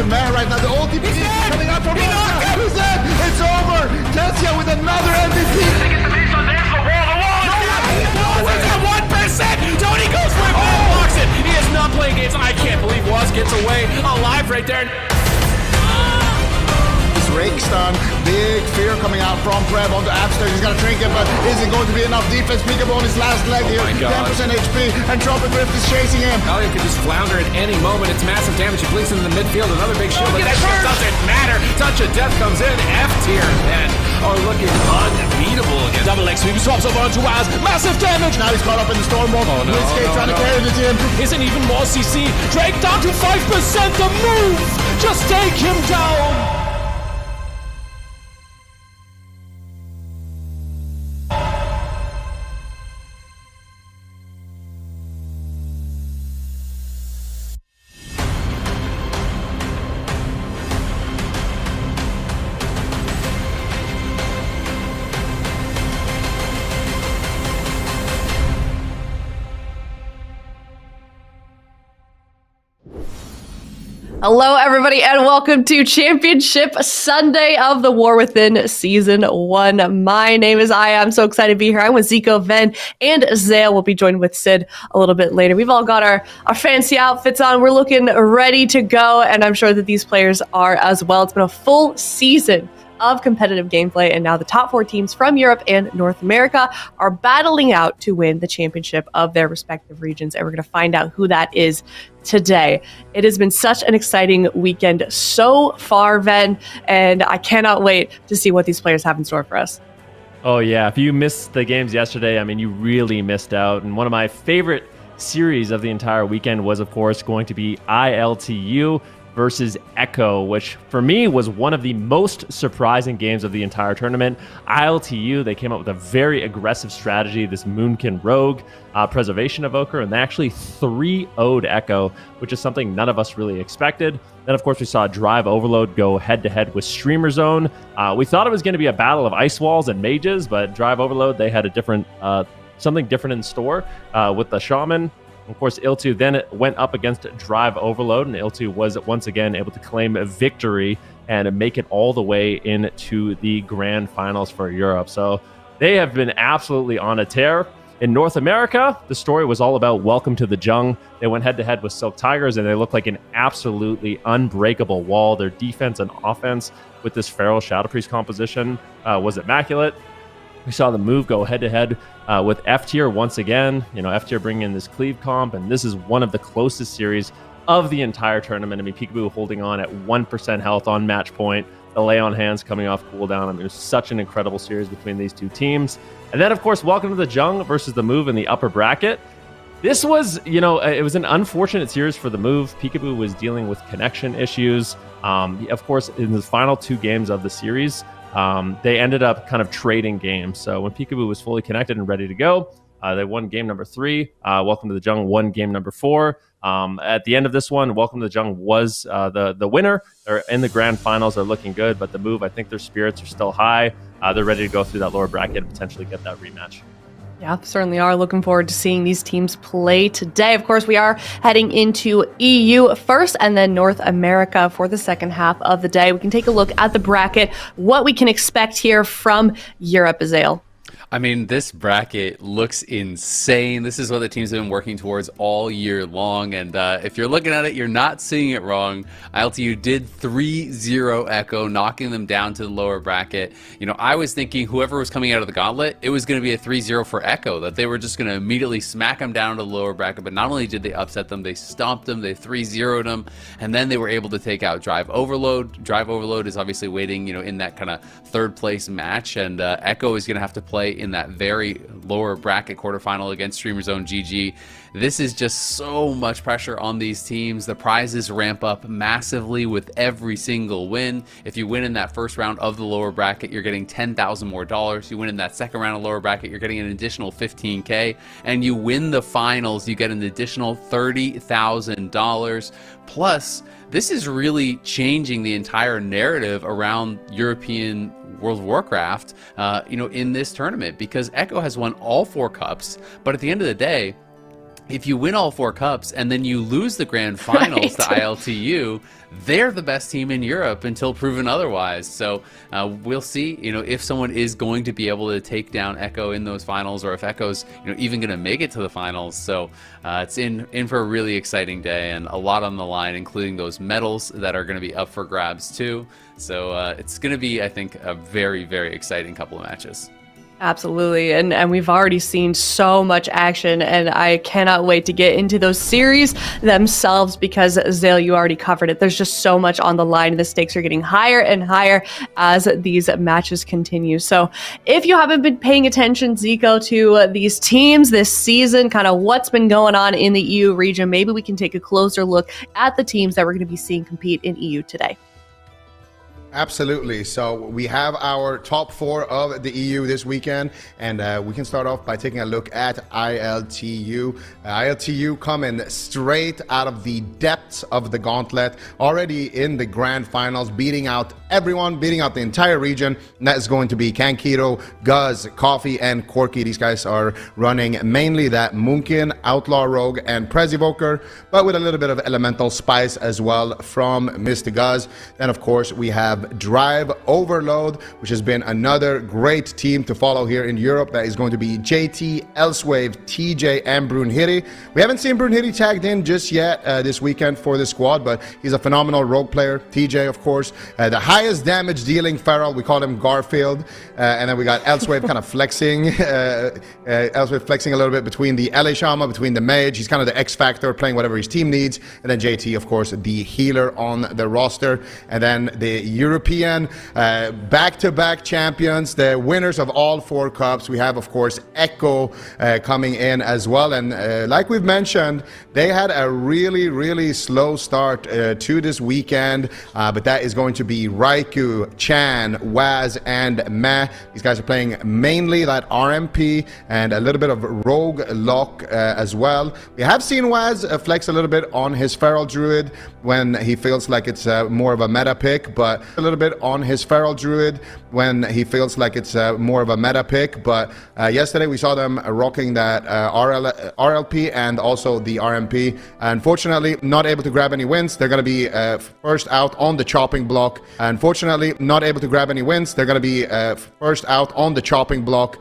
man right now. The old DPD is coming up from He's dead! It's over! Tessia with another MVP! It's at 1%! Tony goes for it, blocks it! He is not playing games. I can't believe Was gets away alive right there. Rake stun, big fear coming out from Preb onto Abster. He's got a trinket, but is it going to be enough defense? Peekaboo on his last leg here, 10% HP, and Trumpet Rift is chasing him. Elliot could just flounder at any moment. It's massive damage. He blinks into the midfield. Another big shield, but that shit doesn't matter. Touch of Death comes in. F tier men are looking unbeatable again. Double leg sweep, swaps over onto Waz. Massive damage. Now he's caught up in the storm mode. Windscape trying to carry the team. Isn't even more CC. Drake down to 5%. The move. Just take him down. Hello, everybody, and welcome to Championship Sunday of the War Within Season 1. My name is Aya. I'm so excited to be here. I'm with Zico, Ven, and Zale. We'll be joined with Sid a little bit later. We've all got our fancy outfits on. We're looking ready to go, and I'm sure that these players are as well. It's been a full season of competitive gameplay, and now the top 4 teams from Europe and North America are battling out to win the championship of their respective regions, and we're going to find out who that is today. It has been such an exciting weekend so far, Ven, and I cannot wait to see what these players have in store for us. Oh yeah, if you missed the games yesterday, I mean, you really missed out. And one of my favorite series of the entire weekend was, of course, going to be ILTU versus Echo, which for me was one of the most surprising games of the entire tournament. ILTU, they came up with a very aggressive strategy, this Moonkin Rogue Preservation Evoker, and they actually 3-0'd Echo, which is something none of us really expected. Then, of course, we saw Drive Overload go head-to-head with Streamer Zone. We thought it was going to be a battle of Ice Walls and Mages, but Drive Overload, they had a different, something different in store with the Shaman. Of course, ILTU then went up against Drive Overload, and ILTU was once again able to claim a victory and make it all the way into the grand finals for Europe. So they have been absolutely on a tear. In North America, the story was all about Welcome to the JUNG. They went head-to-head with Silk Tigers, and they looked like an absolutely unbreakable wall. Their defense and offense with this Feral Shadow Priest composition was immaculate. We saw the move go head-to-head with F-Tier once again. You know, F-Tier bringing in this Cleave comp, and this is one of the closest series of the entire tournament. I mean, Peekaboo holding on at 1% health on match point. The Lay on Hands coming off cooldown. I mean, it was such an incredible series between these two teams. And then, of course, Welcome to the JUNG versus the Move in the upper bracket. This was, you know, it was an unfortunate series for the Move. Peekaboo was dealing with connection issues. Of course, in the final 2 games of the series, they ended up kind of trading games. So when Peekaboo was fully connected and ready to go, they won game number 3. Welcome to the JUNG won game number 4. At the end of this one, Welcome to the JUNG was the winner. They're in the grand finals. They're looking good, but the Move, I think their spirits are still high. They're ready to go through that lower bracket and potentially get that rematch. Yeah, certainly are. Looking forward to seeing these teams play today. Of course, we are heading into EU first and then North America for the second half of the day. We can take a look at the bracket, what we can expect here from Europe, Azale. I mean, this bracket looks insane. This is what the teams have been working towards all year long. And if you're looking at it, you're not seeing it wrong. ILTU did 3-0 Echo, knocking them down to the lower bracket. You know, I was thinking whoever was coming out of the gauntlet, it was going to be a 3-0 for Echo, that they were just going to immediately smack them down to the lower bracket. But not only did they upset them, they stomped them, they 3-0'd them, and then they were able to take out Drive Overload. Drive Overload is obviously waiting, you know, in that kind of third place match, and Echo is going to have to play in that very lower bracket quarterfinal against Streamer Zone GG. This is just so much pressure on these teams. The prizes ramp up massively with every single win. If you win in that first round of the lower bracket, you're getting $10,000 more dollars. You win in that second round of lower bracket, you're getting an additional $15K. And you win the finals, you get an additional $30,000. Plus, this is really changing the entire narrative around European World of Warcraft, you know, in this tournament, because Echo has won all 4 cups, but at the end of the day, if you win all 4 cups and then you lose the grand finals to ILTU, they're the best team in Europe until proven otherwise. So we'll see, if someone is going to be able to take down Echo in those finals, or if Echo's, even going to make it to the finals. So it's in for a really exciting day, and a lot on the line, including those medals that are going to be up for grabs too. So it's going to be, I think, a very, very exciting couple of matches. Absolutely. And we've already seen so much action, and I cannot wait to get into those series themselves because, Zale, you already covered it. There's just so much on the line, and the stakes are getting higher and higher as these matches continue. So if you haven't been paying attention, Zico, to these teams this season, kind of what's been going on in the EU region, maybe we can take a closer look at the teams that we're going to be seeing compete in EU today. Absolutely. So we have our top 4 of the EU this weekend, and we can start off by taking a look at ILTU. ILTU coming straight out of the depths of the gauntlet, already in the grand finals, beating out everyone, beating out the entire region. And that is going to be Kankito, Guz, Coffee, and Corky. These guys are running mainly that Munkin, Outlaw Rogue, and Prezivoker, but with a little bit of elemental spice as well from Mr. Guz. Then, of course, we have Drive Overload, which has been another great team to follow here in Europe. That is going to be JT, Elswave, TJ, and Brunhiri. We haven't seen Brunhiri tagged in just yet this weekend for the squad, but he's a phenomenal rogue player. TJ, of course, the highest damage dealing feral. We call him Garfield. And then we got Elswave kind of flexing. Elswave flexing a little bit between the LA Shama, between the mage. He's kind of the X factor, playing whatever his team needs. And then JT, of course, the healer on the roster. And then the European back-to-back champions, the winners of all 4 cups. We have, of course, Echo coming in as well. And like we've mentioned, they had a really, really slow start to this weekend. But that is going to be Raikou, Chan, Waz, and Meh. These guys are playing mainly that RMP and a little bit of Rogue Lock as well. We have seen Waz flex a little bit on his Feral Druid when he feels like it's more of a meta pick, but a little bit on his Feral Druid when he feels like it's more of a meta pick. But yesterday we saw them rocking that RLP and also the RMP. Unfortunately, not able to grab any wins. They're going to be first out on the chopping block. Unfortunately, not able to grab any wins. They're going to be first out on the chopping block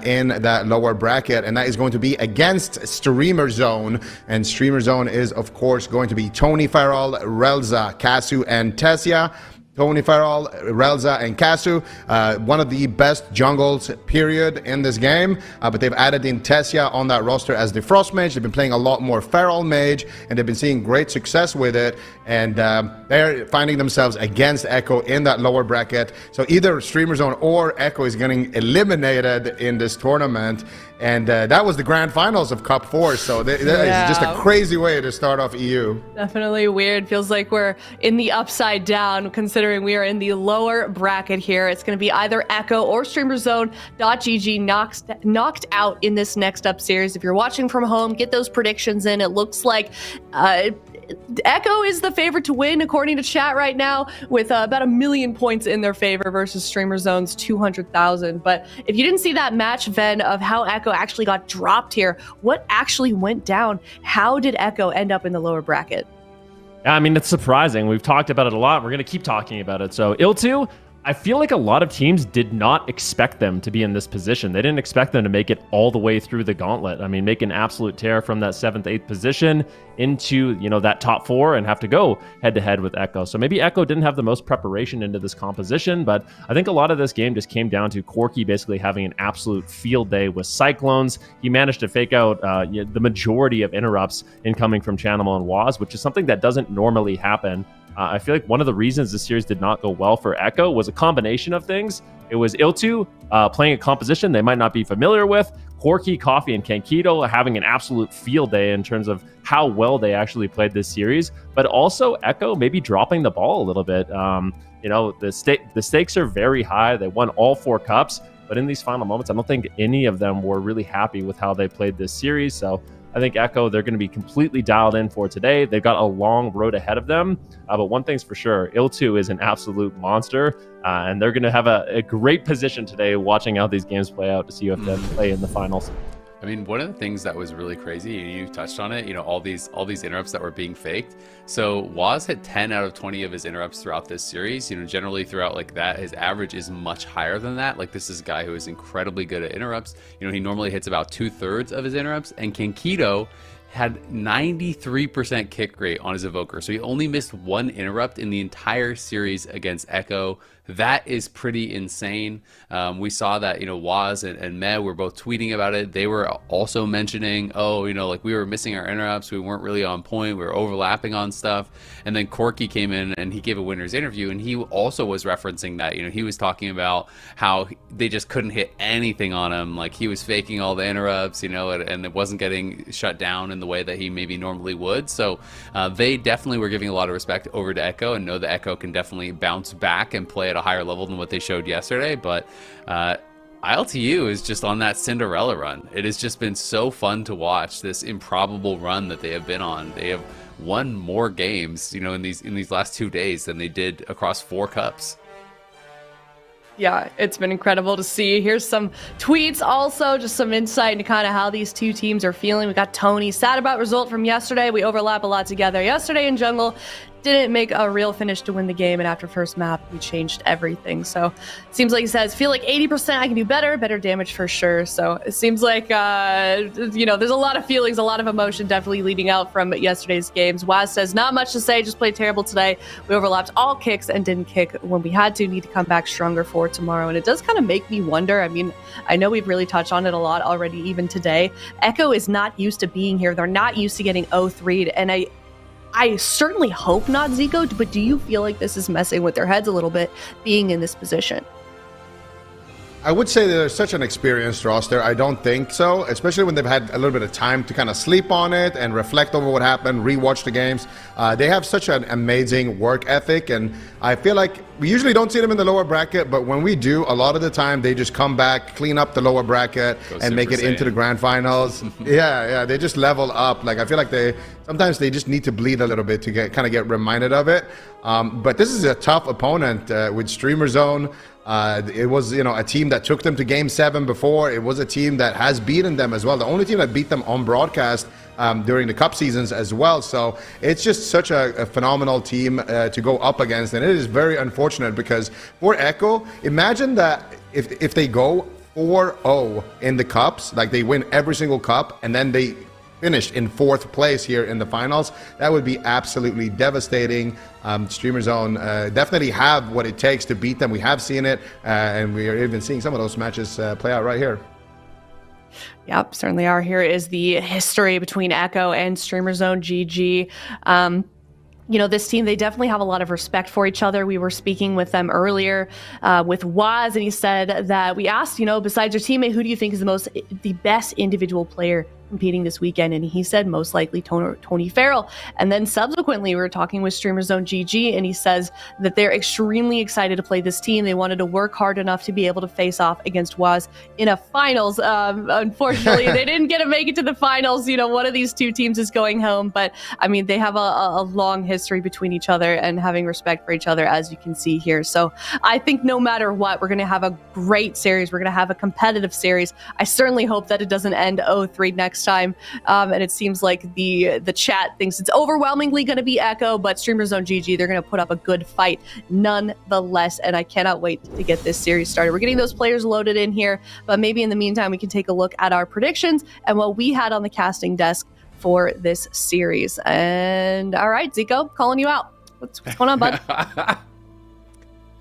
in that lower bracket, and that is going to be against Streamer Zone. And Streamer Zone is, of course, going to be Tony Farrell, Relza, Kasu, and Tessia. Tony Farrell, Relza, and Kasu, one of the best jungles, period, in this game. But they've added in Tessia on that roster as the Frost Mage. They've been playing a lot more Feral Mage, and they've been seeing great success with it. And they're finding themselves against Echo in that lower bracket. So either Streamer Zone or Echo is getting eliminated in this tournament. And that was the grand finals of Cup 4. So that is just a crazy way to start off EU. Definitely weird. Feels like we're in the upside down, considering we are in the lower bracket here. It's going to be either Echo or StreamerZone.gg knocked out in this next up series. If you're watching from home, get those predictions in. It looks like Echo is the favorite to win, according to chat right now, with about 1 million points in their favor versus Streamer Zone's 200,000. But if you didn't see that match, Ven, of how Echo actually got dropped here, what actually went down? How did Echo end up in the lower bracket? I mean, it's surprising. We've talked about it a lot. We're going to keep talking about it. So ILTU, I feel like a lot of teams did not expect them to be in this position. They didn't expect them to make it all the way through the gauntlet. I mean, make an absolute tear from that 7th, 8th position into, that top 4 and have to go head-to-head with Echo. So maybe Echo didn't have the most preparation into this composition, but I think a lot of this game just came down to Corky basically having an absolute field day with Cyclones. He managed to fake out the majority of interrupts incoming from Chanimal and Waz, which is something that doesn't normally happen. I feel like one of the reasons this series did not go well for Echo was a combination of things. It was ILTU playing a composition they might not be familiar with, Corky, Coffee, and Kankito having an absolute field day in terms of how well they actually played this series, but also Echo maybe dropping the ball a little bit. The stakes are very high. They won all 4 cups, but in these final moments, I don't think any of them were really happy with how they played this series. So I think Echo, they're going to be completely dialed in for today. They've got a long road ahead of them. But one thing's for sure, ILTU is an absolute monster. And they're going to have a great position today watching how these games play out to see if they play in the finals. I mean, one of the things that was really crazy, you touched on it, all these interrupts that were being faked. So Waz hit 10 out of 20 of his interrupts throughout this series. Generally throughout like that, his average is much higher than that. Like, this is a guy who is incredibly good at interrupts. He normally hits about 2/3 of his interrupts, and Kenkido had 93% kick rate on his evoker. So he only missed one interrupt in the entire series against Echo. That is pretty insane. We saw that, Waz and Meh were both tweeting about it. They were also mentioning, like we were missing our interrupts. We weren't really on point. We were overlapping on stuff. And then Corky came in and he gave a winner's interview. And he also was referencing that, he was talking about how they just couldn't hit anything on him. Like, he was faking all the interrupts, and it wasn't getting shut down in the way that he maybe normally would. So they definitely were giving a lot of respect over to Echo, and know that Echo can definitely bounce back and play at a higher level than what they showed yesterday. But ILTU is just on that Cinderella run. It has just been so fun to watch this improbable run that they have been on. They have won more games, in these last 2 days than they did across 4 cups. Yeah, it's been incredible to see. Here's some tweets also, just some insight into kind of how these two teams are feeling. We got Tony, sad about result from yesterday. We overlap a lot together. Yesterday in Jungle, didn't make a real finish to win the game, and after first map, we changed everything. So seems like he says, feel like 80% I can do better damage for sure. So it seems like, there's a lot of feelings, a lot of emotion definitely leading out from yesterday's games. Waz says, not much to say, just played terrible today. We overlapped all kicks and didn't kick when we had to. Need to come back stronger for tomorrow. And it does kind of make me wonder. I mean, I know we've really touched on it a lot already, even today. Echo is not used to being here. They're not used to getting 0-3'd, and I certainly hope not, Zico, but do you feel like this is messing with their heads a little bit, being in this position? I would say they're such an experienced roster. I don't think so, especially when they've had a little bit of time to kind of sleep on it and reflect over what happened, rewatch the games. They have such an amazing work ethic, and I feel like we usually don't see them in the lower bracket, but when we do, a lot of the time they just come back, clean up the lower bracket, and make it into the grand finals. Yeah, they just level up. Like, I feel like sometimes they just need to bleed a little bit to get reminded of it. But this is a tough opponent with Streamer Zone. It was, a team that took them to Game 7 before. It was a team that has beaten them as well. The only team that beat them on broadcast during the cup seasons as well. So it's just such a phenomenal team to go up against. And it is very unfortunate because for Echo, imagine that if they go 4-0 in the cups, like they win every single cup, and then they finished in 4th place here in the finals, that would be absolutely devastating. Streamer Zone definitely have what it takes to beat them. We have seen it, and we are even seeing some of those matches play out right here. Yep, certainly are. Here is the history between Echo and Streamer Zone GG. This team, they definitely have a lot of respect for each other. We were speaking with them earlier with Waz, and he said that we asked, besides your teammate, who do you think is the best individual player competing this weekend? And he said most likely Tony Farrell. And then subsequently, we were talking with Streamer Zone GG, and he says that they're extremely excited to play this team. They wanted to work hard enough to be able to face off against Waz in a finals. Unfortunately, they didn't get to make it to the finals. One of these two teams is going home, but I mean, they have a long history between each other and having respect for each other, as you can see here. So I think no matter what, we're going to have a great series. We're going to have a competitive series. I certainly hope that it doesn't end 0-3 next time. And it seems like the chat thinks it's overwhelmingly going to be Echo, but Streamer Zone GG, they're going to put up a good fight nonetheless. And I cannot wait to get this series started. We're getting those players loaded in here, but maybe in the meantime, we can take a look at our predictions and what we had on the casting desk for this series. And all right, Zico, calling you out. What's going on, bud?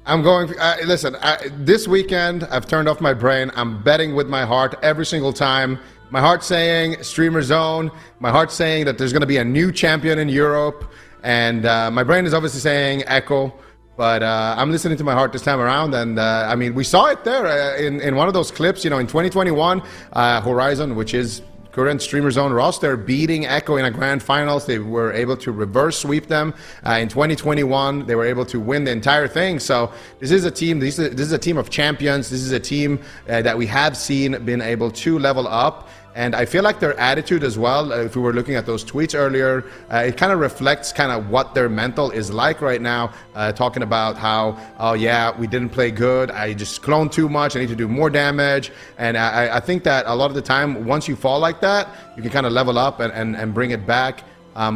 I'm going, listen, this weekend, I've turned off my brain. I'm betting with my heart every single time. My heart's saying Streamer Zone. My heart's saying that there's going to be a new champion in Europe. And my brain is obviously saying Echo. But I'm listening to my heart this time around. And I mean, we saw it there in one of those clips, in 2021, Horizon, which is current Streamer Zone roster, beating Echo in a grand finals. They were able to reverse sweep them. In 2021, they were able to win the entire thing. So this is a team. This is a team of champions. This is a team that we have seen been able to level up. And I feel like their attitude as well, if we were looking at those tweets earlier, it kind of reflects kind of what their mental is like right now, talking about how, oh yeah, we didn't play good, I just cloned too much, I need to do more damage. And I think that a lot of the time, once you fall like that, you can kind of level up and bring it back.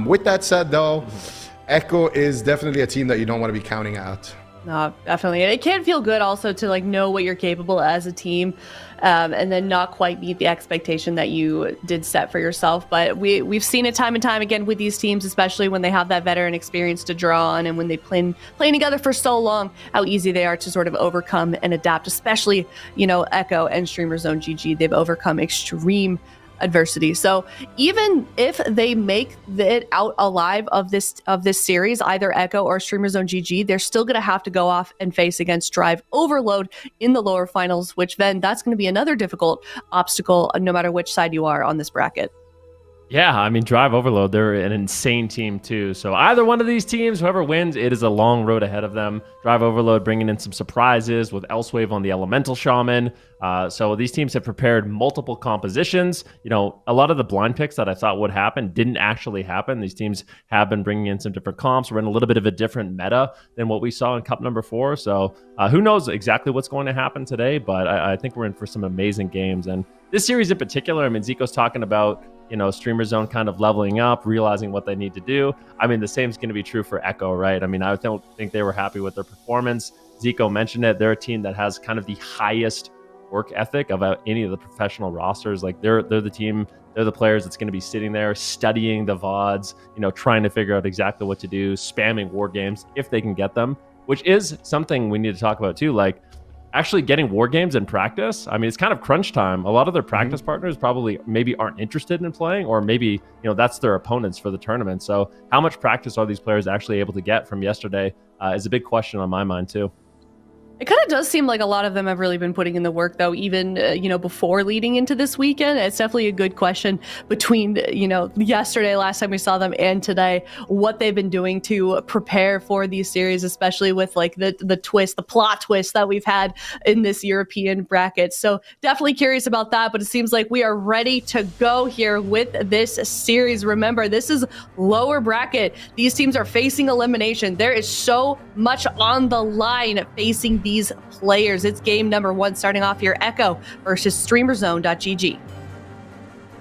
With that said though, Echo is definitely a team that you don't want to be counting out. No, definitely. And it can feel good also to like know what you're capable as a team, and then not quite meet the expectation that you did set for yourself. But we've seen it time and time again with these teams, especially when they have that veteran experience to draw on, and when they playing together for so long, how easy they are to sort of overcome and adapt. Especially, Echo and Streamer Zone GG, they've overcome extreme adversity. So even if they make it out alive of this series, either Echo or Streamer Zone GG, they're still going to have to go off and face against Drive Overload in the lower finals, which then that's going to be another difficult obstacle no matter which side you are on this bracket. Yeah, I mean, Drive Overload, they're an insane team too. So either one of these teams, whoever wins, it is a long road ahead of them. Drive Overload bringing in some surprises with Elsewave on the Elemental Shaman. So these teams have prepared multiple compositions. A lot of the blind picks that I thought would happen didn't actually happen. These teams have been bringing in some different comps. We're in a little bit of a different meta than what we saw in Cup number 4. So who knows exactly what's going to happen today, but I think we're in for some amazing games. And this series in particular, I mean, Zico's talking about Streamer Zone kind of leveling up, realizing what they need to do. I mean, the same is going to be true for Echo, right? I mean, I don't think they were happy with their performance. Zico mentioned it. They're a team that has kind of the highest work ethic of any of the professional rosters. Like they're the team, they're the players that's going to be sitting there studying the VODs, trying to figure out exactly what to do, spamming war games if they can get them, which is something we need to talk about too. Like, actually getting war games in practice, I mean, it's kind of crunch time. A lot of their practice partners probably maybe aren't interested in playing, or maybe, that's their opponents for the tournament. So how much practice are these players actually able to get from yesterday is a big question on my mind too. It kind of does seem like a lot of them have really been putting in the work, though, even, before leading into this weekend. It's definitely a good question between, yesterday, last time we saw them, and today, what they've been doing to prepare for these series, especially with like the plot twist that we've had in this European bracket. So definitely curious about that, but it seems like we are ready to go here with this series. Remember, this is lower bracket. These teams are facing elimination. There is so much on the line facing these players. It's game number 1 starting off here. Echo versus StreamerZone.gg.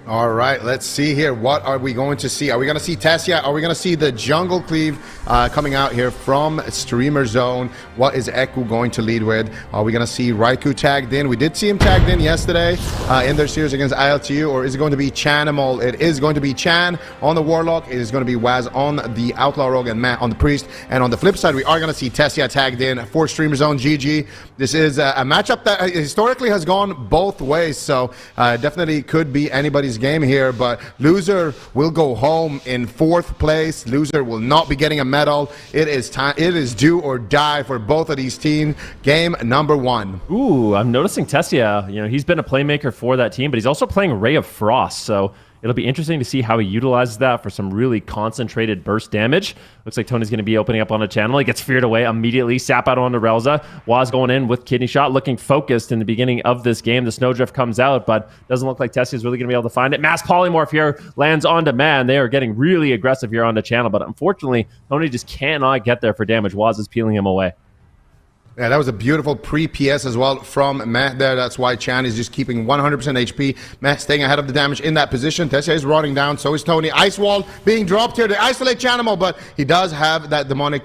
All right, let's see here. What are we going to see? Are we going to see Tessia? Are we going to see the Jungle Cleave coming out here from Streamer Zone? What is Echo going to lead with? Are we going to see Raikou tagged in? We did see him tagged in yesterday in their series against ILTU. Or is it going to be Chanimal? It is going to be Chan on the Warlock. It is going to be Waz on the Outlaw Rogue and Matt on the Priest. And on the flip side, we are going to see Tessia tagged in for Streamer Zone GG. This is a matchup that historically has gone both ways. So definitely could be anybody's game here, but loser will go home in 4th place. Loser will not be getting a medal. It is time. It is do or die for both of these teams. Game number 1. Ooh, I'm noticing Tessia. He's been a playmaker for that team, but he's also playing Ray of Frost. So it'll be interesting to see how he utilizes that for some really concentrated burst damage. Looks like Tony's going to be opening up on a channel. He gets feared away immediately. Sap out onto Relza. Waz going in with Kidney Shot, looking focused in the beginning of this game. The Snowdrift comes out, but doesn't look like Tessia's really going to be able to find it. Mass Polymorph here lands onto Man. They are getting really aggressive here on the channel, but unfortunately, Tony just cannot get there for damage. Waz is peeling him away. Yeah, that was a beautiful pre-PS as well from Matt there. That's why Chan is just keeping 100% HP. Matt staying ahead of the damage in that position. Tessia is running down. So is Tony. Ice Wall being dropped here to isolate Chanimal, but he does have that demonic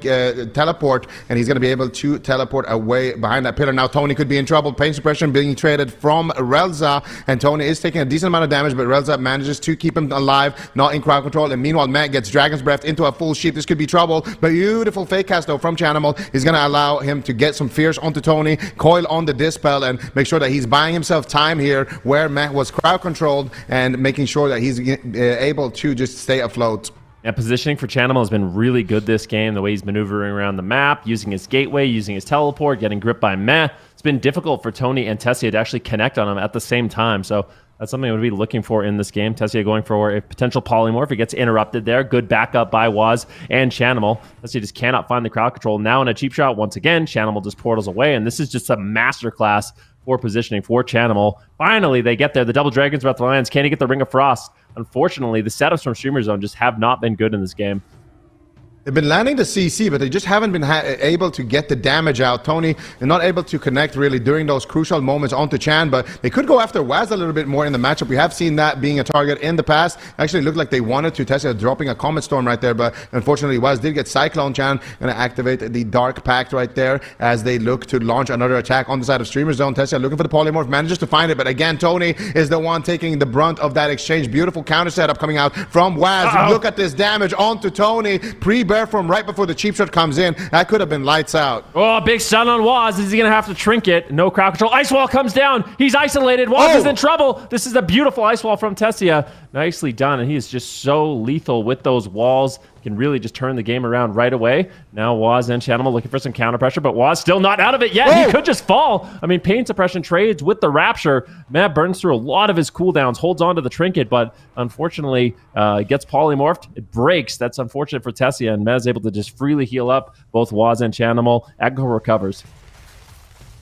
teleport, and he's going to be able to teleport away behind that pillar. Now Tony could be in trouble. Pain Suppression being traded from Relza, and Tony is taking a decent amount of damage, but Relza manages to keep him alive, not in crowd control. And meanwhile, Matt gets Dragon's Breath into a full sheep. This could be trouble, but beautiful fake cast though from Chanimal is going to allow him to get some fierce onto Tony, coil on the Dispel, and make sure that he's buying himself time here where Matt was crowd controlled, and making sure that he's able to just stay afloat. And positioning for Chanimal has been really good this game. The way he's maneuvering around the map, using his gateway, using his teleport, getting gripped by Meh. It's been difficult for Tony and Tessia to actually connect on him at the same time. So That's something we'll be looking for in this game. Tessia going for a potential polymorph. It gets interrupted there. Good backup by Waz and Chanimal. Tessia just cannot find the crowd control. Now in a cheap shot, once again, Chanimal just portals away, and this is just a masterclass for positioning for Chanimal. Finally, they get there. The Double Dragons about the lands. Can he get the Ring of Frost? Unfortunately, the setups from Streamer Zone just have not been good in this game. They've been landing the CC, but they just haven't been able to get the damage out. Tony, they're not able to connect really during those crucial moments onto Chan, but they could go after Waz a little bit more in the matchup. We have seen that being a target in the past. Actually, it looked like they wanted to. Tessia dropping a Comet Storm right there, but unfortunately, Waz did get Cyclone. Chan going to activate the Dark Pact right there as they look to launch another attack on the side of Streamer Zone. Tessia looking for the polymorph, manages to find it, but again, Tony is the one taking the brunt of that exchange. Beautiful counter setup coming out from Waz. Look at this damage onto Tony. Pre-bear from right before the cheap shot comes in. That could have been lights out. Oh, big stun on Waz. Is he going to have to trinket? No crowd control. Ice Wall comes down. He's isolated. Waz is in trouble. This is a beautiful Ice Wall from Tessia. Nicely done. And he is just so lethal with those walls. Can really just turn the game around right away. Now Waz and Chanimal looking for some counter pressure, but Waz still not out of it yet. He could just fall. I mean, Pain Suppression trades with the Rapture. Matt burns through a lot of his cooldowns, holds on to the trinket, but unfortunately gets polymorphed. It breaks. That's unfortunate for Tessia, and Matt is able to just freely heal up both Waz and Chanimal. Echo recovers.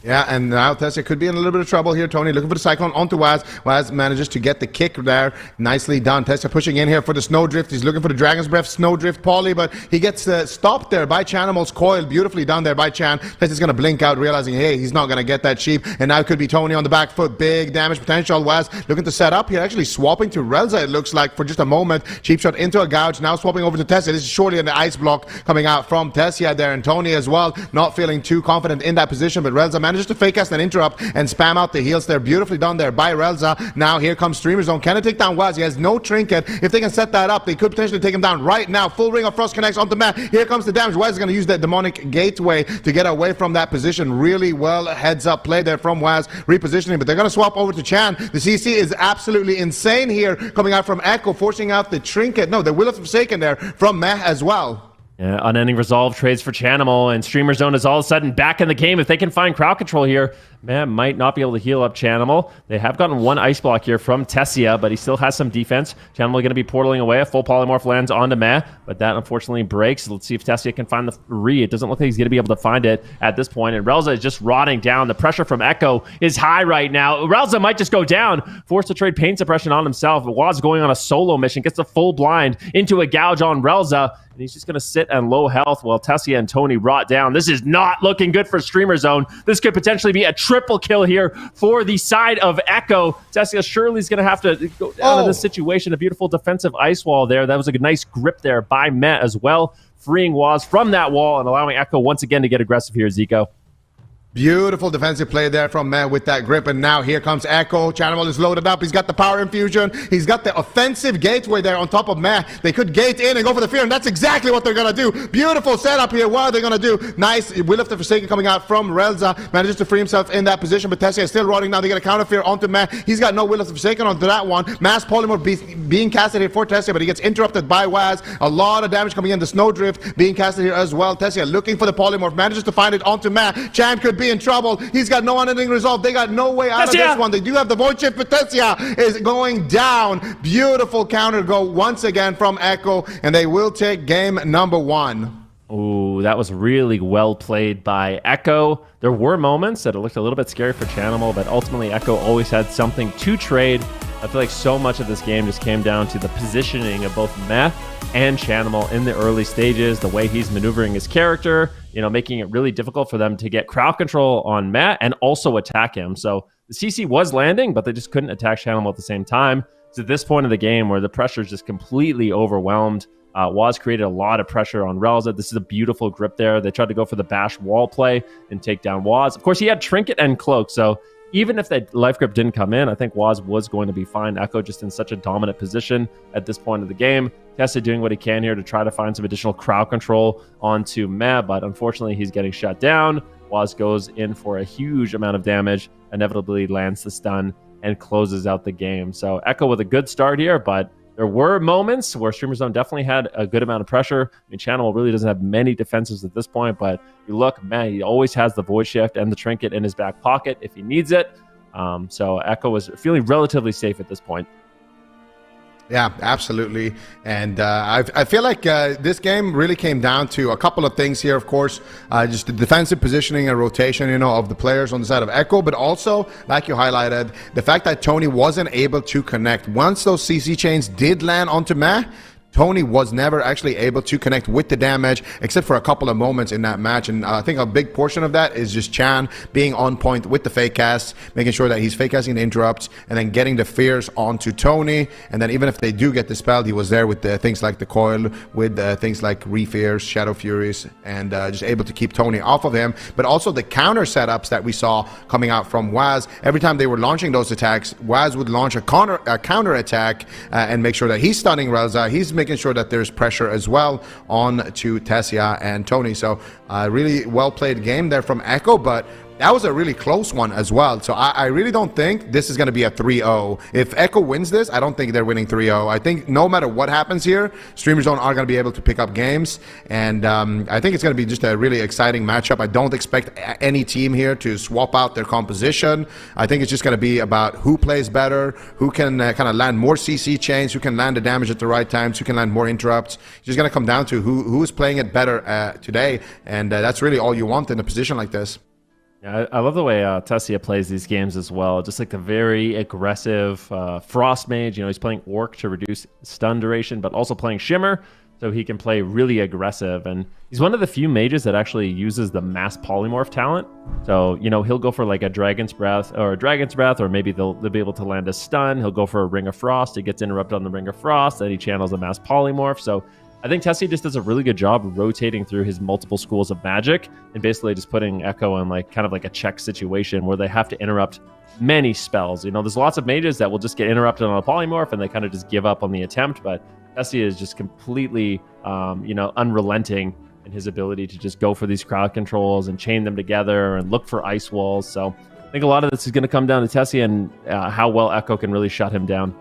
Yeah, and now Tessia could be in a little bit of trouble here. Tony looking for the Cyclone onto Waz. Waz manages to get the kick there. Nicely done. Tessia pushing in here for the Snowdrift. He's looking for the Dragon's Breath Snowdrift Poly, but he gets stopped there by Chanimal's coil. Beautifully done there by Chan. Tessia's going to blink out, realizing, hey, he's not going to get that cheap. And now it could be Tony on the back foot. Big damage potential. Waz looking to set up here. Actually swapping to Relza, it looks like, for just a moment. Cheap shot into a gouge. Now swapping over to Tessia. This is surely in the ice block coming out from Tessia there. And Tony as well, not feeling too confident in that position, but Relza manages to fake cast an interrupt and spam out the heals there. Beautifully done there by Relza. Now here comes Streamer Zone. Can it take down Waz? He has no trinket. If they can set that up, they could potentially take him down right now. Full Ring of Frost connects onto Matt. Here comes the damage. Waz is going to use that Demonic Gateway to get away from that position. Really well heads up play there from Waz. Repositioning, but they're going to swap over to Chan. The CC is absolutely insane here coming out from Echo, forcing out the trinket. No, the Will of Forsaken there from Meh as well. Yeah, Unending Resolve trades for Chanimal, and Streamer Zone is all of a sudden back in the game. If they can find crowd control here, man, might not be able to heal up Chanimal. They have gotten one ice block here from Tessia, but he still has some defense. Chanimal going to be portaling away. A full polymorph lands onto Meh, but that unfortunately breaks. Let's see if Tessia can find the re. It doesn't look like he's going to be able to find it at this point, and Relza is just rotting down. The pressure from Echo is high right now. Relza might just go down, forced to trade Pain Suppression on himself. Waz going on a solo mission, gets a full blind into a gouge on Relza, and he's just going to sit on low health while Tessia and Tony rot down. This is not looking good for Streamer Zone. This could potentially be a triple kill here for the side of Echo. Tessia surely is going to have to go down to this situation. A beautiful defensive ice wall there. That was a nice grip there by Met as well, freeing Waz from that wall and allowing Echo once again to get aggressive here, Zico. Beautiful defensive play there from Meh with that grip, and now here comes Echo. Chanimal is loaded up. He's got the power infusion. He's got the offensive gateway there on top of Meh. They could gate in and go for the fear, and that's exactly what they're going to do. Beautiful setup here. What are they going to do? Nice Will of the Forsaken coming out from Relza. Manages to free himself in that position, but Tessia is still rotting now. They get a counter fear onto Meh. He's got no Will of the Forsaken onto that one. Mass Polymorph being casted here for Tessia, but he gets interrupted by Waz. A lot of damage coming in. The Snowdrift being casted here as well. Tessia looking for the Polymorph. Manages to find it onto Meh. Chan could be in trouble. He's got no unending resolve. They got no way out of this one. They do have the Void Shift, but Tessia is going down. Beautiful counter go once again from Echo, and they will take game number 1. Ooh, that was really well played by Echo. There were moments that it looked a little bit scary for Chanimal, but ultimately Echo always had something to trade. I feel like so much of this game just came down to the positioning of both Meth and Chanimal in the early stages, the way he's maneuvering his character, making it really difficult for them to get crowd control on Matt and also attack him. So the CC was landing, but they just couldn't attack Chanimal at the same time. It's at this point of the game where the pressure is just completely overwhelmed. Waz created a lot of pressure on Relza. This is a beautiful grip there. They tried to go for the bash wall play and take down Waz. Of course, he had Trinket and Cloak, so even if that life grip didn't come in, I think Waz was going to be fine. Echo just in such a dominant position at this point of the game. Tessia doing what he can here to try to find some additional crowd control onto Meh, but unfortunately he's getting shut down. Waz goes in for a huge amount of damage, inevitably lands the stun, and closes out the game. So Echo with a good start here, but there were moments where Streamer Zone definitely had a good amount of pressure. I mean, Chanimal really doesn't have many defenses at this point, but you look, man, he always has the Void Shift and the Trinket in his back pocket if he needs it. So Echo was feeling relatively safe at this point. Yeah, absolutely. And I feel like this game really came down to a couple of things here, of course. Just the defensive positioning and rotation, of the players on the side of Echo, but also, like you highlighted, the fact that Tony wasn't able to connect. Once those CC chains did land onto Meh, Tony was never actually able to connect with the damage, except for a couple of moments in that match. And I think a big portion of that is just Chan being on point with the fake casts, making sure that he's fake casting the interrupts, and then getting the fears onto Tony. And then even if they do get dispelled, he was there with the things like the coil, with things like Refears, Shadow Furies, and just able to keep Tony off of him. But also the counter setups that we saw coming out from Waz. Every time they were launching those attacks, Waz would launch a counter attack and make sure that he's stunning Relza. He's making sure that there's pressure as well on to Tessia and Tony. So really well played game there from Echo, but that was a really close one as well. So I really don't think this is going to be a 3-0. If Echo wins this, I don't think they're winning 3-0. I think no matter what happens here, Streamer Zone are going to be able to pick up games. And I think it's going to be just a really exciting matchup. I don't expect any team here to swap out their composition. I think it's just going to be about who plays better, who can kind of land more CC chains, who can land the damage at the right times, who can land more interrupts. It's just going to come down to who's playing it better today. And that's really all you want in a position like this. Yeah, I love the way Tessia plays these games as well. Just like the very aggressive Frost Mage. He's playing Orc to reduce stun duration, but also playing Shimmer, so he can play really aggressive. And he's one of the few mages that actually uses the mass polymorph talent. So, he'll go for like a Dragon's Breath, or maybe they'll be able to land a stun. He'll go for a Ring of Frost. It gets interrupted on the Ring of Frost, then he channels a mass polymorph. So I think Tessie just does a really good job rotating through his multiple schools of magic and basically just putting Echo in kind of like a check situation where they have to interrupt many spells. There's lots of mages that will just get interrupted on a polymorph and they kind of just give up on the attempt, but Tessie is just completely, unrelenting in his ability to just go for these crowd controls and chain them together and look for ice walls. So I think a lot of this is going to come down to Tessie and how well Echo can really shut him down.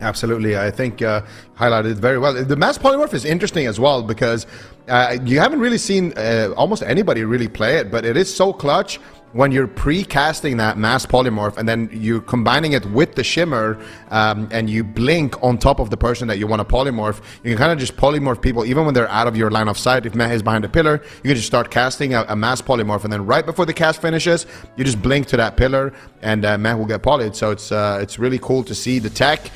Absolutely. I think highlighted very well. The mass polymorph is interesting as well because you haven't really seen almost anybody really play it, but it is so clutch when you're pre-casting that mass polymorph and then you're combining it with the shimmer and you blink on top of the person that you want to polymorph. You can kind of just polymorph people even when they're out of your line of sight. If Meh is behind a pillar, you can just start casting a mass polymorph, and then right before the cast finishes, you just blink to that pillar and Meh will get polyed. So it's really cool to see the tech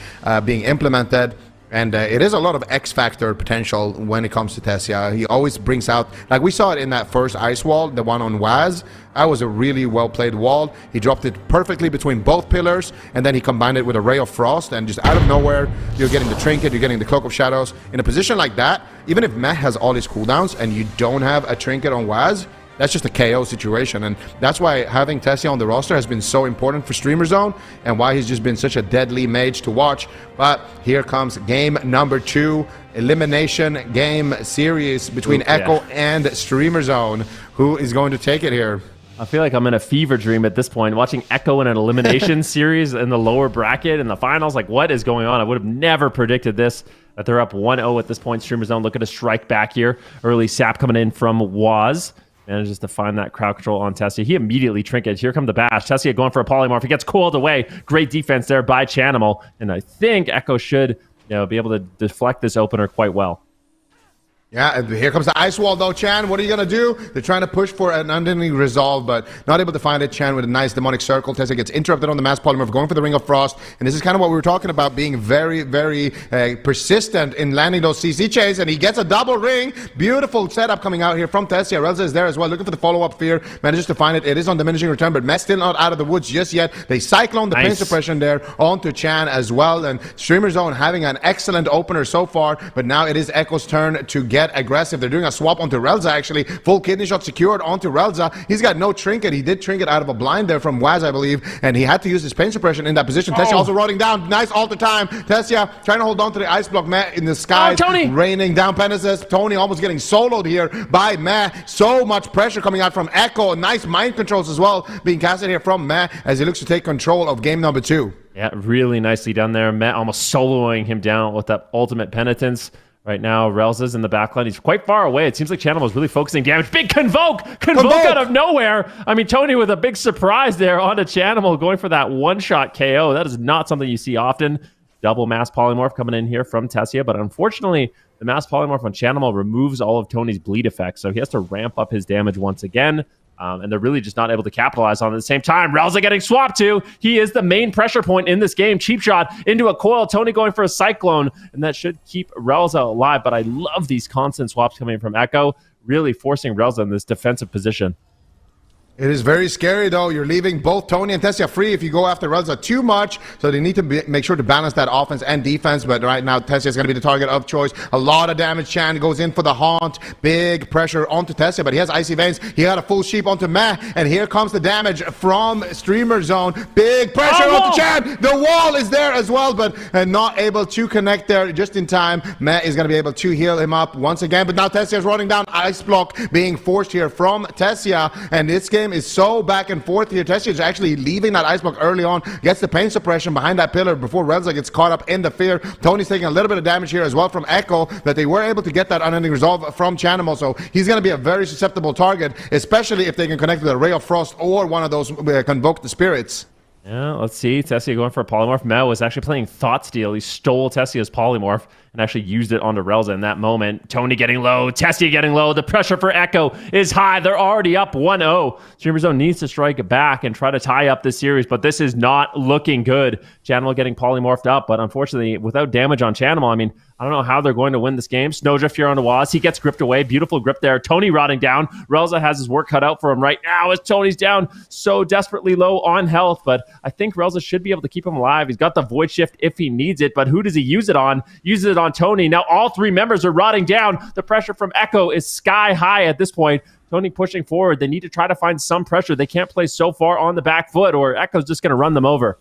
being implemented. And it is a lot of X-Factor potential when it comes to Tessia. He always brings out, like we saw it in that first ice wall, the one on Waz. That was a really well-played wall. He dropped it perfectly between both pillars, and then he combined it with a Ray of Frost, and just out of nowhere, you're getting the Trinket, you're getting the Cloak of Shadows. In a position like that, even if Meh has all his cooldowns and you don't have a Trinket on Waz, that's just a KO situation, and that's why having Tessia on the roster has been so important for Streamer Zone and why he's just been such a deadly mage to watch. But here comes game number 2, elimination game series between Echo and Streamer Zone. Who is going to take it here? I feel like I'm in a fever dream at this point, watching Echo in an elimination series in the lower bracket in the finals. Like, what is going on? I would have never predicted this, that they're up 1-0 at this point. Streamer Zone looking to strike back here. Early sap coming in from Waz. Manages to find that crowd control on Tessia. He immediately trinkets. Here come the bash. Tessia going for a polymorph. He gets coiled away. Great defense there by Chanimal. And I think Echo should be able to deflect this opener quite well. Yeah, and here comes the ice wall though, Chan. What are you going to do? They're trying to push for an unending resolve, but not able to find it. Chan with a nice demonic circle. Tessia gets interrupted on the mass polymorph, going for the Ring of Frost. And this is kind of what we were talking about, being very, very persistent in landing those CC chains. And he gets a double ring. Beautiful setup coming out here from Tessia. Relza is there as well, looking for the follow-up fear. Manages to find it. It is on diminishing return, but Mess still not out of the woods just yet. They cyclone the pain suppression there onto Chan as well. And Streamer Zone having an excellent opener so far, but now it is Echo's turn to get aggressive. They're doing a swap onto Relza, actually. Full kidney shot secured onto Relza. He's got no trinket. He did trinket out of a blind there from Waz, I believe, and he had to use his pain suppression in that position. Tessia also rolling down. Nice alter time. Tessia trying to hold on to the ice block. Meh in the sky. Tony! Raining down Penesis. Tony almost getting soloed here by Meh. So much pressure coming out from Echo. Nice mind controls as well being casted here from Meh as he looks to take control of game number 2. Yeah, really nicely done there. Meh almost soloing him down with that ultimate penitence. Right now, Relza's in the backline. He's quite far away. It seems like Channel is really focusing damage. Big Convoke out of nowhere. I mean, Tony with a big surprise there onto Channel, going for that one-shot KO. That is not something you see often. Double Mass Polymorph coming in here from Tessia, but unfortunately, the Mass Polymorph on Channel removes all of Tony's bleed effects, so he has to ramp up his damage once again. And they're really just not able to capitalize on it at the same time. Relza getting swapped to. He is the main pressure point in this game. Cheap shot into a coil. Tony going for a Cyclone, and that should keep Relza alive. But I love these constant swaps coming from Echo, really forcing Relza in this defensive position. It is very scary, though. You're leaving both Tony and Tessia free if you go after Relza too much. So they need to make sure to balance that offense and defense. But right now, Tessia is going to be the target of choice. A lot of damage. Chan goes in for the haunt. Big pressure onto Tessia, but he has Icy Veins. He got a full sheep onto Meh. And here comes the damage from Streamer Zone. Big pressure onto Chan. The wall is there as well, but not able to connect there just in time. Meh is going to be able to heal him up once again. But now Tessia is running down. Ice block being forced here from Tessia. And this game is so back and forth here. Tessia is actually leaving that ice block early on, gets the pain suppression behind that pillar before Relza gets caught up in the fear. Tony's taking a little bit of damage here as well from Echo, that they were able to get that unending resolve from Chanimal, so he's going to be a very susceptible target, especially if they can connect with a Ray of Frost or one of those Convoked Spirits. Yeah, let's see. Tessia going for a polymorph. Mel was actually playing Thought Steal. He stole Tessia's polymorph and actually used it onto Relza in that moment. Tony getting low, Tessia getting low. The pressure for Echo is high. They're already up 1-0. Streamer Zone needs to strike it back and try to tie up this series, but this is not looking good. Chanimal getting polymorphed up, but unfortunately, without damage on Chanimal, I mean, I don't know how they're going to win this game. Snowdrift here on the Waz. He gets gripped away. Beautiful grip there. Tony rotting down. Relza has his work cut out for him right now as Tony's down so desperately low on health, but I think Relza should be able to keep him alive. He's got the Void Shift if he needs it, but who does he use it on? Uses it on Tony. Now all three members are rotting down. The pressure from Echo is sky high at this point. Tony pushing forward. They need to try to find some pressure. They can't play so far on the back foot or Echo's just going to run them over.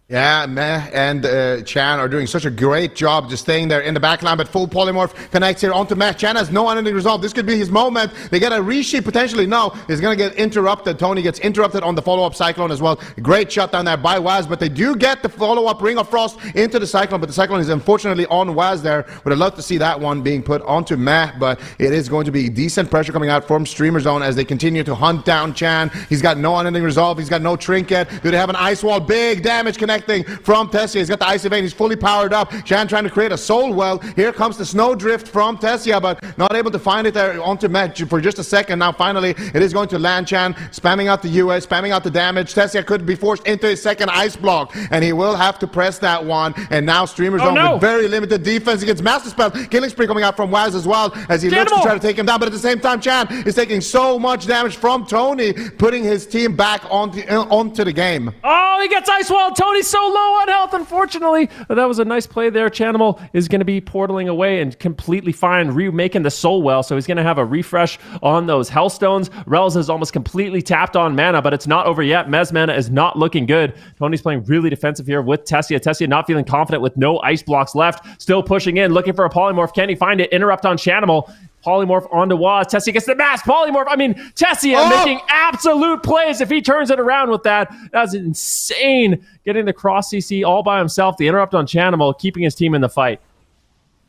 Yeah, Meh and Chan are doing such a great job just staying there in the backline, but full polymorph connects here onto Meh. Chan has no unending resolve. This could be his moment. They get a resheep potentially. No, he's going to get interrupted. Tony gets interrupted on the follow-up Cyclone as well. Great shutdown there by Waz, but they do get the follow-up Ring of Frost into the Cyclone, but the Cyclone is unfortunately on Waz there. Would have loved to see that one being put onto Meh, but it is going to be decent pressure coming out from Streamer Zone as they continue to hunt down Chan. He's got no unending resolve. He's got no trinket. Do they have an ice wall? Big damage connecting from Tessia. He's got the Icy Vein. He's fully powered up. Chan trying to create a soul well. Here comes the Snowdrift from Tessia, but not able to find it there onto Meh for just a second. Now finally it is going to land. Chan spamming out the US, spamming out the damage. Tessia could be forced into his second ice block, and he will have to press that one. And now Streamer Zone with very limited defense against Master Spell. Killing Spree coming out from Waz as well as he looks to try to take him down, but at the same time Chan is taking so much damage from Tony, putting his team back onto the game. Oh, he gets ice wall. Tony's so low on health, unfortunately. That was a nice play there. Chanimal is going to be portaling away and completely fine, remaking the soul well, so he's going to have a refresh on those Hellstones. Relza is almost completely tapped on mana, but it's not over yet. Mez mana is not looking good. Tony's playing really defensive here with Tessia. Tessia not feeling confident with no ice blocks left. Still pushing in, looking for a polymorph. Can he find it? Interrupt on Chanimal. Polymorph onto Waz. Tessia gets the mass polymorph. I mean, Tessia making absolute plays if he turns it around with that. That's insane. Getting the cross CC all by himself. The interrupt on Chanimal, keeping his team in the fight.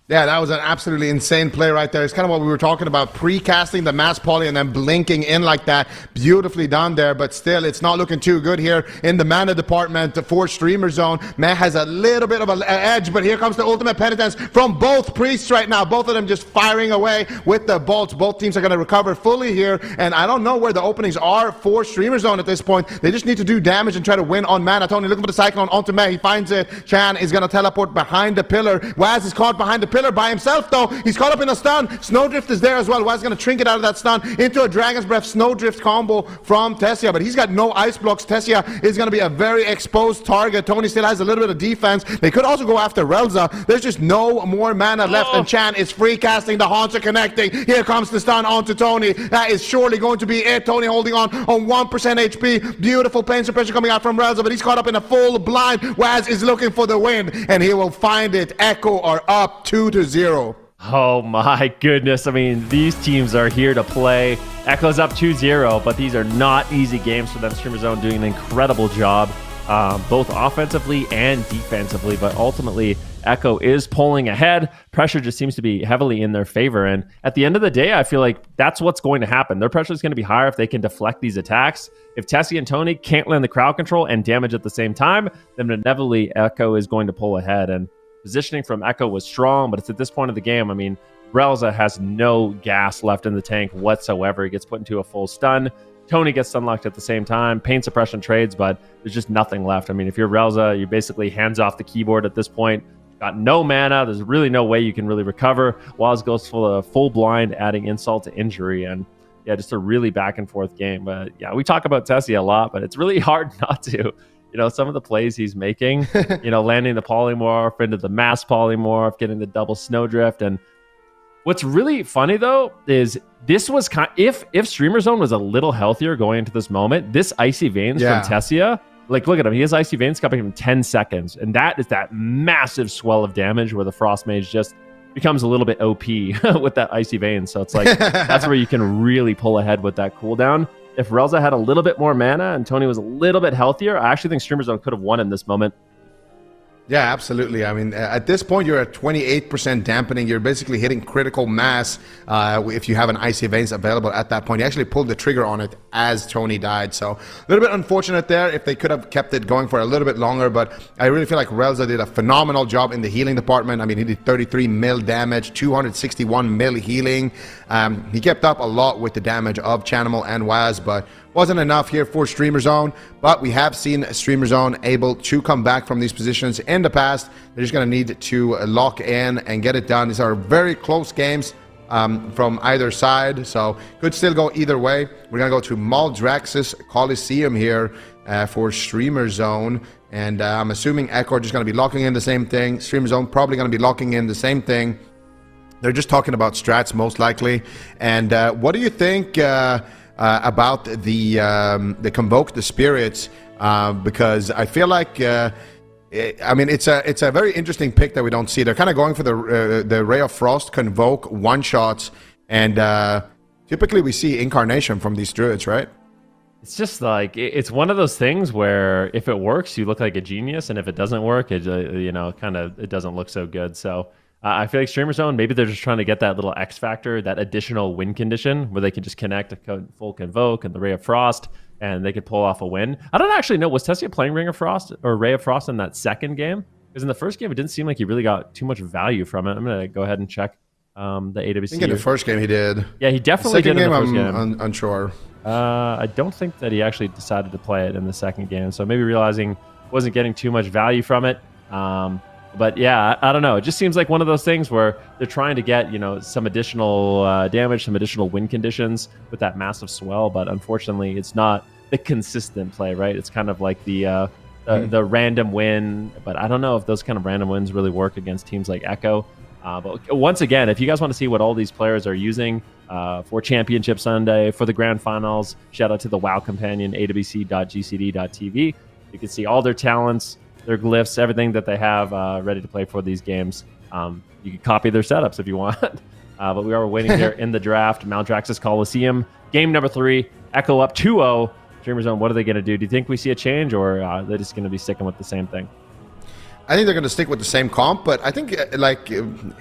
Yeah, that was an absolutely insane play right there. It's kind of what we were talking about, pre-casting the mass poly and then blinking in like that. Beautifully done there, but still, it's not looking too good here in the mana department for Streamer Zone. Meh has a little bit of an edge, but here comes the ultimate penitence from both priests right now. Both of them just firing away with the bolts. Both teams are going to recover fully here, and I don't know where the openings are for Streamer Zone at this point. They just need to do damage and try to win on mana. Tony looking for the Cyclone onto Meh. He finds it. Chan is going to teleport behind the pillar. Waz is caught behind the pillar by himself though. He's caught up in a stun. Snowdrift is there as well. Waz going to trinket out of that stun into a Dragon's Breath Snowdrift combo from Tessia, but he's got no ice blocks. Tessia is going to be a very exposed target. Tony still has a little bit of defense. They could also go after Relza. There's just no more mana left, and Chan is free casting. The haunts are connecting. Here comes the stun onto Tony. That is surely going to be it. Tony holding on 1% HP. Beautiful pain suppression coming out from Relza, but he's caught up in a full blind. Waz is looking for the win, and he will find it. Echo are up 2-0. Oh my goodness. I mean, these teams are here to play. Echo's up 2-0, but these are not easy games for them. Streamer Zone doing an incredible job, both offensively and defensively, but ultimately Echo is pulling ahead. Pressure just seems to be heavily in their favor. And at the end of the day, I feel like that's what's going to happen. Their pressure is going to be higher if they can deflect these attacks. If Tessie and Tony can't land the crowd control and damage at the same time, then inevitably Echo is going to pull ahead. And positioning from Echo was strong, but it's at this point of the game, I mean, Relza has no gas left in the tank whatsoever. He gets put into a full stun. Tony gets stun-locked at the same time. Pain suppression trades, but there's just nothing left. I mean, if you're Relza, you're basically hands off the keyboard at this point. Got no mana. There's really no way you can really recover. Waz goes full blind, adding insult to injury. And yeah, just a really back and forth game. But yeah, we talk about Tessie a lot, but it's really hard not to. Some of the plays he's making, landing the polymorph into the mass polymorph, getting the double snowdrift. And what's really funny though is this was if Streamer Zone was a little healthier going into this moment, this Icy Veins from Tessia, like look at him, he has Icy Veins covering him 10 seconds, and that is that massive swell of damage where the Frost Mage just becomes a little bit OP with that Icy Veins. So it's like that's where you can really pull ahead with that cooldown. If Relza had a little bit more mana and Tony was a little bit healthier, I actually think Streamer Zone could have won in this moment. Yeah, absolutely. I mean, at this point, you're at 28% dampening. You're basically hitting critical mass if you have an Icy Veins available at that point. You actually pulled the trigger on it as Tony died. So a little bit unfortunate there if they could have kept it going for a little bit longer. But I really feel like Relza did a phenomenal job in the healing department. I mean, he did 33 mil damage, 261 mil healing. He kept up a lot with the damage of Chanimal and Waz, but wasn't enough here for Streamer Zone. But we have seen Streamer Zone able to come back from these positions in the past. They're just going to need to lock in and get it done. These are very close games from either side, so could still go either way. We're going to go to Maldraxxus Coliseum here for Streamer Zone. And I'm assuming Echo are just going to be locking in the same thing. Streamer Zone probably going to be locking in the same thing. They're just talking about strats most likely. And what do you think about the Convoke the Spirits? Because I feel like I mean it's a very interesting pick that we don't see. They're kind of going for the Ray of Frost Convoke one shots, and typically we see Incarnation from these druids, right? It's just like it's one of those things where if it works, you look like a genius, and if it doesn't work, it it doesn't look so good. So. I feel like Streamer Zone, maybe they're just trying to get that little X factor, that additional win condition where they can just connect a full Convoke and the Ray of Frost, and they could pull off a win. I don't actually know, was Tessia playing Ring of Frost or Ray of Frost in that second game? Because in the first game, it didn't seem like he really got too much value from it. I'm going to go ahead and check the AWC. I think in the first game he did. Yeah, he definitely did in the first game. I'm unsure. I don't think that he actually decided to play it in the second game, so maybe realizing wasn't getting too much value from it. But yeah, I don't know. It just seems like one of those things where they're trying to get, some additional damage, some additional win conditions with that massive swell. But unfortunately, it's not the consistent play, right? It's kind of like the random win. But I don't know if those kind of random wins really work against teams like Echo. But once again, if you guys want to see what all these players are using for Championship Sunday, for the Grand Finals, shout out to the WoW Companion, awc.gcd.tv. You can see all their talents, their glyphs, everything that they have ready to play for these games. You can copy their setups if you want. But we are waiting here in the draft. Maldraxxus Coliseum. Game number 3. Echo up 2-0. Streamer Zone, what are they going to do? Do you think we see a change, or are they just going to be sticking with the same thing? I think they're going to stick with the same comp, but I think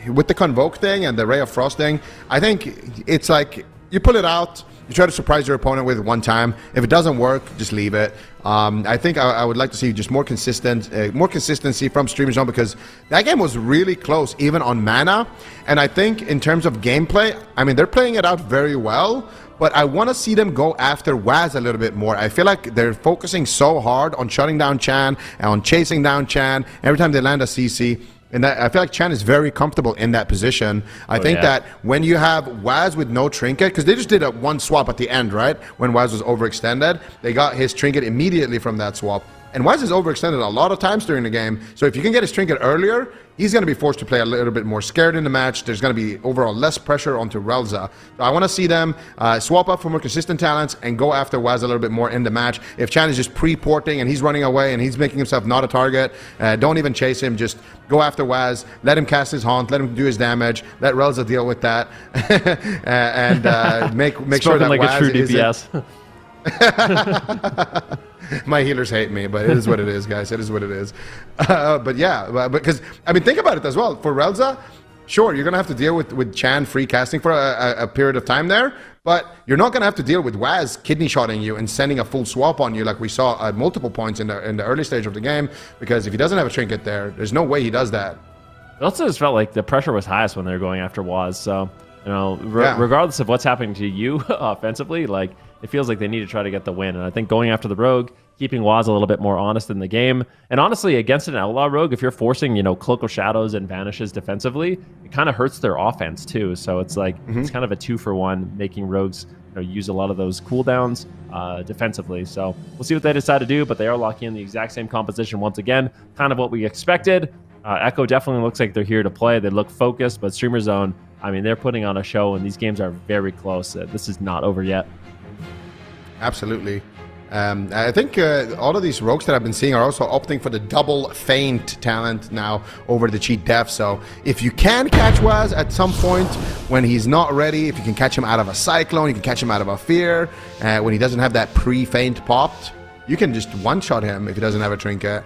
with the Convoke thing and the Ray of Frost thing, I think it's like you pull it out, you try to surprise your opponent with it one time. If it doesn't work, just leave it. I think I would like to see just more consistency from Streamer Zone, because that game was really close, even on mana. And I think in terms of gameplay, I mean, they're playing it out very well, but I want to see them go after Waz a little bit more. I feel like they're focusing so hard on shutting down Chan and on chasing down Chan every time they land a CC. And I feel like Chan is very comfortable in that position. I think that when you have Waz with no trinket, because they just did a one swap at the end, right? When Waz was overextended, they got his trinket immediately from that swap. And Waz is overextended a lot of times during the game. So if you can get his trinket earlier, he's going to be forced to play a little bit more scared in the match. There's going to be overall less pressure onto Relza. So I want to see them swap up for more consistent talents and go after Waz a little bit more in the match. If Chan is just pre-porting and he's running away and he's making himself not a target, don't even chase him. Just go after Waz. Let him cast his Haunt. Let him do his damage. Let Relza deal with that. and make sure that like Waz a true DPS. My healers hate me, but it is what it is, guys. It is what it is. But yeah, because, I mean, think about it as well. For Relza, sure, you're going to have to deal with Chan free casting for a period of time there, but you're not going to have to deal with Waz kidney shotting you and sending a full swap on you like we saw at multiple points in the early stage of the game, because if he doesn't have a trinket there's no way he does that. It also just felt like the pressure was highest when they were going after Waz, so, you know, regardless of what's happening to you offensively, like, it feels like they need to try to get the win. And I think going after the rogue, keeping Waz a little bit more honest in the game. And honestly, against an outlaw rogue, if you're forcing, you know, Cloak of Shadows and Vanishes defensively, it kind of hurts their offense too. So it's like, it's kind of a 2-for-1, making rogues, you know, use a lot of those cooldowns defensively. So we'll see what they decide to do, but they are locking in the exact same composition once again, kind of what we expected. Echo definitely looks like they're here to play. They look focused, but Streamer Zone, I mean, they're putting on a show, and these games are very close. This is not over yet. Absolutely. I think all of these rogues that I've been seeing are also opting for the double feint talent now over the cheat def. So if you can catch Waz at some point when he's not ready, if you can catch him out of a cyclone, you can catch him out of a fear, when he doesn't have that pre-feint popped, you can just one-shot him if he doesn't have a trinket.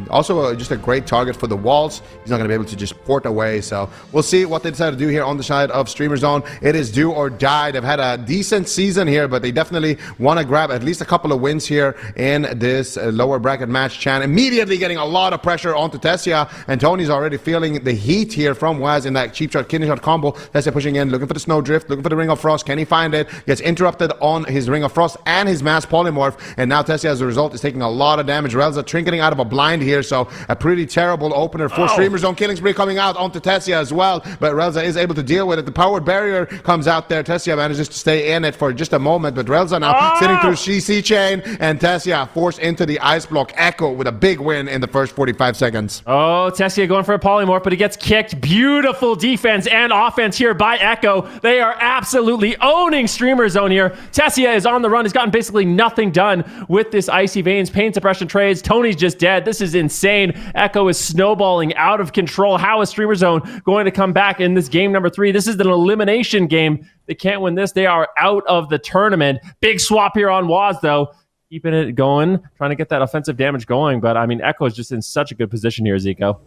Also, just a great target for the walls. He's not going to be able to just port away. So we'll see what they decide to do here on the side of Streamer Zone. It is do or die. They've had a decent season here, but they definitely want to grab at least a couple of wins here in this lower bracket match. Chan immediately getting a lot of pressure onto Tessia, and Tony's already feeling the heat here from Waz in that cheap shot, kidney shot combo. Tessia pushing in, looking for the Snowdrift, looking for the Ring of Frost. Can he find it? Gets interrupted on his Ring of Frost and his Mass Polymorph, and now Tessia, as a result, is taking a lot of damage. Relza trinketing out of a blind here, so a pretty terrible opener for Streamer Zone. Killing spree coming out onto Tessia as well, but Relza is able to deal with it. The powered barrier comes out there. Tessia manages to stay in it for just a moment, but Relza now sitting through CC chain, and Tessia forced into the ice block. Echo with a big win in the first 45 seconds. Oh, Tessia going for a polymorph, but he gets kicked. Beautiful defense and offense here by Echo. They are absolutely owning Streamer Zone here. Tessia is on the run. He's gotten basically nothing done with this Icy Veins, pain suppression trades. Tony's just dead. This is insane. Echo is snowballing out of control. How is Streamer Zone going to come back in this game number 3? This is an elimination game. They can't win this. They are out of the tournament. Big swap here on Waz, though. Keeping it going, trying to get that offensive damage going. But, I mean, Echo is just in such a good position here, Zico.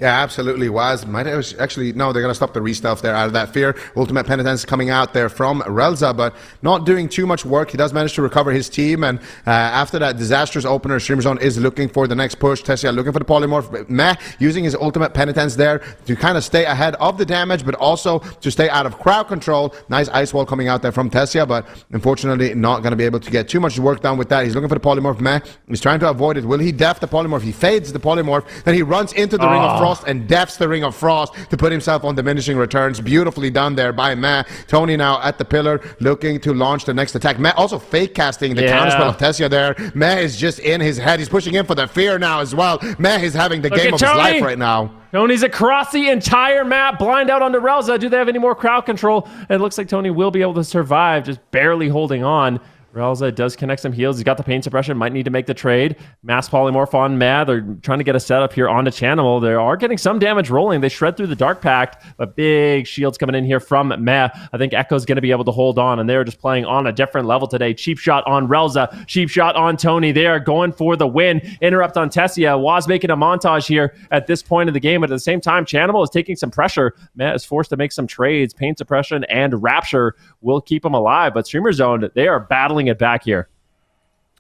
Yeah, absolutely. Waz might actually, no, they're going to stop the re-stuff there out of that fear. Ultimate Penitence coming out there from Relza, but not doing too much work. He does manage to recover his team, and after that disastrous opener, Streamer Zone is looking for the next push. Tessia looking for the polymorph. Meh using his Ultimate Penitence there to kind of stay ahead of the damage, but also to stay out of crowd control. Nice ice wall coming out there from Tessia, but unfortunately not going to be able to get too much work done with that. He's looking for the polymorph. Meh. He's trying to avoid it. Will he def the polymorph? He fades the polymorph, then he runs into the Ring of Frost and defs the Ring of Frost to put himself on diminishing returns. Beautifully done there by Meh. Tony now at the pillar looking to launch the next attack. Meh also fake casting the counterspell of Tessia there. Meh is just in his head. He's pushing in for the fear now as well. Meh is having the game of his life right now. Tony's across the entire map, blind out onto Relza. Do they have any more crowd control? It looks like Tony will be able to survive, just barely holding on. Relza does connect some heals. He's got the pain suppression. Might need to make the trade. Mass polymorph on Mad. They're trying to get a setup here onto Chanimal. They are getting some damage rolling. They shred through the Dark Pact, but big shields coming in here from Mad. I think Echo's going to be able to hold on, and they're just playing on a different level today. Cheap shot on Relza. Cheap shot on Tony. They are going for the win. Interrupt on Tessia. Waz making a montage here at this point of the game, but at the same time, Chanimal is taking some pressure. Mad is forced to make some trades. Pain suppression and Rapture will keep him alive, but Streamer Zone, they are battling it back here.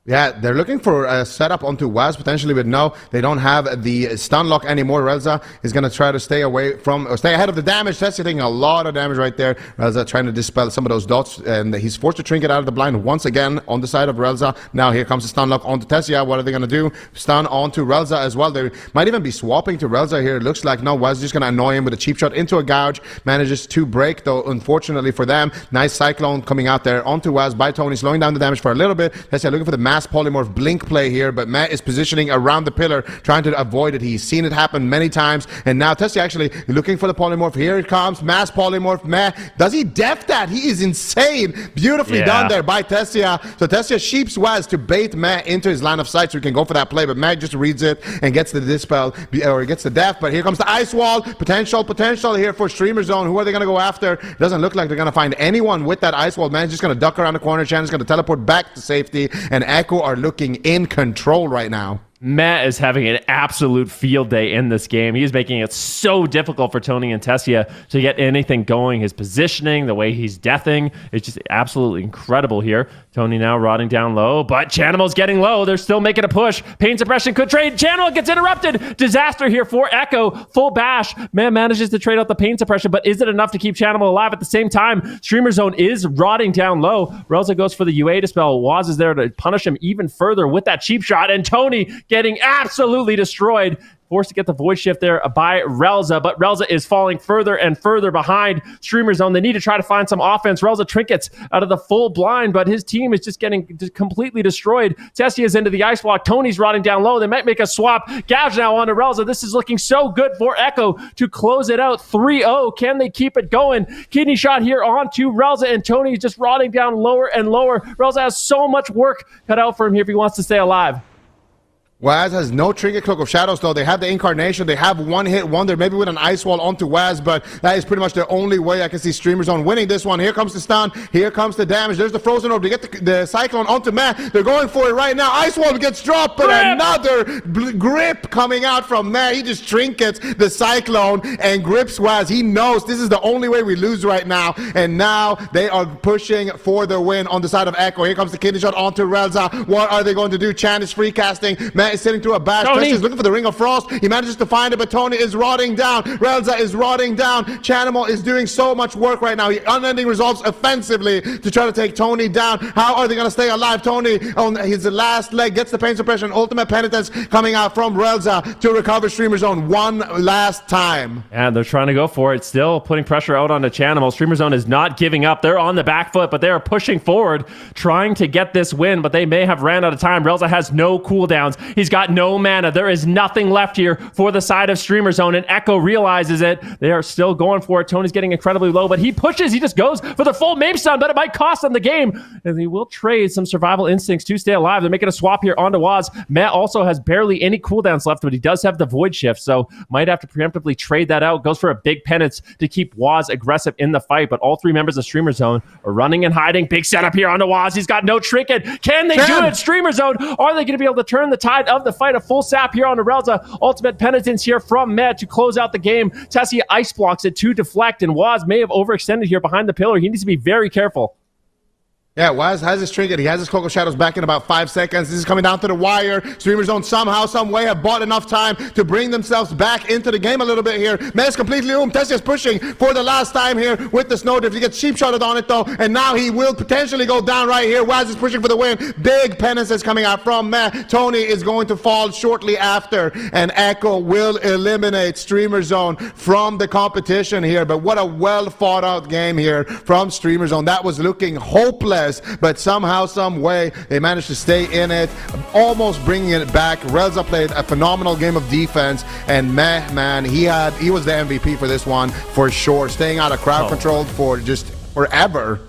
Yeah, they're looking for a setup onto Waz potentially, but no, they don't have the stun lock anymore. Relza is going to try to stay away from, or stay ahead of the damage. Tessia taking a lot of damage right there. Relza trying to dispel some of those dots, and he's forced to trinket out of the blind once again on the side of Relza. Now here comes the stun lock onto Tessia. What are they going to do? Stun onto Relza as well. They might even be swapping to Relza here. It looks like no, Waz is just going to annoy him with a cheap shot into a gouge. Manages to break, though, unfortunately for them. Nice cyclone coming out there onto Waz by Tony, slowing down the damage for a little bit. Tessia looking for the mass polymorph blink play here, but Matt is positioning around the pillar, trying to avoid it. He's seen it happen many times, and now Tessia actually looking for the polymorph. Here it comes, mass polymorph. Matt, does he def that? He is insane. Beautifully done there by Tessia. So Tessia sheeps Waz to bait Matt into his line of sight so he can go for that play, but Matt just reads it and gets the dispel, or gets the def. But here comes the ice wall. Potential here for Streamer Zone. Who are they going to go after? Doesn't look like they're going to find anyone with that ice wall. Man's just going to duck around the corner. Shannon's going to teleport back to safety, and Echo are looking in control right now. Matt is having an absolute field day in this game. He is making it so difficult for Tony and Tessia to get anything going. His positioning, the way he's deathing, it's just absolutely incredible here. Tony now rotting down low, but Chanimal's getting low. They're still making a push. Pain suppression could trade. Chanimal gets interrupted. Disaster here for Echo. Full bash. Man manages to trade out the pain suppression, but is it enough to keep Chanimal alive? At the same time, Streamer Zone is rotting down low. Relza goes for the UA dispel. Waz is there to punish him even further with that cheap shot, and Tony getting absolutely destroyed. Forced to get the void shift there by Relza, but Relza is falling further and further behind Streamer Zone. They need to try to find some offense. Relza trinkets out of the full blind, but his team is just getting completely destroyed. Tessie is into the ice block. Tony's rotting down low. They might make a swap. Gouge now onto Relza. This is looking so good for Echo to close it out 3-0. Can they keep it going? Kidney shot here onto Relza, and Tony is just rotting down lower and lower. Relza has so much work cut out for him here if he wants to stay alive. Waz has no trinket, Cloak of Shadows, though. They have the Incarnation. They have one-hit wonder, maybe with an Ice Wall onto Waz, but that is pretty much the only way I can see Streamer Zone winning this one. Here comes the stun. Here comes the damage. There's the Frozen Orb. They get the Cyclone onto Matt. They're going for it right now. Ice Wall gets dropped, but another grip coming out from Matt. He just trinkets the Cyclone and grips Waz. He knows this is the only way we lose right now, and now they are pushing for the win on the side of Echo. Here comes the kidney shot onto Relza. What are they going to do? Chan is free casting. Matt is sitting through a bash. Tony is looking for the Ring of Frost. He manages to find it, but Tony is rotting down. Relza is rotting down. Chanimal is doing so much work right now. He unending resolves offensively to try to take Tony down. How are they going to stay alive? Tony on his last leg gets the pain suppression. Ultimate penitence coming out from Relza to recover Streamer Zone one last time. And they're trying to go for it. Still putting pressure out onto Chanimal. Streamer Zone is not giving up. They're on the back foot, but they are pushing forward, trying to get this win, but they may have ran out of time. Relza has no cooldowns. He's got no mana. There is nothing left here for the side of Streamer Zone, and Echo realizes it. They are still going for it. Tony's getting incredibly low, but he pushes. He just goes for the full Mape Stun, but it might cost them the game. And he will trade some survival instincts to stay alive. They're making a swap here onto Waz. Matt also has barely any cooldowns left, but he does have the Void Shift, so might have to preemptively trade that out. Goes for a big penance to keep Waz aggressive in the fight, but all three members of Streamer Zone are running and hiding. Big setup here onto Waz. He's got no trinket. Can they do it? Streamer Zone, are they going to be able to turn the tide of the fight? A full sap here on Relza. Ultimate penitence here from Matt to close out the game. Tessie ice blocks it to deflect, and Waz may have overextended here behind the pillar. He needs to be very careful. Yeah, Waz has his trinket. He has his Cloak of Shadows back in about 5 seconds. This is coming down to the wire. Streamer Zone somehow, some way have bought enough time to bring themselves back into the game a little bit here. Matt is completely oom. Tessia's pushing for the last time here with the Snowdrift. He gets cheap shotted on it though, and now he will potentially go down right here. Waz is pushing for the win. Big penances coming out from Matt. Tony is going to fall shortly after, and Echo will eliminate Streamer Zone from the competition here. But what a well thought out game here from Streamer Zone. That was looking hopeless, but somehow, some way, they managed to stay in it, almost bringing it back. Relza played a phenomenal game of defense, and man, he was the MVP for this one for sure, staying out of crowd control for just forever.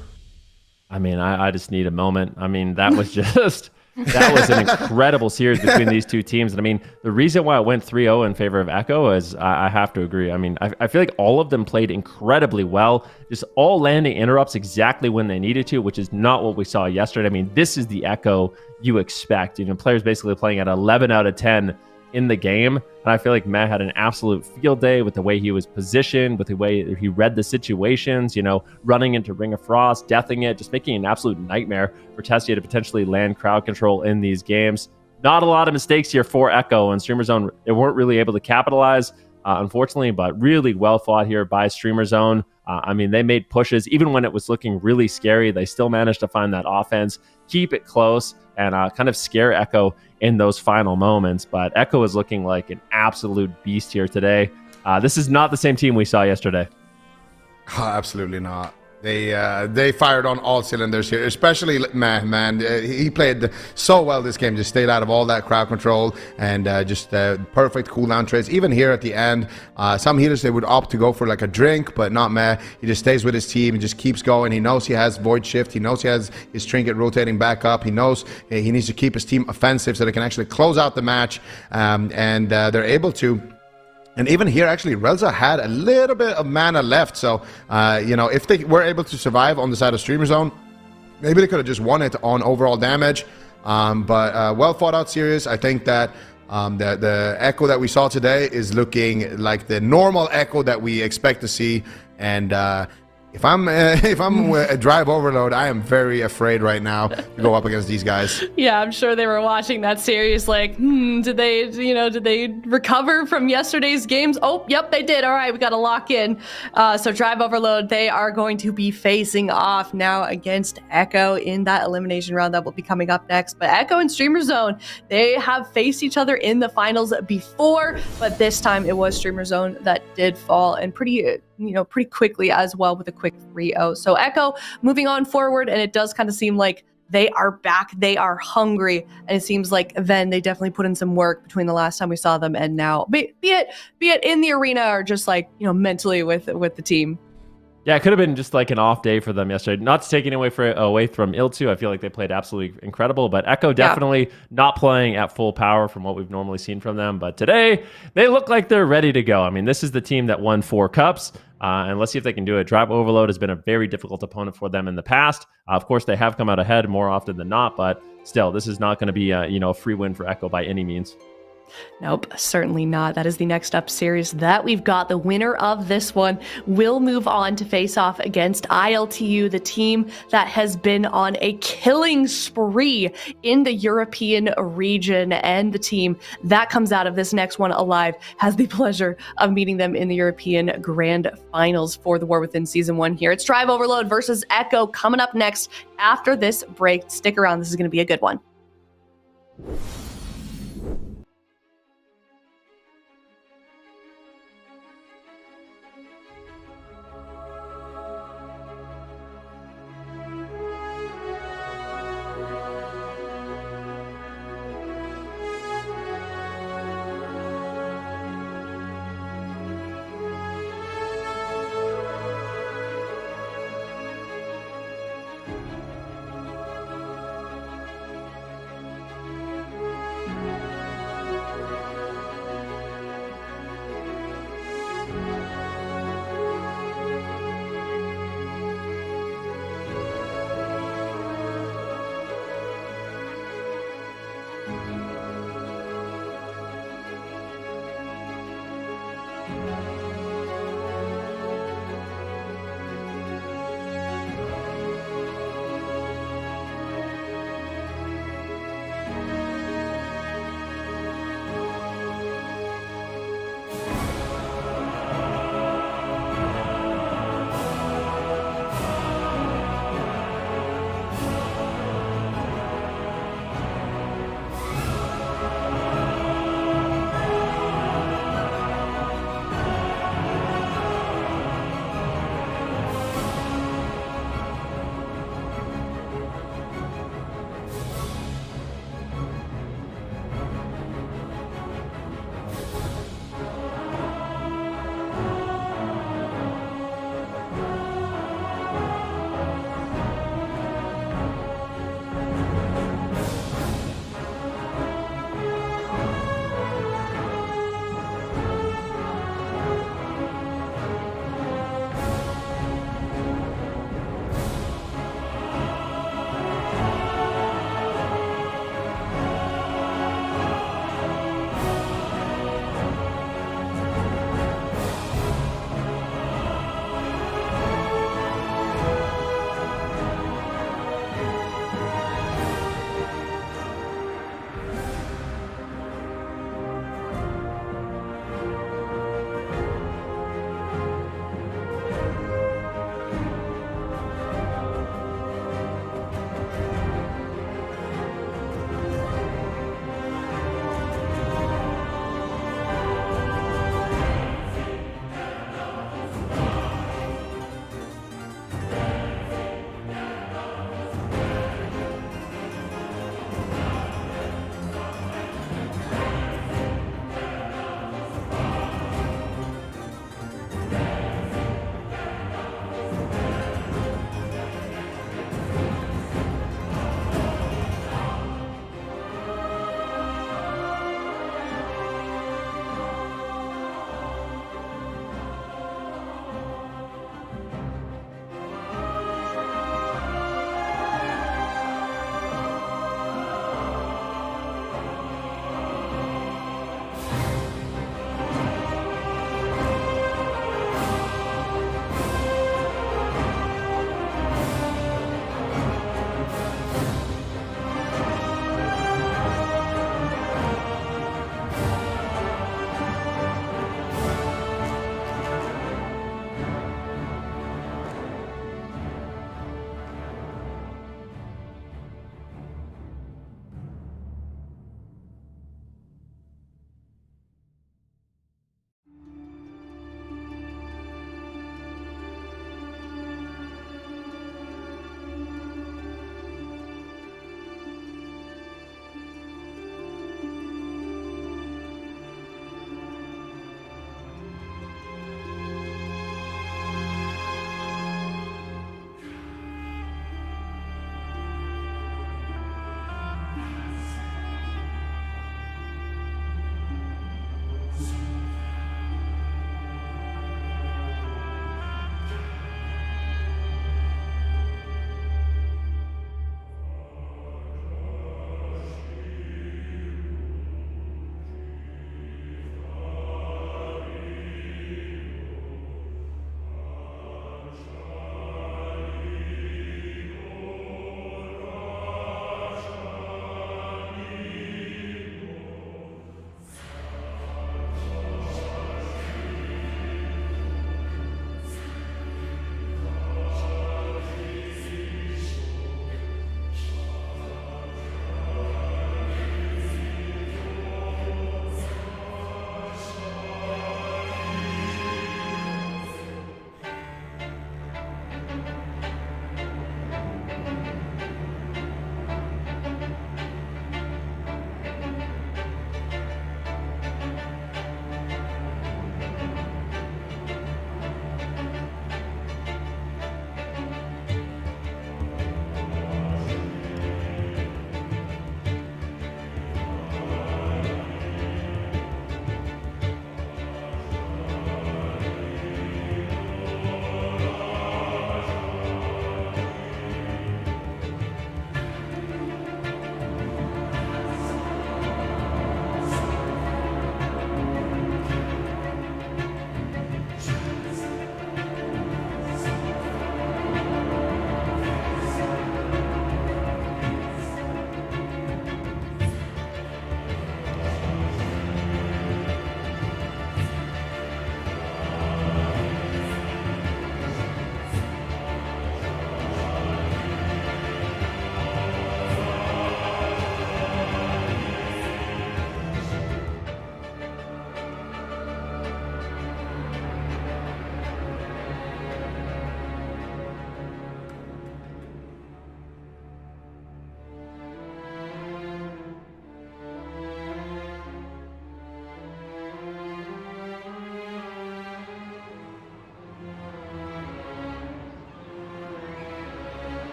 I mean, I just need a moment. I mean, that was just that was an incredible series between these two teams. And I mean, the reason why it went 3-0 in favor of Echo is I have to agree. I mean, I feel like all of them played incredibly well, just all landing interrupts exactly when they needed to, which is not what we saw yesterday. I mean, this is the Echo you expect. You know, players basically playing at 11 out of 10 in the game. And I feel like Matt had an absolute field day with the way he was positioned, with the way he read the situations, you know, running into Ring of Frost, deathing it, just making an absolute nightmare for Tessia to potentially land crowd control in these games. Not a lot of mistakes here for Echo, and Streamer Zone, they weren't really able to capitalize, unfortunately, but really well fought here by Streamer Zone. I mean, they made pushes. Even when it was looking really scary, they still managed to find that offense, keep it close, and kind of scare Echo in those final moments. But Echo is looking like an absolute beast here today. This is not the same team we saw yesterday. Oh, absolutely not. They fired on all cylinders here, especially man. He played so well this game. Just stayed out of all that crowd control and just perfect cooldown trades. Even here at the end, some healers they would opt to go for like a drink, but not Matt. He just stays with his team and just keeps going. He knows he has Void Shift. He knows he has his trinket rotating back up. He knows he needs to keep his team offensive so they can actually close out the match, and they're able to. And even here, actually, Relza had a little bit of mana left. So, you know, if they were able to survive on the side of Streamer Zone, maybe they could have just won it on overall damage. But well thought out series. I think that the Echo that we saw today is looking like the normal Echo that we expect to see. And if I'm a drive overload, I am very afraid right now to go up against these guys. Yeah, I'm sure they were watching that series like, did they recover from yesterday's games? Oh, yep, they did. All right, we got to lock in. So Drive Overload, they are going to be facing off now against Echo in that elimination round that will be coming up next. But Echo and Streamer Zone, they have faced each other in the finals before, but this time it was Streamer Zone that did fall, and pretty quickly as well, with a quick 3-0. So Echo moving on forward, and it does kind of seem like they are back. They are hungry, and it seems like then they definitely put in some work between the last time we saw them and now, be it in the arena or just like mentally with the team. Yeah, it could have been just like an off day for them yesterday. Not to take it away from ILTU. I feel like they played absolutely incredible, but Echo definitely not playing at full power from what we've normally seen from them. But today, they look like they're ready to go. I mean, this is the team that won 4 cups, and let's see if they can do it. Drive Overload has been a very difficult opponent for them in the past. Of course, they have come out ahead more often than not, but still, this is not going to be a free win for Echo by any means. Nope, certainly not. That is the next up series that we've got. The winner of this one will move on to face off against ILTU, the team that has been on a killing spree in the European region. And the team that comes out of this next one alive has the pleasure of meeting them in the European Grand Finals for the War Within Season 1 here. It's Drive Overload versus Echo coming up next after this break. Stick around. This is going to be a good one.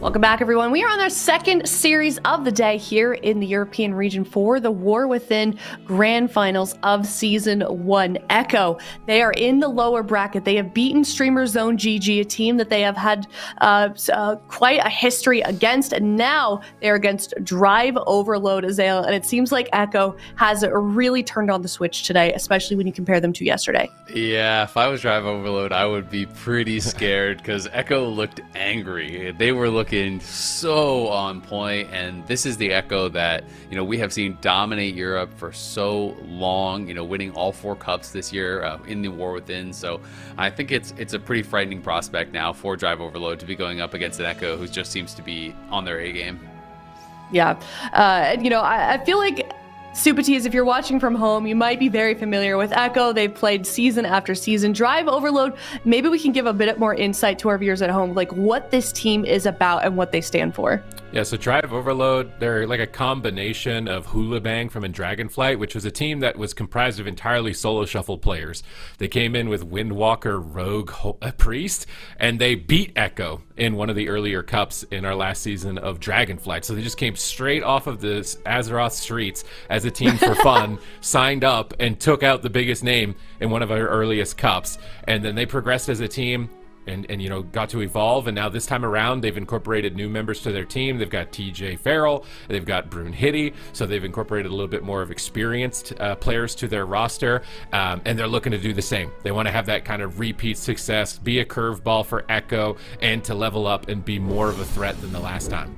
Welcome back, everyone. We are on our second series of the day here in the European region for the War Within Grand Finals of Season 1. Echo, they are in the lower bracket. They have beaten Streamer Zone GG, a team that they have had quite a history against, and now they're against Drive Overload Azale, and it seems like Echo has really turned on the switch today, especially when you compare them to yesterday. Yeah, if I was Drive Overload, I would be pretty scared because Echo looked angry. They were looking so on point, and this is the Echo that we have seen dominate Europe for so long, winning all 4 cups this year in the War Within. So I think it's a pretty frightening prospect now for Drive Overload to be going up against an Echo who just seems to be on their A game. Yeah, I feel like Supatees, if you're watching from home, you might be very familiar with Echo. They've played season after season. Drive Overload, maybe we can give a bit more insight to our viewers at home, like what this team is about and what they stand for. Yeah, so Drive Overload, they're like a combination of Hula Bang from In Dragonflight, which was a team that was comprised of entirely solo shuffle players. They came in with Windwalker, Rogue, Priest, and they beat Echo in one of the earlier cups in our last season of Dragonflight. So they just came straight off of the Azeroth streets as a team for fun, signed up, and took out the biggest name in one of our earliest cups. And then they progressed as a team and got to evolve, and now this time around they've incorporated new members to their team. They've got TJ Farrell, they've got Brune Hitty, so they've incorporated a little bit more of experienced players to their roster, and they're looking to do the same. They want to have that kind of repeat success, be a curveball for Echo, and to level up and be more of a threat than the last time.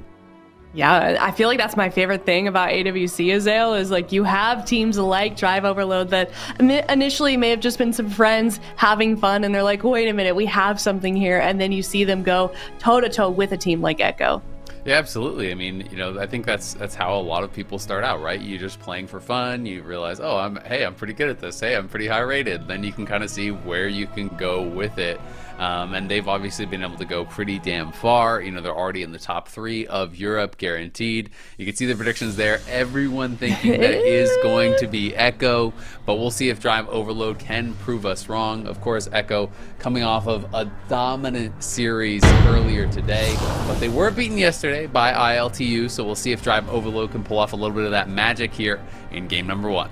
Yeah, I feel like that's my favorite thing about AWC Azale is like you have teams like Drive Overload that initially may have just been some friends having fun, and they're like, wait a minute, we have something here, and then you see them go toe-to-toe with a team like Echo. Yeah, absolutely. I mean, I think that's how a lot of people start out, right? You're just playing for fun. You realize, oh, I'm pretty good at this. Hey, I'm pretty high rated. Then you can kind of see where you can go with it. And they've obviously been able to go pretty damn far. They're already in the top 3 of Europe, guaranteed. You can see the predictions there. Everyone thinking that it is going to be Echo, but we'll see if Drive Overload can prove us wrong. Of course, Echo coming off of a dominant series earlier today, but they were beaten yesterday by ILTU, so we'll see if Drive Overload can pull off a little bit of that magic here in game number 1.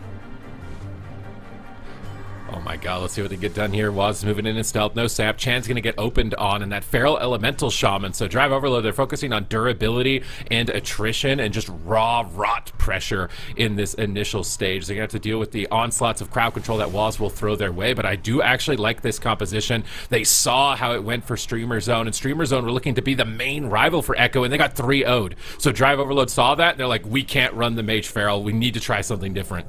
Oh my god, let's see what they get done here. Waz moving in stealth, no sap. Chan's going to get opened on, and that Feral Elemental Shaman. So Drive Overload, they're focusing on durability and attrition and just raw rot pressure in this initial stage. They're going to have to deal with the onslaughts of crowd control that Waz will throw their way, but I do actually like this composition. They saw how it went for Streamer Zone, and Streamer Zone were looking to be the main rival for Echo, and they got 3-0'd. So Drive Overload saw that, and they're like, we can't run the Mage Feral. We need to try something different.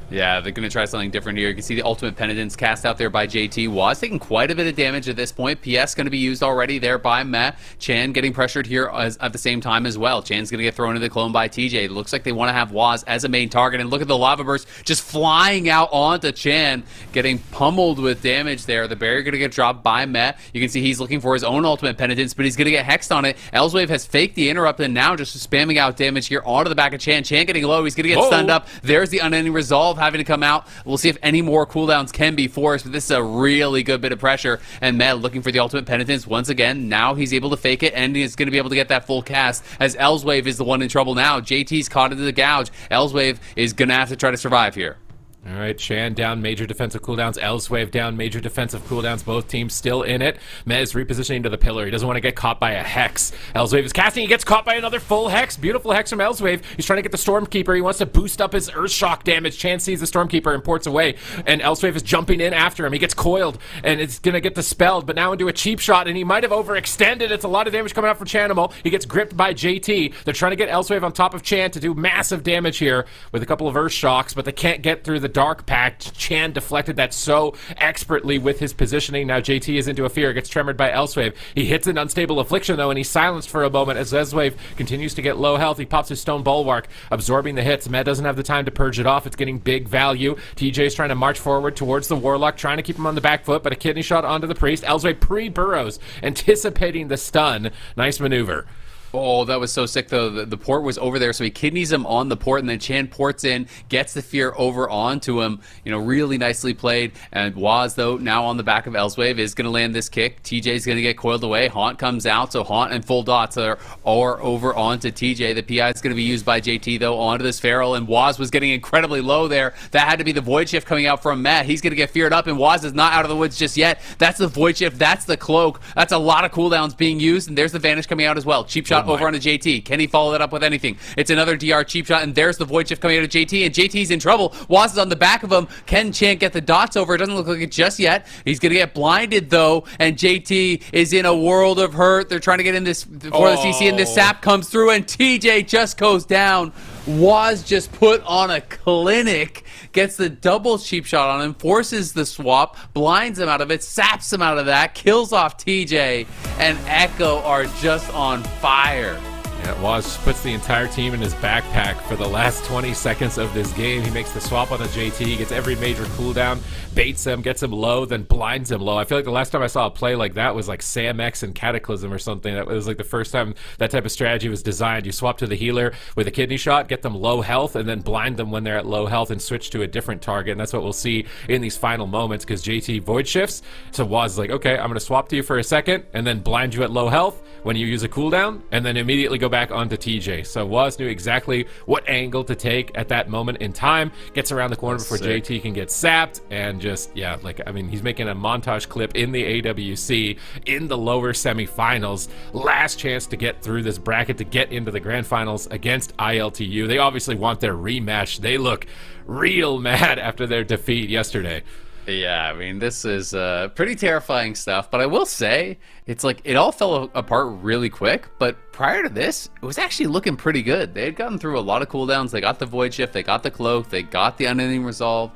Yeah, they're going to try something different here. You can see the Ultimate Penitence cast out there by JT. Waz taking quite a bit of damage at this point. PS going to be used already there by Matt. Chan getting pressured here at the same time as well. Chan's going to get thrown into the clone by TJ. It looks like they want to have Waz as a main target. And look at the Lava Burst just flying out onto Chan, getting pummeled with damage there. The barrier going to get dropped by Matt. You can see he's looking for his own Ultimate Penitence, but he's going to get hexed on it. Elswave has faked the interrupt and now just spamming out damage here onto the back of Chan. Chan getting low. He's going to get stunned up. There's the Unending Resolve having to come out. We'll see if any more cooldowns can be forced, but this is a really good bit of pressure. And Med looking for the Ultimate Penitence once again. Now he's able to fake it, and he's going to be able to get that full cast, as Elswave is the one in trouble now. JT's caught into the gouge. Elswave is going to have to try to survive here. All right, Shan down major defensive cooldowns. Elswave down major defensive cooldowns. Both teams still in it. Mez repositioning to the pillar. He doesn't want to get caught by a Hex. Elswave is casting. He gets caught by another full Hex. Beautiful Hex from Elswave. He's trying to get the Stormkeeper. He wants to boost up his Earthshock damage. Chan sees the Stormkeeper and ports away. And Elswave is jumping in after him. He gets coiled, and it's going to get dispelled, but now into a cheap shot, and he might have overextended. It's a lot of damage coming out from Chanimal. He gets gripped by JT. They're trying to get Elswave on top of Chan to do massive damage here with a couple of Earthshocks, but they can't get through the Dark Pact. Chan deflected that so expertly with his positioning. Now JT is into a fear, gets tremored by Elswave. He hits an Unstable Affliction though, and he's silenced for a moment as Elswave continues to get low health. He pops his Stone Bulwark, absorbing the hits. Med doesn't have the time to purge it off. It's getting big value. TJ's trying to march forward towards the Warlock, trying to keep him on the back foot, but a kidney shot onto the Priest. Elswave pre-burrows, anticipating the stun. Nice maneuver. Oh, that was so sick, though. The port was over there, so he kidneys him on the port, and then Chan ports in, gets the fear over onto him. Really nicely played. And Waz, though, now on the back of Elswave, is going to land this kick. TJ's going to get coiled away. Haunt comes out, so Haunt and full dots are over onto TJ. The PI is going to be used by JT, though, onto this Feral, and Waz was getting incredibly low there. That had to be the Void Shift coming out from Matt. He's going to get feared up, and Waz is not out of the woods just yet. That's the Void Shift. That's the Cloak. That's a lot of cooldowns being used, and there's the Vanish coming out as well. Cheap shot over onto JT. Can he follow that up with anything? It's another DR cheap shot, and there's the Void Shift coming out of JT, and JT's in trouble. Waz is on the back of him. Can Chant get the dots over? It doesn't look like it just yet. He's going to get blinded, though, and JT is in a world of hurt. They're trying to get in this before the CC, and this sap comes through, and TJ just goes down. Waz just put on a clinic, gets the double cheap shot on him, forces the swap, blinds him out of it, saps him out of that, kills off TJ, and Echo are just on fire. Yeah, Waz puts the entire team in his backpack for the last 20 seconds of this game. He makes the swap on the JT, he gets every major cooldown, baits him, gets him low, then blinds him low. I feel like the last time I saw a play like that was like Sam X and Cataclysm or something. That was like the first time that type of strategy was designed. You swap to the healer with a kidney shot, get them low health, and then blind them when they're at low health and switch to a different target. And that's what we'll see in these final moments because JT void shifts. So Waz is like, okay, I'm going to swap to you for a second and then blind you at low health when you use a cooldown and then immediately go back onto TJ. So Waz knew exactly what angle to take at that moment in time, gets around the corner before JT can get sapped, and just, yeah, like, I mean, he's making a montage clip in the AWC in the lower semifinals. Last chance to get through this bracket to get into the grand finals against ILTU. They obviously want their rematch. They look real mad after their defeat yesterday. Yeah, I mean, this is pretty terrifying stuff, but I will say, it's like it all fell apart really quick, but prior to this, it was actually looking pretty good. They had gotten through a lot of cooldowns. They got the Void Shift, they got the Cloak, they got the Unending Resolve.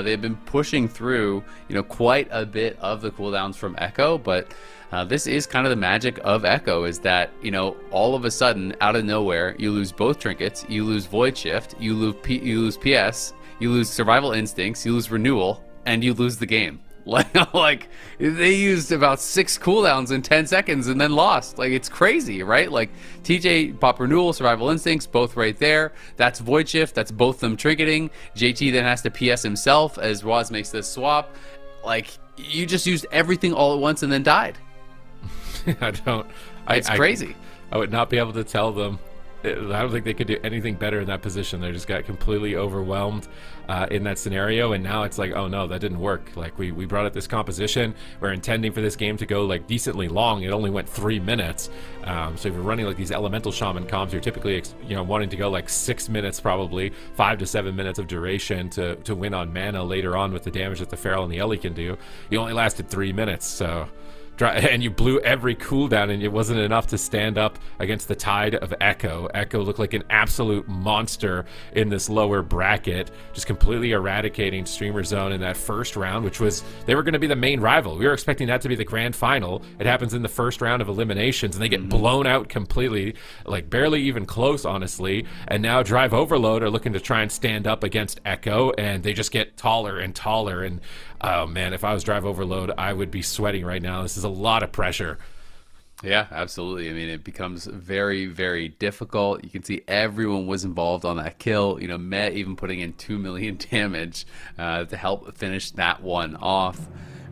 They've been pushing through, quite a bit of the cooldowns from Echo, but this is kind of the magic of Echo, is that, all of a sudden, out of nowhere, you lose both trinkets, you lose Void Shift, you lose PS, you lose Survival Instincts, you lose Renewal, and you lose the game. Like they used about 6 cooldowns in 10 seconds and then lost. Like, it's crazy, right? Like, TJ pop Renewal, Survival Instincts, both right there. That's Void Shift. That's both them triggeting. JT then has to PS himself as Waz makes this swap. Like, you just used everything all at once and then died. It's crazy. I would not be able to tell them. I don't think they could do anything better in that position. They just got completely overwhelmed in that scenario, and now it's like, oh no, that didn't work. Like, we brought out this composition. We're intending for this game to go like decently long. It only went 3 minutes. So if you're running like these elemental shaman comps, you're typically wanting to go like 6 minutes, probably 5 to 7 minutes of duration to win on mana later on with the damage that the Feral and the Ellie can do. You only lasted 3 minutes, so. And you blew every cooldown, and it wasn't enough to stand up against the tide of Echo. Echo looked like an absolute monster in this lower bracket, just completely eradicating Streamer Zone in that first round, which was, they were going to be the main rival. We were expecting that to be the grand final. It happens in the first round of eliminations, and they get blown out completely, like barely even close, honestly. And now Drive Overload are looking to try and stand up against Echo, and they just get taller and taller. And oh man, if I was Drive Overload, I would be sweating right now. This is a lot of pressure. Yeah, absolutely. I mean, it becomes very, very difficult. You can see everyone was involved on that kill. Met even putting in 2 million damage to help finish that one off.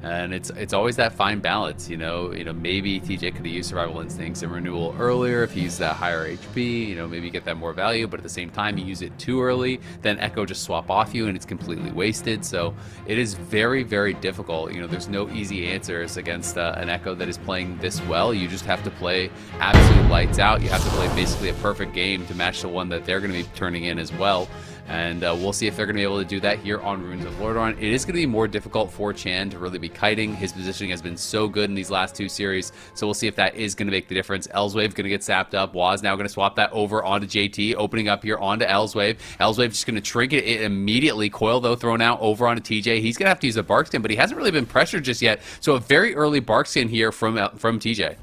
And it's always that fine balance, maybe TJ could have used Survival Instincts and Renewal earlier if he used that higher HP, maybe get that more value, but at the same time, you use it too early, then Echo just swap off you and it's completely wasted. So it is very, very difficult. There's no easy answers against an Echo that is playing this well. You just have to play absolute lights out. You have to play basically a perfect game to match the one that they're going to be turning in as well. And we'll see if they're going to be able to do that here on Runes of Lordaeron. It is going to be more difficult for Chan to really be kiting. His positioning has been so good in these last 2 series, so we'll see if that is going to make the difference. Elswave going to get sapped up. Waz now going to swap that over onto JT, opening up here onto Elswave. Elswave just going to trinket it immediately. Coil, though, thrown out over onto TJ. He's going to have to use a Bark Skin, but he hasn't really been pressured just yet, so a very early Bark Skin here from TJ.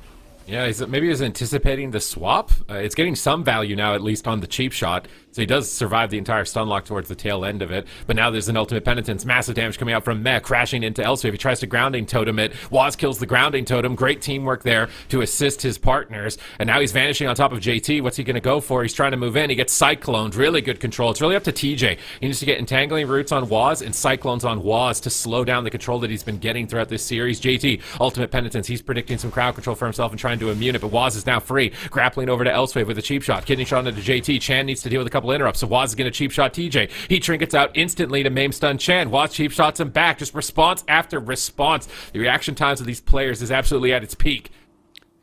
Yeah, maybe he's anticipating the swap. It's getting some value now, at least on the cheap shot. So he does survive the entire stun lock towards the tail end of it. But now there's an ultimate penitence. Massive damage coming out from Meh, crashing into Elswave. He tries to grounding totem it. Waz kills the grounding totem. Great teamwork there to assist his partners. And now he's vanishing on top of JT. What's he going to go for? He's trying to move in. He gets cycloned. Really good control. It's really up to TJ. He needs to get entangling roots on Waz and cyclones on Waz to slow down the control that he's been getting throughout this series. JT, ultimate penitence. He's predicting some crowd control for himself and trying to immune it. But Waz is now free. Grappling over to Elswave with a cheap shot. Kidney shot into JT. Chan needs to deal with a couple interrupts. So Waz is going to cheap shot TJ. He trinkets out instantly to maim stun Chan. Waz cheap shots him back. Just response after response. The reaction times of these players is absolutely at its peak.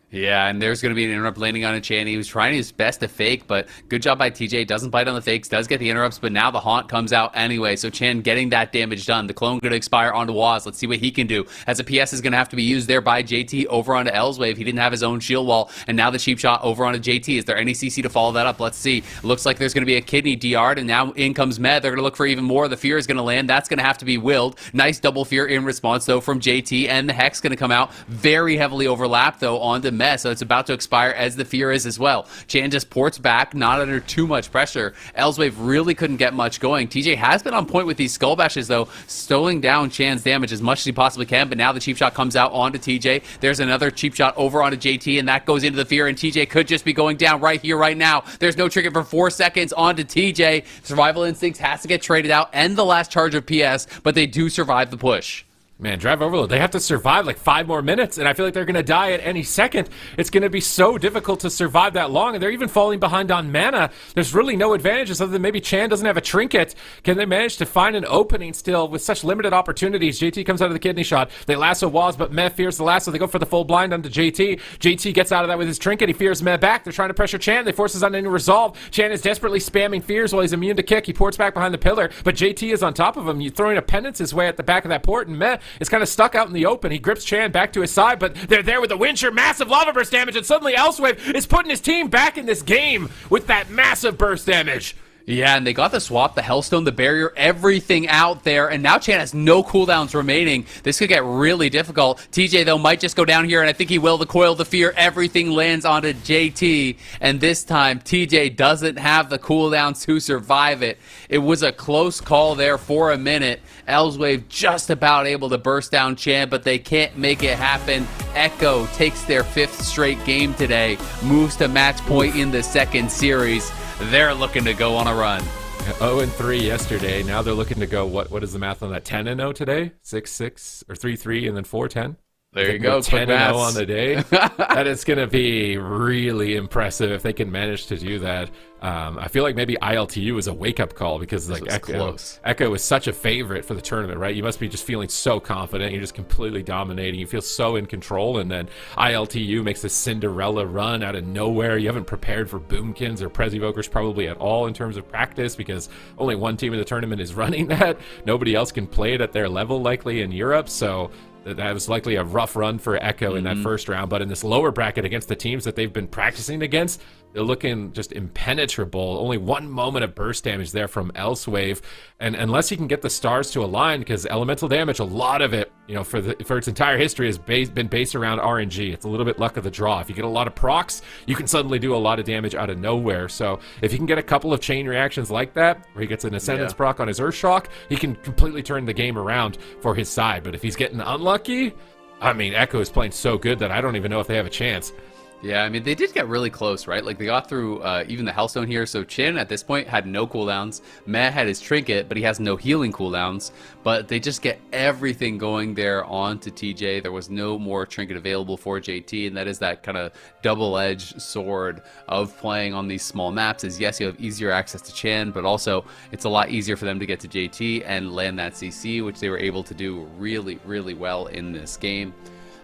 Yeah, and there's going to be an interrupt landing on a Chan. He was trying his best to fake, but good job by TJ. Doesn't bite on the fakes, does get the interrupts, but now the haunt comes out anyway. So Chan getting that damage done. The clone going to expire onto Waz. Let's see what he can do. As a PS is going to have to be used there by JT over onto Elswave. He didn't have his own shield wall, and now the cheap shot over onto JT. Is there any CC to follow that up? Let's see. Looks like there's going to be a kidney DR'd, and now in comes Med. They're going to look for even more. The fear is going to land. That's going to have to be willed. Nice double fear in response, though, from JT, and the Hex going to come out. Very heavily overlapped, though, onto Med, so it's about to expire as the fear is as well. Chan just ports back, not under too much pressure. Elswave really couldn't get much going. TJ has been on point with these skull bashes though, slowing down Chan's damage as much as he possibly can, but now the cheap shot comes out onto TJ. There's another cheap shot over onto JT, and that goes into the fear, and TJ could just be going down right here, right now. There's no trigger for 4 seconds onto TJ. Survival Instincts has to get traded out, and the last charge of PS, but they do survive the push. Man, Drive Overload, they have to survive like 5 more minutes, and I feel like they're going to die at any second. It's going to be so difficult to survive that long, and they're even falling behind on mana. There's really no advantages other than maybe Chan doesn't have a trinket. Can they manage to find an opening still with such limited opportunities? JT comes out of the kidney shot. They lasso Waz, but Meh fears the lasso. They go for the full blind onto JT. JT gets out of that with his trinket. He fears Meh back. They're trying to pressure Chan. They forces on any resolve. Chan is desperately spamming fears while he's immune to kick. He ports back behind the pillar, but JT is on top of him. You're throwing a penance his way at the back of that port, and Meh is kind of stuck out in the open. He grips Chan back to his side, but they're there with the Windsure, massive lava burst damage, and suddenly Elswave is putting his team back in this game with that massive burst damage. Yeah, and they got the swap, the Hellstone, the barrier, everything out there, and now Chan has no cooldowns remaining. This could get really difficult. TJ, though, might just go down here, and I think he will. The coil, the fear, everything lands onto JT, and this time, TJ doesn't have the cooldowns to survive it. It was a close call there for a minute. Elswave just about able to burst down Chan, but they can't make it happen. Echo takes their 5th straight game today, moves to match point in the second series. They're looking to go on a run. 0-3 yesterday. Now they're looking to go, what is the math on that? 10-0 today? 6-6 or 3-3 and then 4-10? There you go. 10-0 on the day. That is going to be really impressive if they can manage to do that. I feel like maybe ILTU is a wake-up call because like Echo is such a favorite for the tournament, right? You must be just feeling so confident. You're just completely dominating. You feel so in control, and then ILTU makes this Cinderella run out of nowhere. You haven't prepared for Boomkins or Prez Evokers probably at all in terms of practice because only one team in the tournament is running that. Nobody else can play it at their level likely in Europe, so that was likely a rough run for Echo in that first round. But in this lower bracket against the teams that they've been practicing against, they're looking just impenetrable. Only 1 moment of burst damage there from Elswave. And unless he can get the stars to align, because elemental damage, a lot of it, you know, for its entire history has been based around RNG. It's a little bit luck of the draw. If you get a lot of procs, you can suddenly do a lot of damage out of nowhere. So if he can get a couple of chain reactions like that, where he gets an Ascendance proc on his Earthshock, he can completely turn the game around for his side. But if he's getting unlucky, I mean, Echo is playing so good that I don't even know if they have a chance. Yeah, I mean, they did get really close, right? Like, they got through even the Hellstone here. So Chin, at this point, had no cooldowns. Matt had his Trinket, but he has no healing cooldowns. But they just get everything going there onto TJ. There was no more Trinket available for JT, and that is that kind of double-edged sword of playing on these small maps is, yes, you have easier access to Chin, but also it's a lot easier for them to get to JT and land that CC, which they were able to do really, really well in this game.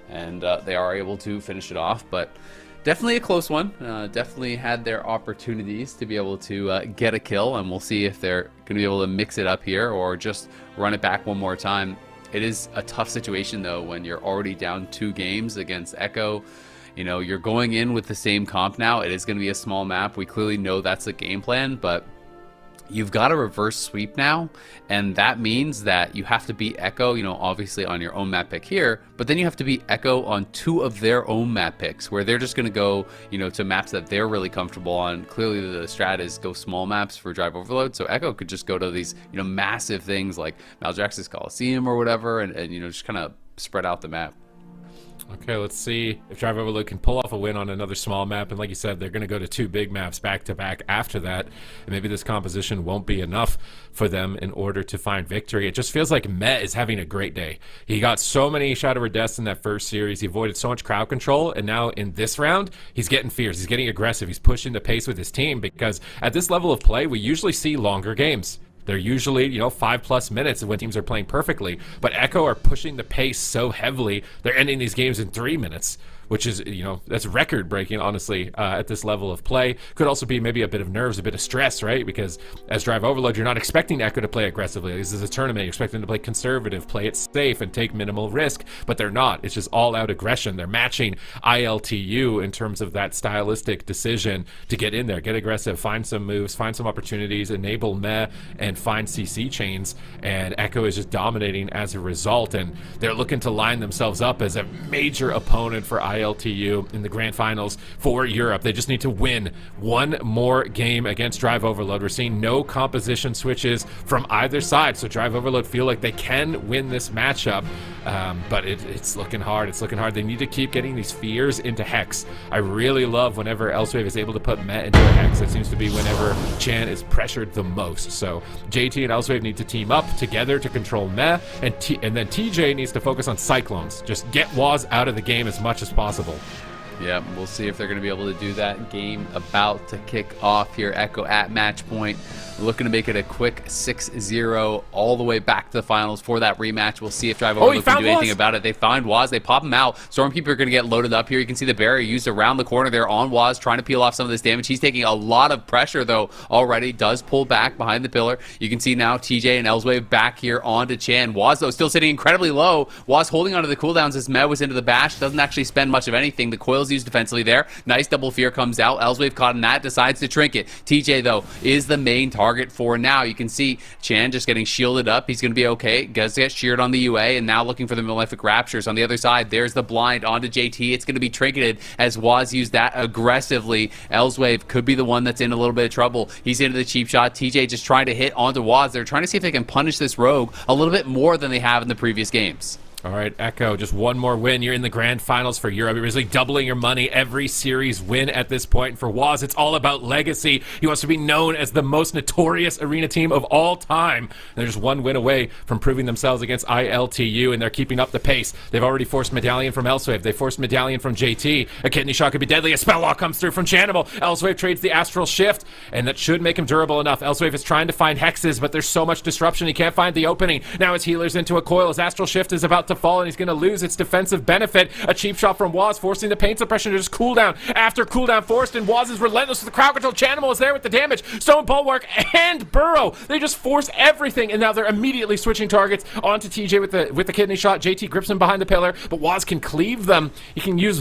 And they are able to finish it off, but definitely a close one. Definitely had their opportunities to be able to get a kill, and we'll see if they're going to be able to mix it up here or just run it back one more time. It is a tough situation, though, when you're already down 2 games against Echo. You know, you're going in with the same comp now. It is going to be a small map. We clearly know that's the game plan, but you've got a reverse sweep now, and that means that you have to beat Echo, you know, obviously on your own map pick here, but then you have to beat Echo on 2 of their own map picks, where they're just going to go, you know, to maps that they're really comfortable on. Clearly the strat is go small maps for Drive Overload, so Echo could just go to these, you know, massive things like Maldraxxus Coliseum or whatever, and you know, just kind of spread out the map. Okay, let's see if Drive Overload can pull off a win on another small map. And like you said, they're going to go to 2 big maps back to back after that. And maybe this composition won't be enough for them in order to find victory. It just feels like Met is having a great day. He got so many Shadow Over Deaths in that first series. He avoided so much crowd control. And now in this round, he's getting fierce. He's getting aggressive. He's pushing the pace with his team, because at this level of play, we usually see longer games. They're usually, you know, 5+ minutes when teams are playing perfectly. But Echo are pushing the pace so heavily, they're ending these games in 3 minutes, which is, you know, that's record breaking, honestly, at this level of play. Could also be maybe a bit of nerves, a bit of stress, right? Because as Drive Overload, you're not expecting Echo to play aggressively. This is a tournament. You're expecting them to play conservative, play it safe, and take minimal risk, but they're not. It's just all-out aggression. They're matching ILTU in terms of that stylistic decision to get in there, get aggressive, find some moves, find some opportunities, enable Meh, and find CC chains, and Echo is just dominating as a result, and they're looking to line themselves up as a major opponent for ILTU in the grand finals for Europe. They just need to win one more game against Drive Overload. We're seeing no composition switches from either side, so Drive Overload feel like they can win this matchup, but it's looking hard. It's looking hard. They need to keep getting these fears into Hex. I really love whenever Elsewave is able to put Met into a Hex. That seems to be whenever Chan is pressured the most. So JT and Elsewave need to team up together to control Meh, and then TJ needs to focus on Cyclones. Just get Waz out of the game as much as possible. Yeah, we'll see if they're going to be able to do that. Game about to kick off here. Echo at match point, looking to make it a quick 6-0 all the way back to the finals for that rematch. We'll see if Drive Overload can do anything about it. They find Waz, they pop him out. Stormkeeper are going to get loaded up here. You can see the barrier used around the corner there on Waz, trying to peel off some of this damage. He's taking a lot of pressure though already. Does pull back behind the pillar. You can see now TJ and Elsewave back here onto Chan. Waz though still sitting incredibly low. Waz holding onto the cooldowns as Meh was into the bash. Doesn't actually spend much of anything. The coil's used defensively there. Nice double fear comes out. Elsewave caught in that, decides to trinket. TJ though is the main target for now. You can see Chan just getting shielded up. He's going to be okay. Does get sheared on the UA, and now looking for the Malefic Raptures. On the other side, there's the blind onto JT. It's going to be trinketed as Waz used that aggressively. Elsewave could be the one that's in a little bit of trouble. He's into the cheap shot. TJ just trying to hit onto Waz. They're trying to see if they can punish this rogue a little bit more than they have in the previous games. All right, Echo, just one more win. You're in the grand finals for Europe. You're basically doubling your money every series win at this point. And for Waz, it's all about legacy. He wants to be known as the most notorious arena team of all time. And they're just one win away from proving themselves against ILTU, and they're keeping up the pace. They've already forced Medallion from Elsewave. They forced Medallion from JT. A kidney shot could be deadly. A spell lock comes through from Chanimal. Elsewave trades the Astral Shift, and that should make him durable enough. Elsewave is trying to find hexes, but there's so much disruption, he can't find the opening. Now his healer's into a coil. His Astral Shift is about to fall, and he's going to lose its defensive benefit. A cheap shot from Waz, forcing the pain suppression to just cooldown after cooldown forced, and Waz is relentless with the crowd control. Chanimal is there with the damage. Stone Bulwark and Burrow. They just force everything, and now they're immediately switching targets onto TJ with the kidney shot. JT grips him behind the pillar, but Waz can cleave them. He can use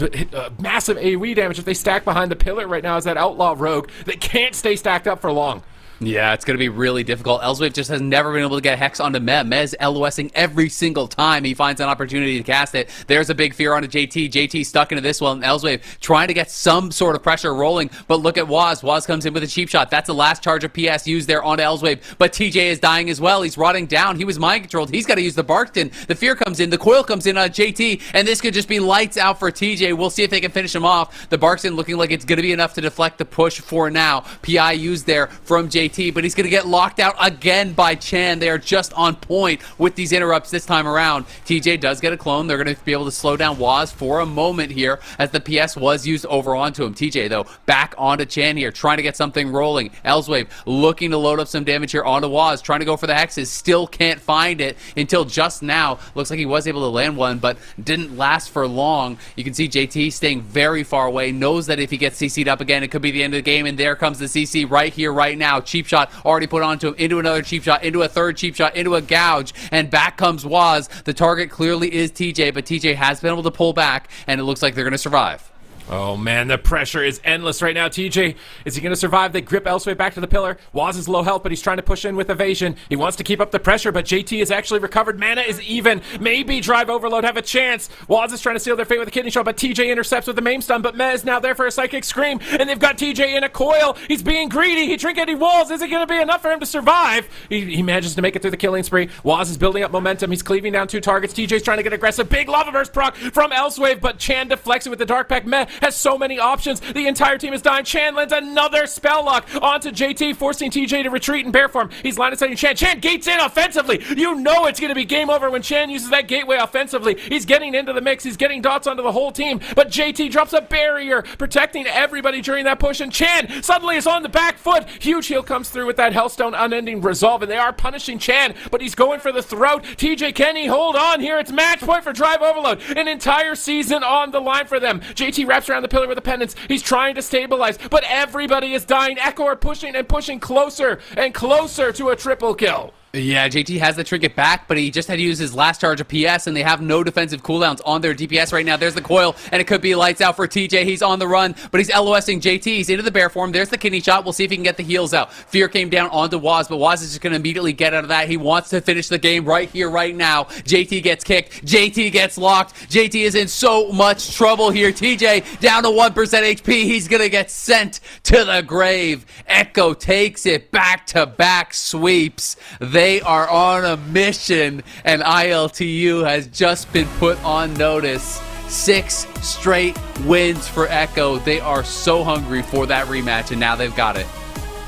massive AoE damage if they stack behind the pillar right now as that outlaw rogue. They can't stay stacked up for long. Yeah, it's going to be really difficult. Elsewave just has never been able to get Hex onto Meh. Meh's LOSing every single time he finds an opportunity to cast it. There's a big fear onto JT. JT stuck into this one. Elsewave trying to get some sort of pressure rolling, but look at Waz. Waz comes in with a cheap shot. That's the last charge of PS used there onto Elsewave, but TJ is dying as well. He's rotting down. He was mind controlled. He's got to use the Barkston. The fear comes in. The coil comes in on JT, and this could just be lights out for TJ. We'll see if they can finish him off. The Barkston looking like it's going to be enough to deflect the push for now. PI used there from JT, but he's going to get locked out again by Chan. They are just on point with these interrupts this time around. TJ does get a clone. They're going to be able to slow down Waz for a moment here as the PS was used over onto him. TJ, though, back onto Chan here, trying to get something rolling. Elsewave looking to load up some damage here onto Waz, trying to go for the hexes. Still can't find it until just now. Looks like he was able to land one, but didn't last for long. You can see JT staying very far away, knows that if he gets CC'd up again, it could be the end of the game, and there comes the CC right here, right now. Cheap shot already put onto him, into another cheap shot, into a third cheap shot, into a gouge, and back comes Waz. The target clearly is TJ, but TJ has been able to pull back, and it looks like they're going to survive. Oh man, the pressure is endless right now. TJ, is he going to survive? They grip Elsewhere back to the pillar. Waz is low health, but he's trying to push in with evasion. He wants to keep up the pressure, but JT is actually recovered. Mana is even. Maybe Drive Overload have a chance. Waz is trying to seal their fate with a kidney shot, but TJ intercepts with the maim stun. But Mez now there for a Psychic Scream, and they've got TJ in a coil. He's being greedy. He trinketed walls. Is it going to be enough for him to survive? He manages to make it through the killing spree. Waz is building up momentum. He's cleaving down 2 targets. TJ's trying to get aggressive. Big Lava Burst proc from Elsewave, but Chan deflects it with the Dark Pack. Meh has so many options. The entire team is dying. Chan lands another spell lock onto JT, forcing TJ to retreat in bear form. He's line of sighting Chan. Chan gates in offensively. You know it's going to be game over when Chan uses that gateway offensively. He's getting into the mix. He's getting dots onto the whole team, but JT drops a barrier, protecting everybody during that push, and Chan suddenly is on the back foot. Huge heal comes through with that Hellstone Unending Resolve, and they are punishing Chan, but he's going for the throat. TJ, can he hold on here? It's match point for Drive Overload. An entire season on the line for them. JT wraps around the pillar with a penance. He's trying to stabilize, but everybody is dying. Echo are pushing and pushing closer and closer to a triple kill. Yeah, JT has the trinket back, but he just had to use his last charge of PS, and they have no defensive cooldowns on their DPS right now. There's the coil, and it could be lights out for TJ. He's on the run, but he's LOSing JT. He's into the bear form. There's the kidney shot. We'll see if he can get the heals out. Fear came down onto Waz, but Waz is just going to immediately get out of that. He wants to finish the game right here, right now. JT gets kicked. JT gets locked. JT is in so much trouble here. TJ down to 1% HP. He's going to get sent to the grave. Echo takes it back-to-back sweeps. They are on a mission, and ILTU has just been put on notice. 6 straight wins for Echo. They are so hungry for that rematch, and now they've got it.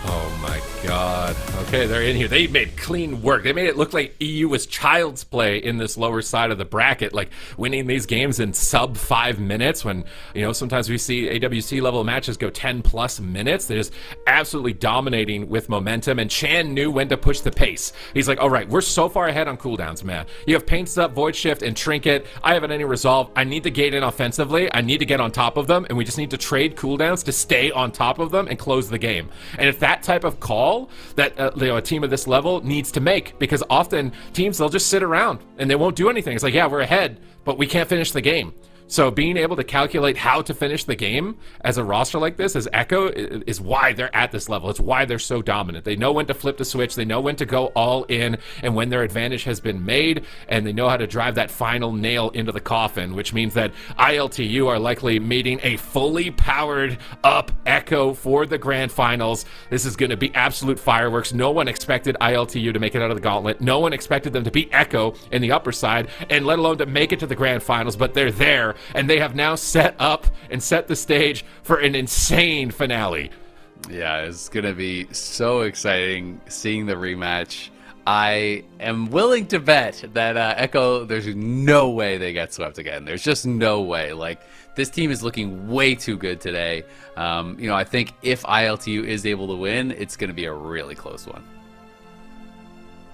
Oh my god. Okay, they're in here. They made clean work. They made it look like EU was child's play in this lower side of the bracket, like winning these games in sub 5 minutes when, you know, sometimes we see AWC level matches go 10 plus minutes. They're just absolutely dominating with momentum, and Chan knew when to push the pace. He's like, all right, we're so far ahead on cooldowns, man. You have Paints Up, Void Shift, and Trinket. I haven't any resolve. I need to gate in offensively. I need to get on top of them, and we just need to trade cooldowns to stay on top of them and close the game. And if that type of call that a team of this level needs to make, because often teams, they'll just sit around and they won't do anything. It's like, yeah, we're ahead, but we can't finish the game. So being able to calculate how to finish the game as a roster like this, as Echo, is why they're at this level. It's why they're so dominant. They know when to flip the switch. They know when to go all in, and when their advantage has been made, and they know how to drive that final nail into the coffin, which means that ILTU are likely meeting a fully powered up Echo for the grand finals. This is going to be absolute fireworks. No one expected ILTU to make it out of the gauntlet. No one expected them to beat Echo in the upper side, and let alone to make it to the grand finals, but they're there. And they have now set up and set the stage for an insane finale. Yeah, it's going to be so exciting seeing the rematch. I am willing to bet that Echo, there's no way they get swept again. There's just no way. Like, this team is looking way too good today. You know, I think if ILTU is able to win, it's going to be a really close one.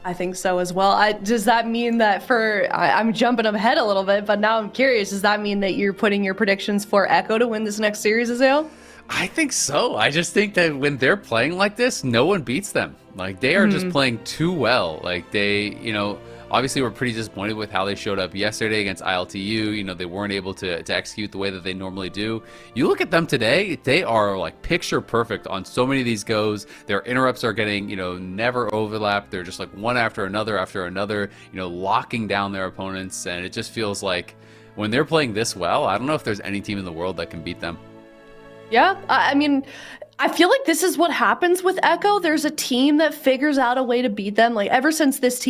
I think so as well. Does that mean that I'm jumping ahead a little bit, but now I'm curious, does that mean that you're putting your predictions for Echo to win this next series, Azale? I think so. I just think that when they're playing like this, no one beats them. Like, they are just playing too well. Like, they, you know, obviously we're pretty disappointed with how they showed up yesterday against ILTU. You know, they weren't able to execute the way that they normally do. You look at them today, they are like picture perfect on so many of these goes. Their interrupts are getting, you know, never overlap. They're just like one after another, you know, locking down their opponents. And it just feels like when they're playing this well, I don't know if there's any team in the world that can beat them. Yeah, I mean, I feel like this is what happens with Echo. There's a team that figures out a way to beat them. Like, ever since this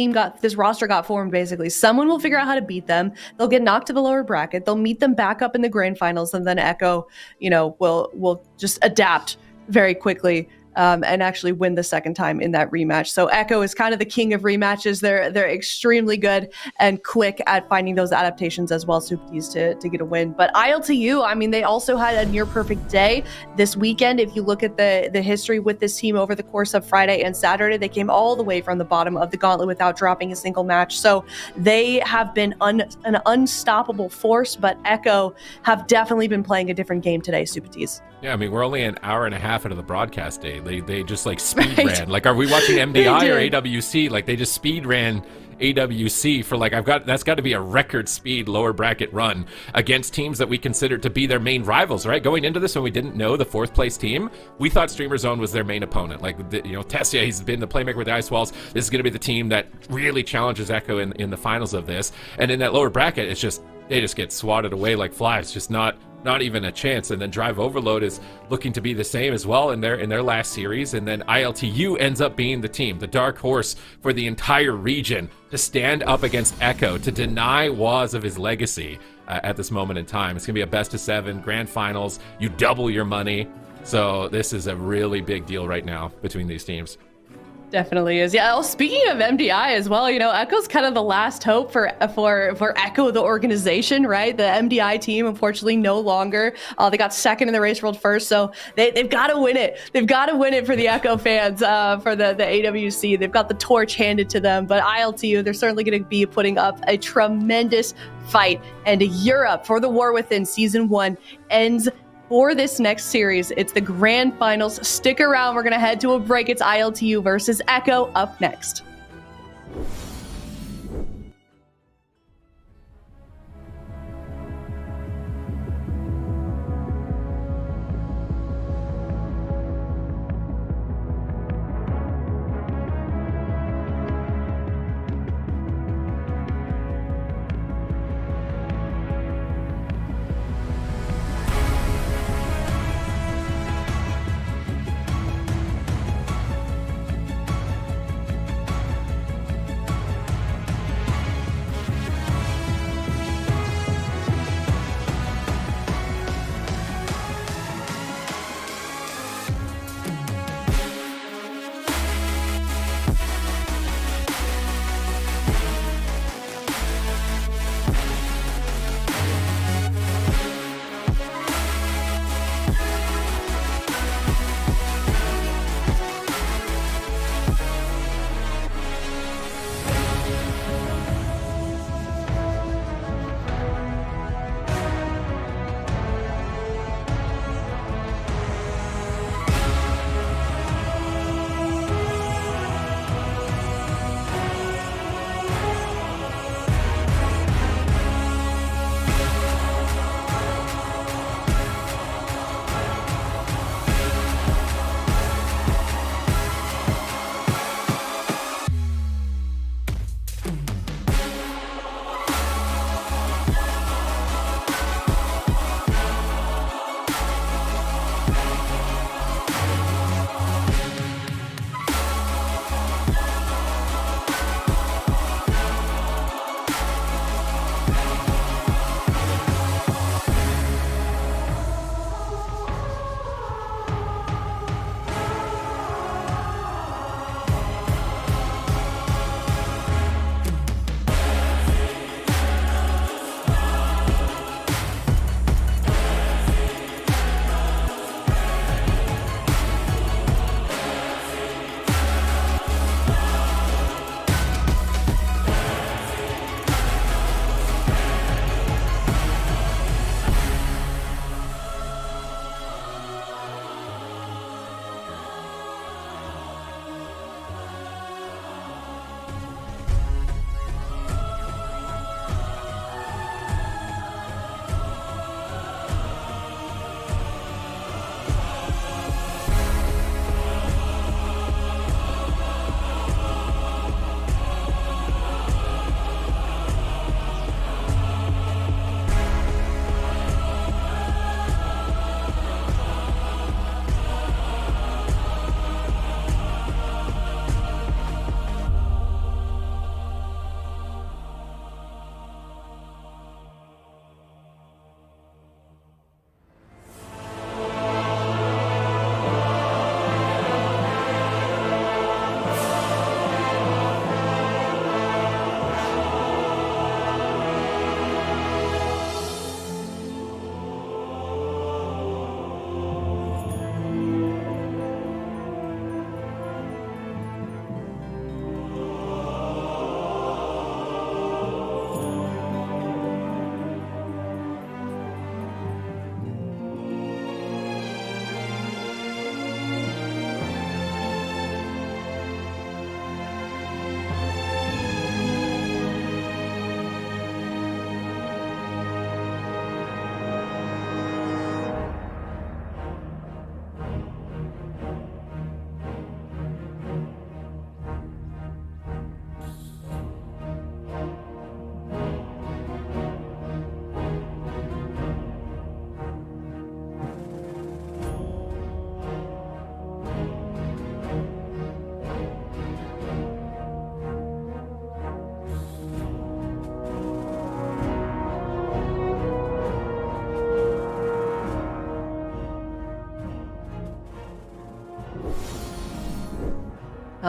roster got formed, basically, someone will figure out how to beat them. They'll get knocked to the lower bracket. They'll meet them back up in the grand finals, and then Echo, you know, will just adapt very quickly. And actually win the second time in that rematch. So Echo is kind of the king of rematches. They're extremely good and quick at finding those adaptations as well, Supties, to get a win. But ILTU, I mean, they also had a near perfect day this weekend. If you look at the history with this team over the course of Friday and Saturday, they came all the way from the bottom of the gauntlet without dropping a single match. So they have been an unstoppable force, but Echo have definitely been playing a different game today, Supties. Yeah, I mean, we're only an hour and a half into the broadcast days. They just like speed Right. ran. Like, are we watching MDI or did. AWC? Like, they just speed ran AWC for like, that's got to be a record speed lower bracket run against teams that we consider to be their main rivals, right? Going into this when we didn't know the 4th place team, we thought Streamer Zone was their main opponent. Like, Tessia, he's been the playmaker with the Ice Walls. This is going to be the team that really challenges Echo in the finals of this. And in that lower bracket, it's just, they just get swatted away like flies. Just not even a chance. And then Drive Overload is looking to be the same as well in their last series. And then ILTU ends up being the team, the dark horse for the entire region, to stand up against Echo, to deny Waz of his legacy at this moment in time. It's gonna be a best of 7 grand finals. You double your money. So this is a really big deal right now between these teams. Definitely is. Yeah. Well, speaking of MDI as well, Echo's kind of the last hope for Echo, the organization, right? The MDI team, unfortunately, no longer. They got second in the race world first, so they've got to win it. They've got to win it for the Echo fans, for the AWC. They've got the torch handed to them, but ILTU, they're certainly going to be putting up a tremendous fight. And Europe for the War Within Season 1 ends for this next series. It's the grand finals. Stick around. We're going to head to a break. It's ILTU versus Echo up next.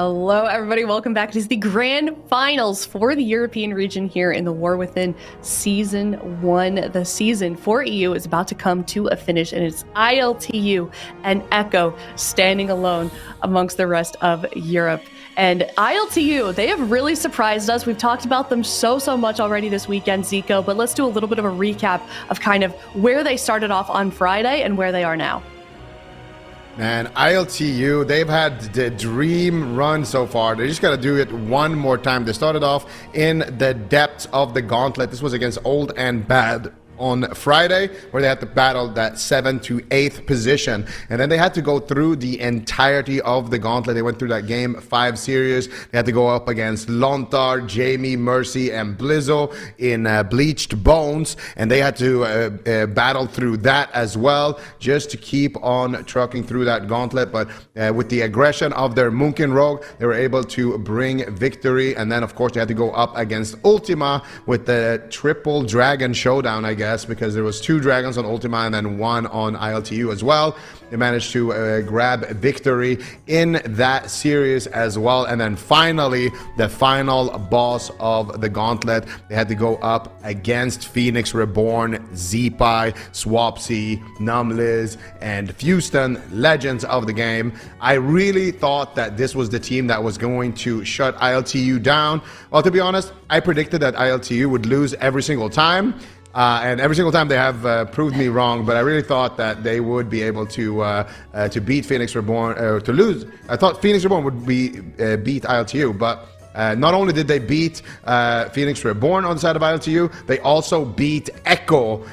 Hello, everybody. Welcome back. It is the grand finals for the European region here in the War Within Season 1. The season for EU is about to come to a finish, and it's ILTU and Echo standing alone amongst the rest of Europe. And ILTU, they have really surprised us. We've talked about them so much already this weekend, Zico, but let's do a little bit of a recap of kind of where they started off on Friday and where they are now. Man, ILTU, they've had the dream run so far. They just got to do it one more time. They started off in the depths of the gauntlet. This was against Old and Bad on Friday, where they had to battle that 7th to 8th position, and then they had to go through the entirety of the gauntlet. They went through that Game 5 series. They had to go up against Lontar, Jamie, Mercy, and Blizzo in Bleached Bones, and they had to battle through that as well, just to keep on trucking through that gauntlet. But with the aggression of their Munkin Rogue, they were able to bring victory. And then, of course, they had to go up against Ultima with the triple dragon showdown, I guess, because there was 2 dragons on Ultima and then 1 on ILTU as well. They managed to grab victory in that series as well. And then finally, the final boss of the gauntlet, they had to go up against Phoenix Reborn, Zeepai, Swapsy, Numliz, and Fuston, legends of the game. I really thought that this was the team that was going to shut ILTU down. Well, to be honest, I predicted that ILTU would lose every single time. And every single time they have proved me wrong, but I really thought that they would be able to beat Phoenix Reborn, to lose. I thought Phoenix Reborn would beat ILTU, but not only did they beat Phoenix Reborn on the side of ILTU, they also beat Echo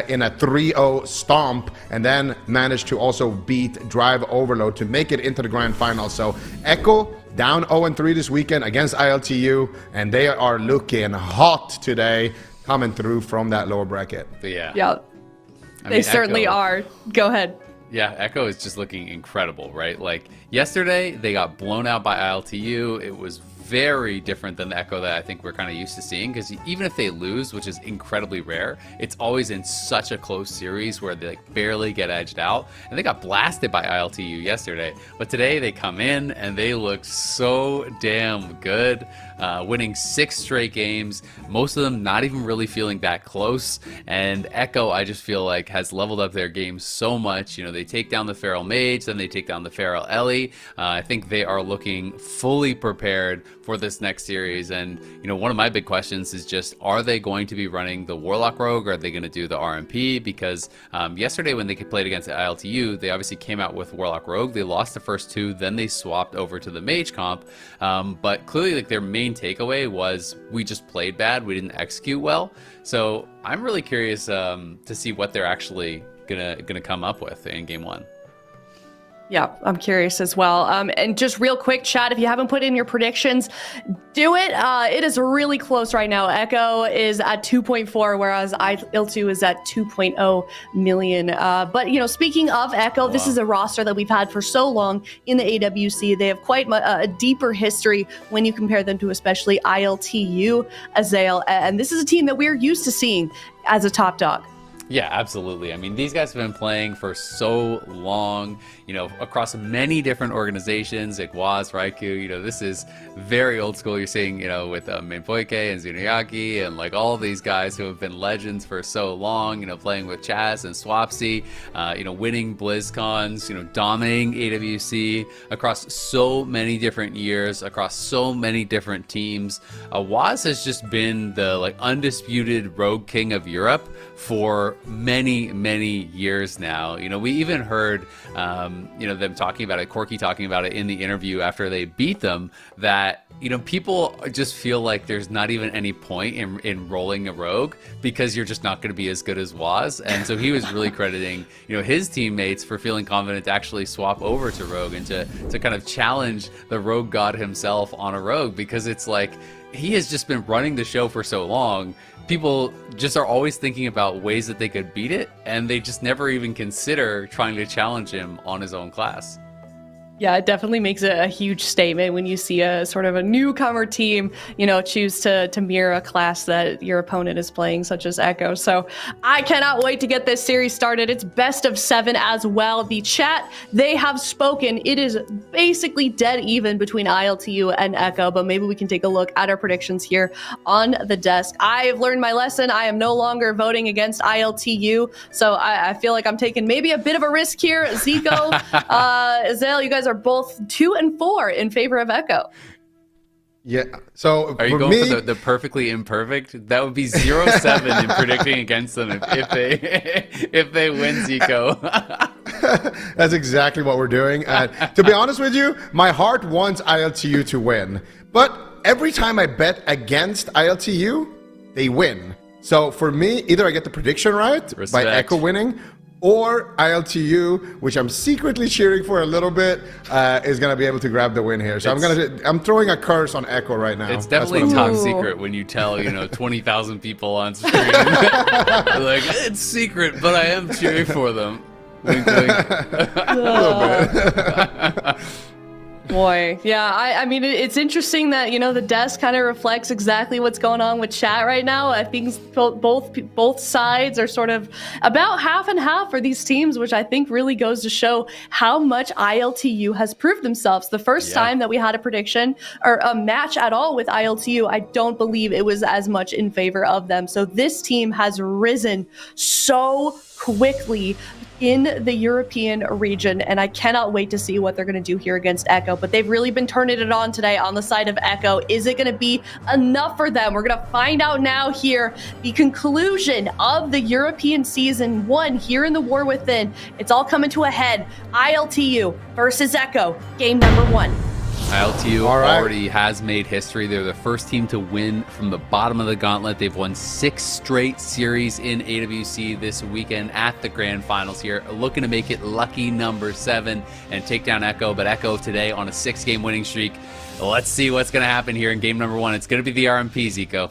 in a 3-0 stomp, and then managed to also beat Drive Overload to make it into the grand final. So Echo down 0-3 this weekend against ILTU, and they are looking hot today, coming through from that lower bracket. Yeah. They certainly are. Go ahead. Yeah, Echo is just looking incredible, right? Like yesterday, they got blown out by ILTU. It was very different than the Echo that I think we're kind of used to seeing, because even if they lose, which is incredibly rare, it's always in such a close series where they like barely get edged out, and they got blasted by ILTU yesterday. But today they come in and they look so damn good, winning 6 straight games, most of them not even really feeling that close. And Echo, I just feel like, has leveled up their game so much. You know, they take down the Feral Mage, then they take down the Feral Ellie. I think they are looking fully prepared for this next series. And you know, one of my big questions is just, are they going to be running the Warlock Rogue, or are they going to do the RMP? Because yesterday when they played against the ILTU, they obviously came out with Warlock Rogue. They lost the first 2, then they swapped over to the Mage comp, but clearly like their main takeaway was, we just played bad, we didn't execute well. So I'm really curious to see what they're actually gonna come up with in game 1. Yeah, I'm curious as well. And just real quick, chat, if you haven't put in your predictions, do it. It is really close right now. Echo is at 2.4, whereas ILTU is at 2.0 million. But, you know, speaking of Echo, this is a roster that we've had for so long in the AWC. They have quite a deeper history when you compare them to especially ILTU, Azael. And this is a team that we're used to seeing as a top dog. Yeah, absolutely. I mean, these guys have been playing for so long, you know, across many different organizations, like Waz, Raikou. You know, this is very old school. You're seeing, you know, with Minpoike and Zunayaki and like all these guys who have been legends for so long, you know, playing with Chaz and Swapsy, you know, winning BlizzCons, you know, dominating AWC across so many different years, across so many different teams. Waz has just been the like undisputed rogue king of Europe for many years now. You know, we even heard you know, them talking about it, Corky talking about it in the interview after they beat them, that, you know, people just feel like there's not even any point in rolling a rogue because you're just not going to be as good as Waz. And so he was really crediting, you know, his teammates for feeling confident to actually swap over to rogue and to kind of challenge the rogue god himself on a rogue, because it's like, he has just been running the show for so long. People just are always thinking about ways that they could beat it, and they just never even consider trying to challenge him on his own class. Yeah, it definitely makes a huge statement when you see a sort of a newcomer team, choose to mirror a class that your opponent is playing, such as Echo. So I cannot wait to get this series started. It's best of 7 as well. The chat, they have spoken. It is basically dead even between ILTU and Echo, but maybe we can take a look at our predictions here on the desk. I've learned my lesson. I am no longer voting against ILTU, so I feel like I'm taking maybe a bit of a risk here. Zico, Zale, you guys are both 2 and 4 in favor of Echo. Yeah. So are you going for the perfectly imperfect? That would be 0-7 in predicting against them if they win, Zico. That's exactly what we're doing. To be honest with you, my heart wants ILTU to win, but every time I bet against ILTU, they win. So for me, either I get the prediction right by Echo winning, or ILTU, which I'm secretly cheering for a little bit, is going to be able to grab the win here. So I'm throwing a curse on Echo right now. It's definitely top secret when you tell 20,000 people on screen. Like, it's secret, but I am cheering for them. Wink, wink. A little bit. Boy, yeah, I mean, it's interesting that, the desk kind of reflects exactly what's going on with chat right now. I think both sides are sort of about half and half for these teams, which I think really goes to show how much ILTU has proved themselves. The first time that we had a prediction or a match at all with ILTU, I don't believe it was as much in favor of them. So this team has risen so quickly in the European region, and I cannot wait to see what they're going to do here against Echo. But they've really been turning it on today on the side of Echo. Is it going to be enough for them? We're going to find out now here. The conclusion of the European Season 1 here in the War Within. It's all coming to a head. ILTU versus Echo, game number 1. ILTU already has made history. They're the first team to win from the bottom of the gauntlet. They've won 6 straight series in AWC this weekend at the grand finals here, looking to make it lucky number 7 and take down Echo. But Echo today on a 6-game winning streak. Let's see what's going to happen here in game number 1. It's going to be the RMP, Zico.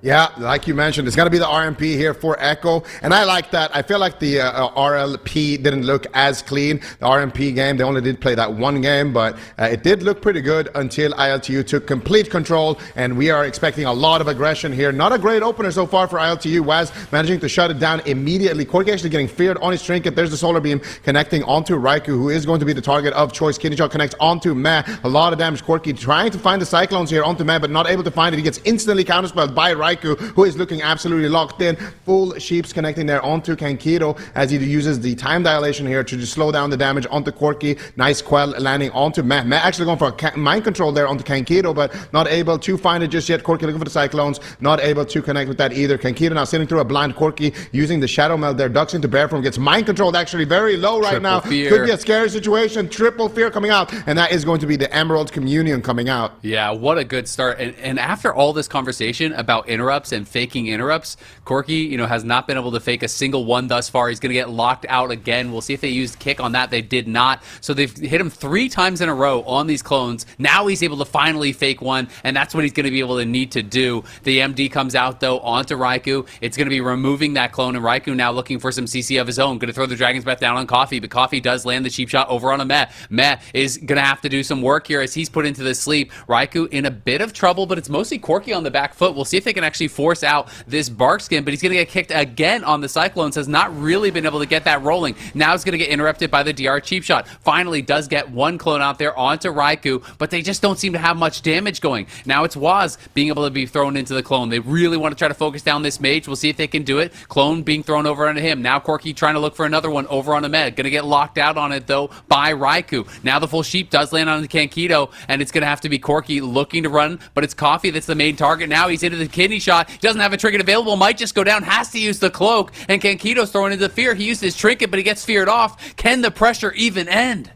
Yeah, like you mentioned, it's going to be the RMP here for Echo, and I like that. I feel like the RLP didn't look as clean. The RMP game, they only did play that one game, but it did look pretty good until ILTU took complete control, and we are expecting a lot of aggression here. Not a great opener so far for ILTU. Waz managing to shut it down immediately. Corki actually getting feared on his trinket. There's the solar beam connecting onto Raikou, who is going to be the target of choice. Kidney Shot connects onto Meh. A lot of damage. Corki trying to find the Cyclones here onto Meh, but not able to find it. He gets instantly counterspelled by Raikou, who is looking absolutely locked in. Full Sheeps connecting there onto Kankiro as he uses the time dilation here to just slow down the damage onto Corki. Nice Quell landing onto Meh. Meh actually going for a mind control there onto Kankiro, but not able to find it just yet. Corki looking for the Cyclones, not able to connect with that either. Kankiro now sitting through a blind. Corki using the Shadow Meld there, ducks into Bear Form, gets mind controlled actually very low right now. Fear. Could be a scary situation. Triple Fear coming out, and that is going to be the Emerald Communion coming out. Yeah, what a good start. And after all this conversation about interrupts and faking interrupts, Corki, has not been able to fake a single one thus far. He's going to get locked out again. We'll see if they used kick on that. They did not. So they've hit him 3 times in a row on these clones. Now he's able to finally fake one, and that's what he's going to be able to need to do. The MD comes out, though, onto Raikou. It's going to be removing that clone, and Raikou now looking for some CC of his own. Going to throw the Dragon's Breath down on Coffee, but Coffee does land the cheap shot over on a Meh. Meh is going to have to do some work here as he's put into the sleep. Raikou in a bit of trouble, but it's mostly Corki on the back foot. We'll see if they can actually force out this Bark Skin, but he's going to get kicked again on the Cyclones. Has not really been able to get that rolling. Now he's going to get interrupted by the DR cheap shot. Finally does get one clone out there onto Raikou, but they just don't seem to have much damage going. Now it's Waz being able to be thrown into the clone. They really want to try to focus down this mage. We'll see if they can do it. Clone being thrown over onto him. Now Corki trying to look for another one over on Ahmed. Going to get locked out on it though by Raikou. Now the full sheep does land on the Kankito, and it's going to have to be Corki looking to run, but it's Coffee that's the main target. Now he's into the kidney shot. He doesn't have a trinket available. Might just go down. Has to use the cloak, and Kankito's throwing into fear. He used his trinket, but he gets feared off. Can the pressure even end?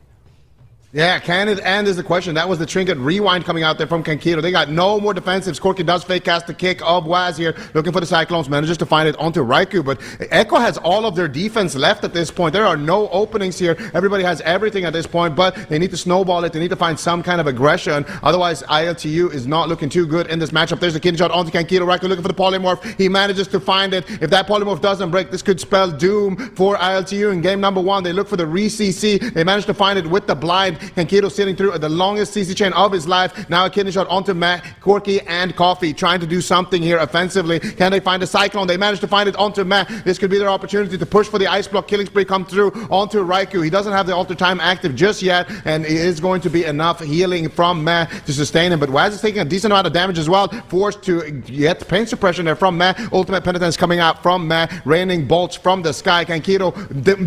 Yeah, can it end is the question. That was the trinket rewind coming out there from Kankito. They got no more defensives. Corky does fake cast the kick of Waz here, looking for the Cyclones, manages to find it onto Raikou, but Echo has all of their defense left at this point. There are no openings here. Everybody has everything at this point, but they need to snowball it. They need to find some kind of aggression. Otherwise, ILTU is not looking too good in this matchup. There's the kidney shot onto Kankito. Raikou looking for the polymorph. He manages to find it. If that polymorph doesn't break, this could spell doom for ILTU. In game number 1, they look for the re-CC. They managed to find it with the blind. Kankito sitting through the longest CC chain of his life. Now a kidney shot onto Matt, Corky, and Coffee, trying to do something here offensively. Can they find a Cyclone? They managed to find it onto Matt. This could be their opportunity to push for the Ice Block. Killing Spree come through onto Raikou. He doesn't have the Alter Time active just yet, and it is going to be enough healing from Matt to sustain him. But Waz is taking a decent amount of damage as well, forced to get pain suppression there from Matt. Ultimate Penitence coming out from Matt, raining bolts from the sky. Kankito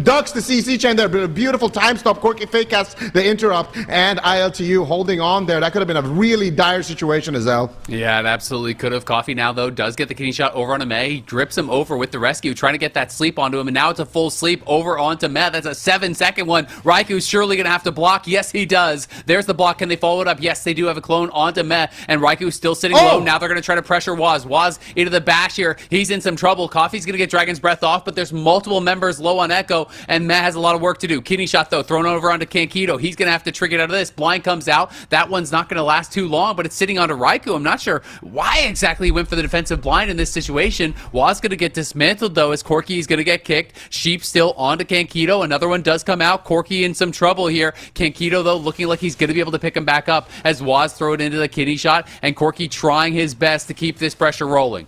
ducks the CC chain there, but a beautiful time stop. Corky fake casts the interrupt, and ILTU holding on there. That could have been a really dire situation, Azelle. Yeah, it absolutely could have. Coffee now, though, does get the kidney shot over onto May. He drips him over with the rescue, trying to get that sleep onto him, and now it's a full sleep over onto Matt. That's a 7-second one. Raiku's surely going to have to block. Yes, he does. There's the block. Can they follow it up? Yes, they do have a clone onto Matt, and Raiku's still sitting low. Now they're going to try to pressure Waz. Waz into the bash here. He's in some trouble. Coffee's going to get Dragon's Breath off, but there's multiple members low on Echo, and Matt has a lot of work to do. Kidney shot, though, thrown over onto Kankito. He's going to have to trigger it out of this. Blind comes out. That one's not going to last too long, but it's sitting onto Raikou. I'm not sure why exactly he went for the defensive blind in this situation. Waz going to get dismantled, though, as Corky is going to get kicked. Sheep still onto Kankito. Another one does come out. Corky in some trouble here. Kankito, though, looking like he's going to be able to pick him back up as Waz throw it into the kidney shot, and Corky trying his best to keep this pressure rolling.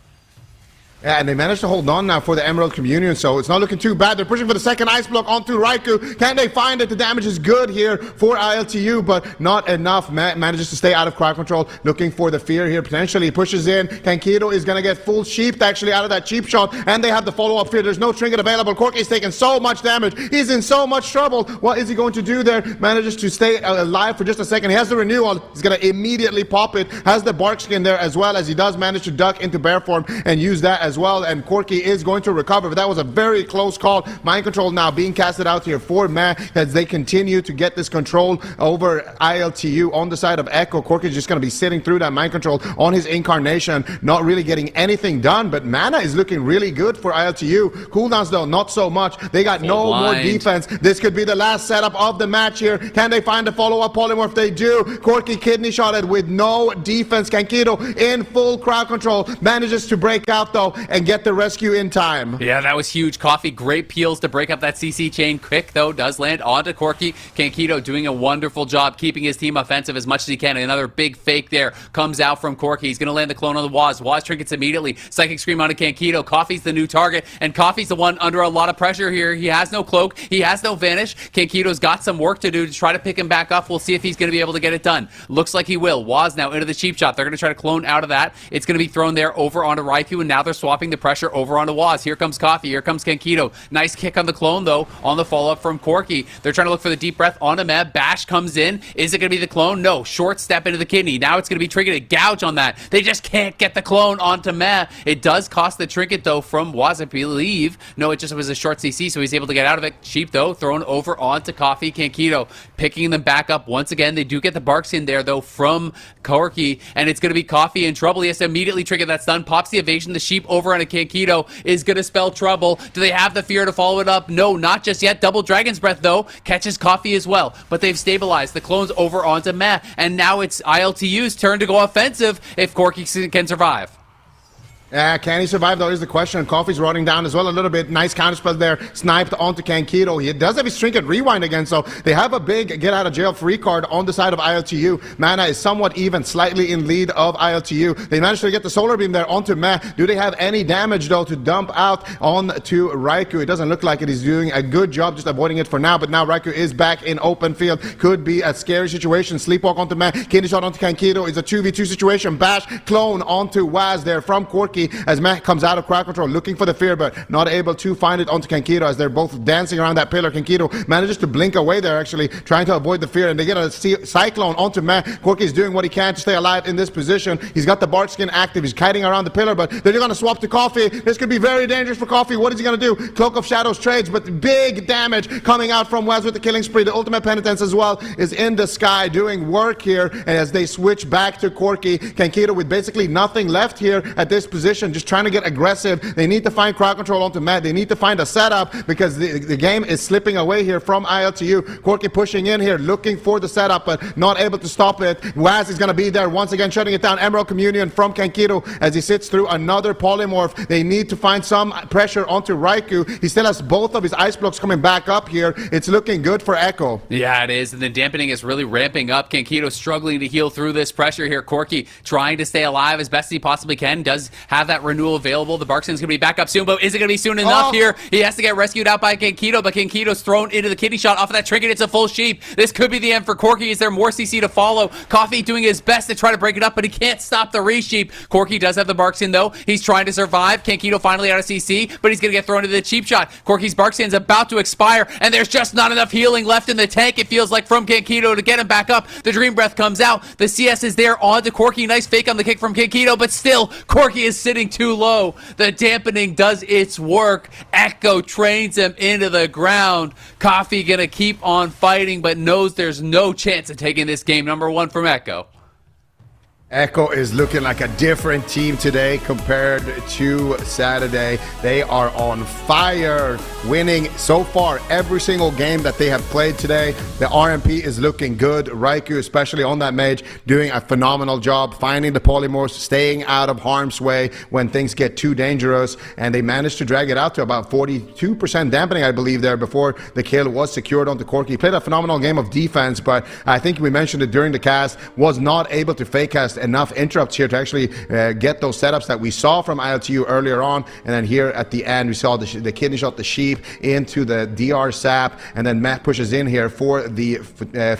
Yeah, and they managed to hold on now for the Emerald Communion, so it's not looking too bad. They're pushing for the second Ice Block onto Raikou. Can they find it? The damage is good here for ILTU, but not enough. Matt manages to stay out of crowd control, looking for the fear here. Potentially he pushes in. Kankito is going to get full sheeped actually out of that cheap shot, and they have the follow-up fear. There's no trinket available. Corky's taking so much damage. He's in so much trouble. What is he going to do there? Manages to stay alive for just a second. He has the renewal. He's going to immediately pop it. Has the bark skin there as well, as he does manage to duck into bear form and use that as well, and Corky is going to recover, but that was a very close call. Mind control now being casted out here for Matt as they continue to get this control over ILTU on the side of Echo. Corky is just going to be sitting through that mind control on his incarnation, not really getting anything done, but mana is looking really good for ILTU. Cooldowns, though, not so much. They got no more defense. This could be the last setup of the match here. Can they find a follow-up polymorph? They do. Corky kidney shotted with no defense. Kankito in full crowd control manages to break out, though, and get the rescue in time. Yeah, that was huge. Coffee, great peels to break up that CC chain. Quick, though, does land onto Corky. Kankito doing a wonderful job keeping his team offensive as much as he can. Another big fake there comes out from Corky. He's going to land the clone on the Waz. Waz trinkets immediately. Psychic Scream onto Kankito. Coffee's the new target, and Coffee's the one under a lot of pressure here. He has no cloak. He has no vanish. Kankito's got some work to do to try to pick him back up. We'll see if he's going to be able to get it done. Looks like he will. Waz now into the cheap shot. They're going to try to clone out of that. It's going to be thrown there over onto Raikou, and now they're swapping the pressure over onto Waz. Here comes Coffee. Here comes Kankito. Nice kick on the clone, though, on the follow-up from Corky. They're trying to look for the deep breath onto Meb. Bash comes in. Is it going to be the clone? No. Short step into the kidney. Now it's going to be triggered. A gouge on that. They just can't get the clone onto Meb. It does cost the trinket, though, from Waz, I believe. No, it just was a short CC, so he's able to get out of it. Sheep, though, thrown over onto Coffee. Kankito picking them back up once again. They do get the barks in there, though, from Corky, and it's going to be Coffee in trouble. He has to immediately trigger that stun. Pops the evasion. The sheep over onto Kankito is going to spell trouble. Do they have the fear to follow it up? No, not just yet. Double Dragon's Breath, though, catches Coffee as well, but they've stabilized. The clone's over onto Matt, and now it's ILTU's turn to go offensive if Corky can survive. Can he survive, though, is the question. Coffee's rotting down as well a little bit. Nice counterspell there, sniped onto Kankito. He does have his trinket rewind again, so they have a big get-out-of-jail-free card on the side of ILTU. Mana is somewhat even, slightly in lead of ILTU. They managed to get the Solar Beam there onto Matt. Do they have any damage, though, to dump out onto Raikou? It doesn't look like it. He's doing a good job just avoiding it for now, but now Raikou is back in open field. Could be a scary situation. Sleepwalk onto Matt. Kidney shot onto Kankito. It's a 2v2 situation. Bash, clone onto Waz there from Corky. Corki as Matt comes out of crowd control, looking for the fear, but not able to find it onto Kankito as they're both dancing around that pillar. Kankito manages to blink away there, actually trying to avoid the fear, and they get a cyclone onto Matt. Corki is doing what he can to stay alive in this position. He's got the bark skin active. He's kiting around the pillar, but they're going to swap to Coffee. This could be very dangerous for Coffee. What is he going to do? Cloak of Shadows trades, but big damage coming out from Wes with the killing spree. The ultimate penitence as well is in the sky doing work here, and as they switch back to Corki, Kankito with basically nothing left here at this position, just trying to get aggressive. They need to find crowd control onto Matt. They need to find a setup because the game is slipping away here from ILTU. Corki pushing in here, looking for the setup, but not able to stop it. Waz is going to be there once again, shutting it down. Emerald Communion from Kankito as he sits through another polymorph. They need to find some pressure onto Raikou. He still has both of his ice blocks coming back up here. It's looking good for Echo. Yeah, it is, and the dampening is really ramping up. Kankito struggling to heal through this pressure here. Corki trying to stay alive as best as he possibly can. Does have that renewal available. The Barkskin's going to be back up soon, but is it going to be soon enough here? He has to get rescued out by Kankito, but Kankito's thrown into the kidney shot off of that trinket. It's a full sheep. This could be the end for Corki. Is there more CC to follow? Coffee doing his best to try to break it up, but he can't stop the resheep. Corki does have the Barkskin, though. He's trying to survive. Kankito finally out of CC, but he's going to get thrown into the cheap shot. Corki's Barkskin's about to expire, and there's just not enough healing left in the tank, it feels like, from Kankito to get him back up. The Dream Breath comes out. The CS is there on to Corki. Nice fake on the kick from Kankito, but still, Corki is sitting too low. The dampening does its work. Echo trains him into the ground. Coffee gonna keep on fighting, but knows there's no chance of taking this game number one from Echo. Echo is looking like a different team today compared to Saturday. They are on fire, winning so far every single game that they have played today. The RMP is looking good. Raikou, especially on that mage, doing a phenomenal job finding the polymorphs, staying out of harm's way when things get too dangerous, and they managed to drag it out to about 42% dampening, I believe, there before the kill was secured onto Corki. He played a phenomenal game of defense, but I think we mentioned it during the cast, was not able to fake cast enough interrupts here to actually get those setups that we saw from ILTU earlier on. And then here at the end, we saw the kidney shot, the sheep into the DR sap, and then Matt pushes in here for the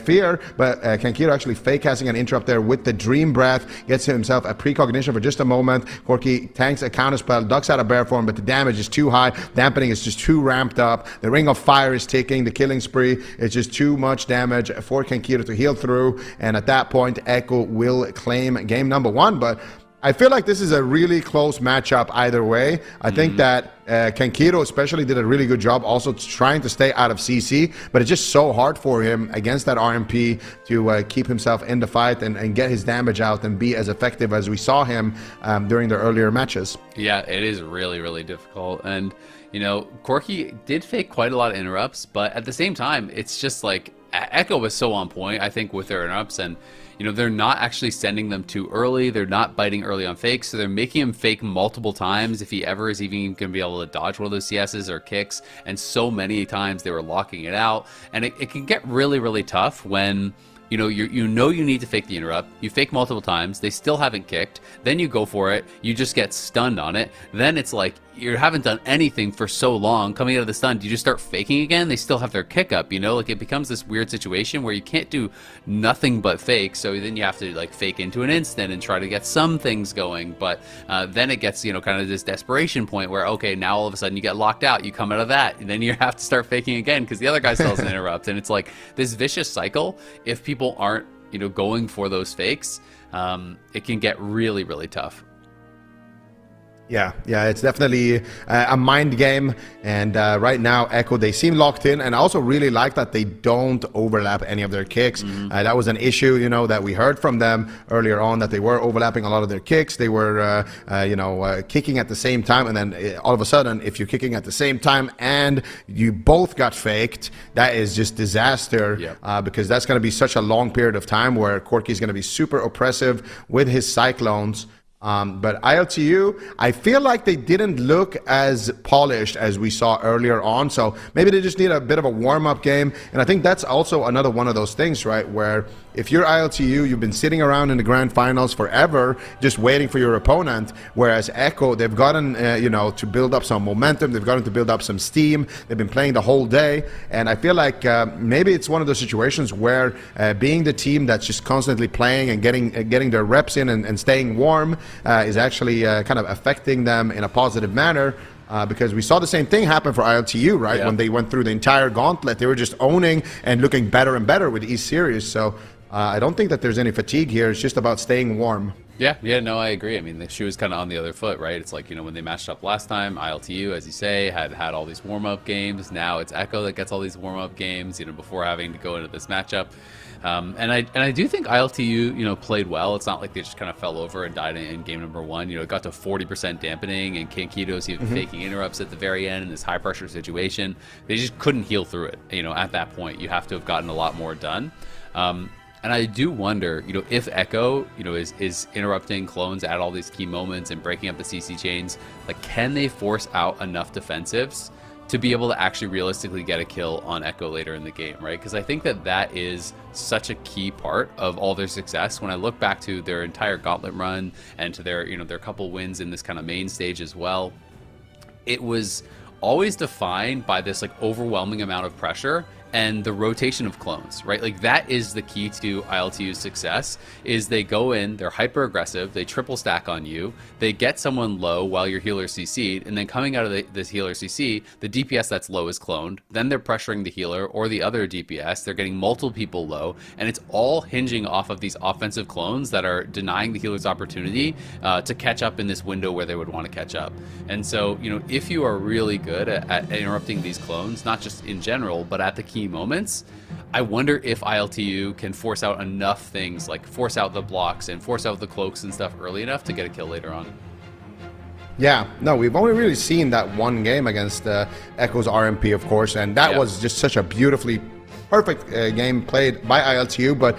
fear, but Kankito actually fake casting an interrupt there with the Dream Breath, gets himself a precognition for just a moment. Corki tanks a counterspell, ducks out of bear form, but the damage is too high. Dampening is just too ramped up. The Ring of Fire is ticking. The killing spree is just too much damage for Kankito to heal through, and at that point, Echo will claim game number one. But I feel like this is a really close matchup either way. I think that Kankito especially did a really good job also trying to stay out of CC, but it's just so hard for him against that RMP to keep himself in the fight and get his damage out and be as effective as we saw him during the earlier matches. Yeah, it is really, really difficult. And, you know, Corki did fake quite a lot of interrupts, but at the same time, it's just like Echo was so on point, I think, with their interrupts, and you know, they're not actually sending them too early. They're not biting early on fakes, so they're making him fake multiple times if he ever is even going to be able to dodge one of those CSs or kicks. And so many times they were locking it out. And it can get really, really tough when, you know, you need to fake the interrupt. You fake multiple times. They still haven't kicked. Then you go for it. You just get stunned on it. Then it's like you haven't done anything for so long. Coming out of the stun, do you just start faking again? They still have their kick up, you know? Like, it becomes this weird situation where you can't do nothing but fake. So then you have to, like, fake into an instant and try to get some things going. But then it gets, you know, kind of this desperation point where, okay, now all of a sudden you get locked out. You come out of that. And then you have to start faking again because the other guy still has an interrupt. And it's like this vicious cycle. If people aren't, you know, going for those fakes, it can get really, really tough. Yeah, it's definitely a mind game, and right now Echo, they seem locked in, and I also really like that they don't overlap any of their kicks. That was an issue, you know, that we heard from them earlier on, that they were overlapping a lot of their kicks. They were, kicking at the same time, and then all of a sudden, if you're kicking at the same time and you both got faked, that is just disaster. Because that's going to be such a long period of time where Corki is going to be super oppressive with his Cyclones. But ILTU, I feel like they didn't look as polished as we saw earlier on, so maybe they just need a bit of a warm-up game. And I think that's also another one of those things, right, where if you're ILTU, you've been sitting around in the grand finals forever, just waiting for your opponent. Whereas Echo, they've gotten, to build up some momentum. They've gotten to build up some steam. They've been playing the whole day. And I feel like maybe it's one of those situations where being the team that's just constantly playing and getting their reps in and staying warm is actually kind of affecting them in a positive manner. Because we saw the same thing happen for ILTU, right? Yeah. When they went through the entire gauntlet, they were just owning and looking better and better with each series. So I don't think that there's any fatigue here. It's just about staying warm. Yeah, no, I agree. I mean, the shoe is kind of on the other foot, right? It's like, when they matched up last time, ILTU, as you say, had all these warm-up games. Now it's Echo that gets all these warm-up games, before having to go into this matchup. And I do think ILTU, played well. It's not like they just kind of fell over and died in game number 1. It got to 40% dampening, and Kankitos even faking interrupts at the very end in this high-pressure situation. They just couldn't heal through it. At that point, you have to have gotten a lot more done. And I do wonder, if Echo, is interrupting clones at all these key moments and breaking up the CC chains, like, can they force out enough defensives to be able to actually realistically get a kill on Echo later in the game, right? Because I think that is such a key part of all their success. When I look back to their entire gauntlet run and to their, their couple wins in this kind of main stage as well, it was always defined by this like overwhelming amount of pressure and the rotation of clones, right? Like, that is the key to ILTU's success, is they go in, they're hyper aggressive, they triple stack on you, they get someone low while your healer CC'd, and then coming out of this healer CC, the DPS that's low is cloned, then they're pressuring the healer or the other DPS, they're getting multiple people low, and it's all hinging off of these offensive clones that are denying the healer's opportunity to catch up in this window where they would want to catch up. And so, if you are really good at interrupting these clones, not just in general, but at the key moments, I wonder if ILTU can force out enough things, like force out the blocks and force out the cloaks and stuff early enough to get a kill later on. Yeah, no, we've only really seen that one game against Echo's RMP, of course, and that was just such a beautifully perfect game played by ILTU. But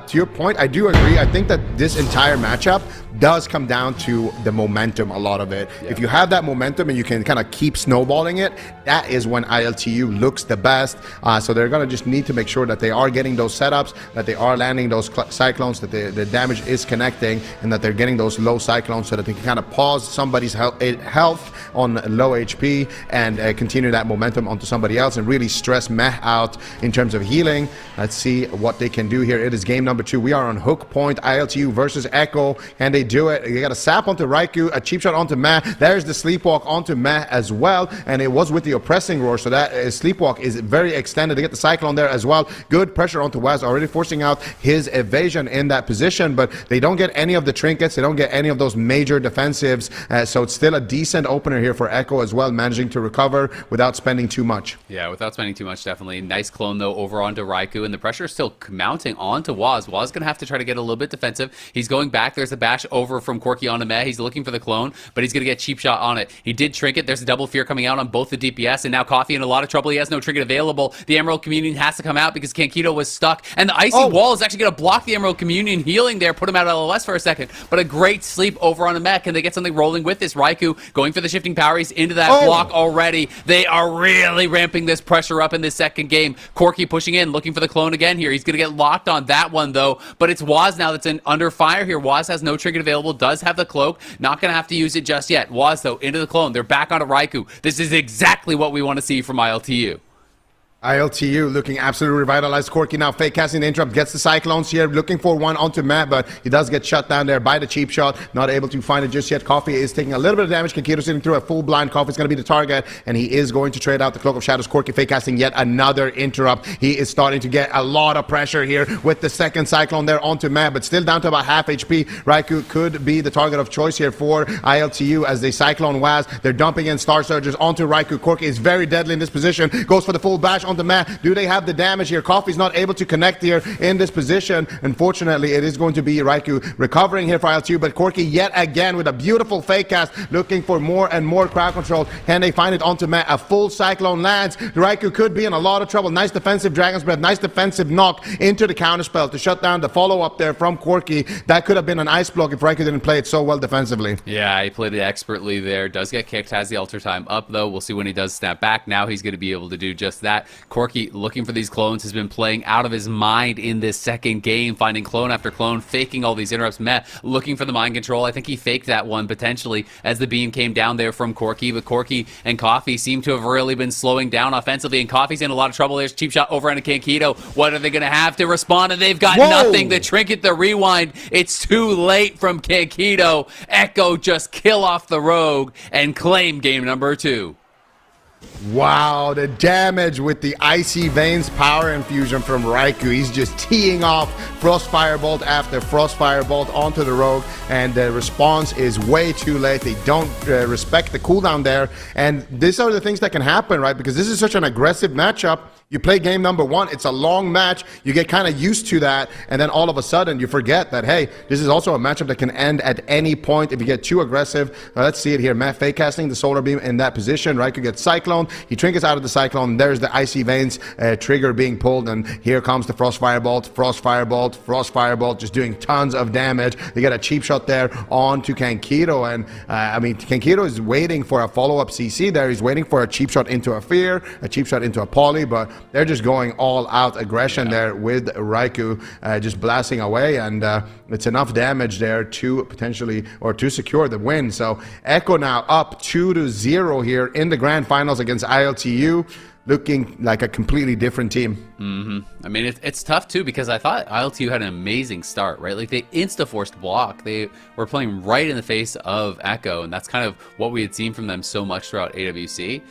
to your point, I do agree. I think that this entire matchup does come down to the momentum, a lot of it. If you have that momentum and you can kind of keep snowballing it, that is when ILTU looks the best. So they're going to just need to make sure that they are getting those setups, that they are landing those cyclones, that the damage is connecting, and that they're getting those low cyclones so that they can kind of pause somebody's health on low HP and continue that momentum onto somebody else and really stress Meh out in terms of healing. Let's see what they can do here. It is game number 2. We are on hook point. ILTU versus Echo. Can they do it? You got a sap onto Raikou, a cheap shot onto Meh. There's the sleepwalk onto Meh as well, and it was with the oppressing roar, so that sleepwalk is very extended. They get the cyclone there as well. Good pressure onto Waz, already forcing out his evasion in that position, but they don't get any of the trinkets. They don't get any of those major defensives, so it's still a decent opener here for Echo as well, managing to recover without spending too much. Yeah, without spending too much, definitely. Nice clone, though, over onto Raikou, and the pressure is still mounting onto Waz. Waz is going to have to try to get a little bit defensive. He's going back. There's a bash over from Corki onto Meh. He's looking for the clone, but he's going to get cheap shot on it. He did trinket. There's a double fear coming out on both the DPS, and now Coffee in a lot of trouble. He has no trinket available. The Emerald Communion has to come out because Kankito was stuck, and the Icy Wall is actually going to block the Emerald Communion healing there, put him out of LOS for a second, but a great sleep over on a Mech, and they get something rolling with this. Raikou going for the shifting power. He's into that block already. They are really ramping this pressure up in this second game. Corki pushing in, looking for the clone again here. He's going to get locked on that one, though, but it's Waz now that's under fire here. Waz has no trinket available, does have the cloak, not going to have to use it just yet. Waz, though, into the clone. They're back onto Raikou. This is exactly what we want to see from ILTU. ILTU looking absolutely revitalized. Corki now fake casting the interrupt, gets the cyclones here, looking for one onto Matt, but he does get shut down there by the cheap shot, not able to find it just yet. Coffee is taking a little bit of damage. Kankito sitting through a full blind. Coffee's going to be the target, and he is going to trade out the Cloak of Shadows. Corki fake casting yet another interrupt. He is starting to get a lot of pressure here with the second cyclone there onto Matt, but still down to about half HP. Raikou could be the target of choice here for ILTU as they cyclone Waz. They're dumping in Star Surgers onto Raikou. Corki is very deadly in this position, goes for the full bash onto Matt. Do they have the damage here? Coffee's not able to connect here in this position. Unfortunately, it is going to be Raikou recovering here for ILTU, but Corki yet again with a beautiful fake cast, looking for more and more crowd control. Can they find it onto Matt? A full cyclone lands. Raikou could be in a lot of trouble. Nice defensive Dragon's Breath, nice defensive knock into the counterspell to shut down the follow-up there from Corki. That could have been an ice block if Raikou didn't play it so well defensively. Yeah, he played it expertly there. Does get kicked, has the altar time up, though. We'll see when he does snap back. Now he's going to be able to do just that. Corki, looking for these clones, has been playing out of his mind in this second game, finding clone after clone, faking all these interrupts. Meh, looking for the mind control. I think he faked that one potentially as the beam came down there from Corki, but Corki and Coffee seem to have really been slowing down offensively, and Coffee's in a lot of trouble. There's cheap shot over onto Kankito. What are they going to have to respond? And they've got nothing. The trinket, the rewind, it's too late from Kankito. Echo just kill off the Rogue and claim game number 2. Wow, the damage with the Icy Veins power infusion from Raikou. He's just teeing off Frostfire Bolt after Frostfire Bolt onto the Rogue, and the response is way too late. They don't respect the cooldown there, and these are the things that can happen, right? Because this is such an aggressive matchup. You play game number 1, it's a long match, you get kind of used to that, and then all of a sudden you forget that, hey, this is also a matchup that can end at any point if you get too aggressive. Let's see it here. Matt fake casting the Solar Beam in that position. Raikou gets Cyclone, he trinkets out of the Cyclone, and there's the Icy Veins trigger being pulled, and here comes the Frostfire Bolt, Frostfire Bolt, Frostfire Bolt, just doing tons of damage. They get a cheap shot there onto Kankito, and I mean, Kankito is waiting for a follow-up CC there. He's waiting for a cheap shot into a Fear, a cheap shot into a Poly, but they're just going all out aggression there with Raikou just blasting away, and it's enough damage there to potentially, or to secure the win. So Echo now up 2-0 here in the grand finals against ILTU, looking like a completely different team. I mean, it's tough too, because I thought ILTU had an amazing start, right? Like, they insta-forced block. They were playing right in the face of Echo, and that's kind of what we had seen from them so much throughout AWC.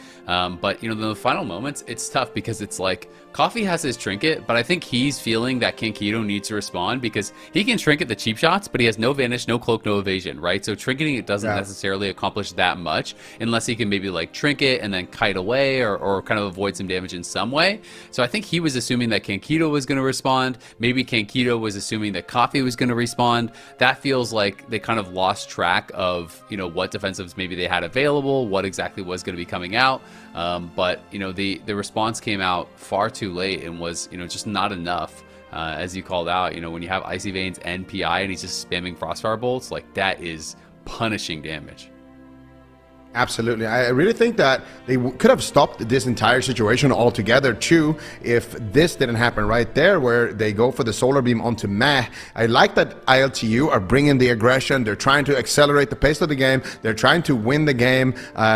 But, you know, in the final moments, it's tough because it's like, Coffee has his trinket, but I think he's feeling that Kankito needs to respond, because he can trinket the cheap shots, but he has no vanish, no cloak, no evasion, right? So trinketing it doesn't necessarily accomplish that much unless he can maybe like trinket and then kite away, or kind of avoid some damage in some way. So I think he was assuming that Kankito was going to respond. Maybe Kankito was assuming that Coffee was going to respond. That feels like they kind of lost track of, you know, what defensives maybe they had available, what exactly was going to be coming out. But, you know, the response came out far too late and was, you know, just not enough. As you called out, you know, when you have Icy Veins and PI and he's just spamming Frostfire Bolts, like, that is punishing damage. Absolutely. I really think that they could have stopped this entire situation altogether too if this didn't happen right there, where they go for the Solar Beam onto Meh. I like that ILTU are bringing the aggression. They're trying to accelerate the pace of the game. They're trying to win the game,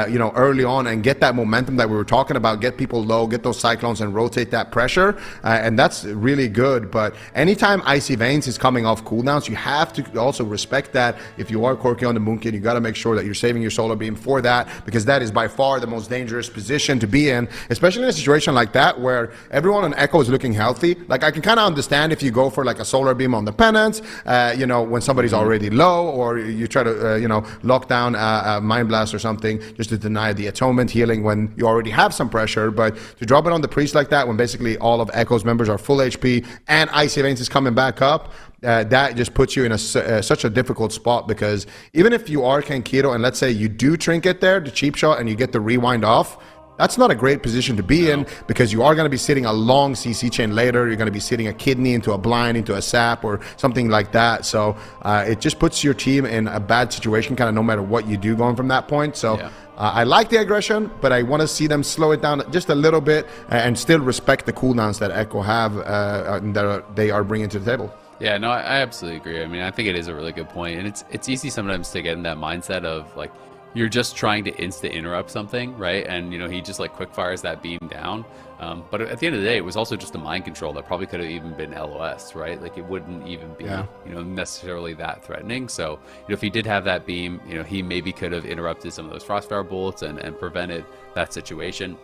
you know, early on and get that momentum that we were talking about, get people low, get those Cyclones and rotate that pressure. And that's really good. But anytime Icy Veins is coming off cooldowns, you have to also respect that. If you are Corki on the Moonkin, you got to make sure that you're saving your Solar Beam for that, because that is by far the most dangerous position to be in, especially in a situation like that where everyone on Echo is looking healthy. Like, I can kind of understand if you go for like a Solar Beam on the Penance, you know, when somebody's already low, or you try to, you know, lock down a Mind Blast or something just to deny the Atonement healing when you already have some pressure. But to drop it on the Priest like that when basically all of Echo's members are full HP and Icy Veins is coming back up, that just puts you in such a difficult spot, because even if you are Kankito and let's say you do trinket there, the cheap shot, and you get the rewind off, that's not a great position to be in, because you are going to be sitting a long CC chain later. You're going to be sitting a kidney into a blind, into a sap, or something like that. So it just puts your team in a bad situation, kind of no matter what you do going from that point. So I like the aggression, but I want to see them slow it down just a little bit and still respect the cooldowns that Echo have that they are bringing to the table. Yeah, no, I absolutely agree. I mean, I think it is a really good point, and it's easy sometimes to get in that mindset of like, you're just trying to insta interrupt something, right? And, you know, he just like quick fires that beam down. But at the end of the day, it was also just a mind control that probably could have even been LOS, right? Like, it wouldn't even be, you know, necessarily that threatening. So, you know, if he did have that beam, you know, he maybe could have interrupted some of those Frostfire Bolts and prevented that situation.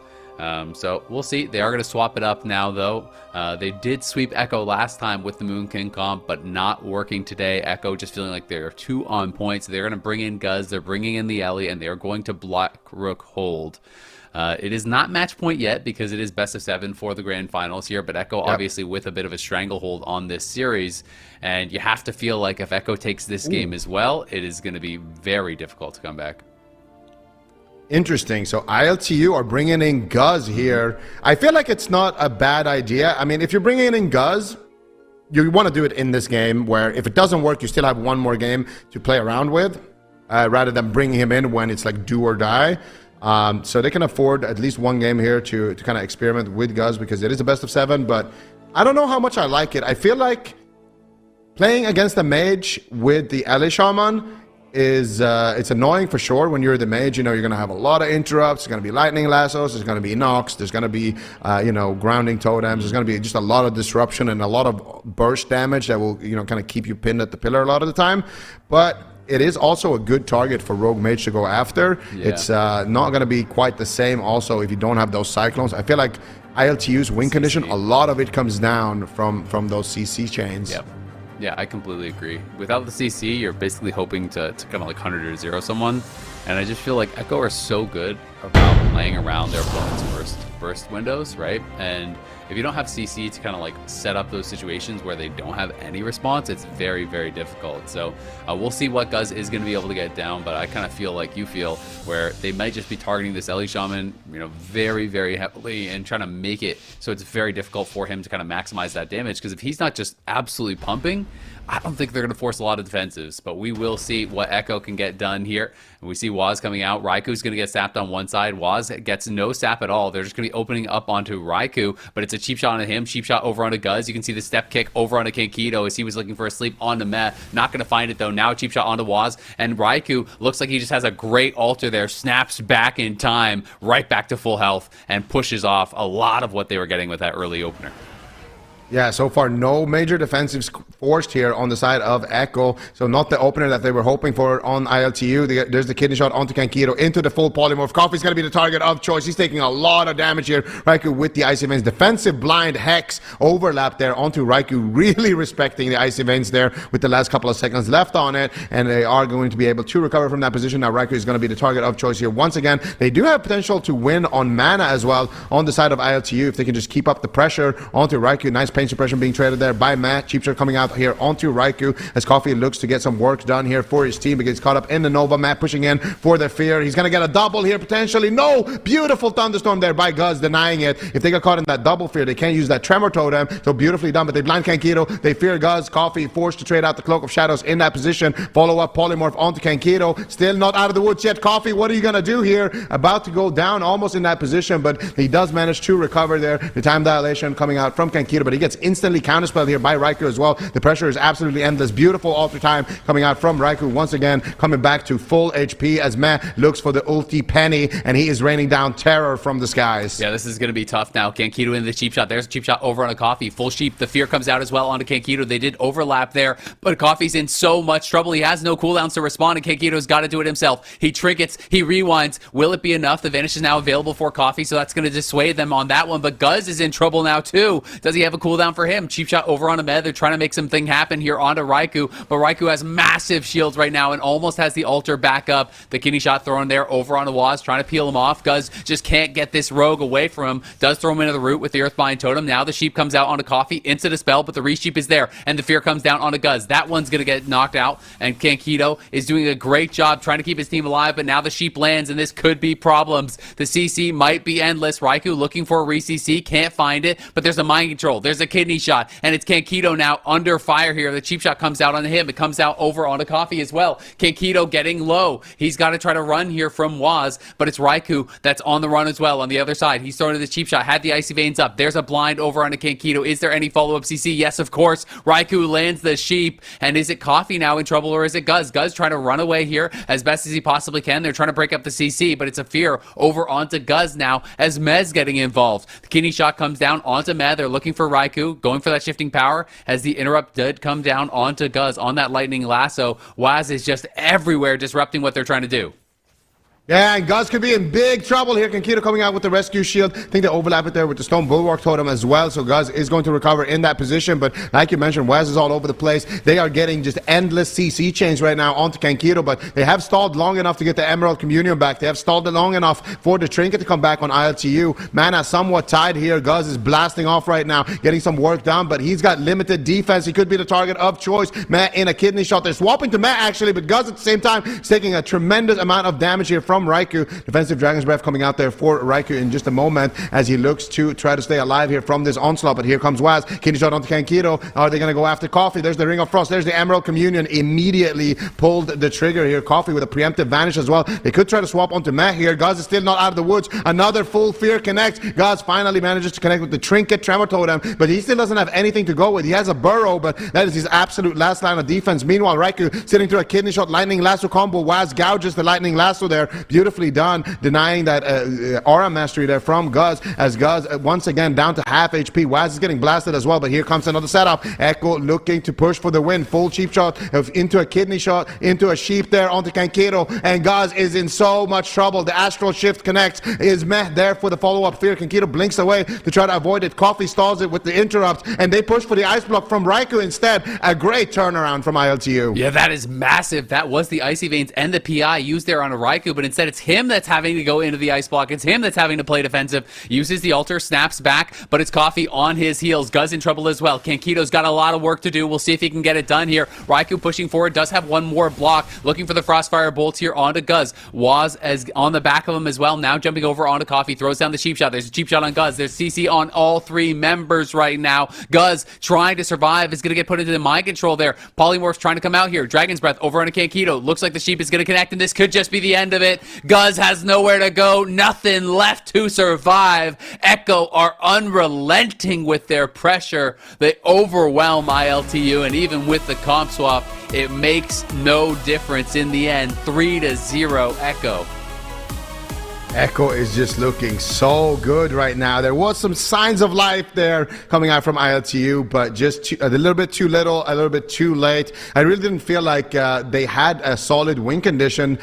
So we'll see. They are going to swap it up now, though. They did sweep Echo last time with the Moonkin comp, but not working today. Echo just feeling like they're too on point. So they're going to bring in Guz, they're bringing in the Ellie, and they are going to block Rook hold. It is not match point yet because it is best of 7 for the grand finals here, but Echo obviously with a bit of a stranglehold on this series, and you have to feel like if Echo takes this game as well, it is going to be very difficult to come back. Interesting. So ILTU are bringing in Guz here. I feel like it's not a bad idea. I mean, if you're bringing in Guz, you want to do it in this game where if it doesn't work, you still have one more game to play around with, rather than bringing him in when it's like do or die. So they can afford at least one game here to kind of experiment with Guz, because it is a best of 7, but I don't know how much I like it. I feel like playing against a mage with the Ally Shaman is it's annoying for sure. When you're the mage, you know, you're going to have a lot of interrupts. There's going to be lightning lassos, there's going to be knocks, there's going to be you know, grounding totems, there's going to be just a lot of disruption and a lot of burst damage that will, you know, kind of keep you pinned at the pillar a lot of the time. But it is also a good target for rogue mage to go after. It's not going to be quite the same also if you don't have those cyclones. I feel like ILTU's win condition, a lot of it comes down from those CC chains. Yeah, I completely agree. Without the CC, you're basically hoping to kind of like 100 or 0 someone. And I just feel like Echo are so good about playing around their opponent's burst windows, right? And if you don't have CC to kind of like set up those situations where they don't have any response, it's very, very difficult. So we'll see what Guz is going to be able to get down, but I kind of feel like you feel, where they might just be targeting this Ellie Shaman, you know, very, very heavily and trying to make it so it's very difficult for him to kind of maximize that damage. Because if he's not just absolutely pumping, I don't think they're going to force a lot of defensives, but we will see what Echo can get done here. And we see Waz coming out. Raiku's going to get sapped on one side. Waz gets no sap at all. They're just going to be opening up onto Raikou, but it's a cheap shot on him. Cheap shot over onto Guz. You can see the step kick over onto Kankido as he was looking for a sleep onto Meh. Not going to find it though. Now a cheap shot onto Waz, and Raikou looks like he just has a great altar there. Snaps back in time, right back to full health, and pushes off a lot of what they were getting with that early opener. Yeah, so far no major defensives forced here on the side of Echo. So not the opener that they were hoping for on ILTU. There's the kidney shot onto Kankido into the full polymorph. Coffee's going to be the target of choice. He's taking a lot of damage here. Raikou with the Icy Veins. Defensive blind hex overlap there onto Raikou. Really respecting the Icy Veins there with the last couple of seconds left on it. And they are going to be able to recover from that position. Now Raikou is going to be the target of choice here once again. They do have potential to win on mana as well on the side of ILTU if they can just keep up the pressure onto Raikou. Nice pain suppression being traded there by Matt. Cheap shot coming out here onto Raikou as Coffee looks to get some work done here for his team, because he's caught up in the Nova. Matt pushing in for the fear. He's going to get a double here potentially. No! Beautiful thunderstorm there by Guz, denying it. If they get caught in that double fear, they can't use that tremor totem. So beautifully done, but they blind Kankido. They fear Guz. Coffee forced to trade out the Cloak of Shadows in that position. Follow up polymorph onto Kankido. Still not out of the woods yet. Coffee, what are you going to do here? About to go down almost in that position, but he does manage to recover there. The time dilation coming out from Kankido, but he gets instantly counterspelled here by Raikou as well. The pressure is absolutely endless. Beautiful alter time coming out from Raikou once again, coming back to full HP as Meh looks for the ulti penny, and he is raining down terror from the skies. Yeah, this is going to be tough now. Kankido in the cheap shot. There's a cheap shot over on a Coffee. Full sheep. The fear comes out as well onto Kankido. They did overlap there, but Coffee's in so much trouble. He has no cooldowns to respond, and Kankido's got to do it himself. He trinkets. He rewinds. Will it be enough? The Vanish is now available for Coffee, so that's going to dissuade them on that one, but Guz is in trouble now too. Does he have a cooldown for him? Cheap shot over on a Med. They're trying to make something happen here onto Raikou, but Raikou has massive shields right now and almost has the altar back up. The kidney shot thrown there over on the Waz, trying to peel him off. Guz just can't get this rogue away from him. Does throw him into the root with the Earthbind Totem. Now the sheep comes out onto Coffee into the spell, but the re-sheep is there, and the fear comes down onto Guz. That one's going to get knocked out, and Kankido is doing a great job trying to keep his team alive, but now the sheep lands, and this could be problems. The CC might be endless. Raikou looking for a re-CC, can't find it, but there's a mind control. There's a kidney shot, and it's Kankido now under fire here. The cheap shot comes out on him. It comes out over onto Coffee as well. Kankido getting low. He's got to try to run here from Waz, but it's Raikou that's on the run as well on the other side. He's throwing the cheap shot, had the Icy Veins up. There's a blind over onto Kankido. Is there any follow-up CC? Yes, of course. Raikou lands the sheep, and is it Coffee now in trouble, or is it Guz? Guz trying to run away here as best as he possibly can. They're trying to break up the CC, but it's a fear over onto Guz now as Mez getting involved. The kidney shot comes down onto Mez. They're looking for Raikou, going for that shifting power as the interrupt did come down onto Guz on that lightning lasso. Waz is just everywhere disrupting what they're trying to do. Yeah, and Guz could be in big trouble here. Kankido coming out with the rescue shield. I think they overlap it there with the Stone Bulwark Totem as well, so Guz is going to recover in that position. But like you mentioned, Waz is all over the place. They are getting just endless CC chains right now onto Kankido, but they have stalled long enough to get the Emerald Communion back. They have stalled it long enough for the Trinket to come back on ILTU. Mana somewhat tied here. Guz is blasting off right now, getting some work done, but he's got limited defense. He could be the target of choice. Matt in a kidney shot. They're swapping to Matt actually, but Guz at the same time is taking a tremendous amount of damage here from from Raikou. Defensive Dragon's Breath coming out there for Raikou in just a moment as he looks to try to stay alive here from this onslaught. But here comes Waz. Kidney shot onto Kankiro. Are they going to go after Coffee? There's the Ring of Frost. There's the Emerald Communion. Immediately pulled the trigger here. Coffee with a preemptive vanish as well. They could try to swap onto Meh here. Gaz is still not out of the woods. Another full fear connects. Gaz finally manages to connect with the Trinket Tremor Totem, but he still doesn't have anything to go with. He has a burrow, but that is his absolute last line of defense. Meanwhile, Raikou sitting through a kidney shot lightning lasso combo. Waz gouges the lightning lasso there. Beautifully done, denying that aura mastery there from Guz, as Guz once again down to half HP. Waz is getting blasted as well, but here comes another setup. Echo looking to push for the win. Full cheap shot into a kidney shot, into a sheep there onto Kankiro, and Guz is in so much trouble. The astral shift connects. Is Meh there for the follow-up fear? Kankiro blinks away to try to avoid it. Coffee stalls it with the interrupt, and they push for the ice block from Raikou instead. A great turnaround from ILTU. Yeah, that is massive. That was the Icy Veins and the PI used there on a Raikou, but instead it's him that's having to go into the ice block. It's him that's having to play defensive. Uses the altar, snaps back, but it's Coffee on his heels. Guz in trouble as well. Kankito's got a lot of work to do. We'll see if he can get it done here. Raikou pushing forward, does have one more block. Looking for the Frostfire bolts here onto Guz. Waz as on the back of him as well. Now jumping over onto Coffee. Throws down the cheap shot. There's a cheap shot on Guz. There's CC on all three members right now. Guz trying to survive is going to get put into the mind control there. Polymorph's trying to come out here. Dragon's Breath over on a Kankito. Looks like the sheep is going to connect, and this could just be the end of it. Guz has nowhere to go. Nothing left to survive. Echo are unrelenting with their pressure. They overwhelm ILTU, and even with the comp swap, it makes no difference in the end. 3-0 Echo. Echo is just looking so good right now. There was some signs of life there coming out from ILTU, but just a little bit too little, a little bit too late. I really didn't feel like they had a solid win condition,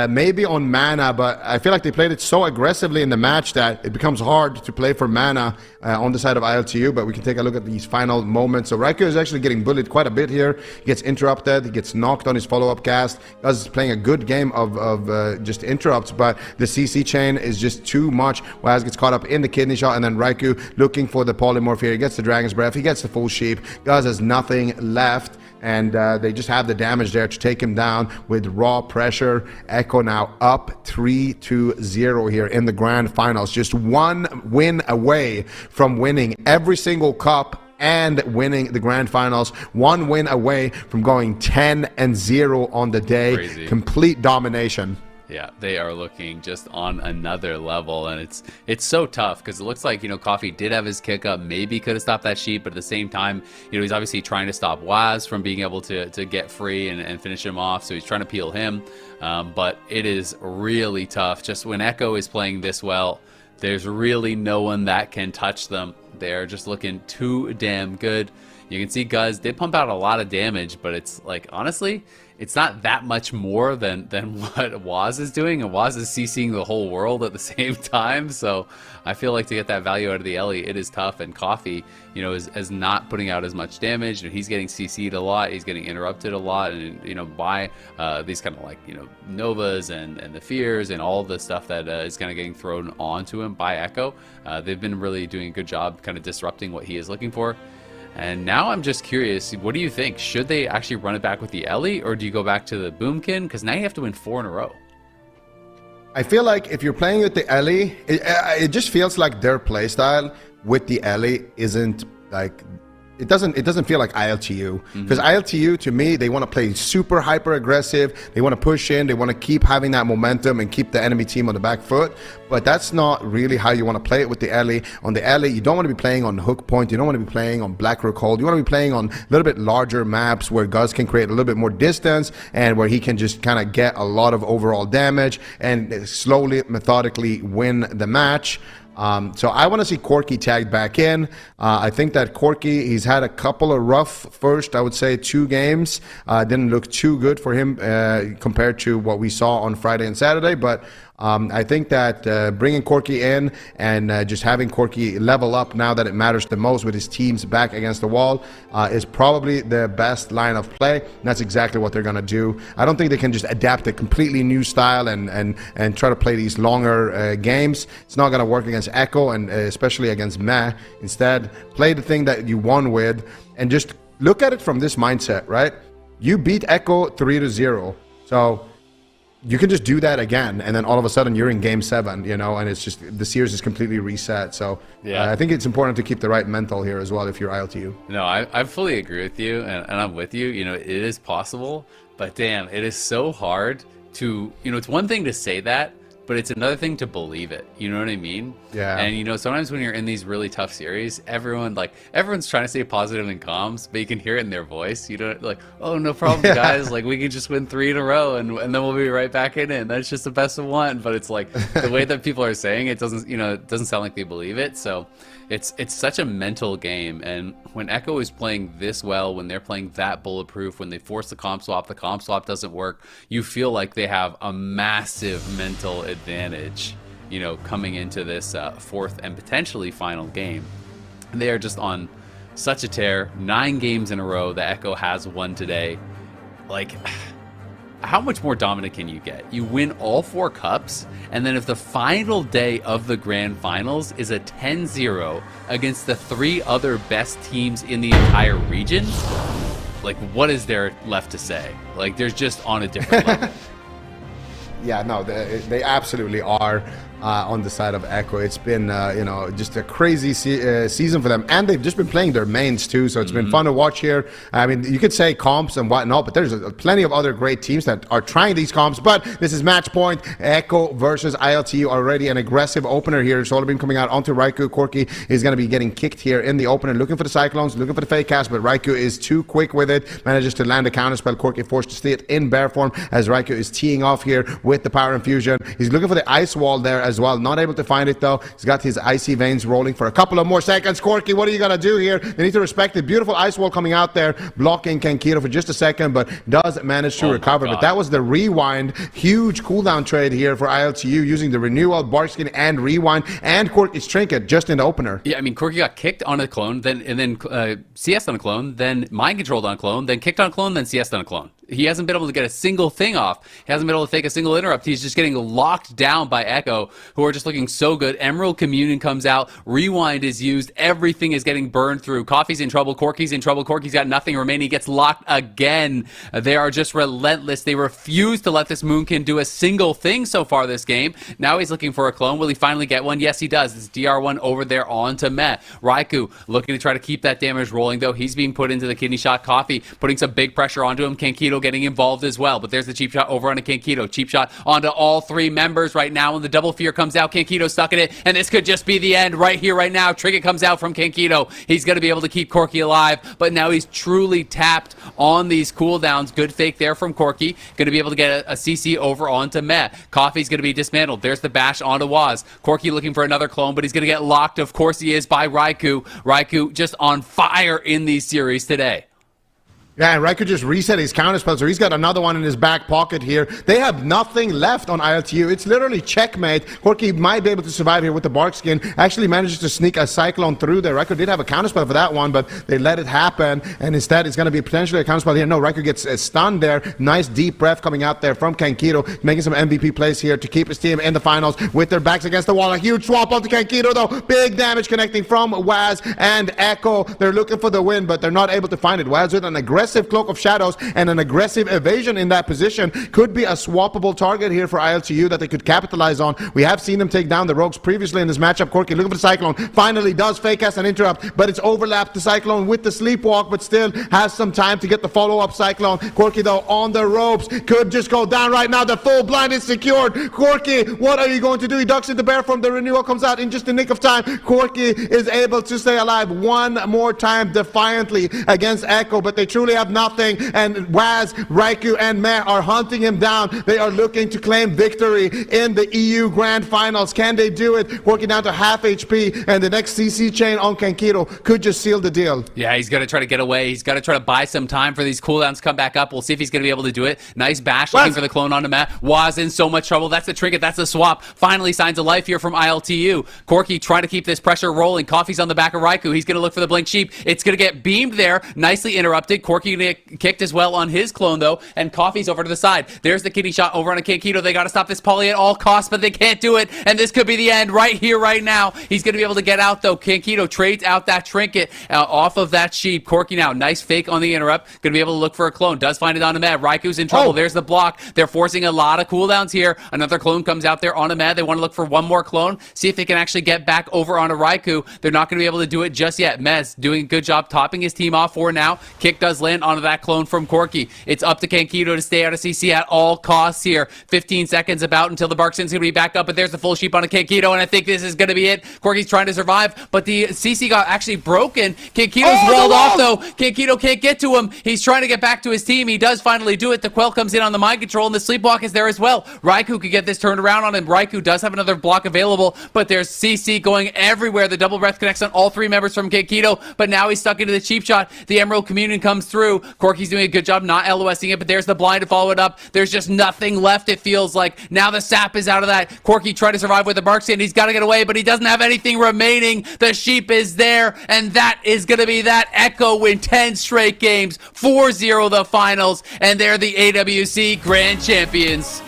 maybe on mana, but I feel like they played it so aggressively in the match that it becomes hard to play for mana on the side of ILTU, but we can take a look at these final moments. So Raikou is actually getting bullied quite a bit here. He gets interrupted, he gets knocked on his follow-up cast. Guz is playing a good game of just interrupts, but the CC chain is just too much. Waz gets caught up in the kidney shot, and then Raikou looking for the polymorph here. He gets the Dragon's Breath, he gets the full sheep. Guz has nothing left, and they just have the damage there to take him down with raw pressure. Echo now up 3-0 here in the grand finals. Just one win away from winning every single cup and winning the grand finals. One win away from going 10-0 on the day. Crazy. Complete domination. Yeah, they are looking just on another level, and it's so tough because it looks like, Coffee did have his kick up, maybe could have stopped that sheep, but at the same time, he's obviously trying to stop Waz from being able to get free and finish him off, so he's trying to peel him, but it is really tough. Just when Echo is playing this well, there's really no one that can touch them. They're just looking too damn good. You can see Guz did pump out a lot of damage, but it's like, honestly, it's not that much more than what Waz is doing, and Waz is CCing the whole world at the same time. So I feel like to get that value out of the Ellie, it is tough. And Coffee, is not putting out as much damage. He's getting CC'd a lot. He's getting interrupted a lot, and by these kind of like Novas and the fears and all the stuff that is kind of getting thrown onto him by Echo. They've been really doing a good job kind of disrupting what he is looking for. And now I'm just curious, what do you think? Should they actually run it back with the Ellie, or do you go back to the Boomkin? Because now you have to win 4 in a row. I feel like if you're playing with the Ellie, it just feels like their playstyle with the Ellie isn't like... It doesn't feel like ILTU, because ILTU, to me, they want to play super hyper aggressive. They want to push in. They want to keep having that momentum and keep the enemy team on the back foot. But that's not really how you want to play it with the Ellie. On the Ellie, you don't want to be playing on hook point. You don't want to be playing on Black Rook Hold. You want to be playing on a little bit larger maps where Guz can create a little bit more distance and where he can just kind of get a lot of overall damage and slowly, methodically win the match. So I want to see Corki tagged back in. I think that Corki, he's had a couple of rough first, I would say, 2 games. Didn't look too good for him compared to what we saw on Friday and Saturday. But I think that bringing Corki in and just having Corki level up now that it matters the most with his teams back against the wall is probably the best line of play. And that's exactly what they're going to do. I don't think they can just adapt a completely new style and try to play these longer games. It's not going to work against Echo and especially against Meh. Instead, play the thing that you won with and just look at it from this mindset, right? You beat Echo 3-0. So you can just do that again, and then all of a sudden you're in game 7, you know, and it's just the series is completely reset. So I think it's important to keep the right mental here as well if you're ILTU. No, I fully agree with you, and I'm with you. You know, it is possible, but damn, it is so hard to, you know, it's one thing to say that, but it's another thing to believe it. You know what I mean? Yeah. And you know, sometimes when you're in these really tough series, everyone's trying to stay positive and calm, but you can hear it in their voice. You know, like, oh, no problem, guys. Like, we can just win 3 in a row, and then we'll be right back in it. And that's just the best of 1. But it's like the way that people are saying it doesn't sound like they believe it. So it's such a mental game. And when Echo is playing this well, when they're playing that bulletproof, when they force the comp swap doesn't work, you feel like they have a massive mental advantage, you know, coming into this 4th and potentially final game. They are just on such a tear. 9 games in a row that Echo has won today. Like, how much more dominant can you get? You win all 4 cups, and then if the final day of the grand finals is a 10-0 against the 3 other best teams in the entire region, like, what is there left to say? Like, they're just on a different level. Yeah, no, they absolutely are on the side of Echo. It's been, you know, just a crazy season for them. And they've just been playing their mains, too. So it's been fun to watch here. I mean, you could say comps and whatnot, but there's plenty of other great teams that are trying these comps. But this is match point. Echo versus ILTU, already an aggressive opener here. Solarbeam coming out onto Raikou. Corki is going to be getting kicked here in the opener, looking for the Cyclones, looking for the fake cast, but Raikou is too quick with it. Manages to land a counterspell. Corki forced to stay it in bear form as Raikou is teeing off here with the power infusion. He's looking for the ice wall there as well. Not able to find it though. He's got his icy veins rolling for a couple of more seconds. Corki, what are you gonna do here? They need to respect the beautiful ice wall coming out there, blocking Kankiro for just a second, but does manage to recover. But that was the rewind. Huge cooldown trade here for ILTU using the renewal, Barkskin, and rewind, and Corki's trinket just in the opener. Yeah, I mean, Corki got kicked on a clone, then CS on a clone, then mind controlled on a clone, then kicked on a clone, then CS on a clone. He hasn't been able to get a single thing off. He hasn't been able to take a single interrupt. He's just getting locked down by Echo, who are just looking so good. Emerald Communion comes out. Rewind is used. Everything is getting burned through. Coffee's in trouble. Corki's in trouble. Corki's got nothing remaining. He gets locked again. They are just relentless. They refuse to let this Moonkin do a single thing so far this game. Now he's looking for a clone. Will he finally get one? Yes, he does. It's DR1 over there onto Met. Raikou looking to try to keep that damage rolling, though. He's being put into the kidney shot. Coffee putting some big pressure onto him. Kankito getting involved as well, but there's the cheap shot over onto Kankito. Cheap shot onto all 3 members right now, and the double fear comes out. Kankito stuck in it, and this could just be the end right here, right now. Trinket comes out from Kankito. He's going to be able to keep Corki alive, but now he's truly tapped on these cooldowns. Good fake there from Corki. Going to be able to get a CC over onto Met. Coffee's going to be dismantled. There's the bash onto Waz. Corki looking for another clone, but he's going to get locked. Of course he is, by Raikou. Raikou just on fire in these series today. Yeah, and Raikou just reset his counterspell, so he's got another one in his back pocket here. They have nothing left on ILTU. It's literally checkmate. Corki might be able to survive here with the Barkskin. Actually manages to sneak a Cyclone through there. Raikou did have a counterspell for that one, but they let it happen, and instead it's going to be potentially a counterspell here. No, Raikou gets stunned there. Nice deep breath coming out there from Kankito, making some MVP plays here to keep his team in the finals with their backs against the wall. A huge swap onto Kankito, though. Big damage connecting from Waz and Echo. They're looking for the win, but they're not able to find it. Waz with an aggressive Cloak of Shadows and an aggressive evasion in that position could be a swappable target here for ILTU that they could capitalize on. We have seen them take down the Rogues previously in this matchup. Corki looking for the Cyclone. Finally does fake cast an interrupt, but it's overlapped the Cyclone with the Sleepwalk, but still has some time to get the follow-up Cyclone. Corki, though, on the ropes. Could just go down right now. The full blind is secured. Corki, what are you going to do? He ducks into bear form. The renewal comes out in just the nick of time. Corki is able to stay alive one more time defiantly against Echo, but they truly have nothing. And Waz, Raikou, and Meh are hunting him down. They are looking to claim victory in the EU Grand Finals. Can they do it? Working down to half HP, and the next CC chain on Kankito could just seal the deal. Yeah, he's going to try to get away. He's got to try to buy some time for these cooldowns to come back up. We'll see if he's going to be able to do it. Nice bash looking for the clone onto Meh. Waz in so much trouble. That's the trinket. That's the swap. Finally signs of life here from ILTU. Corki trying to keep this pressure rolling. Coffee's on the back of Raikou. He's going to look for the blink sheep. It's going to get beamed there. Nicely interrupted. Corki Corky gonna get kicked as well on his clone, though, and Coffee's over to the side. There's the kitty shot over on a Kankito. They got to stop this poly at all costs, but they can't do it, and this could be the end right here, right now. He's going to be able to get out, though. Kankito trades out that trinket off of that sheep. Corky now, nice fake on the interrupt. Going to be able to look for a clone. Does find it on Ahmed. Raiku's in trouble. There's the block. They're forcing a lot of cooldowns here. Another clone comes out there on Ahmed. They want to look for one more clone, see if they can actually get back over on a Raikou. They're not going to be able to do it just yet. Mez doing a good job topping his team off for now. Kick does land onto that clone from Corky. It's up to Kankito to stay out of CC at all costs here. 15 seconds about until the Barkson's going to be back up, but there's the full sheep on a Kankito, and I think this is going to be it. Corky's trying to survive, but the CC got actually broken. Kankito's walled off, though. Kankito can't get to him. He's trying to get back to his team. He does finally do it. The Quell comes in on the mind control, and the Sleepwalk is there as well. Raikou could get this turned around on him. Raikou does have another block available, but there's CC going everywhere. The double breath connects on all three members from Kankito, but now he's stuck into the cheap shot. The Emerald Communion comes through. Corky's doing a good job not LOSing it, but there's the blind to follow it up. There's just nothing left, it feels like. Now the sap is out of that. Corky tried to survive with the Barkskin. He's got to get away, but he doesn't have anything remaining. The sheep is there, and that is going to be that. Echo win 10 straight games, 4-0 the finals, and they're the AWC Grand Champions.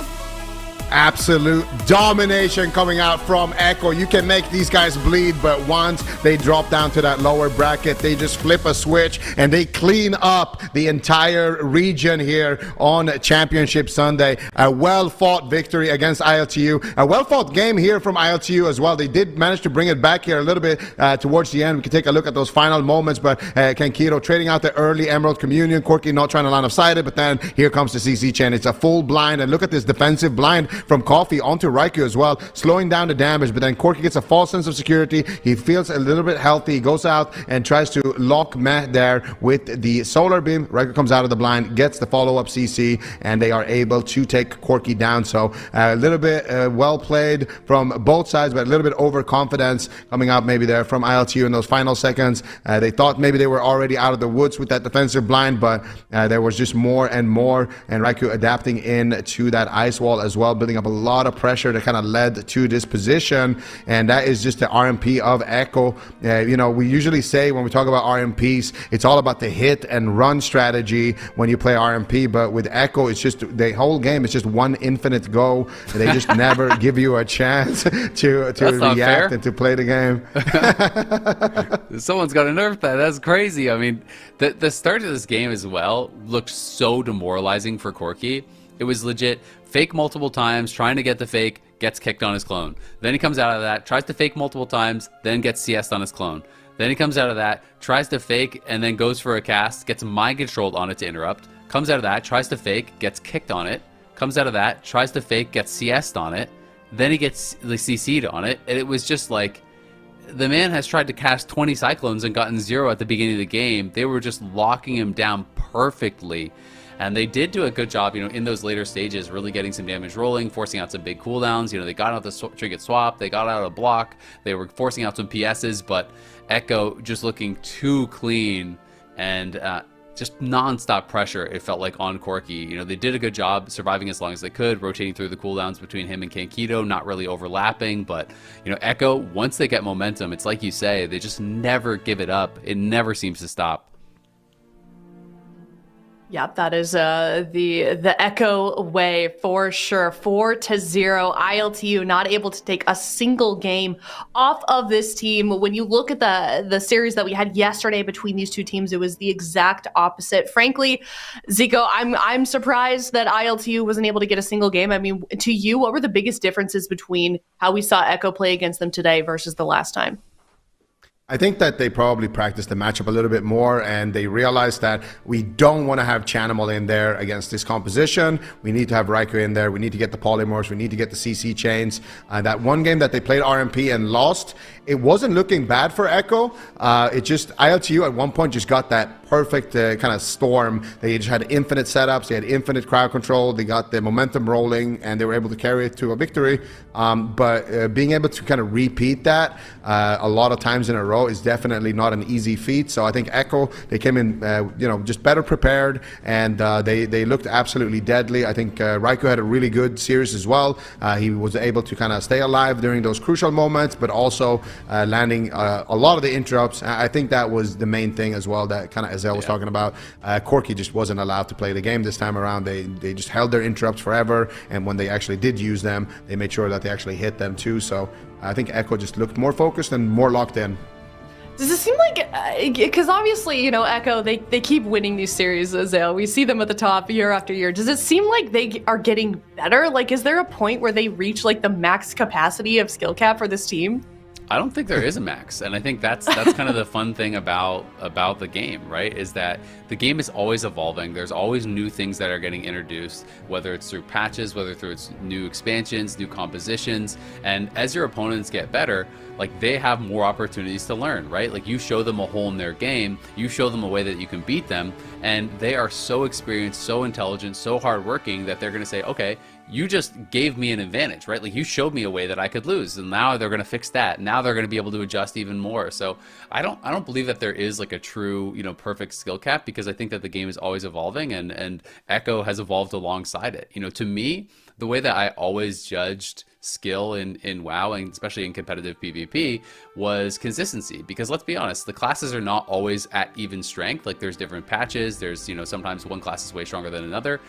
Absolute domination coming out from Echo. You can make these guys bleed, but once they drop down to that lower bracket, they just flip a switch and they clean up the entire region here on Championship Sunday. A well-fought victory against ILTU. A well-fought game here from ILTU as well. They did manage to bring it back here a little bit towards the end. We can take a look at those final moments, but Kankito trading out the early Emerald Communion. Corky not trying to line of sight it, but then here comes the CC chain. It's a full blind, and look at this defensive blind from Coffee onto Raikou as well, slowing down the damage, but then Corky gets a false sense of security. He feels a little bit healthy. He goes out and tries to lock Meh there with the solar beam. Raikou comes out of the blind, gets the follow-up CC, and they are able to take Corky down. So a little bit well played from both sides, but a little bit overconfidence coming out maybe there from ILTU in those final seconds. They thought maybe they were already out of the woods with that defensive blind, but there was just more and more, and Raikou adapting in to that ice wall as well, building up a lot of pressure that kind of led to this position, and that is just the RMP of Echo. You know, we usually say when we talk about RMPs, it's all about the hit and run strategy when you play RMP, but with Echo, it's just the whole game. It's just one infinite go. They just never give you a chance to react and to play the game. Someone's got to nerf that. That's crazy. I mean, the start of this game as well looked so demoralizing for Corky. It was legit fake multiple times, trying to get the fake, gets kicked on his clone. Then he comes out of that, tries to fake multiple times, then gets CS on his clone. Then he comes out of that, tries to fake, and then goes for a cast, gets mind controlled on it to interrupt. Comes out of that, tries to fake, gets kicked on it. Comes out of that, tries to fake, gets CS'd on it. Then he gets CC'd on it, and it was just like, the man has tried to cast 20 Cyclones and gotten 0 at the beginning of the game. They were just locking him down perfectly. And they did do a good job, you know, in those later stages, really getting some damage rolling, forcing out some big cooldowns. You know, they got out the trinket swap, they got out a block, they were forcing out some PSs, but Echo just looking too clean and just non-stop pressure, it felt like, on Corky. You know, they did a good job surviving as long as they could, rotating through the cooldowns between him and Kankito, not really overlapping, but, you know, Echo, once they get momentum, it's like you say, they just never give it up. It never seems to stop. Yep, that is the Echo way for sure. 4-0. ILTU not able to take a single game off of this team. When you look at the series that we had yesterday between these two teams, it was the exact opposite. Frankly, Zico, I'm surprised that ILTU wasn't able to get a single game. I mean, to you, what were the biggest differences between how we saw Echo play against them today versus the last time? I think that they probably practiced the matchup a little bit more, and they realized that we don't want to have Chanimal in there against this composition. We need to have Raikou in there. We need to get the polymorphs. We need to get the CC chains. That one game that they played RMP and lost, it wasn't looking bad for Echo. It just, ILTU at one point just got that perfect kind of storm. They just had infinite setups. They had infinite crowd control. They got the momentum rolling, and they were able to carry it to a victory. But being able to kind of repeat that a lot of times in a row is definitely not an easy feat. So I think Echo, they came in, you know, just better prepared, and they looked absolutely deadly. I think Raikou had a really good series as well. He was able to kind of stay alive during those crucial moments, but also landing a lot of the interrupts. I think that was the main thing as well that kind of Zell was talking about. Corki just wasn't allowed to play the game this time around. They just held their interrupts forever, and when they actually did use them, they made sure that they actually hit them too. So I think Echo just looked more focused and more locked in. Does it seem like, because obviously, Echo, they keep winning these series, Zale. We see them at the top year after year. Does it seem like they are getting better? Like, is there a point where they reach like the max capacity of skill cap for this team? I don't think there is a max, and I think that's kind of the fun thing about the game, right? Is that the game is always evolving. There's always new things that are getting introduced, whether it's through patches, whether through its new expansions, new compositions, and as your opponents get better, like they have more opportunities to learn, right? Like you show them a hole in their game, you show them a way that you can beat them, and they are so experienced, so intelligent, so hardworking that they're going to say, okay, you just gave me an advantage, right? Like you showed me a way that I could lose, and now they're going to fix that. Now they're going to be able to adjust even more. So I don't believe that there is like a true, perfect skill cap, because I think that the game is always evolving, and Echo has evolved alongside it. To me, the way that I always judged skill in WoW, and especially in competitive PvP, was consistency. Because let's be honest, the classes are not always at even strength. Like there's different patches. There's, sometimes one class is way stronger than another.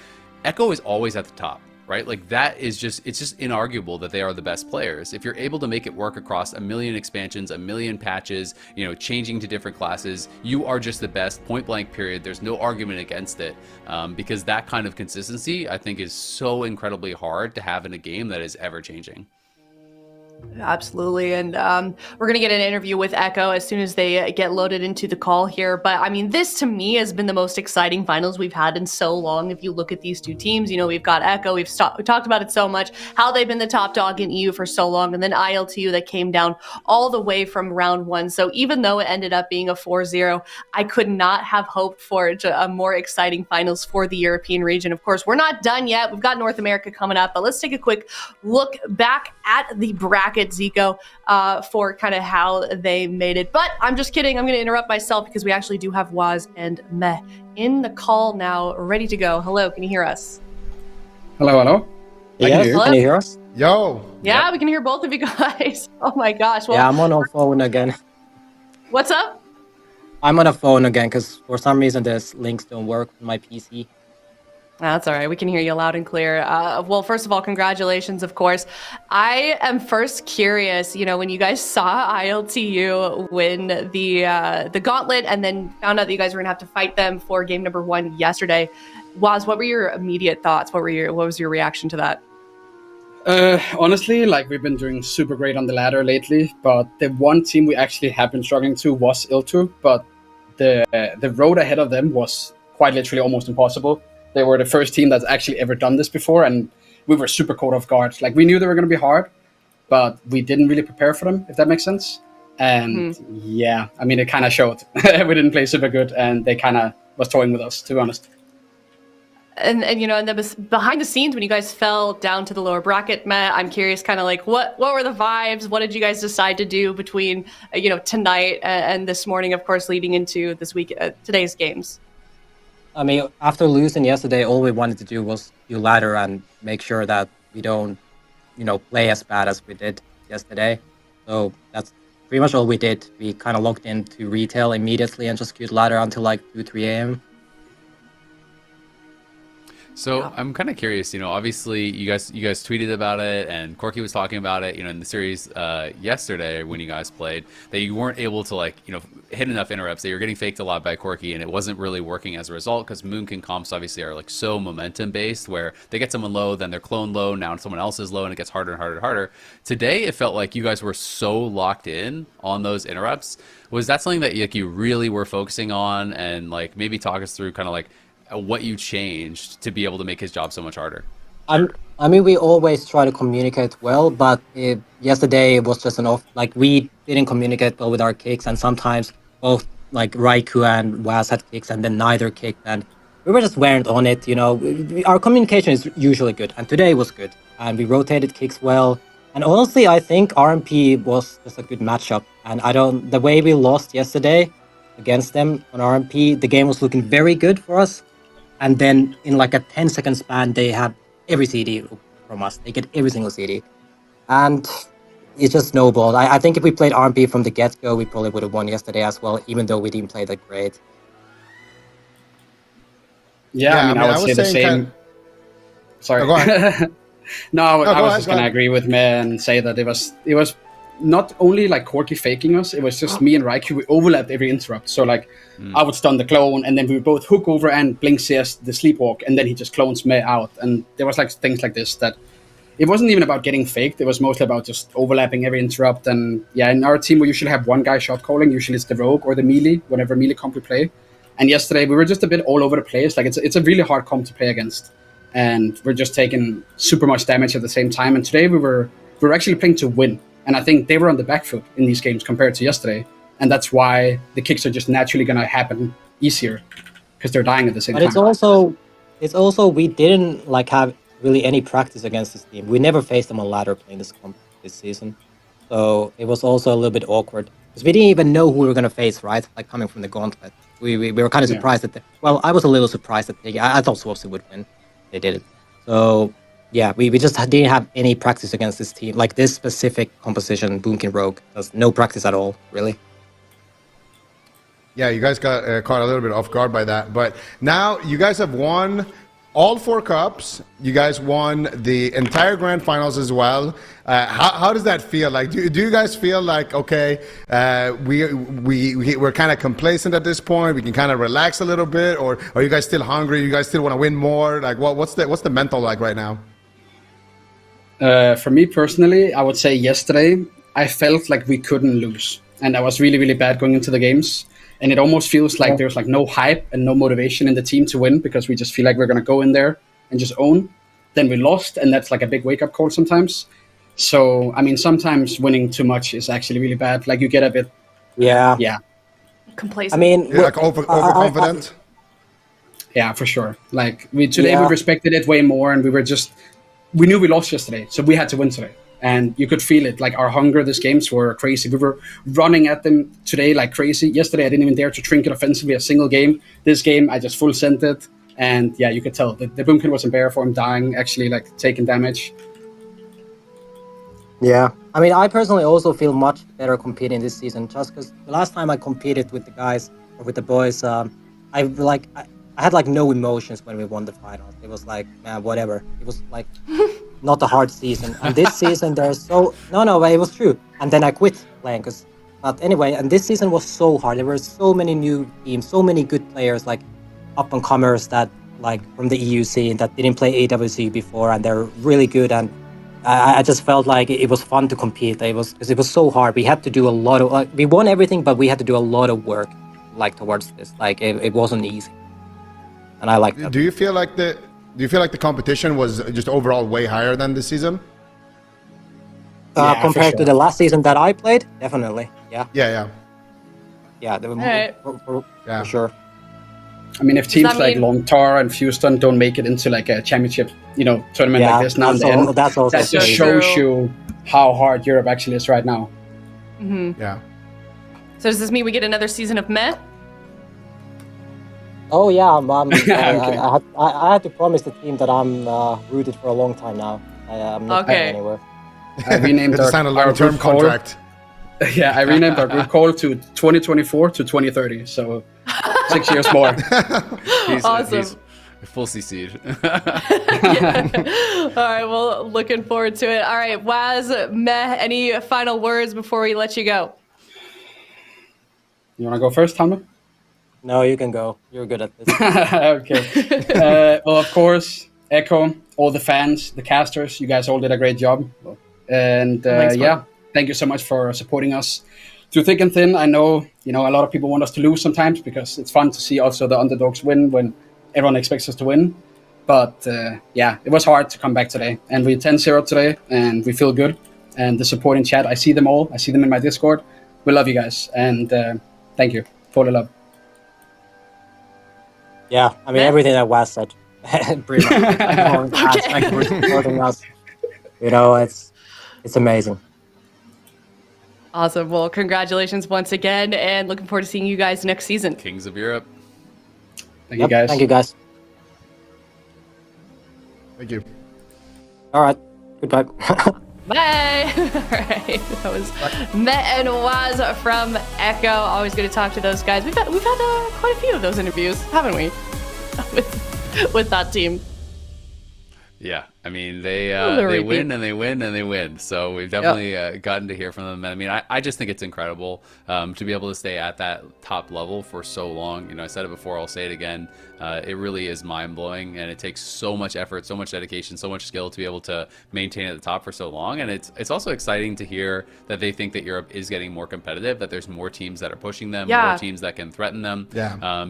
Echo is always at the top, right? Like that is it's just inarguable that they are the best players. If you're able to make it work across a million expansions, a million patches, changing to different classes, you are just the best, point blank period. There's no argument against it, because that kind of consistency, I think, is so incredibly hard to have in a game that is ever changing. Absolutely. And we're going to get an interview with Echo as soon as they get loaded into the call here. But I mean, this to me has been the most exciting finals we've had in so long. If you look at these two teams, we've got Echo. We talked about it so much, how they've been the top dog in EU for so long. And then ILTU that came down all the way from round one. So even though it ended up being a 4-0, I could not have hoped for a more exciting finals for the European region. Of course, we're not done yet. We've got North America coming up. But let's take a quick look back at the bracket, Zico, for kind of how they made it. But I'm just kidding. I'm going to interrupt myself because we actually do have Waz and Meh in the call now, ready to go. Hello, can you hear us? Hello. Yes, Hello? can you hear us? Yo. Yeah, we can hear both of you guys. Oh my gosh. Well, Yeah, I'm on a phone again. what's up? I'm on a phone again because for some reason this links don't work on my PC. That's all right. We can hear you loud and clear. Well, first of all, congratulations, of course. I am first curious, when you guys saw ILTU win the gauntlet and then found out that you guys were going to have to fight them for game number 1 yesterday. Waz, what were your immediate thoughts? What was your reaction to that? Honestly, we've been doing super great on the ladder lately, but the one team we actually have been struggling to was ILTU, but the road ahead of them was quite literally almost impossible. They were the first team that's actually ever done this before, and we were super caught off guard. We knew they were going to be hard, but we didn't really prepare for them, if that makes sense. And yeah, I mean, it kind of showed. We didn't play super good, and they kind of was toying with us, to be honest. And then behind the scenes, when you guys fell down to the lower bracket, Matt, I'm curious, kind of what were the vibes? What did you guys decide to do between tonight and this morning? Of course, leading into this week, today's games. I mean, after losing yesterday, all we wanted to do was do ladder and make sure that we don't, play as bad as we did yesterday. So that's pretty much all we did. We kind of logged into retail immediately and just queued ladder until 2, 3 a.m. So I'm kind of curious, obviously you guys tweeted about it, and Corki was talking about it, in the series yesterday when you guys played, that you weren't able to hit enough interrupts, that you're getting faked a lot by Corki, and it wasn't really working as a result, because Moonkin comps obviously are so momentum based, where they get someone low, then they're clone low, now someone else is low, and it gets harder and harder and harder. Today it felt like you guys were so locked in on those interrupts. Was that something that you really were focusing on, and maybe talk us through kind of what you changed to be able to make his job so much harder? I mean, we always try to communicate well, but yesterday it was just an off. We didn't communicate well with our kicks, and sometimes both Raikou and Waz had kicks, and then neither kicked, and we were just weren't on it. Our communication is usually good, and today was good, and we rotated kicks well. And honestly, I think RMP was just a good matchup, and the way we lost yesterday against them on RMP, the game was looking very good for us. And then in a 10-second span, they have every CD from us. They get every single CD. And it just snowballed. I think if we played RMP from the get-go, we probably would have won yesterday as well, even though we didn't play that great. Yeah, I mean, I would say the same. Sorry. Oh, go ahead. No, I was go ahead, just go gonna ahead. agree with me and say that it was not only like Corky faking us, it was just me and Raikou, we overlapped every interrupt. So like I would stun the clone and then we would both hook over and blink CS the sleepwalk and then he just clones me out. And there was like things like this that it wasn't even about getting faked, it was mostly about just overlapping every interrupt. And yeah, in our team we usually have one guy shot calling, usually it's the rogue or the melee, whatever melee comp we play. And yesterday we were just a bit all over the place. Like it's a really hard comp to play against. And we're just taking super much damage at the same time. And today we were actually playing to win. And I think they were on the back foot in these games compared to yesterday. And that's why the kicks are just naturally going to happen easier because they're dying at the same But time. it's also we didn't like have really any practice against this team. We never faced them on ladder playing this comp this season. So it was also a little bit awkward because we didn't even know who we were going to face, right? Like coming from the gauntlet. We were kind of surprised well, I was a little surprised that I thought Swapsy would win. They did it. So yeah, we just didn't have any practice against this team, like this specific composition, Boomkin Rogue. There's no practice at all, really. Yeah, you guys got caught a little bit off guard by that. But now you guys have won all 4 cups. You guys won the entire grand finals as well. How does that feel? Like, do you guys feel like, okay, we're kind of complacent at this point? We can kind of relax a little bit, or are you guys still hungry? You guys still want to win more? Like, what's the mental like right now? For me personally, I would say yesterday I felt like we couldn't lose, and that was really, really bad going into the games. And it almost feels like there's like no hype and no motivation in the team to win because we just feel like we're gonna go in there and just own. Then we lost, and that's like a big wake-up call sometimes. So I mean, sometimes winning too much is actually really bad. Like you get a bit, Yeah. Complacent. I mean, You're like overconfident? yeah, for sure. Like today we respected it way more, and we knew we lost yesterday, so we had to win today. And you could feel it, like our hunger, these games were crazy. We were running at them today like crazy. Yesterday, I didn't even dare to trinket offensively a single game. This game, I just full sent it. And yeah, you could tell the Boomkin was in bear form, dying, actually like taking damage. yeah. I mean, I personally also feel much better competing this season just because the last time I competed with the guys or with the boys, I had like no emotions when we won the finals. It was like, man, whatever. It was like not a hard season. And this season there's but it was true. And then I quit playing but anyway, and this season was so hard. There were so many new teams, so many good players, like up and comers that like from the EUC that didn't play AWC before, and they're really good. And I just felt like it was fun to compete. It was so hard. We had to do a lot of we won everything, but we had to do a lot of work like towards this. Like it wasn't easy. And I like that. Do you feel like the competition was just overall way higher than this season? Compared to the last season that I played, definitely. Yeah. Yeah. They were Alright. for sure. I mean, if teams that like mean- Longtar and Fuston don't make it into like a championship, tournament Yeah, like this now and that's then, al- that's also that just crazy. shows True. you how hard Europe actually is right now. Yeah. So does this mean we get another season of Meh? Oh yeah, Okay. I had to promise the team that I'm rooted for a long time now. I'm not Okay. going anywhere. I renamed To sign a long-term group call. contract. Yeah, I renamed our group call to 2024 to 2030, so 6 years more. Awesome. He's full CC'd. All right, well, looking forward to it. All right, Waz, Meh, any final words before we let you go? You want to go first, Thomas? No, you can go. You're good at this. Okay. Well, of course, Echo, all the fans, the casters, you guys all did a great job. And Thanks, yeah, thank you so much for supporting us through thick and thin. I know, a lot of people want us to lose sometimes because it's fun to see also the underdogs win when everyone expects us to win. But yeah, it was hard to come back today. And we're 10-0 today, and we feel good. And the support in chat, I see them all. I see them in my Discord. We love you guys. And thank you for the love. Yeah, I mean Meh? everything that Wes said. Pretty much. Like for supporting us. It's amazing. Awesome. Well, congratulations once again, and looking forward to seeing you guys next season. Kings of Europe. Thank you guys. Thank you guys. Thank you. All right. Goodbye. Bye. All right, that was Met and Waz from Echo. Always good to talk to those guys. We've had quite a few of those interviews, haven't we? with that team. Yeah, I mean The they repeat. win and they win and they win. So we've definitely gotten to hear from them. And I mean, I just think it's incredible to be able to stay at that top level for so long. You know, I said it before, I'll say it again. It really is mind blowing, and it takes so much effort, so much dedication, so much skill to be able to maintain at the top for so long. And it's also exciting to hear that they think that Europe is getting more competitive, that there's more teams that are pushing them, more teams that can threaten them.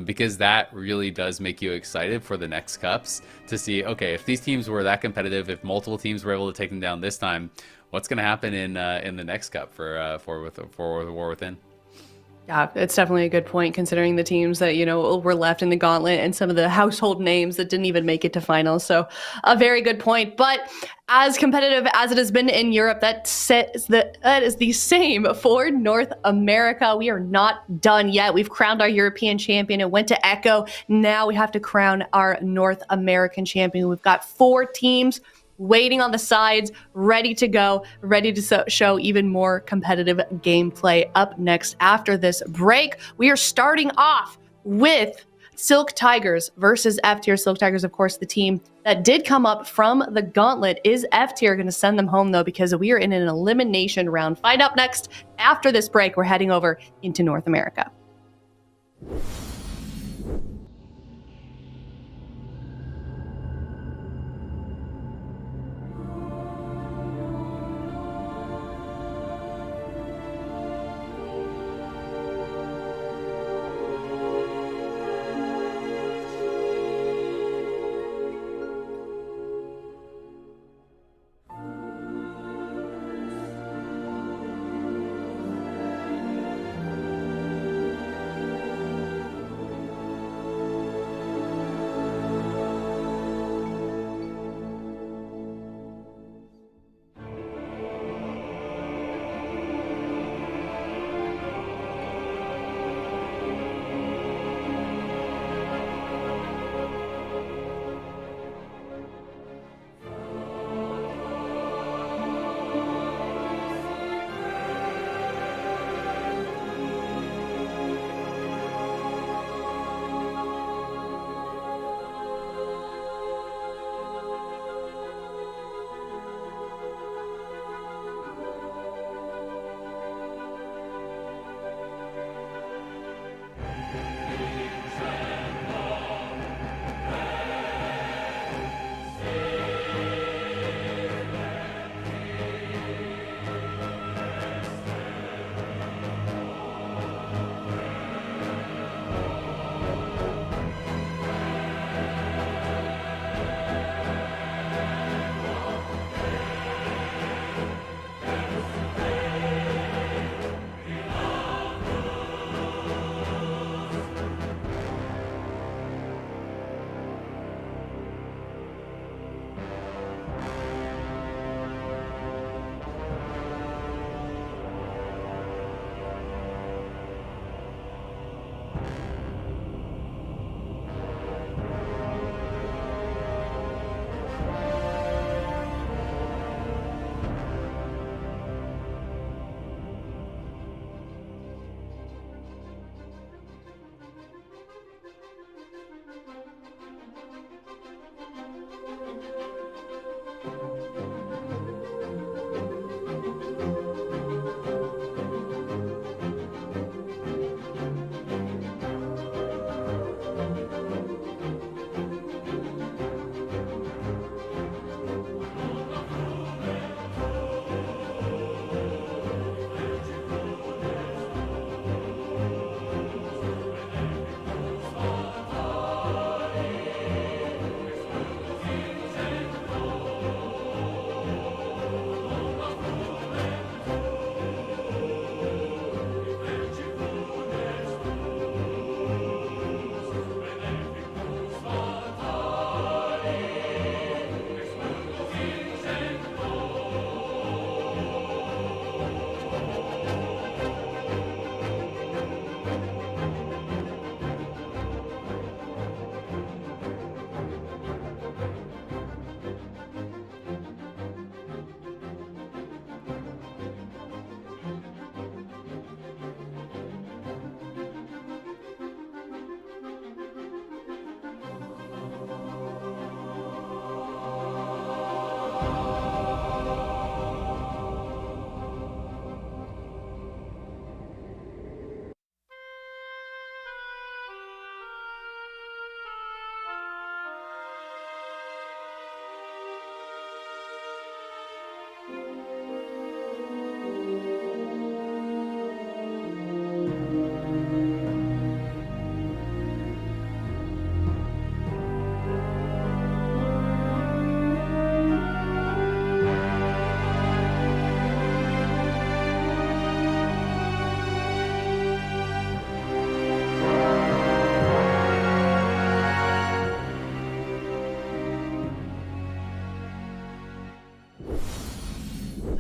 Because that really does make you excited for the next cups to see, okay, if these teams were that competitive, if multiple teams were able to take them down this time, what's going to happen in the next cup for the War Within? Yeah, it's definitely a good point considering the teams that, were left in the gauntlet and some of the household names that didn't even make it to finals. So a very good point. But as competitive as it has been in Europe, that is the same for North America. We are not done yet. We've crowned our European champion. It went to Echo. Now we have to crown our North American champion. We've got 4 teams waiting on the sides, ready to go, ready to show even more competitive gameplay up next after this break. We are starting off with Silk Tigers versus F Tier. Silk Tigers, of course, the team that did come up from the gauntlet. Is F Tier going to send them home, though, because we are in an elimination round? Find out next after this break. We're heading over into North America.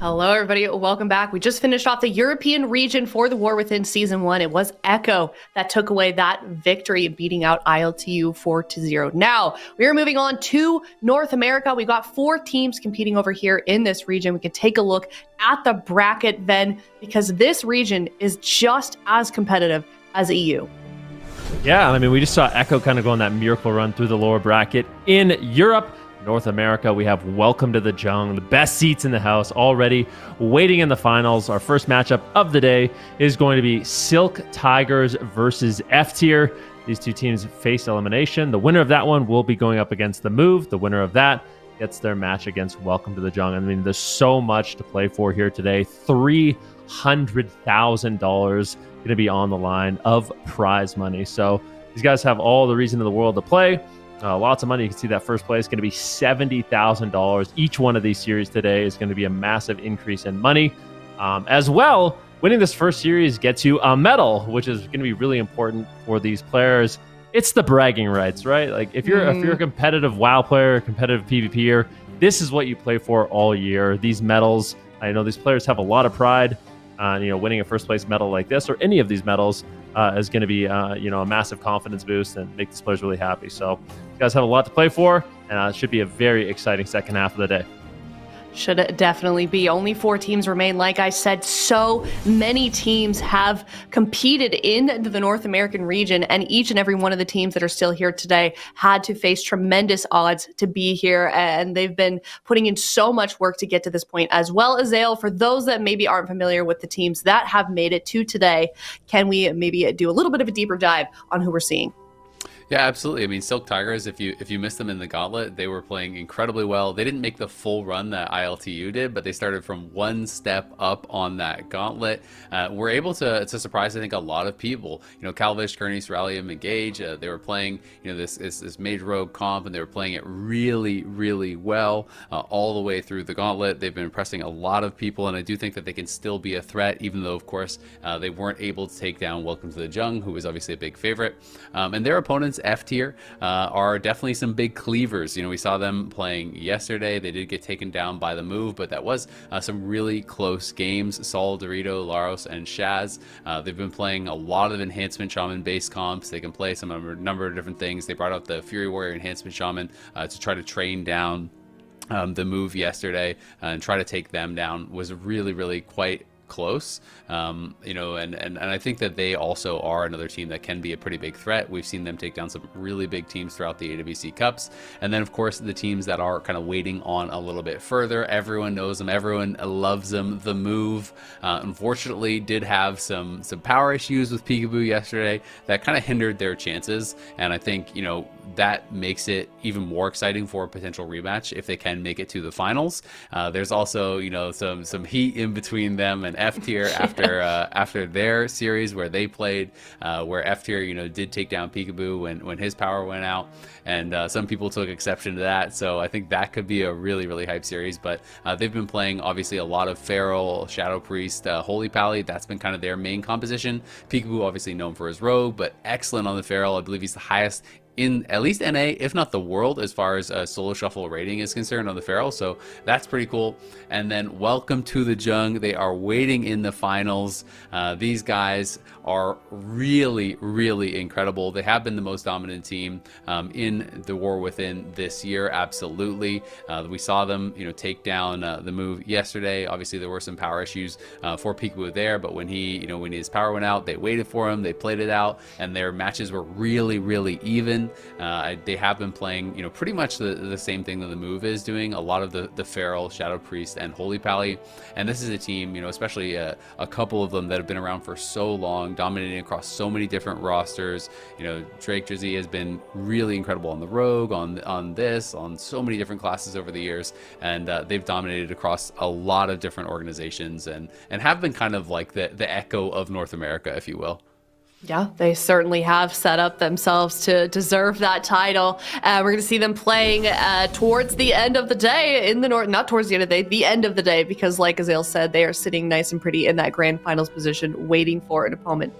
Hello, everybody. Welcome back. We just finished off the European region for the War Within Season 1. It was Echo that took away that victory, beating out ILTU 4-0. Now, we are moving on to North America. We got 4 teams competing over here in this region. We can take a look at the bracket then, because this region is just as competitive as EU. Yeah, I mean, we just saw Echo kind of go on that miracle run through the lower bracket. In Europe, North America, we have Welcome to the Jung, the best seats in the house already waiting in the finals. Our first matchup of the day is going to be Silk Tigers versus F Tier. These two teams face elimination. The winner of that one will be going up against the Move. The winner of that gets their match against Welcome to the Jung. I mean, there's so much to play for here today. $300,000 going to be on the line of prize money. So these guys have all the reason in the world to play. Lots of money. You can see that first place is going to be $70,000. Each one of these series today is going to be a massive increase in money. As well, winning this first series gets you a medal, which is going to be really important for these players. It's the bragging rights, right? Like if you're a competitive WoW player, competitive PvPer, this is what you play for all year. These medals, I know these players have a lot of pride. Winning a first place medal like this or any of these medals is going to be a massive confidence boost and make these players really happy. So you guys have a lot to play for, and it should be a very exciting second half of the day. Should definitely be. Only 4 teams remain. Like I said, so many teams have competed in the North American region, and each and every one of the teams that are still here today had to face tremendous odds to be here, and they've been putting in so much work to get to this point as well. As Zale, for those that maybe aren't familiar with the teams that have made it to today, can we maybe do a little bit of a deeper dive on who we're seeing? Yeah, absolutely. I mean, Silk Tigers, if you missed them in the gauntlet, they were playing incredibly well. They didn't make the full run that ILTU did, but they started from one step up on that gauntlet. Were able to surprise, I think, a lot of people. Calvish, Kernis, Rallium, Engage, they were playing, this Mage Rogue comp, and they were playing it really, really well all the way through the gauntlet. They've been impressing a lot of people, and I do think that they can still be a threat, even though, of course, they weren't able to take down Welcome to the Jung, who was obviously a big favorite. And their opponents, F Tier, are definitely some big cleavers. We saw them playing yesterday. They did get taken down by the Move, but that was some really close games. Sol, Dorito, Laros, and Shaz. They've been playing a lot of Enhancement Shaman based comps. They can play some number of different things. They brought out the Fury Warrior Enhancement Shaman to try to train down the Move yesterday and try to take them down. Was really, really quite close, and I think that they also are another team that can be a pretty big threat. We've seen them take down some really big teams throughout the AWC Cups, and then of course the teams that are kind of waiting on a little bit further. Everyone knows them, everyone loves them. The Move unfortunately did have some power issues with Peekaboo yesterday that kind of hindered their chances, and I think that makes it even more exciting for a potential rematch if they can make it to the finals. There's also some heat in between them and F Tier after their series where they played, where F Tier did take down Peekaboo when his power went out, and some people took exception to that. So I think that could be a really, really hype series. But they've been playing obviously a lot of Feral, Shadow Priest, Holy Pally. That's been kind of their main composition. Peekaboo obviously known for his Rogue, but excellent on the Feral. I believe he's the highest in at least NA, if not the world, as far as solo shuffle rating is concerned on the Feral. So that's pretty cool. And then Welcome to the Jung. They are waiting in the finals. These guys are really, really incredible. They have been the most dominant team in the War Within this year. Absolutely. We saw them, take down the Move yesterday. Obviously, there were some power issues for Peekaboo there, but when when his power went out, they waited for him, they played it out, and their matches were really, really even. They have been playing, pretty much the same thing that the Move is doing. A lot of the Feral, Shadow Priest, and Holy Pally. And this is a team, especially a couple of them that have been around for so long, dominating across so many different rosters. Drake Jersey has been really incredible on the Rogue, on so many different classes over the years, and they've dominated across a lot of different organizations and have been kind of like the echo of North America, if you will. Yeah, they certainly have set up themselves to deserve that title. We're going to see them playing towards the end of the day in the north, not towards the end of the end of the day, because like Azale said, they are sitting nice and pretty in that grand finals position, waiting for an opponent.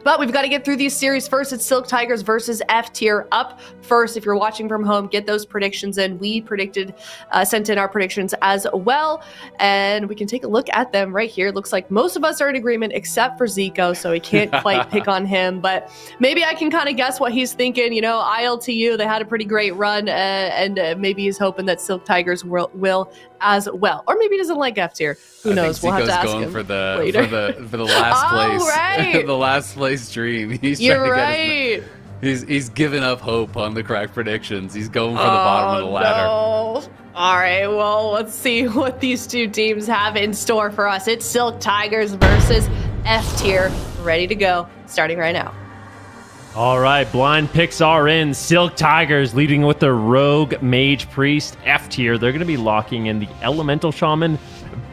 But we've got to get through these series first. It's Silk Tigers versus F Tier. Up first, if you're watching from home, get those predictions in. We sent in our predictions as well, and we can take a look at them right here. It looks like most of us are in agreement except for Zico, so we can't quite pick on him, but maybe I can kind of guess what he's thinking. You know, ILTU, they had a pretty great run, and maybe he's hoping that Silk Tigers will as well. Or maybe he doesn't like F Tier. Who knows? We'll have to ask him for the later. for the last place. Right. The last place dream. You're right. He's given up hope on the correct predictions. He's going for the bottom of the ladder. No. All right, well, let's see what these two teams have in store for us. It's Silk Tigers versus F Tier. Ready to go, starting right now. All right, blind picks are in. Silk Tigers leading with the Rogue Mage Priest F Tier. They're going to be locking in the Elemental Shaman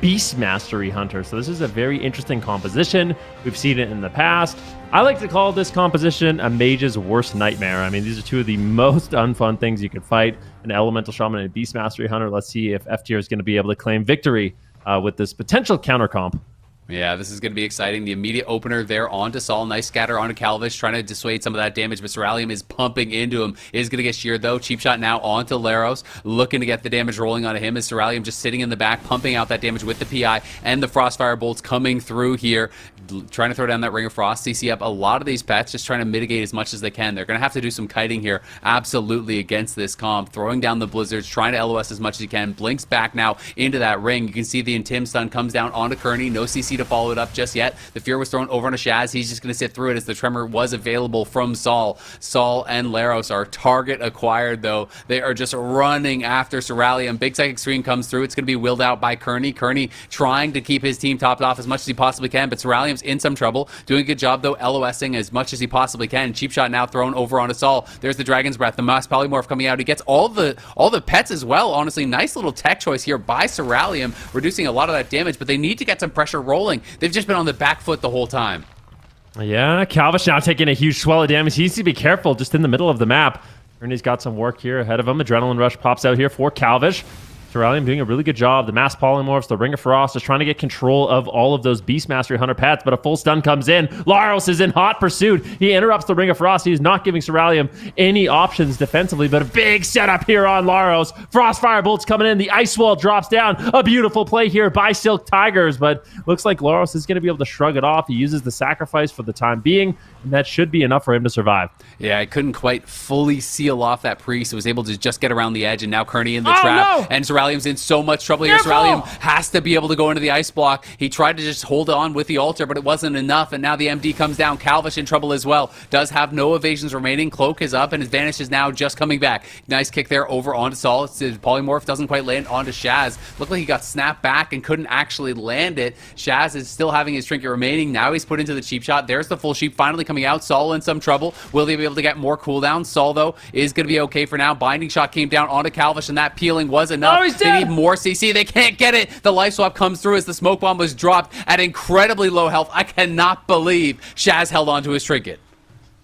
Beast Mastery Hunter. So this is a very interesting composition. We've seen it in the past. I like to call this composition a mage's worst nightmare. I mean, these are two of the most unfun things you could fight, an Elemental Shaman and a Beast Mastery Hunter. Let's see if F Tier is going to be able to claim victory with this potential counter comp. Yeah, this is going to be exciting. The immediate opener there onto Saul. Nice scatter onto Calvish, trying to dissuade some of that damage, but Seralium is pumping into him. Is going to get sheared, though. Cheap shot now onto Laros, looking to get the damage rolling onto him as Seralium just sitting in the back, pumping out that damage with the PI, and the Frostfire bolts coming through here, trying to throw down that Ring of Frost. CC up a lot of these pets, just trying to mitigate as much as they can. They're going to have to do some kiting here, absolutely, against this comp. Throwing down the Blizzards, trying to LOS as much as he can. Blinks back now into that ring. You can see the Intim stun comes down onto Kearney. No CC to follow it up just yet. The Fear was thrown over on a Shaz. He's just going to sit through it as the Tremor was available from Saul. Saul and Laros are target acquired, though. They are just running after Seralium. Big Psychic Screen comes through. It's going to be willed out by Kearney. Kearney trying to keep his team topped off as much as he possibly can, but Seralium's in some trouble. Doing a good job, though, LOSing as much as he possibly can. Cheap shot now thrown over onto Saul. There's the Dragon's Breath, the Mass Polymorph coming out. He gets all the pets as well. Honestly, nice little tech choice here by Seralium, reducing a lot of that damage, but they need to get some pressure rolling. They've just been on the back foot the whole time. Yeah, Calvish now taking a huge swell of damage. He needs to be careful just in the middle of the map. Ernie's got some work here ahead of him. Adrenaline Rush pops out here for Calvish. Seralium doing a really good job. The Mass Polymorphs, the Ring of Frost, is trying to get control of all of those Beast Mastery Hunter pets, but a full stun comes in. Laros is in hot pursuit. He interrupts the Ring of Frost. He's not giving Seralium any options defensively, but a big setup here on Laros. Frostfire bolts coming in. The Ice Wall drops down. A beautiful play here by Silk Tigers, but looks like Laros is going to be able to shrug it off. He uses the sacrifice for the time being, and that should be enough for him to survive. Yeah, I couldn't quite fully seal off that priest. It was able to just get around the edge, and now Kearney in the trap. No! And Seralium's in so much trouble here. Seralium has to be able to go into the ice block. He tried to just hold on with the altar, but it wasn't enough, and now the MD comes down. Calvish in trouble as well. Does have no evasions remaining. Cloak is up, and his Vanish is now just coming back. Nice kick there over onto Saul. His Polymorph doesn't quite land onto Shaz. Looked like he got snapped back and couldn't actually land it. Shaz is still having his trinket remaining. Now he's put into the cheap shot. There's the full sheep finally coming out. Saul in some trouble. Will they be able to get more cooldown? Saul, though, is going to be okay for now. Binding shot came down onto Calvish, and that peeling was enough. Oh, he's dead. They need more CC. They can't get it. The life swap comes through as the smoke bomb was dropped at incredibly low health. I cannot believe Shaz held onto his trinket.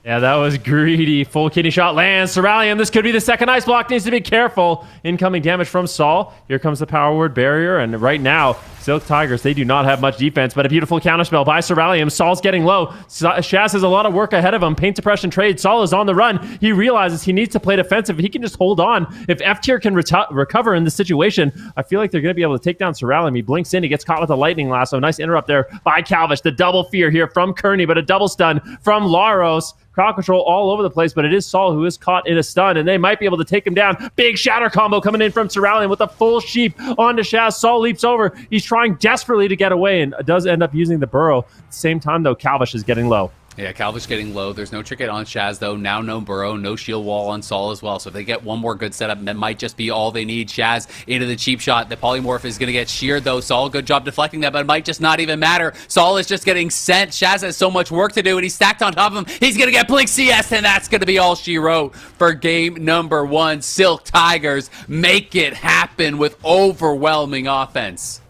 Yeah, that was greedy. Full kidney shot lands. Seralium, this could be the second ice block. Needs to be careful. Incoming damage from Saul. Here comes the power word barrier. And right now, Silk Tigers, they do not have much defense, but a beautiful counterspell by Seralium. Saul's getting low. Shaz has a lot of work ahead of him. Paint suppression trade. Saul is on the run. He realizes he needs to play defensive. He can just hold on. If F tier can recover in this situation, I feel like they're going to be able to take down Seralium. He blinks in. He gets caught with a lightning lasso. Nice interrupt there by Calvish. The double fear here from Kearney, but a double stun from Laros. Crowd control all over the place, but it is Saul who is caught in a stun, and they might be able to take him down. Big shatter combo coming in from Seralium with a full sheep onto Shaz. Saul leaps over. He's trying desperately to get away and does end up using the burrow. At the same time, though, Calvish is getting low. Yeah, Calvish getting low. There's no trinket on Shaz, though. Now no burrow, no shield wall on Saul as well. So if they get one more good setup, that might just be all they need. Shaz into the cheap shot. The polymorph is going to get sheared, though. Saul, good job deflecting that, but it might just not even matter. Saul is just getting sent. Shaz has so much work to do, and he's stacked on top of him. He's going to get Blink CS, and that's going to be all she wrote for game number one. Silk Tigers make it happen with overwhelming offense.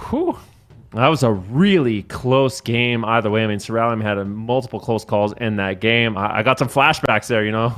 Whew. That was a really close game either way. I mean, Seralium had multiple close calls in that game. I got some flashbacks there, you know.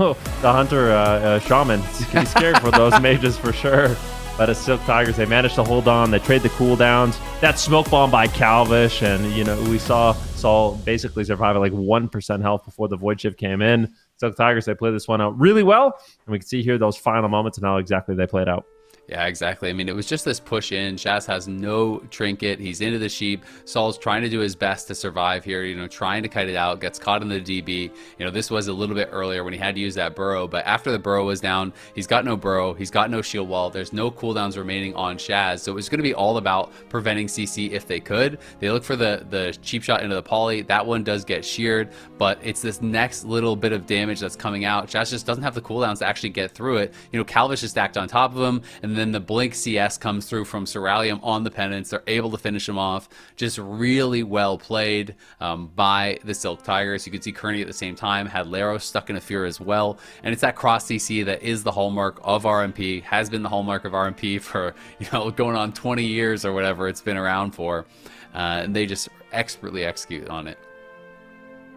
The Hunter Shaman. He's scared for those mages for sure. But as Silk Tigers, they managed to hold on. They trade the cooldowns. That smoke bomb by Calvish, and you know we saw Saul basically survive at like 1% health before the Void Shift came in. Silk Tigers, they played this one out really well, and we can see here those final moments and how exactly they played out. Yeah, exactly. I mean, it was just this push in. Shaz has no trinket. He's into the sheep. Saul's trying to do his best to survive here, you know, trying to kite it out, gets caught in the DB. You know, this was a little bit earlier when he had to use that burrow, but after the burrow was down, he's got no burrow, he's got no shield wall, there's no cooldowns remaining on Shaz, so it was going to be all about preventing CC if they could. They look for the cheap shot into the poly. That one does get sheared, but it's this next little bit of damage that's coming out. Shaz just doesn't have the cooldowns to actually get through it. You know, Calvish is stacked on top of him, and then the Blink CS comes through from Seralium on the penance. They're able to finish him off. Just really well played by the Silk Tigers. You could see Kearney at the same time had Laro stuck in a fear as well. And it's that cross CC that is the hallmark of RMP, has been the hallmark of RMP for, you know, going on 20 years or whatever it's been around for. And they just expertly execute on it.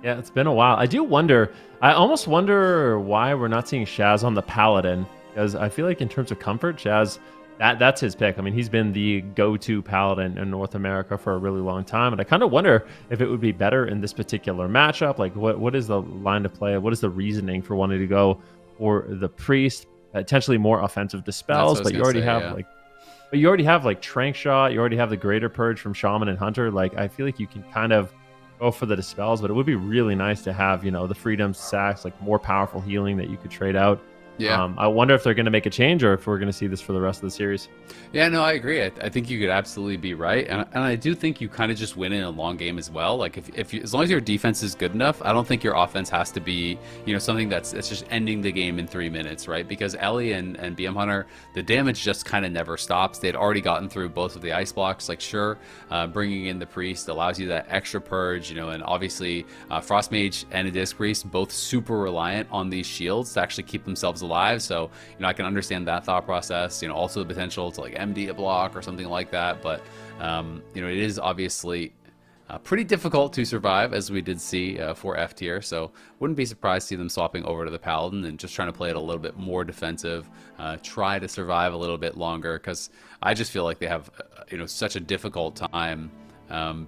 Yeah, it's been a while. I almost wonder why we're not seeing Shaz on the Paladin, because I feel like in terms of comfort, Shaz, that's his pick. I mean, he's been the go-to Paladin in North America for a really long time, and I kind of wonder if it would be better in this particular matchup. Like, what is the line of play? What is the reasoning for wanting to go for the Priest, potentially more offensive dispels, but you already have like Trank Shot, you already have the Greater Purge from Shaman and Hunter. Like, I feel like you can kind of go for the dispels, but it would be really nice to have, you know, the Freedom Sacks, like more powerful healing that you could trade out. Yeah. I wonder if they're going to make a change or if we're going to see this for the rest of the series. Yeah, no, I agree. I think you could absolutely be right, and I do think you kind of just win in a long game as well. Like if you, as long as your defense is good enough, I don't think your offense has to be, you know, something that's just ending the game in 3 minutes, right? Because Ellie and BM Hunter, the damage just kind of never stops. They'd already gotten through both of the ice blocks. Like, sure, bringing in the Priest allows you that extra purge, you know, and obviously Frost Mage and a Disc Priest both super reliant on these shields to actually keep themselves alive. So, you know, I can understand that thought process. You know, also the potential to like MD a block or something like that. But, you know, it is obviously pretty difficult to survive, as we did see for F tier. So wouldn't be surprised to see them swapping over to the Paladin and just trying to play it a little bit more defensive, try to survive a little bit longer, because I just feel like they have, you know, such a difficult time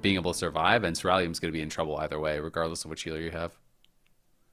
being able to survive, and Seralium's going to be in trouble either way, regardless of which healer you have.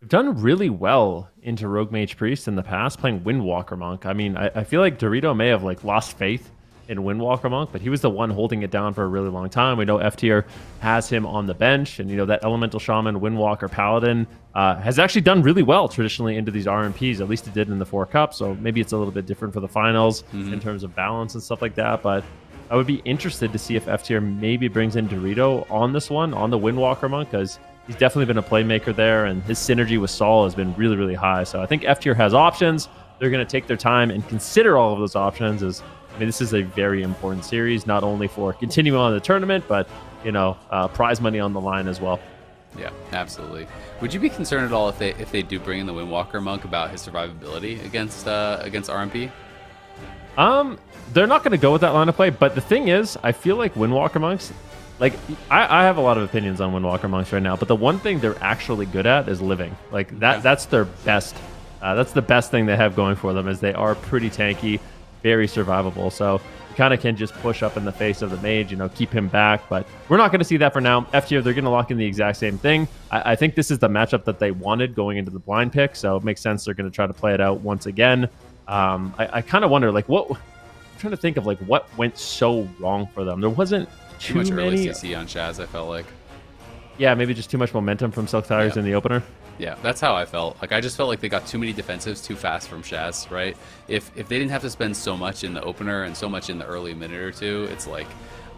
We've done really well into Rogue Mage Priest in the past, playing Windwalker Monk. I mean, I feel like Dorito may have like lost faith in Windwalker Monk, but he was the one holding it down for a really long time. We know F tier has him on the bench, and you know that Elemental Shaman, Windwalker Paladin has actually done really well traditionally into these RMPs. At least it did in the 4 Cup, so maybe it's a little bit different for the finals in terms of balance and stuff like that. But I would be interested to see if F tier maybe brings in Dorito on this one, on the Windwalker Monk, because he's definitely been a playmaker there, and his synergy with Saul has been really, really high. So I think F tier has options. They're going to take their time and consider all of those options. I mean, this is a very important series, not only for continuing on the tournament, but, you know, prize money on the line as well. Yeah, absolutely. Would you be concerned at all if they do bring in the Windwalker Monk about his survivability against RMP? They're not going to go with that line of play, but the thing is, I feel like Windwalker Monks, like, I have a lot of opinions on Windwalker Monks right now, but the one thing they're actually good at is living. Like, that's their best. That's the best thing they have going for them, is they are pretty tanky, very survivable. So you kind of can just push up in the face of the mage, you know, keep him back. But we're not going to see that for now. F tier, they're going to lock in the exact same thing. I think this is the matchup that they wanted going into the blind pick, so it makes sense they're going to try to play it out once again. I kind of wonder, like, I'm trying to think of like what went so wrong for them. There wasn't too much early CC on Shaz, I felt like. Yeah, maybe just too much momentum from Silk Tigers in the opener. Yeah, that's how I felt. Like, I just felt like they got too many defensives too fast from Shaz, right? If they didn't have to spend so much in the opener and so much in the early minute or two, it's like,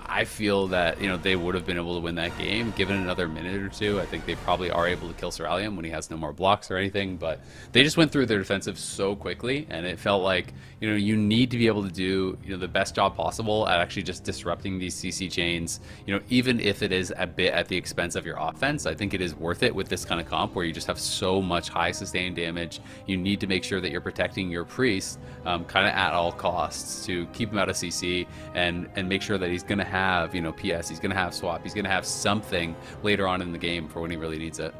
I feel that, you know, they would have been able to win that game. Given another minute or two, I think they probably are able to kill Seralium when he has no more blocks or anything. But they just went through their defensive so quickly, and it felt like, you know, you need to be able to do, you know, the best job possible at actually just disrupting these CC chains. You know, even if it is a bit at the expense of your offense, I think it is worth it with this kind of comp where you just have so much high sustained damage. You need to make sure that you're protecting your priest kind of at all costs to keep him out of CC and make sure that he's going to have, PS. He's going to have swap. He's going to have something later on in the game for when he really needs it.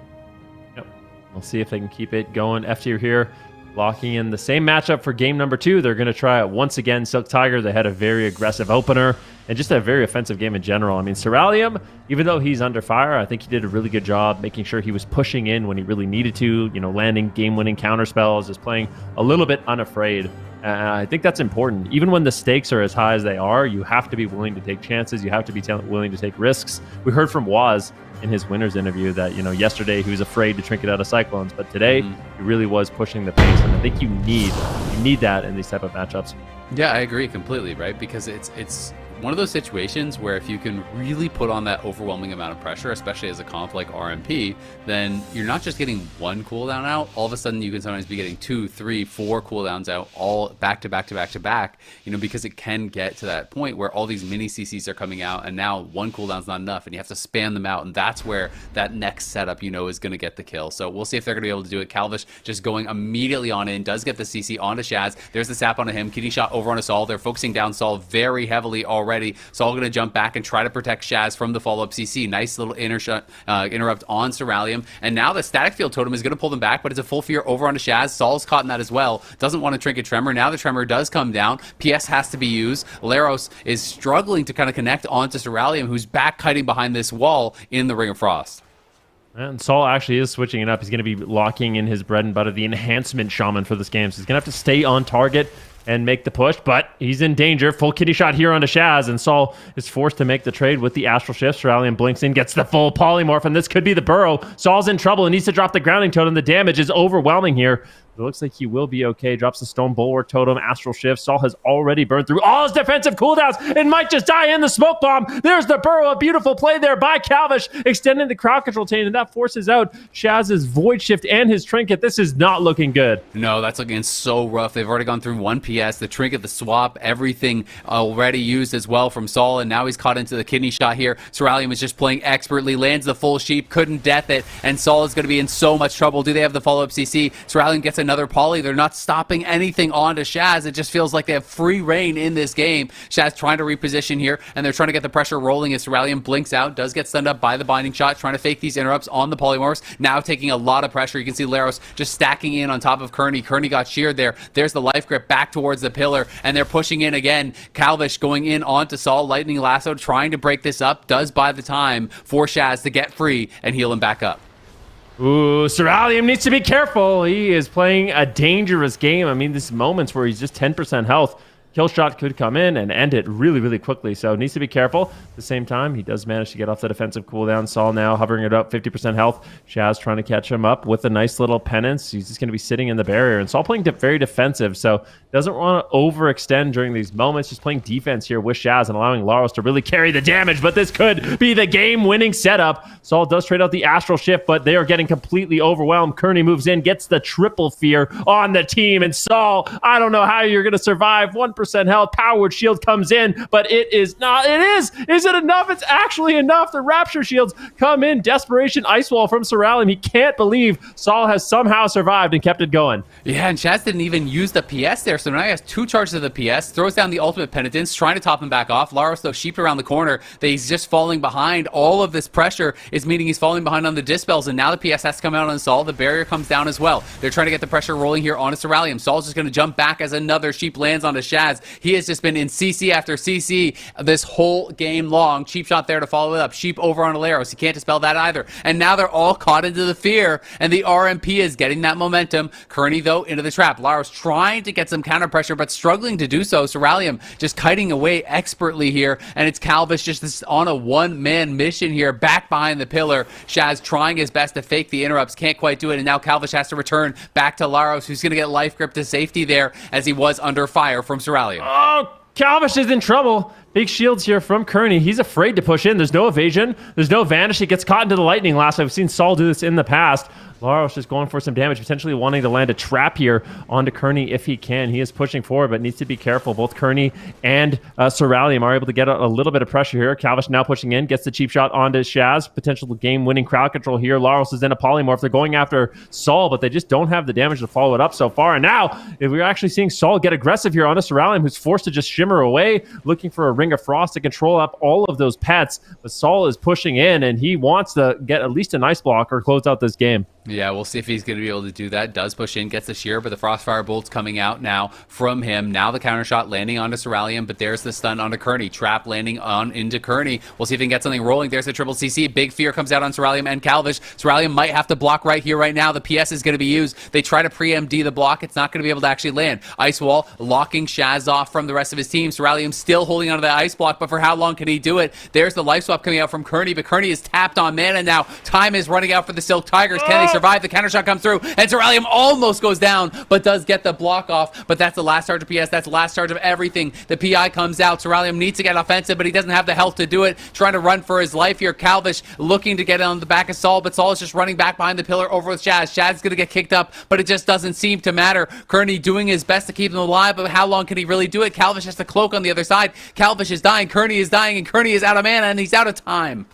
Yep. We'll see if they can keep it going. F-tier here, locking in the same matchup for game number 2. They're going to try it once again. Silk Tiger, they had a very aggressive opener and just a very offensive game in general. I mean, Cerulean, even though he's under fire, I think he did a really good job making sure he was pushing in when he really needed to, landing game-winning counter spells, just playing a little bit unafraid. I think that's important. Even when the stakes are as high as they are, you have to be willing to take chances. You have to be willing to take risks. We heard from Waz in his winners interview that, yesterday he was afraid to trinket out of Cyclones, but today he really was pushing the pace. And I think you need that in these type of matchups. Yeah, I agree completely, right? Because it's one of those situations where if you can really put on that overwhelming amount of pressure, especially as a comp like RMP, then you're not just getting one cooldown out. All of a sudden, you can sometimes be getting 2, 3, 4 cooldowns out, all back to back to back to back, because it can get to that point where all these mini CCs are coming out, and now one cooldown's not enough, and you have to spam them out, and that's where that next setup, is going to get the kill. So we'll see if they're going to be able to do it. Calvish just going immediately on in, does get the CC onto Shaz. There's the sap onto him. Kidney shot over on Saul. They're focusing down Saul very heavily already. Saul going to jump back and try to protect Shaz from the follow-up CC. Nice little interrupt on Cerulean. And now the static field totem is going to pull them back, but it's a full fear over onto Shaz. Saul's caught in that as well. Doesn't want to trinket Tremor. Now the Tremor does come down. PS has to be used. Laros is struggling to kind of connect onto Cerulean, who's back kiting behind this wall in the Ring of Frost. And Saul actually is switching it up. He's going to be locking in his bread and butter, the enhancement shaman for this game. So he's going to have to stay on target and make the push, but he's in danger. Full kitty shot here onto Shaz, and Saul is forced to make the trade with the Astral Shift. Cerulean blinks in, gets the full polymorph, and this could be the burrow. Saul's in trouble and needs to drop the grounding totem. The damage is overwhelming here. It looks like he will be okay. Drops the Stone Bulwark Totem, Astral Shift. Saul has already burned through all his defensive cooldowns and might just die in the Smoke Bomb. There's the burrow. A beautiful play there by Calvish, extending the crowd control chain, and that forces out Shaz's Void Shift and his Trinket. This is not looking good. No, that's looking so rough. They've already gone through 1 PS, the Trinket, the swap, everything already used as well from Saul, and now he's caught into the kidney shot here. Cerulean was just playing expertly, lands the full sheep, couldn't death it, and Saul is going to be in so much trouble. Do they have the follow-up CC? Cerulean gets another poly. They're not stopping anything onto Shaz. It just feels like they have free reign in this game. Shaz trying to reposition here, and they're trying to get the pressure rolling as Cerulean blinks out, does get stunned up by the binding shot, trying to fake these interrupts on the polymorphs. Now taking a lot of pressure. You can see Laros just stacking in on top of Kearney. Kearney got sheared there. There's the life grip back towards the pillar, and they're pushing in again. Calvish going in onto Saul. Lightning Lasso trying to break this up. Does buy the time for Shaz to get free and heal him back up. Ooh, Cerulean needs to be careful. He is playing a dangerous game. I mean, these moments where he's just 10% health, kill shot could come in and end it really, really quickly. So needs to be careful. At the same time, he does manage to get off the defensive cooldown. Saul now hovering it up, 50% health. Shaz trying to catch him up with a nice little penance. He's just going to be sitting in the barrier. And Saul playing very defensive, so doesn't want to overextend during these moments. Just playing defense here with Shaz and allowing Laros to really carry the damage. But this could be the game-winning setup. Saul does trade out the Astral Shift, but they are getting completely overwhelmed. Kearney moves in, gets the triple fear on the team. And Saul, I don't know how you're going to survive. 1% health. Powered shield comes in, but it is not. It is. Is it enough? It's actually enough. The Rapture shields come in. Desperation Ice Wall from Cerulean. He can't believe Saul has somehow survived and kept it going. Yeah, and Shaz didn't even use the PS there, so now he has 2 charges of the PS, throws down the ultimate penitence, trying to top him back off. Laros, though, sheeped around the corner, that he's just falling behind. All of this pressure is meaning he's falling behind on the dispels, and now the PS has to come out on Saul. The barrier comes down as well. They're trying to get the pressure rolling here onto Cerulean. Saul's just going to jump back as another sheep lands onto Shaz. He has just been in CC after CC this whole game long. Cheap shot there to follow it up. Sheep over on Laros. He can't dispel that either. And now they're all caught into the fear, and the RMP is getting that momentum. Kearney, though, into the trap. Laros trying to get some counter pressure, but struggling to do so. Cerulean just kiting away expertly here, and it's Calvish just on a one-man mission here, back behind the pillar. Shaz trying his best to fake the interrupts, can't quite do it, and now Calvish has to return back to Laros, who's going to get life grip to safety there as he was under fire from Cerulean. Oh, Calvish is in trouble. Big shields here from Kearney. He's afraid to push in. There's no evasion. There's no vanish. He gets caught into the lightning last. I've seen Saul do this in the past. Laros just going for some damage, potentially wanting to land a trap here onto Kearney if he can. He is pushing forward, but needs to be careful. Both Kearney and Cerulean are able to get a little bit of pressure here. Calvish now pushing in, gets the cheap shot onto Shaz. Potential game-winning crowd control here. Laros is in a polymorph. They're going after Saul, but they just don't have the damage to follow it up so far. And now, if we're actually seeing Saul get aggressive here onto Cerulean, who's forced to just shimmer away, looking for a ring Ring of Frost to control up all of those pets. But Saul is pushing in, and he wants to get at least a nice block or close out this game. Yeah, we'll see if he's going to be able to do that. Does push in, gets the shear, but the Frostfire Bolt's coming out now from him. Now the counter shot landing onto Cerulean, but there's the stun onto Kearney. Trap landing on into Kearney. We'll see if he can get something rolling. There's the triple CC. Big fear comes out on Cerulean and Calvish. Cerulean might have to block right here, right now. The PS is going to be used. They try to pre-MD the block. It's not going to be able to actually land. Ice Wall locking Shaz off from the rest of his team. Cerulean still holding onto that ice block, but for how long can he do it? There's the life swap coming out from Kearney, but Kearney is tapped on mana now. Time is running out for the Silk Tigers. Can they survive? The counter shot comes through, and Cerulean almost goes down, but does get the block off. But that's the last charge of PS. That's the last charge of everything. The PI comes out. Cerulean needs to get offensive, but he doesn't have the health to do it. Trying to run for his life here. Calvish looking to get on the back of Saul, but Saul is just running back behind the pillar over with Shaz. Shaz's going to get kicked up, but it just doesn't seem to matter. Kearney doing his best to keep him alive, but how long can he really do it? Calvish has to cloak on the other side. Calvish is dying. Kearney is dying, and Kearney is out of mana, and he's out of time.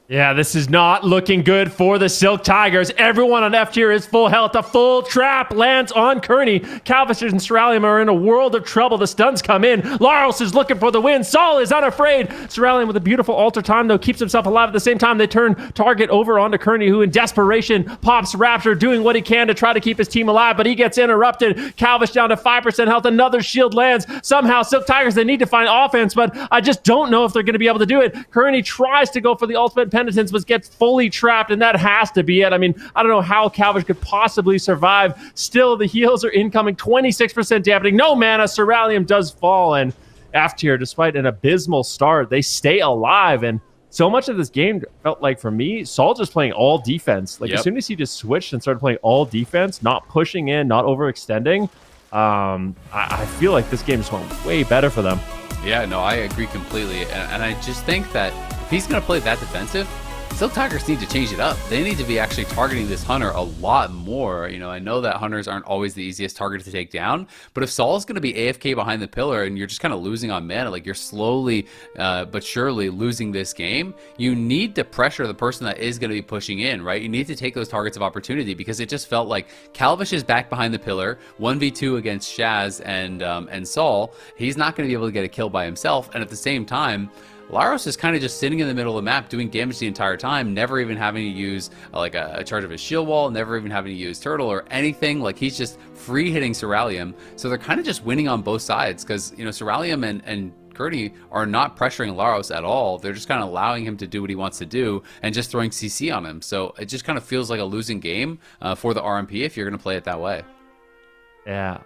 Yeah, this is not looking good for the Silk Tigers. Everyone on F tier is full health. A full trap lands on Kearney. Calvish and Cerulean are in a world of trouble. The stuns come in. Laros is looking for the win. Saul is unafraid. Cerulean with a beautiful alter time, though, keeps himself alive. At the same time, they turn target over onto Kearney, who in desperation pops Rapture, doing what he can to try to keep his team alive, but he gets interrupted. Calvish down to 5% health. Another shield lands. Somehow, Silk Tigers, they need to find offense, but I just don't know if they're going to be able to do it. Kearney tries to go for the ultimate penitence, but gets fully trapped, and that has to be it. I mean, I don't know how Calvish could possibly survive. Still, the heals are incoming. 26% dampening. No mana. Cerulean does fall, and F tier, despite an abysmal start, they stay alive. And so much of this game felt like, for me, Saul just playing all defense. Like, as soon as he just switched and started playing all defense, not pushing in, not overextending, I feel like this game just went way better for them. Yeah, no, I agree completely. And I just think that if he's going to play that defensive, Silk Tigers need to change it up. They need to be actually targeting this Hunter a lot more. You know, I know that Hunters aren't always the easiest target to take down, but if Saul's going to be AFK behind the pillar and you're just kind of losing on mana, like you're slowly but surely losing this game, you need to pressure the person that is going to be pushing in, right? You need to take those targets of opportunity, because it just felt like Calvish is back behind the pillar, 1v2 against Shaz and Saul. He's not going to be able to get a kill by himself, and at the same time, Laros is kind of just sitting in the middle of the map doing damage the entire time, never even having to use like a charge of his shield wall, never even having to use turtle or anything. Like, he's just free hitting Cerulean. So they're kind of just winning on both sides, because, you know, Cerulean and Kearney are not pressuring Laros at all. They're just kind of allowing him to do what he wants to do and just throwing CC on him. So it just kind of feels like a losing game for the RMP if you're going to play it that way. Yeah.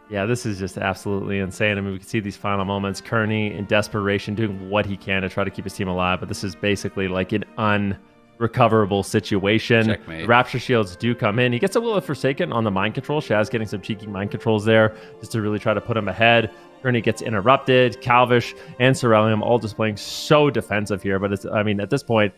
Yeah, this is just absolutely insane. I mean, we can see these final moments. Kearney, in desperation, doing what he can to try to keep his team alive, but this is basically like an unrecoverable situation. Checkmate. Rapture shields do come in. He gets a Will of Forsaken on the mind control. Shaz getting some cheeky mind controls there just to really try to put him ahead. Kearney gets interrupted. Calvish and Cerulean all just playing so defensive here, but it's, I mean, at this point,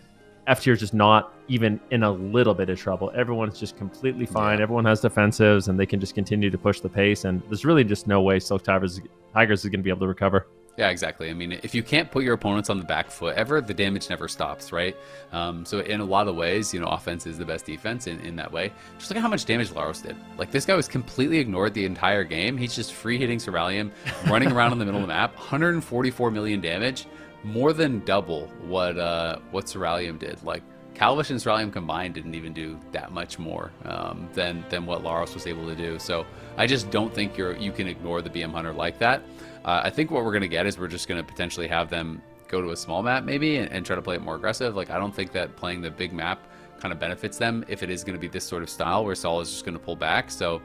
F tier is just not even in a little bit of trouble. Everyone's just completely fine. Yeah. Everyone has defensives, and they can just continue to push the pace. And there's really just no way Silk Tigers is going to be able to recover. Yeah, exactly. I mean, if you can't put your opponents on the back foot ever, the damage never stops, right? So in a lot of ways, you know, offense is the best defense in that way. Just look at how much damage Laros did. Like, this guy was completely ignored the entire game. He's just free hitting Cerulean, running around in the middle of the map, 144 million damage. More than double what Cerulean did. Like, Calvish and Cerulean combined didn't even do that much more than what Laros was able to do. So I just don't think you can ignore the BM Hunter like that. I think what we're going to get is we're just going to potentially have them go to a small map maybe and try to play it more aggressive. Like, I don't think that playing the big map kind of benefits them if it is going to be this sort of style where Saul is just going to pull back. So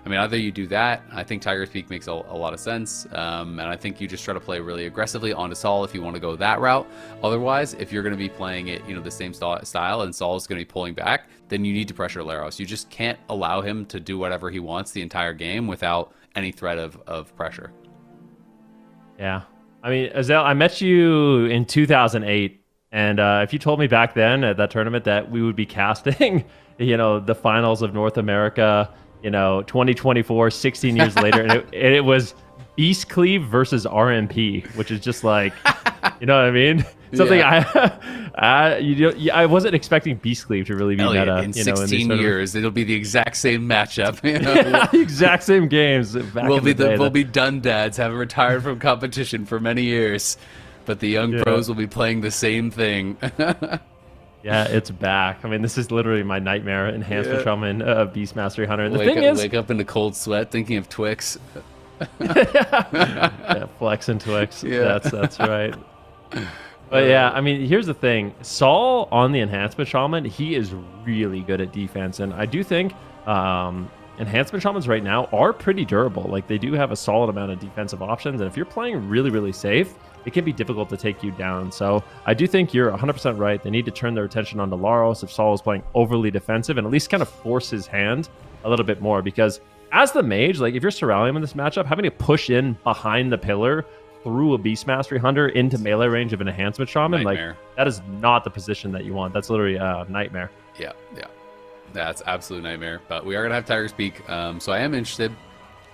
I mean, either you do that. I think Tiger's Peak makes a lot of sense. And I think you just try to play really aggressively onto Saul if you want to go that route. Otherwise, if you're going to be playing it, you know, the same style and Saul is going to be pulling back, then you need to pressure Laros. You just can't allow him to do whatever he wants the entire game without any threat of pressure. Yeah. I mean, Azel, I met you in 2008. And if you told me back then at that tournament that we would be casting, you know, the finals of North America, you know, 2024, 16 years later, and it was Beast Cleave versus RMP, which is just like, you know what I mean? Something Yeah. I wasn't expecting Beast Cleave to really be Elliot, meta. in 16 years, it'll be the exact same matchup. Yeah, exact same games. We'll be done dads, having retired from competition for many years, but the young pros will be playing the same thing. Yeah, it's back. I mean, this is literally my nightmare. Enhancement Shaman, Beast Mastery Hunter. And the wake up in a cold sweat thinking of Twix. Yeah, Flex and Twix. Yeah. That's right. But yeah, I mean, here's the thing. Saul on the Enhancement Shaman, he is really good at defense. And I do think Enhancement Shamans right now are pretty durable. Like, they do have a solid amount of defensive options. And if you're playing really, really safe, it can be difficult to take you down. So I do think you're 100% right. They need to turn their attention onto Laros if Saul is playing overly defensive and at least kind of force his hand a little bit more. Because as the mage, like if you're Ceralium in this matchup, having to push in behind the pillar through a Beast Mastery Hunter into melee range of an Enhancement Shaman, Nightmare. like that is not the position that you want. That's literally a nightmare. Yeah. That's absolute nightmare. But we are going to have Tiger's Peak, so I am interested.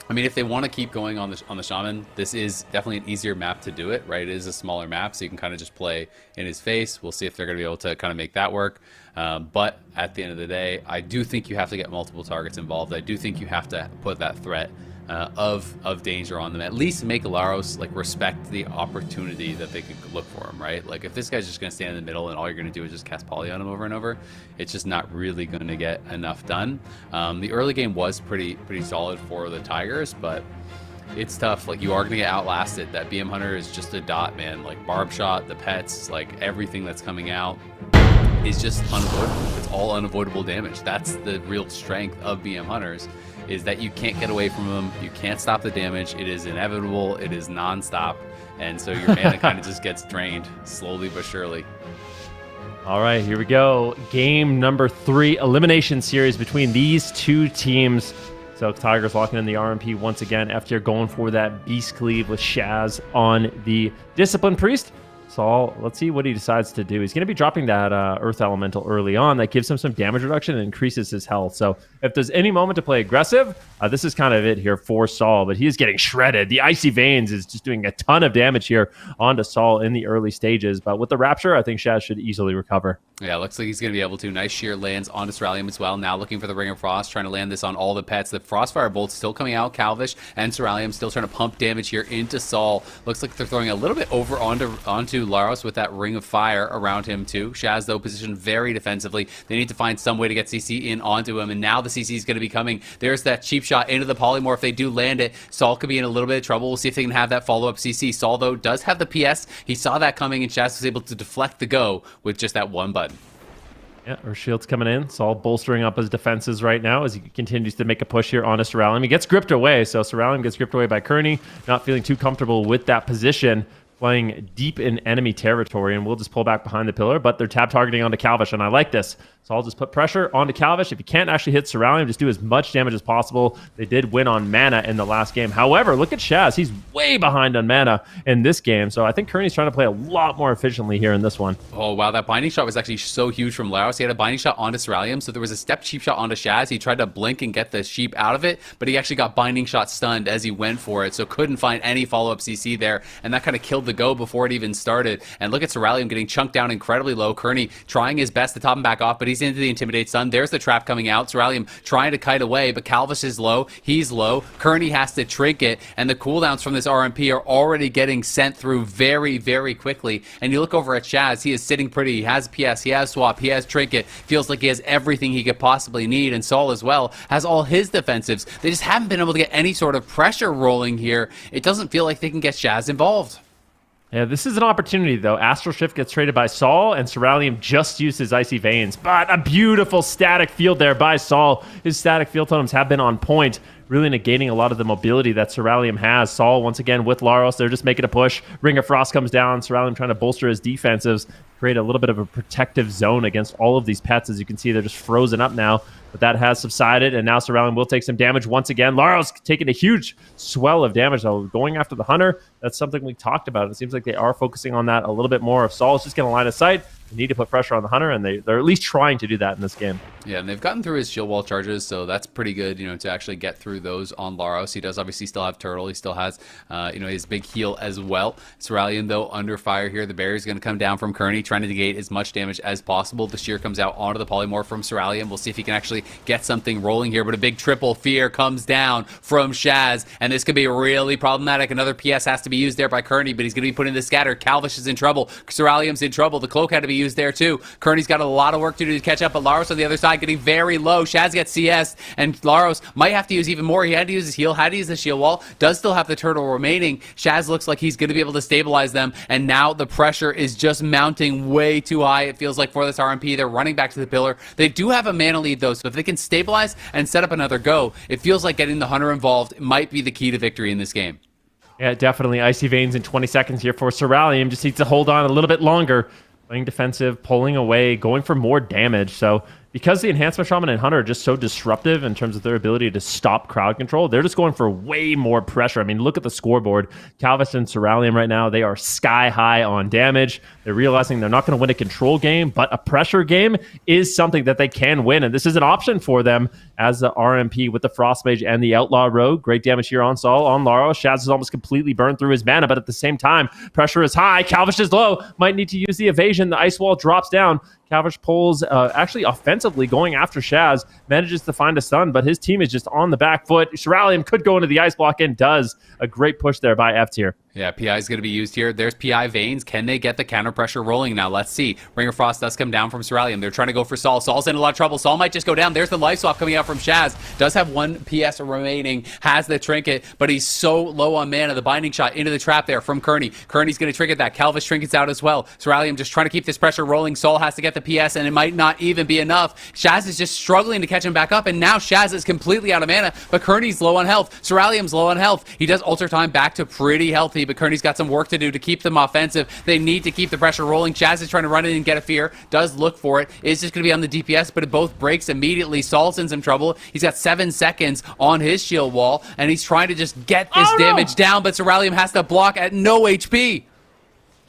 I mean, if they want to keep going on the Shaman, this is definitely an easier map to do it, right? It is a smaller map, so you can kind of just play in his face. We'll see if they're going to be able to kind of make that work. But at the end of the day, I do think you have to get multiple targets involved. I do think you have to put that threat of danger on them. At least make Laros like respect the opportunity that they could look for him, right? Like if this guy's just going to stand in the middle and all you're going to do is just cast Poly on him over and over, it's just not really going to get enough done. The early game was pretty solid for the Tigers, but it's tough. Like you are going to get outlasted. That BM Hunter is just a dot, man. Like Barb Shot, the pets, like everything that's coming out is just unavoidable. It's all unavoidable damage. That's the real strength of BM Hunters, is that you can't get away from them. You can't stop the damage. It is inevitable. It is nonstop. And so your mana kind of just gets drained slowly but surely. All right, here we go. Game number 3, elimination series between these two teams. So Tigers locking in the RMP once again. FTR going for that Beast Cleave with Shaz on the Discipline Priest. Saul, let's see what he decides to do. He's going to be dropping that Earth Elemental early on. That gives him some damage reduction and increases his health. So if there's any moment to play aggressive, this is kind of it here for Saul. But he is getting shredded. The Icy Veins is just doing a ton of damage here onto Saul in the early stages. But with the Rapture, I think Shaz should easily recover. Yeah, looks like he's going to be able to. Nice sheer lands onto Ceralium as well. Now looking for the Ring of Frost, trying to land this on all the pets. The Frostfire Bolt still coming out. Calvish and Ceralium still trying to pump damage here into Saul. Looks like they're throwing a little bit over onto Laros with that Ring of Fire around him too. Shaz, though, positioned very defensively. They need to find some way to get CC in onto him, and now the CC is going to be coming. There's that cheap shot into the Polymorph. If they do land it, Saul could be in a little bit of trouble. We'll see if they can have that follow-up CC. Saul, though, does have the PS. He saw that coming, and Shaz was able to deflect the go with just that one button. Yeah, our shield's coming in. Saul bolstering up his defenses right now as he continues to make a push here onto Ceralium. He gets gripped away, so Ceralium gets gripped away by Kearney. Not feeling too comfortable with that position, playing deep in enemy territory, and we'll just pull back behind the pillar, but they're tab targeting onto Calvish, and I like this. So I'll just put pressure onto Calvish. If you can't actually hit Ceralium, just do as much damage as possible. They did win on mana in the last game. However, look at Shaz. He's way behind on mana in this game, so I think Kearney's trying to play a lot more efficiently here in this one. Oh, wow. That binding shot was actually so huge from Laros. He had a binding shot onto Ceralium, so there was a step cheap shot onto Shaz. He tried to blink and get the sheep out of it, but he actually got binding shot stunned as he went for it, so couldn't find any follow-up CC there, and that kind of killed the go before it even started. And look at Ceralium getting chunked down incredibly low. Kearney trying his best to top him back off, but he's into the Intimidate Stun. There's the trap coming out. Ceralium trying to kite away, but Calvish is low. He's low. Kearney has to trinket, and the cooldowns from this RMP are already getting sent through very, very quickly. And you look over at Shaz. He is sitting pretty. He has PS. He has swap. He has trinket. Feels like he has everything he could possibly need. And Saul as well has all his defensives. They just haven't been able to get any sort of pressure rolling here. It doesn't feel like they can get Shaz involved. Yeah, this is an opportunity, though. Astral Shift gets traded by Saul, and Ceralium just used his Icy Veins. But a beautiful static field there by Saul. His static field totems have been on point, really negating a lot of the mobility that Ceralium has. Saul, once again, with Laros, they're just making a push. Ring of Frost comes down. Ceralium trying to bolster his defensives, create a little bit of a protective zone against all of these pets. As you can see, they're just frozen up now. But that has subsided, and now Ceralium will take some damage once again. Laros taking a huge swell of damage, though. Going after the Hunter, that's something we talked about. It seems like they are focusing on that a little bit more. If Saul's just going to line of sight, they need to put pressure on the Hunter, and they're at least trying to do that in this game. Yeah, and they've gotten through his shield wall charges, so that's pretty good, to actually get through those on Laros. He does obviously still have Turtle. He still has, his big heal as well. Cerulean, though, under fire here. The barrier's going to come down from Kearney, trying to negate as much damage as possible. The shear comes out onto the polymorph from Cerulean. We'll see if he can actually get something rolling here, but a big triple fear comes down from Shaz, and this could be really problematic. Another PS has to be used there by Kearney, but he's going to be put in the scatter. Calvish is in trouble. Cerulean's in trouble. The cloak had to be used there, too. Kearney's got a lot of work to do to catch up, but Laros on the other side getting very low. Shaz gets CS, and Laros might have to use even more. He had to use his heal, had to use the shield wall, does still have the turtle remaining. Shaz looks like he's going to be able to stabilize them, and now the pressure is just mounting way too high, it feels like, for this RMP. They're running back to the pillar. They do have a mana lead, though, so if they can stabilize and set up another go, it feels like getting the Hunter involved might be the key to victory in this game. Yeah, definitely. Icy Veins in 20 seconds here for Cerulean. Just needs to hold on a little bit longer. Playing defensive, pulling away, going for more damage. So because the Enhancement Shaman and Hunter are just so disruptive in terms of their ability to stop crowd control, they're just going for way more pressure. I mean, look at the scoreboard. Calvis and Cerulean right now, they are sky high on damage. They're realizing they're not going to win a control game, but a pressure game is something that they can win. And this is an option for them as the RMP with the Frost Mage and the Outlaw Rogue. Great damage here on Sol, on Laro. Shaz is almost completely burned through his mana, but at the same time, pressure is high. Calvish is low. Might need to use the evasion. The Ice Wall drops down. Calvish pulls, actually offensively going after Shaz, manages to find a stun, but his team is just on the back foot. Cerulean could go into the ice block and does. A great push there by F tier. Yeah, PI is going to be used here. There's PI Veins. Can they get the counter pressure rolling now? Let's see. Ring of Frost does come down from Cerulean. They're trying to go for Sol. Sol's in a lot of trouble. Sol might just go down. There's the life swap coming out from Shaz. Does have one PS remaining. Has the trinket, but he's so low on mana. The binding shot into the trap there from Kearney. Kearney's going to trinket that. Calvish trinkets out as well. Cerulean just trying to keep this pressure rolling. Sol has to get the PS, and it might not even be enough. Shaz is just struggling to catch him back up, and now Shaz is completely out of mana, but Kearney's low on health. Cerulean's low on health. He does alter time back to pretty healthy, but Kearney's got some work to do to keep them offensive. They need to keep the pressure rolling. Shaz is trying to run in and get a fear. Does look for it. Is just going to be on the DPS, but it both breaks immediately. Sol's in some trouble. He's got 7 seconds on his shield wall, and he's trying to just get this damage down, but Cerulean has to block at no HP.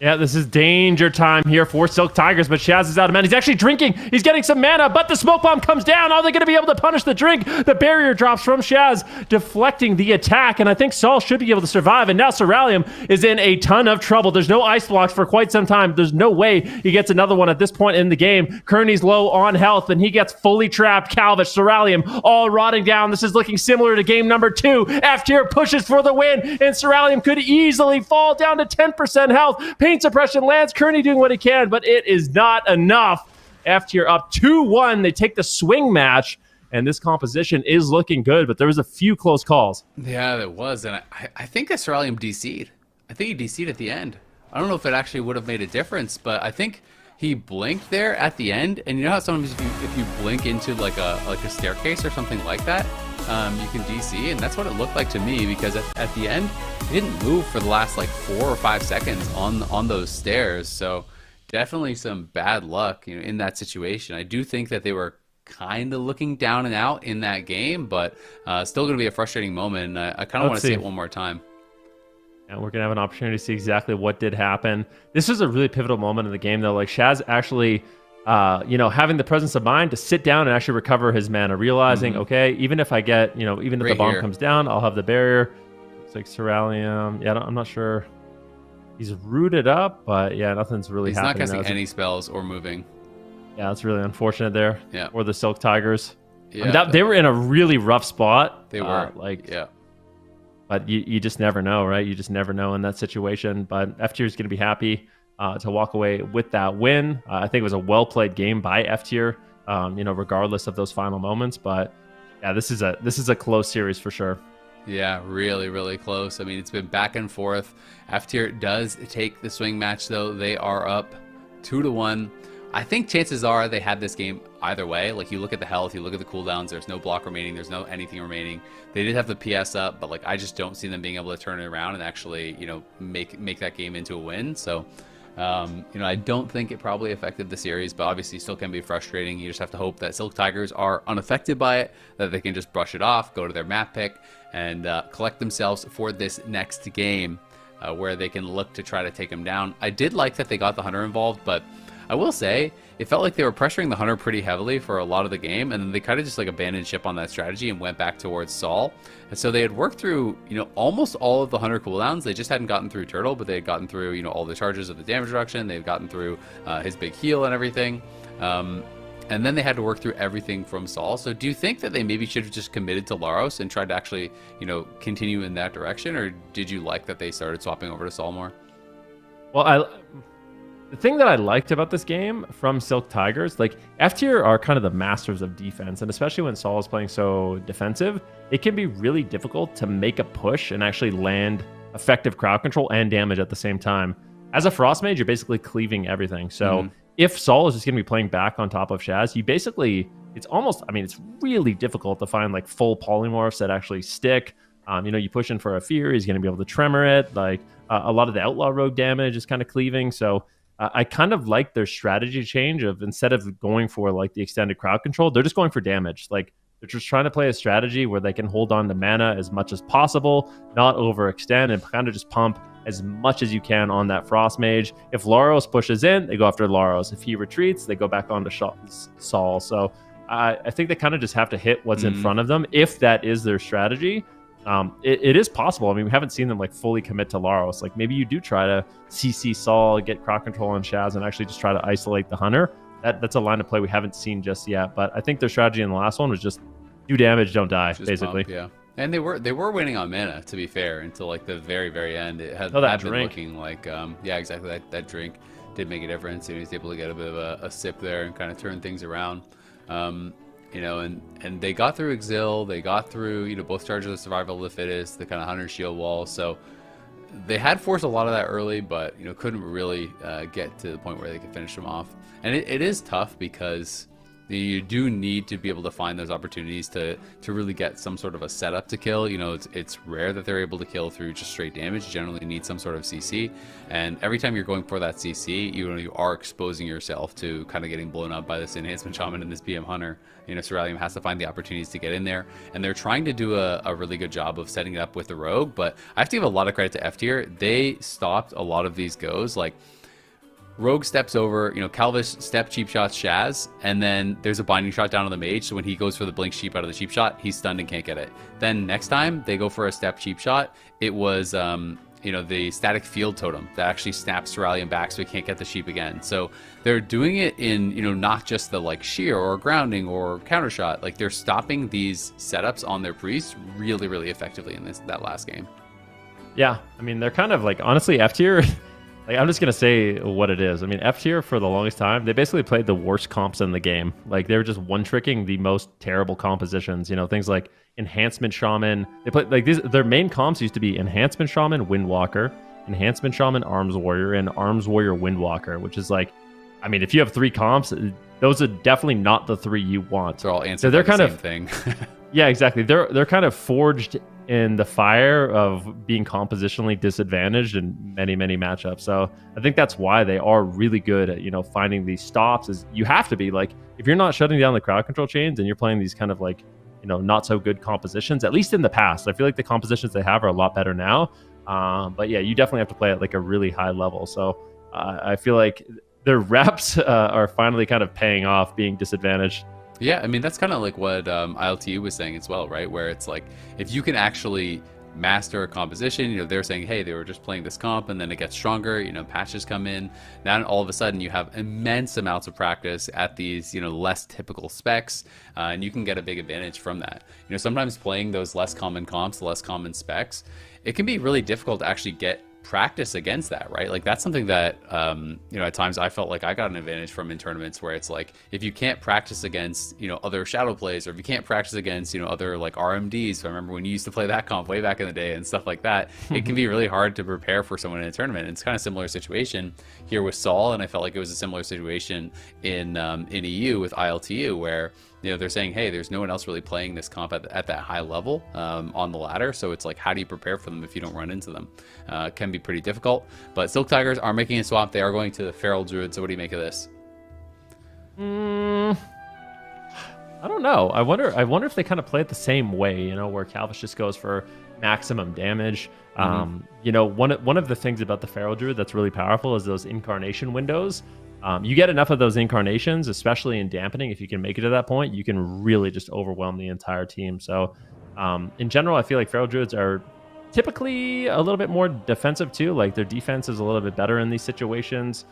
Yeah, this is danger time here for Silk Tigers, but Shaz is out of mana. He's actually drinking. He's getting some mana, but the smoke bomb comes down. Are they going to be able to punish the drink? The barrier drops from Shaz, deflecting the attack, and I think Sol should be able to survive, and now Cerulean is in a ton of trouble. There's no ice blocks for quite some time. There's no way he gets another one at this point in the game. Kearney's low on health, and he gets fully trapped. Calvish, Cerulean, all rotting down. This is looking similar to game number 2. F tier pushes for the win, and Cerulean could easily fall down to 10% health. Pain suppression lands. Kearney doing what he can, but it is not enough. F tier up 2-1. They take the swing match, and this composition is looking good, but there was a few close calls. Yeah, there was, and I think that Cerulean DC'd. I think he DC'd at the end. I don't know if it actually would have made a difference, but I think he blinked there at the end, and you know how sometimes if you blink into like a staircase or something like that, you can DC, and that's what it looked like to me, because at the end he didn't move for the last like 4 or 5 seconds on those stairs. So definitely some bad luck, in that situation. I do think that they were kind of looking down and out in that game, but still going to be a frustrating moment. I kind of want to see it one more time. And we're going to have an opportunity to see exactly what did happen. This was a really pivotal moment in the game, though. Like, Shaz actually, having the presence of mind to sit down and actually recover his mana, realizing, okay, even if I get, even if the bomb comes down, I'll have the barrier. Looks like Cerulean. Yeah, I'm not sure. He's rooted up, but yeah, nothing's really happening. He's not casting any spells or moving. Yeah, that's really unfortunate there for the Silk Tigers. Yeah, I mean, they were in a really rough spot. They were. But you just never know, right? You just never know in that situation. But F tier is going to be happy to walk away with that win. I think it was a well-played game by F tier, regardless of those final moments. But yeah, this is a close series for sure. Yeah, really, really close. I mean, it's been back and forth. F tier does take the swing match, though. They are up 2-1. I think chances are they had this game either way. Like, you look at the health, you look at the cooldowns, there's no block remaining, there's no anything remaining. They did have the PS up, but like, I just don't see them being able to turn it around and actually, make that game into a win. So, I don't think it probably affected the series, but obviously still can be frustrating. You just have to hope that Silk Tigers are unaffected by it, that they can just brush it off, go to their map pick, and collect themselves for this next game, where they can look to try to take them down. I did like that they got the Hunter involved, but I will say, it felt like they were pressuring the Hunter pretty heavily for a lot of the game, and then they kind of just like abandoned ship on that strategy and went back towards Sol. And so they had worked through, almost all of the Hunter cooldowns. They just hadn't gotten through Turtle, but they had gotten through, all the charges of the damage reduction. They've gotten through his big heal and everything. And then they had to work through everything from Sol. So do you think that they maybe should have just committed to Laros and tried to actually, continue in that direction? Or did you like that they started swapping over to Sol more? Well, the thing that I liked about this game from Silk Tigers, like F tier are kind of the masters of defense, and especially when Sol is playing so defensive, it can be really difficult to make a push and actually land effective crowd control and damage at the same time. As a Frost Mage, you're basically cleaving everything. So if Sol is just going to be playing back on top of Shaz, you basically, it's really difficult to find like full polymorphs that actually stick. You push in for a fear, he's going to be able to tremor it. Like a lot of the Outlaw Rogue damage is kind of cleaving. So I kind of like their strategy change of, instead of going for like the extended crowd control, they're just going for damage. Like they're just trying to play a strategy where they can hold on to mana as much as possible, not overextend, and kind of just pump as much as you can on that Frost Mage. If Laros pushes in, they go after Laros. If he retreats, they go back on to Sol. So I think they kind of just have to hit what's in front of them if that is their strategy. It is possible. I mean, we haven't seen them like fully commit to Laros. Like maybe you do try to CC Sol, get crowd control on Shaz, and actually just try to isolate the Hunter. That's a line of play we haven't seen just yet. But I think their strategy in the last one was just do damage, don't die, just basically. Pump, yeah. And they were winning on mana, to be fair, until like the very, very end. It had, that been drink. looking like yeah, exactly. That drink did make a difference. He was able to get a bit of a sip there and kind of turn things around. And they got through Exil, they got through both charges of Survival of the Fittest, the kind of Hunter Shield wall. So they had forced a lot of that early, but couldn't really get to the point where they could finish them off. And it is tough because you do need to be able to find those opportunities to really get some sort of a setup to kill. It's rare that they're able to kill through just straight damage. You generally need some sort of CC, and every time you're going for that CC, you are exposing yourself to kind of getting blown up by this Enhancement Shaman and this BM Hunter. Cerulean has to find the opportunities to get in there, and they're trying to do a really good job of setting it up with the Rogue. But I have to give a lot of credit to F tier. They stopped a lot of these goes. Like Rogue steps over, Calvis step cheap shots Shaz, and then there's a binding shot down on the mage, so when he goes for the blink sheep out of the cheap shot, he's stunned and can't get it. Then next time they go for a step cheap shot, it was the static field totem that actually snaps Cerulean back, so he can't get the sheep again. So they're doing it in not just the like shear or grounding or counter shot. Like they're stopping these setups on their priests really, really effectively in that last game. Yeah, I mean they're kind of like, honestly, F tier. Like, I'm just going to say what it is. I mean, F tier for the longest time, they basically played the worst comps in the game. Like, they were just one-tricking the most terrible compositions. Things like Enhancement Shaman. They played, like, their main comps used to be Enhancement Shaman, Windwalker, Enhancement Shaman, Arms Warrior, and Arms Warrior, Windwalker, which is like, I mean, if you have 3 comps, those are definitely not the 3 you want. They're all answered by the same thing. Yeah, exactly. They're kind of forged in the fire of being compositionally disadvantaged in many, many matchups. So I think that's why they are really good at, finding these stops. Is you have to be like, if you're not shutting down the crowd control chains and you're playing these kind of like, not so good compositions, at least in the past. I feel like the compositions they have are a lot better now. But yeah, you definitely have to play at like a really high level. So I feel like their reps are finally kind of paying off being disadvantaged. Yeah, I mean, that's kind of like what ILTU was saying as well, right? Where it's like, if you can actually master a composition, they're saying, hey, they were just playing this comp and then it gets stronger, patches come in. Now all of a sudden you have immense amounts of practice at these, less typical specs, and you can get a big advantage from that. Sometimes playing those less common comps, less common specs, it can be really difficult to actually get practice against that, right? Like that's something that at times I felt like I got an advantage from in tournaments, where it's like, if you can't practice against other shadow plays, or if you can't practice against other like RMDs. So I remember when you used to play that comp way back in the day and stuff like that, it can be really hard to prepare for someone in a tournament. And it's kind of similar situation here with Sol, and I felt like it was a similar situation in EU with ILTU, where they're saying, hey, there's no one else really playing this comp at that high level on the ladder. So it's like, how do you prepare for them if you don't run into them? It can be pretty difficult. But Silk Tigers are making a swap. They are going to the Feral Druid. So what do you make of this? I don't know. I wonder if they kind of play it the same way, where Calvis just goes for maximum damage. One of the things about the Feral Druid that's really powerful is those incarnation windows. You get enough of those incarnations, especially in dampening. If you can make it to that point, you can really just overwhelm the entire team. So in general, I feel like Feral Druids are typically a little bit more defensive too. Like their defense is a little bit better in these situations.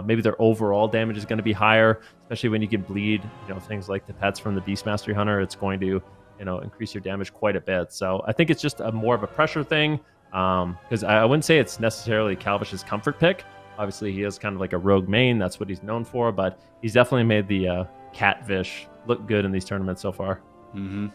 Maybe their overall damage is going to be higher, especially when you can bleed, things like the pets from the Beast Mastery Hunter. It's going to, increase your damage quite a bit. So I think it's just more of a pressure thing, because I wouldn't say it's necessarily Calvish's comfort pick. Obviously, he is kind of like a rogue main. That's what he's known for, but he's definitely made the Catfish look good in these tournaments so far. Mm-hmm.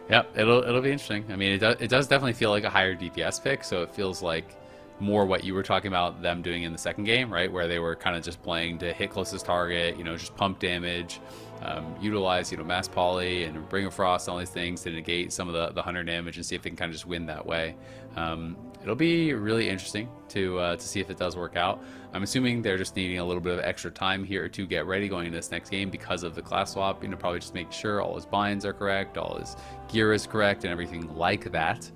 Yep, it'll be interesting. I mean, it does definitely feel like a higher DPS pick, so it feels like more what you were talking about them doing in the second game, right? Where they were kind of just playing to hit closest target, just pump damage, utilize, Mass Poly and Bring of Frost, all these things to negate some of the hunter damage and see if they can kind of just win that way. It'll be really interesting to see if it does work out. I'm assuming they're just needing a little bit of extra time here to get ready going into this next game because of the class swap. Probably just make sure all his binds are correct, all his gear is correct, and everything like that.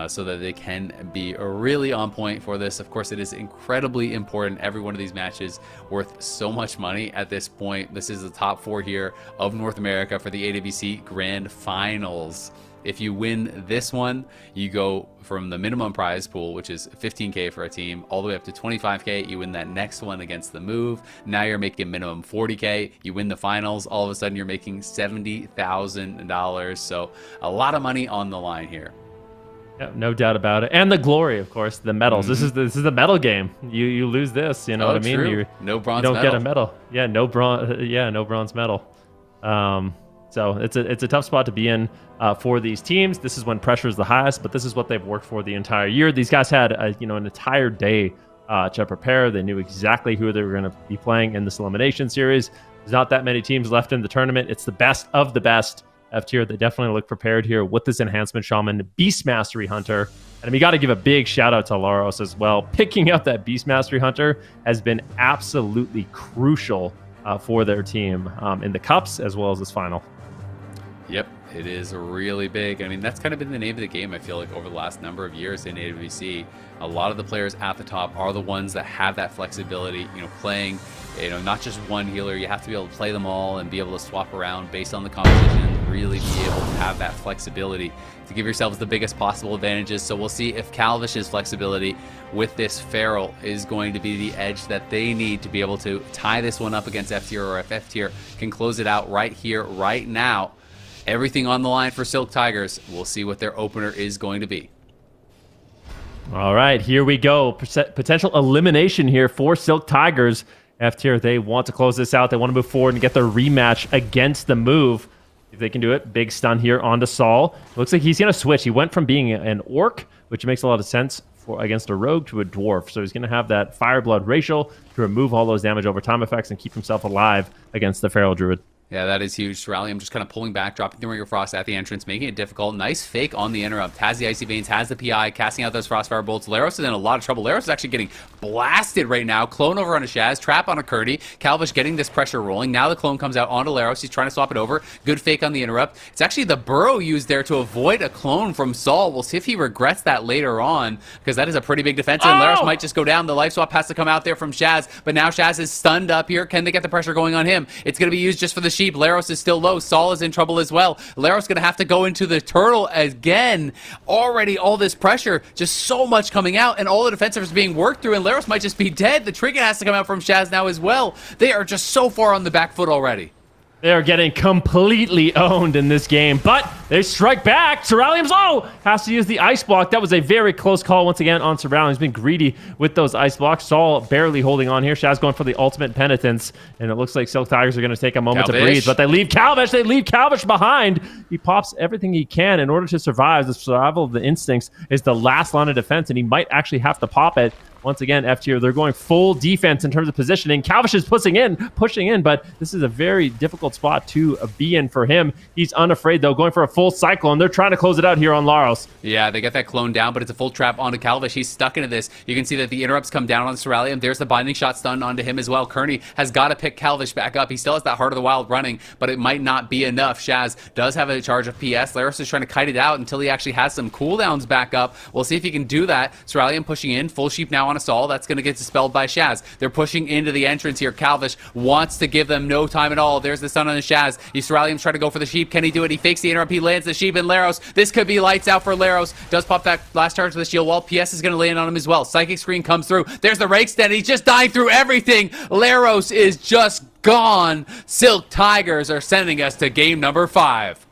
So that they can be really on point for this. Of course, it is incredibly important. Every one of these matches worth so much money at this point. This is the top 4 here of North America for the AWC Grand Finals. If you win this one, you go from the minimum prize pool, which is 15K for a team, all the way up to 25K. You win that next one against the move. Now you're making minimum 40K. You win the finals. All of a sudden, you're making $70,000. So a lot of money on the line here. Yeah, no doubt about it. And the glory, of course, the medals. Mm-hmm. This is the medal game. You lose this, what I mean? True. No bronze you don't medal. get a medal. Yeah, no bronze medal. So it's a tough spot to be in for these teams. This is when pressure is the highest, but this is what they've worked for the entire year. These guys had an entire day to prepare. They knew exactly who they were going to be playing in this elimination series. There's not that many teams left in the tournament. It's the best of the best. F tier, they definitely look prepared here with this enhancement shaman, Beast Mastery Hunter. And we got to give a big shout out to Laros as well. Picking up that Beast Mastery Hunter has been absolutely crucial for their team in the cups as well as this final. Yep, it is really big. I mean, that's kind of been the name of the game, I feel like, over the last number of years in AWC. A lot of the players at the top are the ones that have that flexibility, playing, not just one healer. You have to be able to play them all and be able to swap around based on the competition and really be able to have that flexibility to give yourselves the biggest possible advantages. So we'll see if Calvish's flexibility with this Feral is going to be the edge that they need to be able to tie this one up against F tier, or if F tier can close it out right here, right now. Everything on the line for Silk Tigers. We'll see what their opener is going to be. All right, here we go. Potential elimination here for Silk Tigers. F tier, they want to close this out. They want to move forward and get their rematch against the move. If they can do it, big stun here onto Saul. Looks like he's going to switch. He went from being an orc, which makes a lot of sense against a rogue, to a dwarf. So he's going to have that Fireblood racial to remove all those damage over time effects and keep himself alive against the Feral Druid. Yeah, that is huge. Cerulean just kind of pulling back, dropping the Ring of Frost at the entrance, making it difficult. Nice fake on the interrupt. Has the Icy Veins, has the PI, casting out those Frostfire bolts. Laros is in a lot of trouble. Laros is actually getting blasted right now. Clone over on a Shaz, trap on a Curdy. Calvish getting this pressure rolling. Now the clone comes out onto Laros. He's trying to swap it over. Good fake on the interrupt. It's actually the burrow used there to avoid a clone from Saul. We'll see if he regrets that later on, because that is a pretty big defense. And Laros might just go down. The life swap has to come out there from Shaz, but now Shaz is stunned up here. Can they get the pressure going on him? It's going to be used just for the sheep. Laros is still low. Saul is in trouble as well. Laros going to have to go into the turtle again. Already all this pressure, just so much coming out, and all the defensives being worked through, and Laros might just be dead. The trinket has to come out from Shaz now as well. They are just so far on the back foot already. They are getting completely owned in this game, but they strike back. Cerulean's, has to use the ice block. That was a very close call once again on Cerulean. He's been greedy with those ice blocks. Saul barely holding on here. Shaz going for the ultimate penitence, and it looks like Silk Tigers are going to take a moment to breathe, but they leave Calvish. They leave Calvish behind. He pops everything he can in order to survive. The survival of the instincts is the last line of defense, and he might actually have to pop it. Once again, F tier, they're going full defense in terms of positioning. Calvish is pushing in, but this is a very difficult spot to be in for him. He's unafraid, though, going for a full cycle, and they're trying to close it out here on Laros. Yeah, they get that clone down, but it's a full trap onto Calvish. He's stuck into this. You can see that the interrupts come down on Cerulean. There's the binding shot stun onto him as well. Kearney has got to pick Calvish back up. He still has that Heart of the Wild running, but it might not be enough. Shaz does have a charge of PS. Laros is trying to kite it out until he actually has some cooldowns back up. We'll see if he can do that. Cerulean pushing in. Full sheep now now on Assault. That's going to get dispelled by Shaz. They're pushing into the entrance here. Calvish wants to give them no time at all. There's the stun on the Shaz. Ysuralium's trying to go for the sheep. Can he do it? He fakes the interrupt. He lands the sheep, and Laros. This could be lights out for Laros. Does pop that last charge to the shield wall. PS is going to land on him as well. Psychic Screen comes through. There's the rake stand. He's just dying through everything. Laros is just gone. Silk Tigers are sending us to game number 5.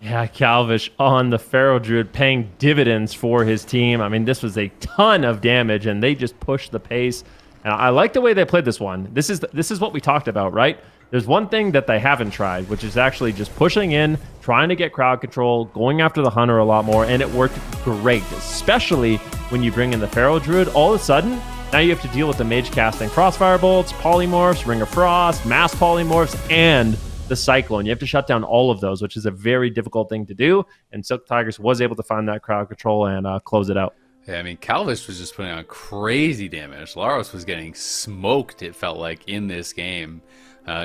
Yeah, Calvish on the Pharaoh Druid paying dividends for his team. I mean, this was a ton of damage, and they just pushed the pace. And I like the way they played this one. This is what we talked about, right? There's one thing that they haven't tried, which is actually just pushing in, trying to get crowd control, going after the Hunter a lot more, and it worked great, especially when you bring in the Pharaoh Druid. All of a sudden, now you have to deal with the Mage casting Crossfire Bolts, Polymorphs, Ring of Frost, Mass Polymorphs, and the Cyclone. You have to shut down all of those, which is a very difficult thing to do, and Silk Tigers was able to find that crowd control and close it out. Yeah, I mean, Calvish was just putting on crazy damage. Laros was getting smoked, it felt like, in this game.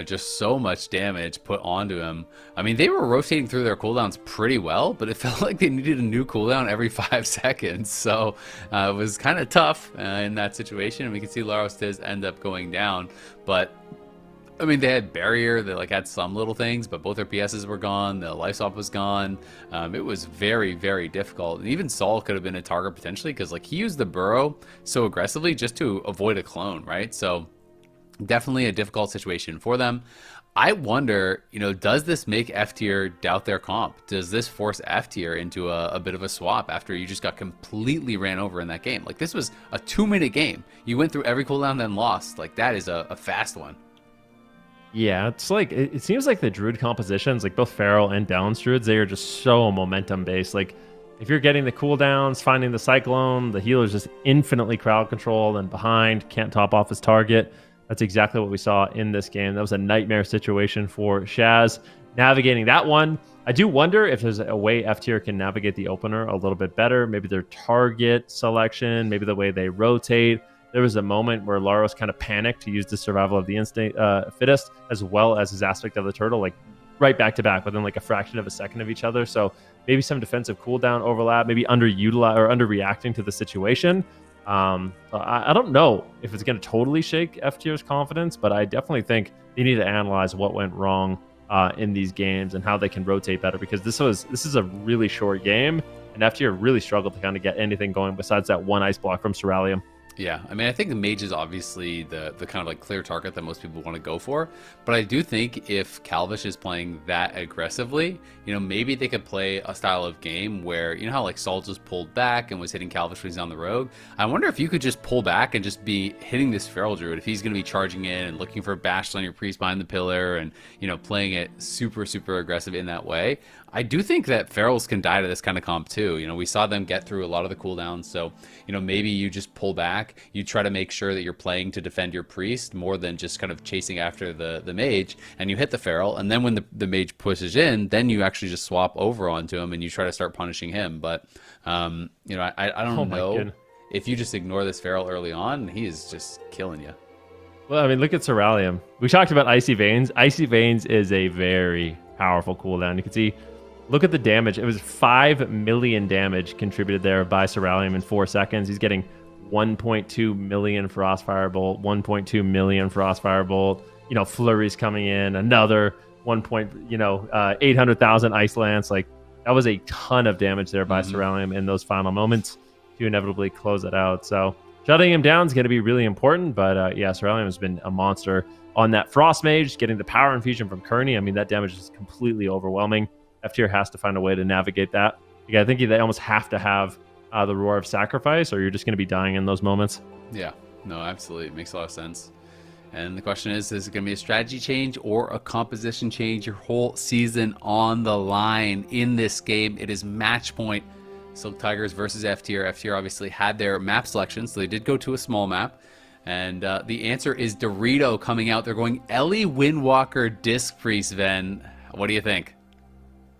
Just so much damage put onto him. I mean, they were rotating through their cooldowns pretty well, but it felt like they needed a new cooldown every 5 seconds. So it was kind of tough in that situation. And we can see Laros does end up going down. But I mean, they had barrier. They had some little things, but both their PSs were gone. The life swap was gone. It was very, very difficult. And even Saul could have been a target potentially because he used the burrow so aggressively just to avoid a clone, right? So definitely a difficult situation for them. I wonder, does this make F tier doubt their comp? Does this force F tier into a bit of a swap after you just got completely ran over in that game? This was a 2-minute game. You went through every cooldown, then lost. That is a fast one. Yeah, it's it seems like the Druid compositions, both Feral and Balance Druids, they are just so momentum based. If you're getting the cooldowns, finding the Cyclone, the healer's just infinitely crowd controlled and behind, can't top off his target. That's exactly what we saw in this game. That was a nightmare situation for Shaz. Navigating that one, I do wonder if there's a way F tier can navigate the opener a little bit better. Maybe their target selection, maybe the way they rotate. There was a moment where Laros kind of panicked to use the survival of the fittest, as well as his aspect of the turtle, right back to back within a fraction of a second of each other. So maybe some defensive cooldown overlap, maybe underutilized or underreacting to the situation. I don't know if it's going to totally shake F tier's confidence, but I definitely think they need to analyze what went wrong in these games and how they can rotate better, because this is a really short game, and F tier really struggled to kind of get anything going besides that one ice block from Ceralium. Yeah, I mean, I think the mage is obviously the kind of clear target that most people want to go for, but I do think if Calvish is playing that aggressively, maybe they could play a style of game where, how Saul just pulled back and was hitting Calvish when he's on the rogue. I wonder if you could just pull back and just be hitting this Feral Druid if he's going to be charging in and looking for a bash on your priest behind the pillar and, playing it super, super aggressive in that way. I do think that Ferals can die to this kind of comp too. We saw them get through a lot of the cooldowns, so maybe you just pull back. You try to make sure that you're playing to defend your priest more than just kind of chasing after the mage, and you hit the Feral, and then when the mage pushes in, then you actually just swap over onto him and you try to start punishing him. But I don't know if you just ignore this Feral early on, he is just killing you. Well, I mean, look at Ceralium. We talked about Icy Veins. Icy Veins is a very powerful cooldown. You can see, look at the damage. It was 5 million damage contributed there by Ceralium in 4 seconds. He's getting 1.2 million Frostfire Bolt, 1.2 million Frostfire Bolt. Flurries coming in, another 800,000 Ice Lance. That was a ton of damage there by Ceralium in those final moments to inevitably close it out. So shutting him down is going to be really important. But yeah, Ceralium has been a monster on that Frost Mage, getting the power infusion from Kearney. I mean, that damage is completely overwhelming. F tier has to find a way to navigate that. I think they almost have to have the Roar of Sacrifice, or you're just going to be dying in those moments. Yeah, no, absolutely. It makes a lot of sense. And the question is it going to be a strategy change or a composition change? Your whole season on the line in this game. It is match point. Silk Tigers versus F tier. F tier obviously had their map selection, so they did go to a small map. And the answer is Dorito coming out. They're going Ellie Windwalker Disc Priest, Ven. What do you think?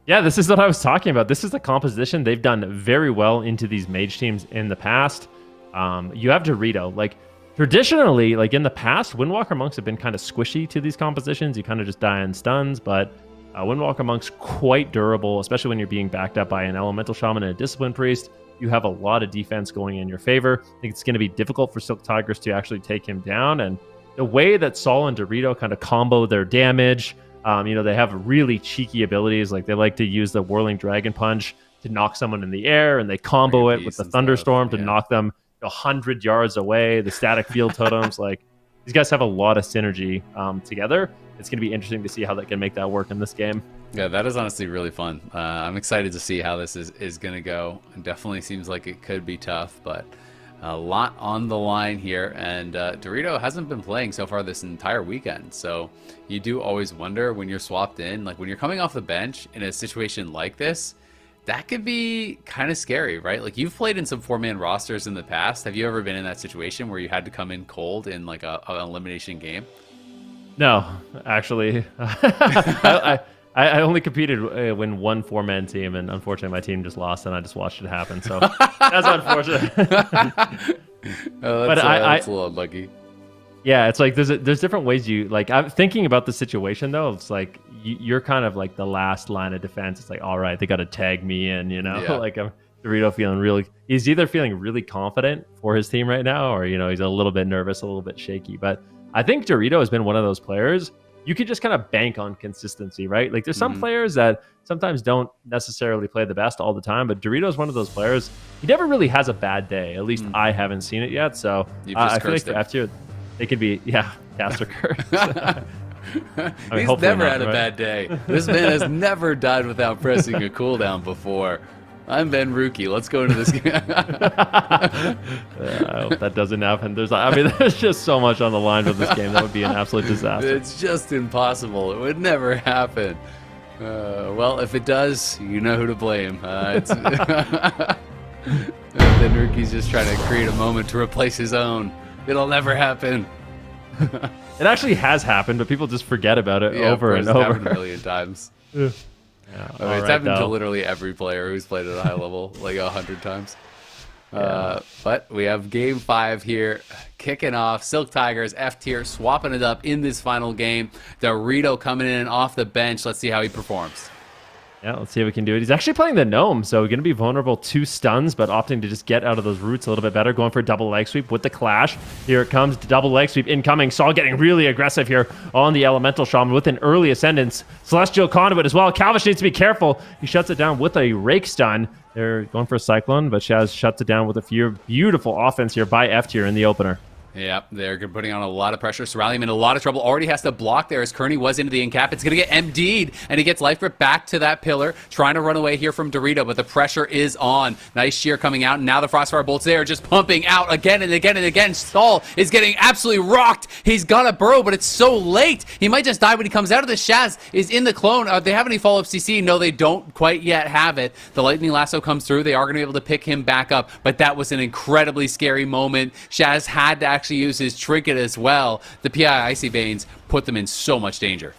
Yeah, this is what I was talking about. This is the composition they've done very well into these mage teams in the past. You have Dorito. Traditionally, in the past, Windwalker Monks have been kind of squishy to these compositions. You kind of just die in stuns, but Windwalker Monk's quite durable, especially when you're being backed up by an Elemental Shaman and a Discipline Priest. you have a lot of defense going in your favor. I think it's going to be difficult for Silk Tigers to actually take him down. And the way that Sol and Dorito kind of combo their damage, they have really cheeky abilities. Like they like to use the Whirling Dragon Punch to knock someone in the air, and they combo it with the Thunderstorm to knock them 100 yards away. The Static Field Totems, like these guys have a lot of synergy together. It's going to be interesting to see how they can make that work in this game. Yeah, that is honestly really fun. I'm excited to see how this is going to go. It definitely seems like it could be tough, but a lot on the line here. And Dorito hasn't been playing so far this entire weekend. So you do always wonder when you're swapped in, like when you're coming off the bench in a situation like this, that could be kind of scary, right? Like you've played in some 4-man rosters in the past. Have you ever been in that situation where you had to come in cold in like an elimination game? No, actually. I only competed when one 4-man team, and unfortunately my team just lost, and I just watched it happen. So that's unfortunate. That's a little unlucky. Yeah, it's like there's different ways you like. I'm thinking about the situation though. It's like you're kind of like the last line of defense. It's like, all right, they got to tag me in, Like I'm Dorito feeling really. He's either feeling really confident for his team right now, or he's a little bit nervous, a little bit shaky. But I think Dorito has been one of those players. You could just kind of bank on consistency, right? Like there's some players that sometimes don't necessarily play the best all the time, but Dorito is one of those players. He never really has a bad day. At least I haven't seen it yet. So I feel like for F-tier, they could be, caster curse. He's never had a bad day. This man has never died without pressing a cooldown before. I'm Ben Rookie. Let's go into this game. I hope that doesn't happen. There's just so much on the line for this game. That would be an absolute disaster. It's just impossible. It would never happen. Well, if it does, you know who to blame. Ben Rookie's just trying to create a moment to replace his own. It'll never happen. It actually has happened, but people just forget about it over and over. It's happened a million times. It's happened to literally every player who's played at a high level like 100 times. But we have game 5 here kicking off. Silk Tigers, F-tier, swapping it up in this final game. Dorito coming in off the bench. Let's see how he performs. Yeah, let's see if we can do it. He's actually playing the Gnome, so going to be vulnerable to stuns, but opting to just get out of those roots a little bit better. Going for a double leg sweep with the Clash. Here it comes, double leg sweep incoming. Saul getting really aggressive here on the Elemental Shaman with an early Ascendance. Celestial Conduit as well. Calvish needs to be careful. He shuts it down with a Rake Stun. They're going for a Cyclone, but Shaz shuts it down with a few beautiful offense here by F-tier in the opener. Yep, they're putting on a lot of pressure. Soralium in a lot of trouble. Already has to block there as Kearney was into the encap. It's going to get MD'd, and he gets life grip back to that pillar, trying to run away here from Dorito, but the pressure is on. Nice shear coming out, and now the Frostfire bolts there just pumping out again and again and again. Saul is getting absolutely rocked. He's got a burrow, but it's so late. He might just die when he comes out of the Shaz. Is in the clone. They have any follow-up CC? No, they don't quite yet have it. The Lightning Lasso comes through. They are going to be able to pick him back up, but that was an incredibly scary moment. Shaz had to actually use his trinket as well. The PI Icy Veins put them in so much danger.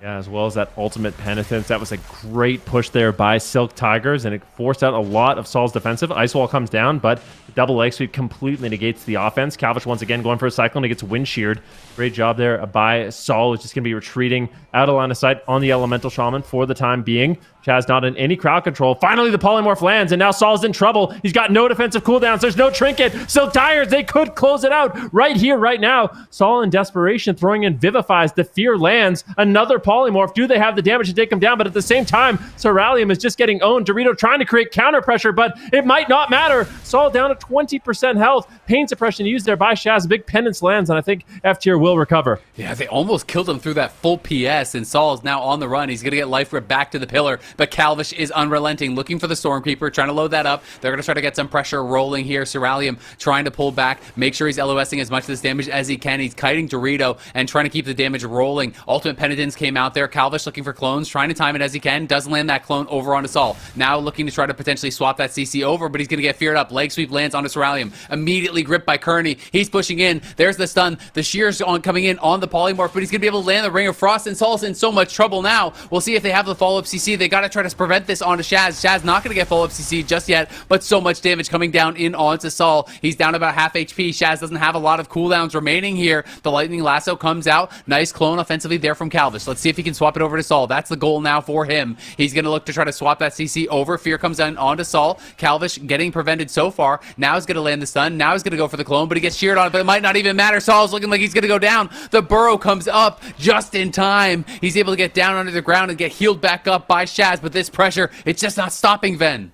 Yeah, as well as that ultimate penitence. That was a great push there by Silk Tigers, and it forced out a lot of Saul's defensive. Ice Wall comes down, but the double leg sweep completely negates the offense. Calvish once again going for a Cyclone. He gets wind sheared. Great job there by Saul, who's just going to be retreating out of line of sight on the Elemental Shaman for the time being. Chaz not in any crowd control. Finally, the Polymorph lands, and now Saul's in trouble. He's got no defensive cooldowns. There's no trinket. Silk Tigers, they could close it out right here, right now. Saul in desperation, throwing in Vivifies. The Fear lands. Another Polymorph. Do they have the damage to take him down? But at the same time, Soralium is just getting owned. Dorito trying to create counter pressure, but it might not matter. Saul down to 20% health. Pain suppression used there by Shaz. Big penance lands, and I think F-tier will recover. Yeah, they almost killed him through that full PS, and Saul is now on the run. He's going to get life grip back to the pillar, but Calvish is unrelenting, looking for the Stormkeeper, trying to load that up. They're going to try to get some pressure rolling here. Soralium trying to pull back, make sure he's LOSing as much of this damage as he can. He's kiting Dorito and trying to keep the damage rolling. Ultimate Penitence came out there. Calvish looking for clones, trying to time it as he can. Doesn't land that clone over onto Saul. Now looking to try to potentially swap that CC over, but he's going to get feared up. Leg sweep lands onto Soralium. Immediately gripped by Kearney. He's pushing in. There's the stun. The shear's coming in on the Polymorph, but he's going to be able to land the Ring of Frost, and Saul's in so much trouble now. We'll see if they have the follow-up CC. They got to try to prevent this onto Shaz. Shaz not going to get follow-up CC just yet, but so much damage coming down in onto Saul. He's down about half HP. Shaz doesn't have a lot of cooldowns remaining here. The Lightning Lasso comes out. Nice clone offensively there from Calvish. Let's see see if he can swap it over to Saul. That's the goal now for him. He's going to look to try to swap that CC over. Fear comes down onto Saul. Calvish getting prevented so far. Now he's going to land the stun. Now he's going to go for the clone, but he gets sheared on it, but it might not even matter. Saul's looking like he's going to go down. The burrow comes up just in time. He's able to get down under the ground and get healed back up by Shaz, but this pressure, it's just not stopping Ven.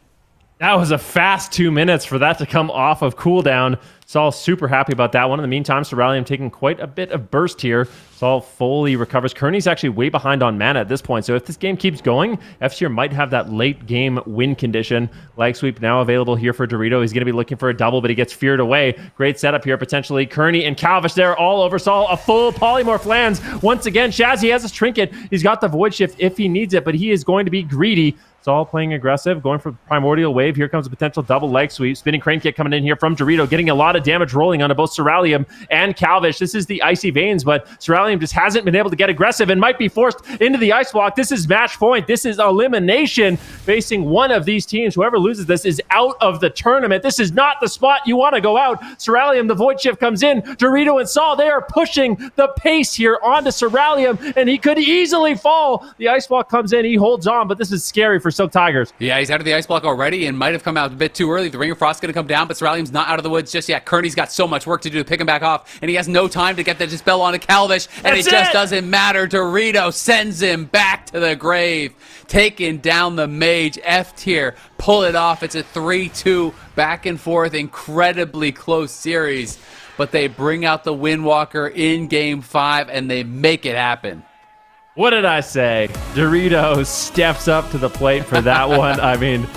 That was a fast 2 minutes for that to come off of cooldown. Saul super happy about that one. In the meantime, Cerulean taking quite a bit of burst here. Saul fully recovers. Kearney's actually way behind on mana at this point. So if this game keeps going, F-Tier might have that late game win condition. Leg sweep now available here for Dorito. He's going to be looking for a double, but he gets feared away. Great setup here potentially. Kearney and Calvish there all over Saul. A full polymorph lands. Once again, Shazzy has his trinket. He's got the void shift if he needs it, but he is going to be greedy. Saul playing aggressive, going for the Primordial Wave. Here comes a potential double leg sweep. Spinning Crane Kick coming in here from Dorito, getting a lot of damage rolling onto both Cerulean and Calvish. This is the Icy Veins, but Cerulean just hasn't been able to get aggressive and might be forced into the Ice Block. This is match point. This is elimination facing one of these teams. Whoever loses this is out of the tournament. This is not the spot you want to go out. Cerulean, the Void Shift comes in. Dorito and Saul, they are pushing the pace here onto Cerulean, and he could easily fall. The Ice Block comes in. He holds on, but this is scary for Silk Tigers. Yeah, he's out of the Ice Block already and might have come out a bit too early. The Ring of Frost's going to come down, but Cerulean's not out of the woods just yet. Kearney's got so much work to do to pick him back off, and he has no time to get the Dispel onto Calvish, and it just doesn't matter. Dorito sends him back to the grave, taking down the Mage. F-Tier pull it off. It's a 3-2 back and forth, incredibly close series, but they bring out the Windwalker in Game 5, and they make it happen. What did I say? Dorito steps up to the plate for that one. I mean,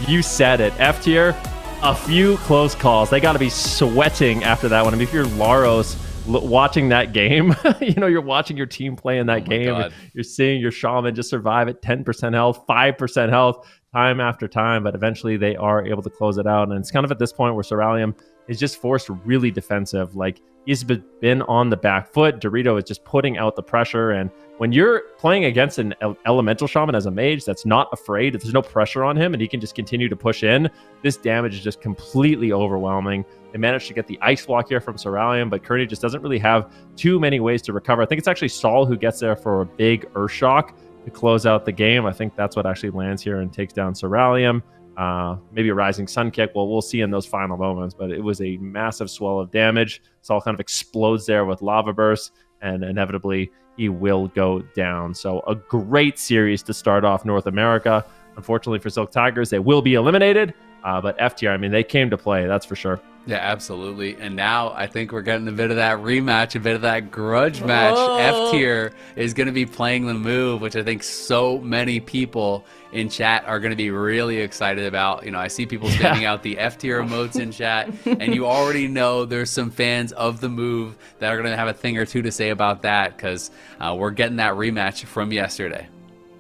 you said it. F-Tier, a few close calls. They got to be sweating after that one. I mean, if you're Laros watching that game, you know, you're watching your team play in that game. God. You're seeing your Shaman just survive at 10% health, 5% health, time after time, but eventually they are able to close it out. And it's kind of at this point where Cerulean is just forced really defensive. Like, he's been on the back foot. Dorito is just putting out the pressure, and when you're playing against an elemental shaman as a mage that's not afraid, there's no pressure on him, and he can just continue to push in, this damage is just completely overwhelming. They managed to get the Ice Block here from Cerulean, but Kearney just doesn't really have too many ways to recover. I think it's actually Saul who gets there for a big Earth Shock to close out the game. I think that's what actually lands here and takes down Cerulean. Maybe a Rising Sun Kick. Well, we'll see in those final moments, but it was a massive swell of damage. Saul kind of explodes there with Lava Burst, and inevitably he will go down. So a great series to start off North America. Unfortunately for Silk Tigers, they will be eliminated, but F-Tier, I mean, they came to play, that's for sure. Yeah, absolutely. And now I think we're getting a bit of that rematch, a bit of that grudge match. F-Tier is going to be playing the move, which I think so many people in chat are going to be really excited about. You know, I see people spamming out the F-Tier emotes in chat, and you already know there's some fans of the move that are going to have a thing or two to say about that, because we're getting that rematch from yesterday.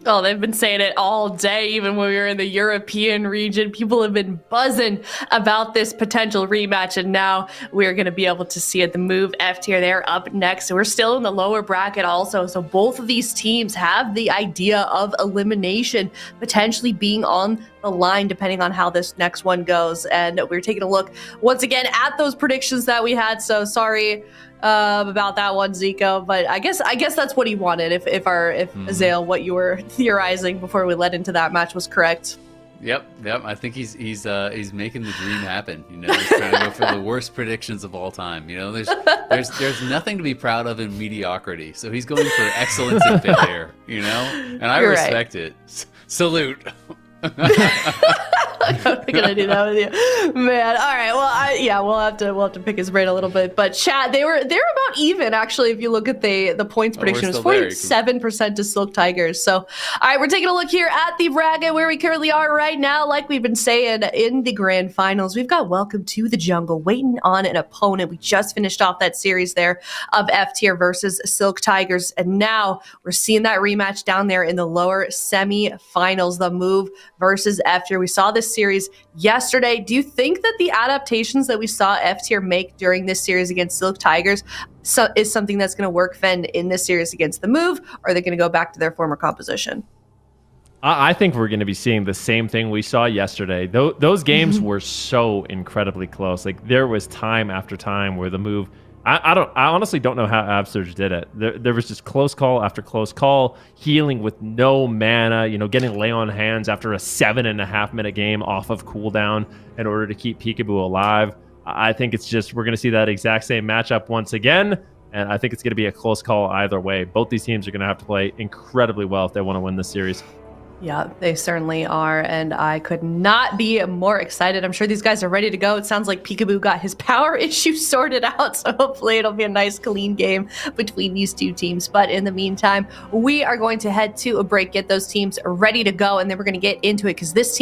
Oh, they've been saying it all day, even when we were in the European region. People have been buzzing about this potential rematch, and now we're going to be able to see it. The move F-Tier, they're up next. So we're still in the lower bracket also. So both of these teams have the idea of elimination potentially being on the line, depending on how this next one goes. And we're taking a look once again at those predictions that we had. So sorry about that one, Zico, but I guess that's what he wanted. If Azale, what you were theorizing before we led into that match was correct. Yep. I think he's making the dream happen. You know, he's trying to go for the worst predictions of all time. You know, there's nothing to be proud of in mediocrity. So he's going for excellence in failure. You know, and I respect it. Salute. I'm not gonna do that with you, man. All right, well, we'll have to pick his brain a little bit. But chat, they're about even actually. If you look at the points prediction, it was 47% to Silk Tigers. So, all right, we're taking a look here at the bracket where we currently are right now. Like we've been saying in the grand finals, we've got Welcome to the Jungle waiting on an opponent. We just finished off that series there of F-Tier versus Silk Tigers, and now we're seeing that rematch down there in the lower semi-finals. The move versus F-Tier. We saw this series yesterday. Do you think that the adaptations that we saw F-Tier make during this series against Silk Tigers is something that's going to work Fen in this series against the move, or are they going to go back to their former composition? I think we're going to be seeing the same thing we saw yesterday. Those games were so incredibly close. Like, there was time after time where the move I honestly don't know how Absurge did it. There was just close call after close call, healing with no mana, getting lay on hands after a 7.5-minute game off of cooldown in order to keep Peekaboo alive. I think it's just, we're going to see that exact same matchup once again, and I think it's going to be a close call either way. Both these teams are going to have to play incredibly well if they want to win this series. Yeah, they certainly are, and I could not be more excited. I'm sure these guys are ready to go. It sounds like Peekaboo got his power issue sorted out, so hopefully it'll be a nice, clean game between these two teams. But in the meantime, we are going to head to a break, get those teams ready to go, and then we're going to get into it because this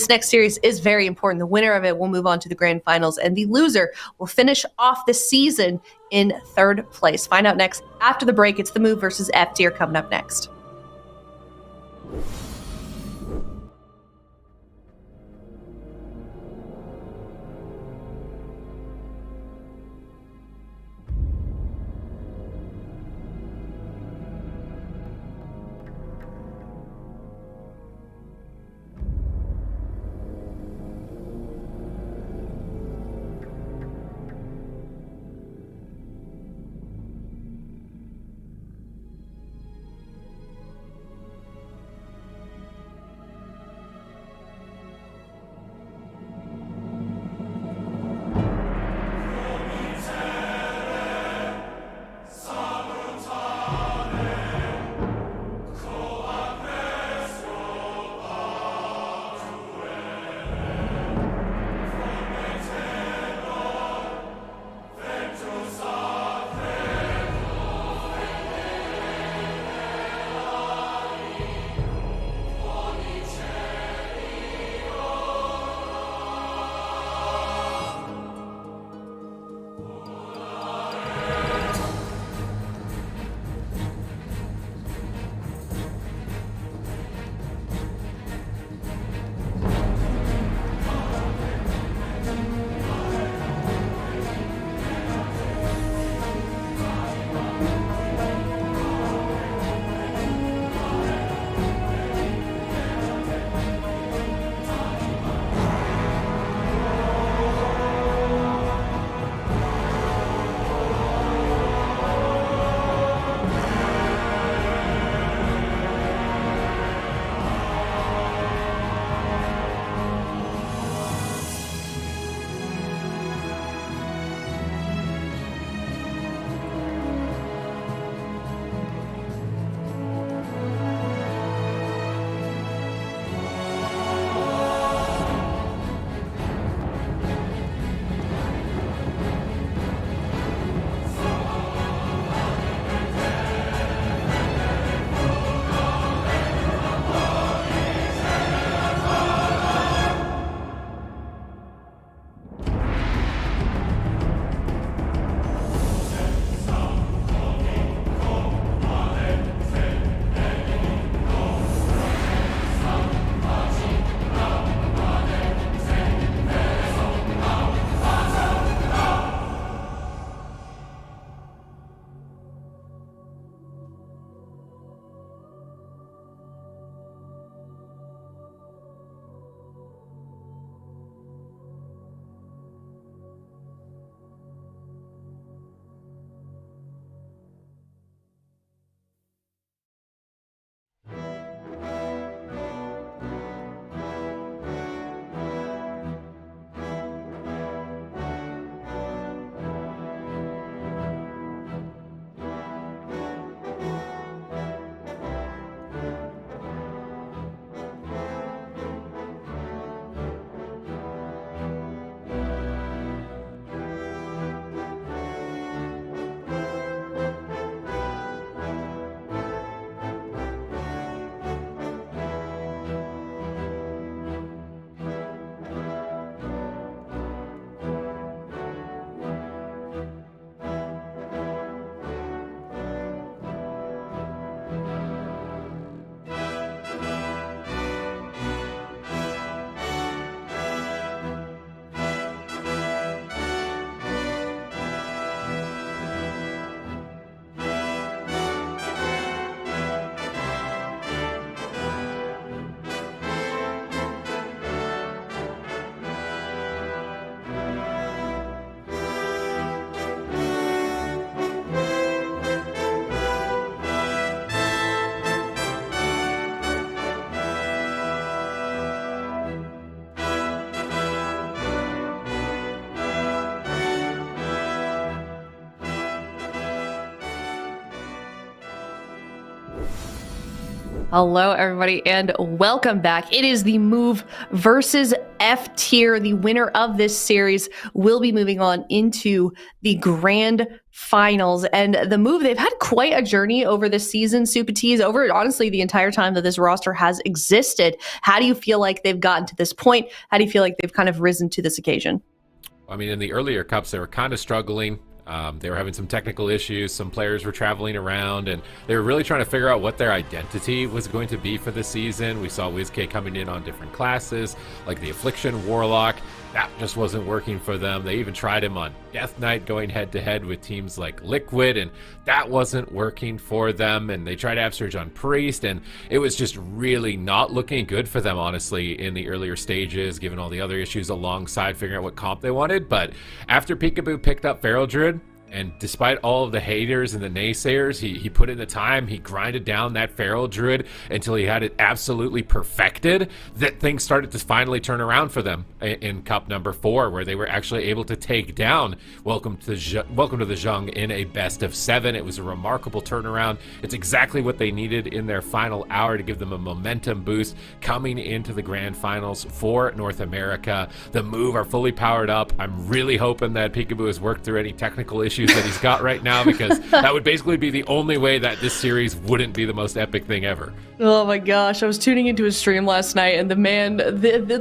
next series is very important. The winner of it will move on to the grand finals, and the loser will finish off the season in third place. Find out next after the break. It's the Move versus F tier coming up next. Hello, everybody, and welcome back. It is the Move versus F tier. The winner of this series will be moving on into the grand finals. And the Move, they've had quite a journey over this season, Supatees, over honestly the entire time that this roster has existed. How do you feel like they've gotten to this point? How do you feel like they've kind of risen to this occasion? I mean, in the earlier cups, they were kind of struggling. They were having some technical issues. Some players were traveling around, and they were really trying to figure out what their identity was going to be for the season. We saw WizK coming in on different classes, like the Affliction Warlock. That just wasn't working for them. They even tried him on Death Knight, going head-to-head with teams like Liquid, and that wasn't working for them. And they tried Upsurge on Priest, and it was just really not looking good for them, honestly, in the earlier stages, given all the other issues alongside figuring out what comp they wanted. But after Peekaboo picked up Feral Druid, and despite all of the haters and the naysayers, he put in the time, he grinded down that Feral Druid until he had it absolutely perfected, that things started to finally turn around for them in Cup number 4, where they were actually able to take down Welcome to the JUNG in a best of 7. It was a remarkable turnaround. It's exactly what they needed in their final hour to give them a momentum boost coming into the grand finals for North America. The Move are fully powered up. I'm really hoping that Peekaboo has worked through any technical issues that he's got right now, because that would basically be the only way that this series wouldn't be the most epic thing ever. Oh my gosh, I was tuning into his stream last night, and the man,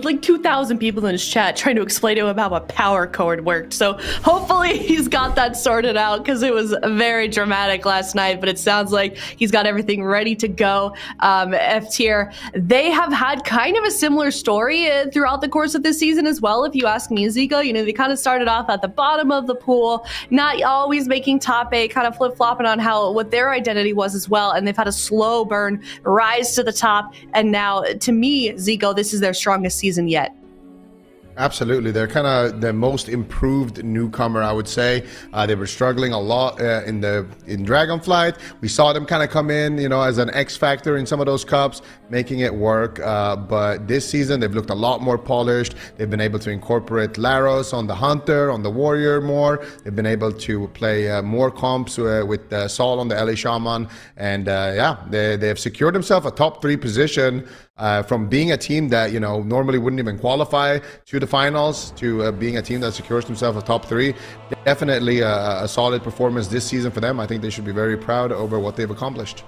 like 2,000 people in his chat trying to explain to him how a power chord worked. So hopefully he's got that sorted out, because it was very dramatic last night, but it sounds like he's got everything ready to go. F tier, they have had kind of a similar story throughout the course of this season as well, if you ask me, Zico. You know, they kind of started off at the bottom of the pool, not always making top 8, kind of flip-flopping on what their identity was as well, and they've had a slow burn rise to the top, and now, to me, Zico, this is their strongest season yet. Absolutely. They're kind of the most improved newcomer, I would say. They were struggling a lot in Dragonflight. We saw them kind of come in, you know, as an X factor in some of those cups, making it work. But this season, they've looked a lot more polished. They've been able to incorporate Laros on the Hunter, on the Warrior more. They've been able to play more comps with Saul on the LA Shaman. And yeah, they have secured themselves a top 3 position. From being a team that, you know, normally wouldn't even qualify to the finals, to being a team that secures themselves a top 3. Definitely a solid performance this season for them. I think they should be very proud over what they've accomplished.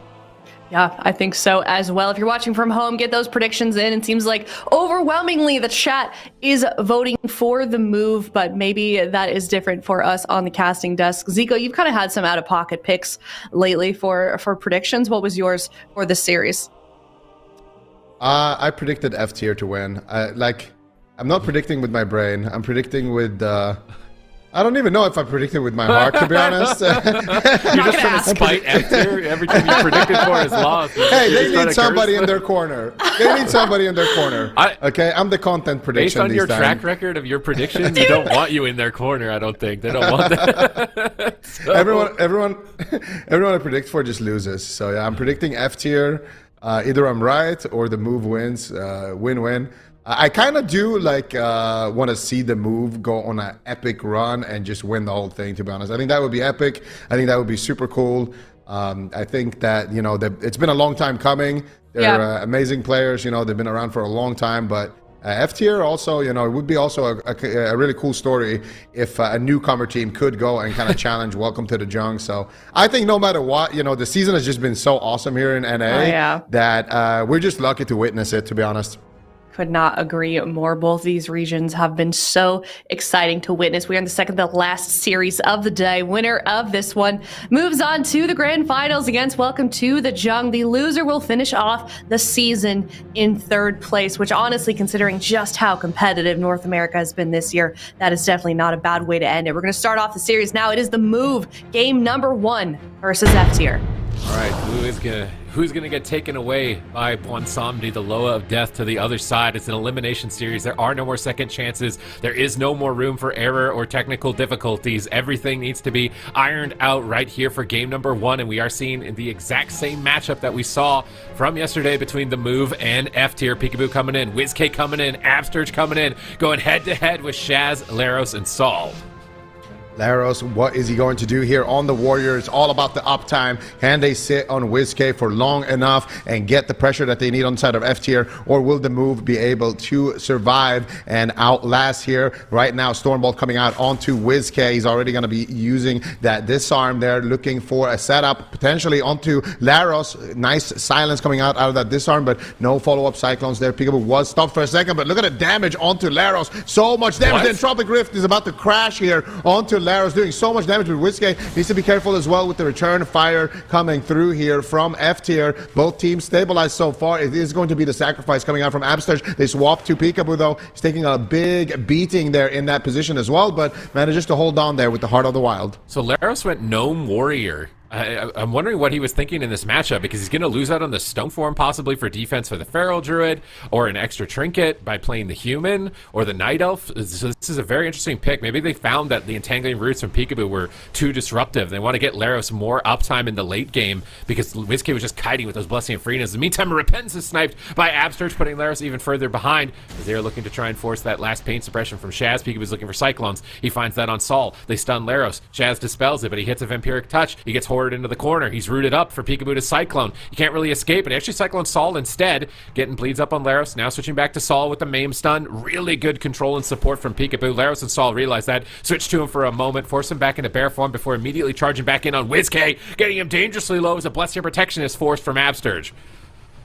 Yeah, I think so as well. If you're watching from home, get those predictions in. It seems like overwhelmingly the chat is voting for the Move, but maybe that is different for us on the casting desk. Zico, you've kind of had some out-of-pocket picks lately for predictions. What was yours for this series? I predicted F tier to win. I'm not predicting with my brain. I'm predicting with. I don't even know if I predicted with my heart, to be honest. You're just trying to spite F tier. Everything you predicted for is lost. Hey, they need somebody in their corner. They need somebody in their corner. Okay, I'm the content prediction. Based on your track record of your predictions, you don't want you in their corner. I don't think they don't want that. So. Everyone I predict for just loses. So yeah, I'm predicting F tier. Either I'm right or the Move wins. Win-win. I kind of do want to see the Move go on an epic run and just win the whole thing, to be honest. I think that would be epic. I think that would be super cool. I think that, you know, it's been a long time coming. They're amazing players. You know, they've been around for a long time, but F tier also, you know, it would be also a really cool story if a newcomer team could go and kind of challenge Welcome to the JUNG. So I think no matter what, you know, the season has just been so awesome here in NA that we're just lucky to witness it, to be honest. Could not agree more. Both these regions have been so exciting to witness. We are in the second to last series of the day. Winner of this one moves on to the grand finals against Welcome to the JUNG. The loser will finish off the season in 3rd place, which honestly, considering just how competitive North America has been this year, that is definitely not a bad way to end it. We're going to start off the series now. It is the Move, game number 1 versus F tier. All right, who's gonna get taken away by Bwansamdi, the Loa of Death, to the other side? It's an elimination series. There are no more second chances. There is no more room for error or technical difficulties. Everything needs to be ironed out right here for game number 1, and we are seeing the exact same matchup that we saw from yesterday between the Move and F tier. Peekaboo coming in, WizK coming in, Absturge coming in, going head-to-head with Shaz, Laros, and Saul. Laros, what is he going to do here on the Warrior? It's all about the uptime. Can they sit on WizK for long enough and get the pressure that they need on the side of F tier, or will the move be able to survive and outlast here? Right now, Stormbolt coming out onto WizK. He's already going to be using that disarm there, looking for a setup potentially onto Laros. Nice silence coming out of that disarm, but no follow-up cyclones there. Peekaboo was stopped for a second, but look at the damage onto Laros. So much damage. The Entropic Rift is about to crash here onto Laros, doing so much damage with WizK. Needs to be careful as well with the return fire coming through here from F tier. Both teams stabilized so far. It is going to be the sacrifice coming out from Absterge. They swap to Peekaboo though. He's taking a big beating there in that position as well, but manages to hold on there with the Heart of the Wild. So Laros went Gnome Warrior. I'm wondering what he was thinking in this matchup, because he's going to lose out on the Stone Form possibly for defense for the Feral Druid, or an extra trinket by playing the Human or the Night Elf. So this is a very interesting pick. Maybe they found that the Entangling Roots from Peekaboo were too disruptive. They want to get Laros more uptime in the late game, because WizK was just kiting with those Blessing of Freedom. In the meantime, Repentance is sniped by Absterge, putting Laros even further behind, as they are looking to try and force that last pain suppression from Shaz. Peekaboo's looking for Cyclones. He finds that on Sol. They stun Laros. Shaz dispels it, but he hits a Vampiric Touch. He gets hoarded into the corner. He's rooted up for Peekaboo to Cyclone. He can't really escape, and actually Cyclone Sol instead, getting bleeds up on Laros. Now switching back to Sol with the Maim stun. Really good control and support from Peekaboo. Laros and Sol realize that, switch to him for a moment, force him back into bear form before immediately charging back in on WizK, getting him dangerously low as a Blessing of Protection is forced from Absterge.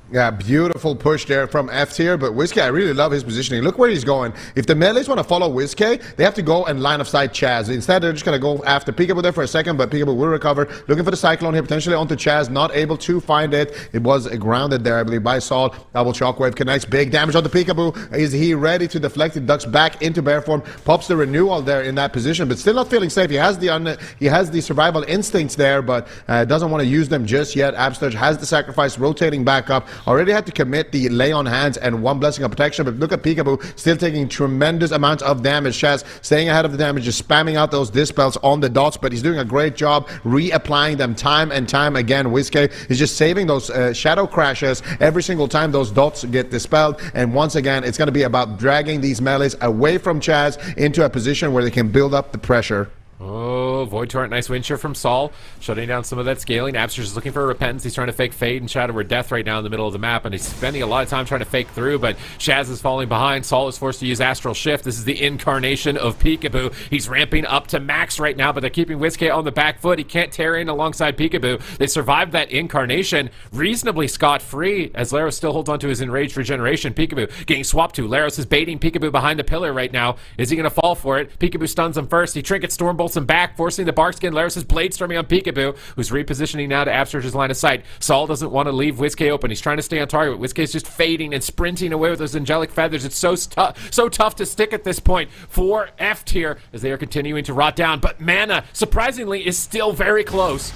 Yeah, beautiful push there from F tier, but WizK, I really love his positioning. Look where he's going. If the melees want to follow WizK, they have to go and line of sight Chaz. Instead, they're just going to go after Peekaboo there for a second, but Peekaboo will recover. Looking for the Cyclone here, potentially onto Chaz, not able to find it. It was grounded there, I believe, by Sol. Double Shockwave connects, big damage on the Peekaboo. Is he ready to deflect? He ducks back into bear form, pops the renewal there in that position, but still not feeling safe. He has the survival instincts there, but doesn't want to use them just yet. Absterge has the sacrifice, rotating back up. Already had to commit the lay on hands and one Blessing of Protection, but look at Peekaboo still taking tremendous amounts of damage. Shaz staying ahead of the damage, just spamming out those dispels on the dots, but he's doing a great job reapplying them time and time again. WizK is just saving those shadow crashes every single time those dots get dispelled, and once again it's going to be about dragging these melees away from Chaz into a position where they can build up the pressure. Oh, Void Torrent, nice wind shear from Sol, shutting down some of that scaling. Absterge is looking for a Repentance. He's trying to fake Fade and Shadow Word Death right now in the middle of the map, and he's spending a lot of time trying to fake through, but Shaz is falling behind. Sol is forced to use Astral Shift. This is the incarnation of Peekaboo. He's ramping up to max right now, but they're keeping WizK on the back foot. He can't tear in alongside Peekaboo. They survived that incarnation reasonably scot-free, as Laros still holds onto his Enraged Regeneration. Peekaboo getting swapped to. Laros is baiting Peekaboo behind the pillar right now. Is he going to fall for it? Peekaboo stuns him first. He Trinket Stormbolts him back, forcing the Barkskin. Laros is blade storming on Peekaboo, who's repositioning now to Absterge's line of sight. Sol doesn't want to leave WizK open. He's trying to stay on target. WizK is just fading and sprinting away with those angelic feathers. It's so tough to stick at this point for F tier as they are continuing to rot down. But mana, surprisingly, is still very close.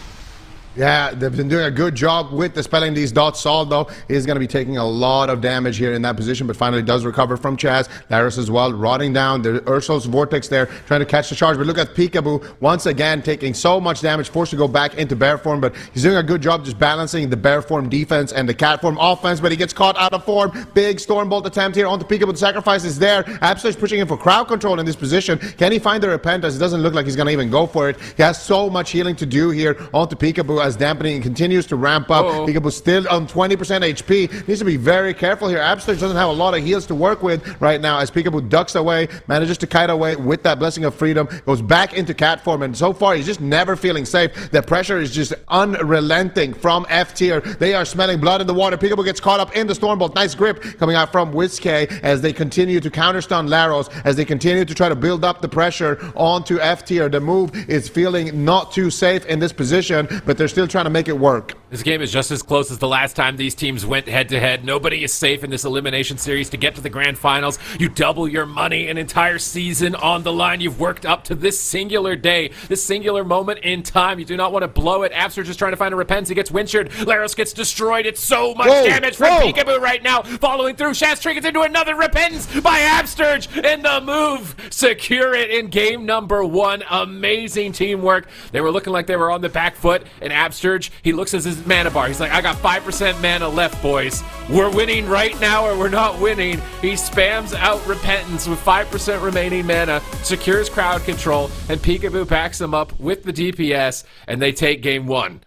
Yeah, they've been doing a good job with dispelling these dots. Sol, though, is going to be taking a lot of damage here in that position, but finally does recover from Chaz. Laros as well, rotting down. The Ursul's Vortex there, trying to catch the charge. But look at Peekaboo, once again, taking so much damage, forced to go back into bear form, but he's doing a good job just balancing the bear form defense and the cat form offense, but he gets caught out of form. Big Stormbolt attempt here onto Peekaboo. The sacrifice is there. Absterge pushing him for crowd control in this position. Can he find the Repentance? It doesn't look like he's going to even go for it. He has so much healing to do here onto Peekaboo as dampening continues to ramp up. Peekaboo still on 20% HP. Needs to be very careful here. Absterge doesn't have a lot of heals to work with right now as Peekaboo ducks away, manages to kite away with that Blessing of Freedom, goes back into cat form, and so far he's just never feeling safe. The pressure is just unrelenting from F tier. They are smelling blood in the water. Peekaboo gets caught up in the Stormbolt. Nice grip coming out from WizK as they continue to counterstun Laros, as they continue to try to build up the pressure onto F tier. The move is feeling not too safe in this position, but they're still trying to make it work. This game is just as close as the last time these teams went head-to-head. Nobody is safe in this elimination series to get to the grand finals. You double your money, an entire season on the line. You've worked up to this singular day, this singular moment in time. You do not want to blow it. Absterge is trying to find a Repentance. He gets windshield. Laros gets destroyed. It's so much damage from Peekaboo right now. Following through, Shaz triggers into another Repentance by Absterge, and the move secure it in game number 1. Amazing teamwork. They were looking like they were on the back foot, and Absterge, he looks as his mana bar. He's like, I got 5% mana left, boys. We're winning right now or we're not winning. He spams out Repentance with 5% remaining mana, secures crowd control, and Peekaboo backs him up with the DPS, and they take game 1.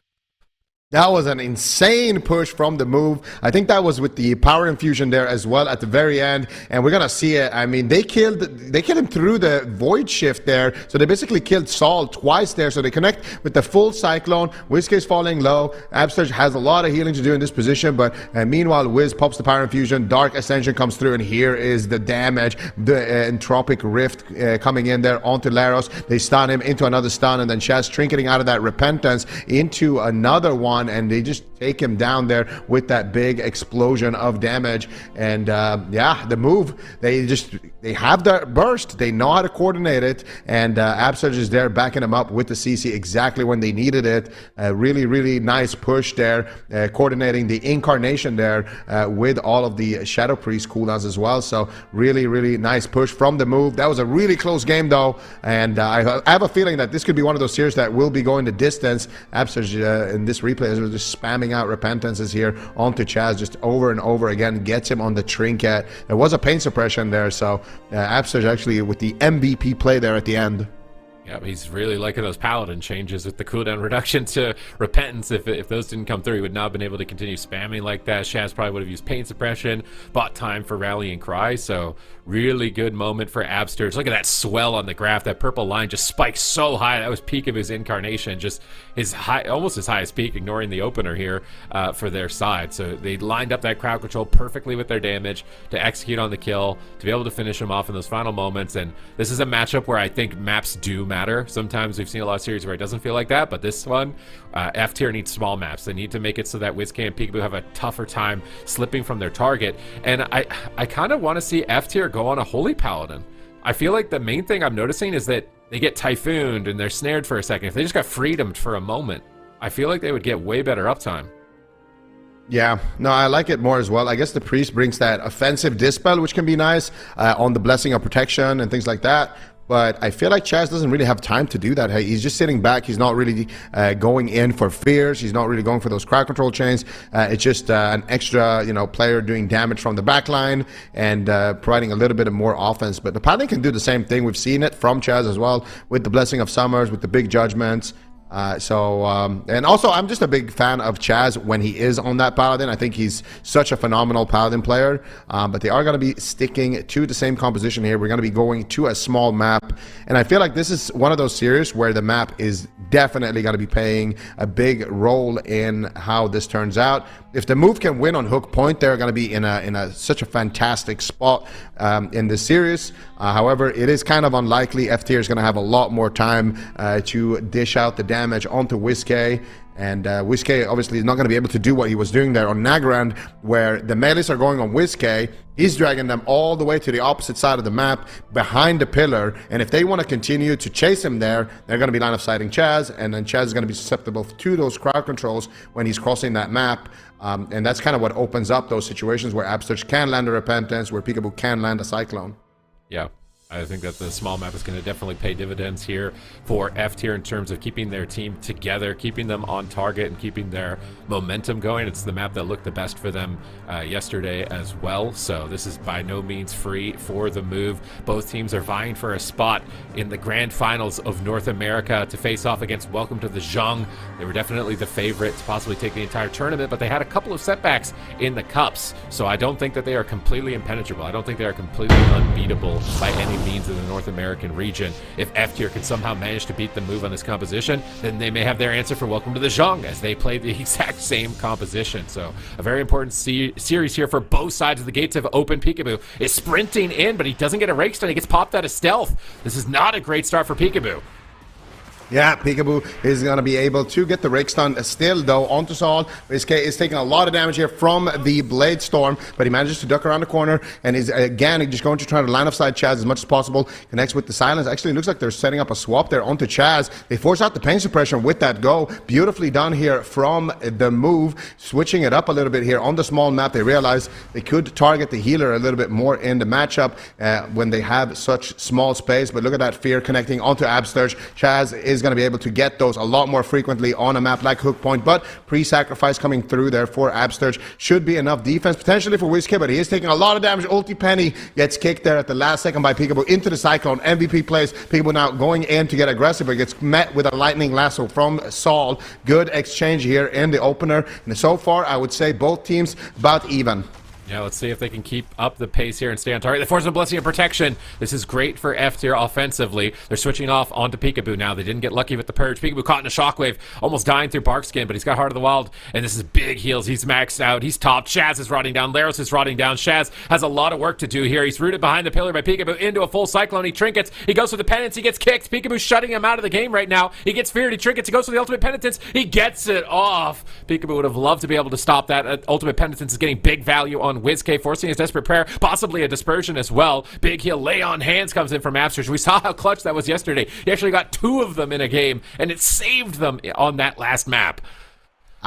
That was an insane push from the move. I think that was with the power infusion there as well at the very end, and we're gonna see it. I mean, they killed him through the void shift there, so they basically killed Saul twice there. So they connect with the full cyclone. Whiskey's falling low. Absurge has a lot of healing to do in this position, but meanwhile, Wiz pops the power infusion. Dark Ascension comes through, and here is the damage. The Entropic Rift coming in there onto Laros. They stun him into another stun, and then Chaz trinketing out of that Repentance into another one. And they just take him down there with that big explosion of damage. And yeah, the move, they have the burst, they know how to coordinate it, and Absurge is there backing him up with the CC exactly when they needed it. Really nice push there, coordinating the incarnation there with all of the Shadow Priest cooldowns as well. So really nice push from the move. That was a really close game though, and I have a feeling that this could be one of those series that will be going the distance. Absurge in this replay is just spamming out Repentances here onto Chaz just over and over again, gets him on the trinket. There was a pain suppression there, so Absurge actually with the MVP play there at the end. Yeah, he's really liking those Paladin changes with the cooldown reduction to Repentance. If those didn't come through, he would not have been able to continue spamming like that. Shaz probably would have used Pain Suppression, bought time for Rallying Cry, so really good moment for Absurge. Look at that swell on the graph. That purple line just spikes so high. That was peak of his incarnation, just his high, almost his highest peak, ignoring the opener here for their side. So they lined up that crowd control perfectly with their damage to execute on the kill, to be able to finish him off in those final moments. And this is a matchup where I think maps do matter. Sometimes we've seen a lot of series where it doesn't feel like that, but this one, F tier needs small maps. They need to make it so that Whiskey and Peekaboo have a tougher time slipping from their target. And I kind of want to see F tier go on a Holy Paladin. I feel like the main thing I'm noticing is that they get typhooned and they're snared for a second. If they just got freedomed for a moment, I feel like they would get way better uptime. Yeah, no, I like it more as well. I guess the Priest brings that offensive dispel, which can be nice on the Blessing of Protection and things like that. But I feel like Chaz doesn't really have time to do that. Hey, he's just sitting back. He's not really going in for fears. He's not really going for those crowd control chains. It's just an extra, player doing damage from the back line and providing a little bit of more offense. But the Paladin can do the same thing. We've seen it from Chaz as well with the Blessing of Summers, with the big judgments. And also I'm just a big fan of Chaz when he is on that Paladin. I think he's such a phenomenal Paladin player, but they are going to be sticking to the same composition here. We're going to be going to a small map, and I feel like this is one of those series where the map is definitely going to be playing a big role in how this turns out. If the move can win on hook point, they're going to be in such a fantastic spot in this series. However, it is kind of unlikely. F tier is going to have a lot more time to dish out the damage onto Whiskey. And Whiskey obviously is not going to be able to do what he was doing there on Nagrand, where the melees are going on Whiskey. He's dragging them all the way to the opposite side of the map behind the pillar. And if they want to continue to chase him there, they're going to be line of sighting Chaz. And then Chaz is going to be susceptible to those crowd controls when he's crossing that map. And that's kind of what opens up those situations where Absurge can land a Repentance, where Peekaboo can land a Cyclone. Yeah. I think that the small map is going to definitely pay dividends here for F tier in terms of keeping their team together, keeping them on target, and keeping their momentum going. It's the map that looked the best for them yesterday as well. So this is by no means free for the move. Both teams are vying for a spot in the grand finals of North America to face off against Welcome to the JUNG. They were definitely the favorite to possibly take the entire tournament, but they had a couple of setbacks in the cups. So I don't think that they are completely impenetrable. I don't think they are completely unbeatable by any means in the North American region. If F tier can somehow manage to beat the move on this composition, then they may have their answer for Welcome to the JUNG, as they play the exact same composition. So a very important series here for both sides of the gates have opened. Peekaboo is sprinting in, but he doesn't get a rake stun. He gets popped out of stealth. This is not a great start for Peekaboo. Yeah, Peekaboo is going to be able to get the rake stun still, though, onto Saul. Whiskey is taking a lot of damage here from the Blade Storm, but he manages to duck around the corner and is, again, just going to try to line of sight Chaz as much as possible. Connects with the silence. Actually, it looks like they're setting up a swap there onto Chaz. They force out the pain suppression with that go. Beautifully done here from the move. Switching it up a little bit here on the small map. They realize they could target the healer a little bit more in the matchup when they have such small space. But look at that fear connecting onto Absurge. Chaz is is going to be able to get those a lot more frequently on a map like Hook Point, but pre-sacrifice coming through there for Absturge should be enough defense potentially for WizKid, but he is taking a lot of damage. Ulti Penny gets kicked there at the last second by Peekaboo into the Cyclone. MVP plays. Peekaboo now going in to get aggressive, but gets met with a lightning lasso from Saul. Good exchange here in the opener, and so far I would say both teams about even. Yeah, let's see if they can keep up the pace here and stay on target. They force a Blessing of Protection. This is great for F tier offensively. They're switching off onto Peekaboo now. They didn't get lucky with the Purge. Peekaboo caught in a Shockwave, almost dying through Barkskin, but he's got Heart of the Wild, and this is big heals. He's maxed out. He's topped. Shaz is rotting down. Laros is rotting down. Shaz has a lot of work to do here. He's rooted behind the pillar by Peekaboo into a full Cyclone. He trinkets. He goes for the Penance. He gets kicked. Peekaboo's shutting him out of the game right now. He gets feared. He trinkets. He goes for the Ultimate Penitence. He gets it off. Peekaboo would have loved to be able to stop that. Ultimate Penitence is getting big value on WizK, forcing his Desperate Prayer, possibly a Dispersion as well. Big heal, Lay on Hands comes in from Absturge. We saw how clutch that was yesterday. He actually got 2 of them in a game, and it saved them on that last map.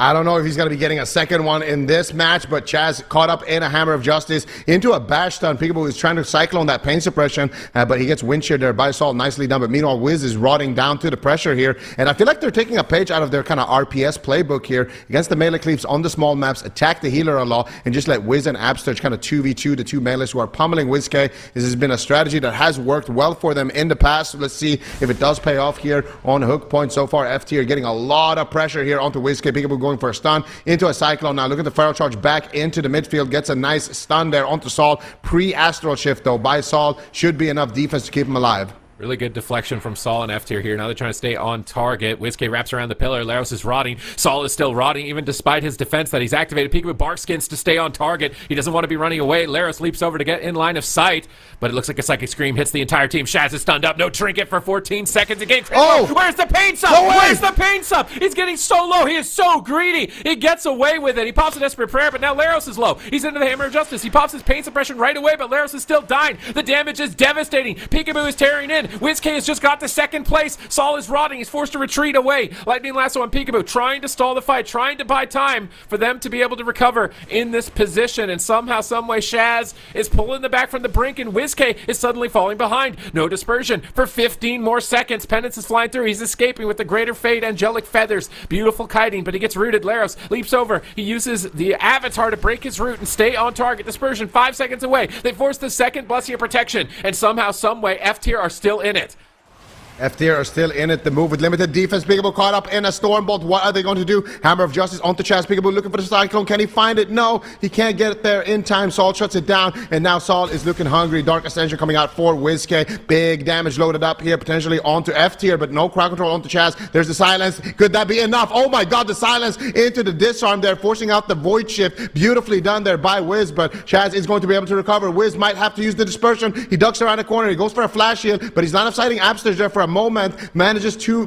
I don't know if he's going to be getting a second one in this match, but Chaz caught up in a Hammer of Justice into a bash stun. Peekaboo is trying to Cyclone that pain suppression, but he gets wind shear there by Salt. Nicely done, but meanwhile, Wiz is rotting down to the pressure here, and I feel like they're taking a page out of their kind of RPS playbook here against the melee cleaves on the small maps, attack the healer a lot, and just let Wiz and Absturge kind of 2v2 the 2 melees who are pummeling WizK. This has been a strategy that has worked well for them in the past. So let's see if it does pay off here on Hook Point. So far, F tier getting a lot of pressure here onto WizK. Peekaboo going for a stun into a Cyclone. Now look at the Feral Charge back into the midfield, gets a nice stun there onto Saul. Pre-Astral Shift though by Saul should be enough defense to keep him alive. Really good deflection from Saul and F tier here. Now they're trying to stay on target. WizK wraps around the pillar. Laros is rotting. Saul is still rotting, even despite his defense that he's activated. Peekaboo Barkskins to stay on target. He doesn't want to be running away. Laros leaps over to get in line of sight, but it looks like a Psychic Scream hits the entire team. Shaz is stunned up. No trinket for 14 seconds again. Oh! Where's the pain sub? Where's the pain sub? He's getting so low. He is so greedy. He gets away with it. He pops a Desperate Prayer, but now Laros is low. He's into the Hammer of Justice. He pops his pain suppression right away, but Laros is still dying. The damage is devastating. Peekaboo is tearing in. WizK has just got to second place. Saul is rotting. He's forced to retreat away. Lightning Lasso on Peekaboo, trying to stall the fight, trying to buy time for them to be able to recover in this position. And somehow, someway, Shaz is pulling the back from the brink, and WizK is suddenly falling behind. No dispersion for 15 more seconds. Penance is flying through. He's escaping with the Greater Fate, Angelic Feathers. Beautiful kiting, but he gets rooted. Laros leaps over. He uses the Avatar to break his root and stay on target. Dispersion 5 seconds away. They force the second Blessing of Protection, and somehow, someway, F tier are still in it. F tier are still in it. The move with limited defense. Peekaboo caught up in a Stormbolt. What are they going to do? Hammer of Justice onto Chaz. Peekaboo looking for the Cyclone. Can he find it? No, he can't get it there in time. Saul shuts it down, and now Saul is looking hungry. Dark Ascension coming out for WizK. Big damage loaded up here, potentially onto F tier, but no crowd control onto Chaz. There's the silence. Could that be enough? Oh my god, the silence into the disarm there, forcing out the Void Shift. Beautifully done there by Wiz, but Chaz is going to be able to recover. Wiz might have to use the dispersion. He ducks around the corner. He goes for a flash heal, but he's not sighting Absturge there for a moment. Manages to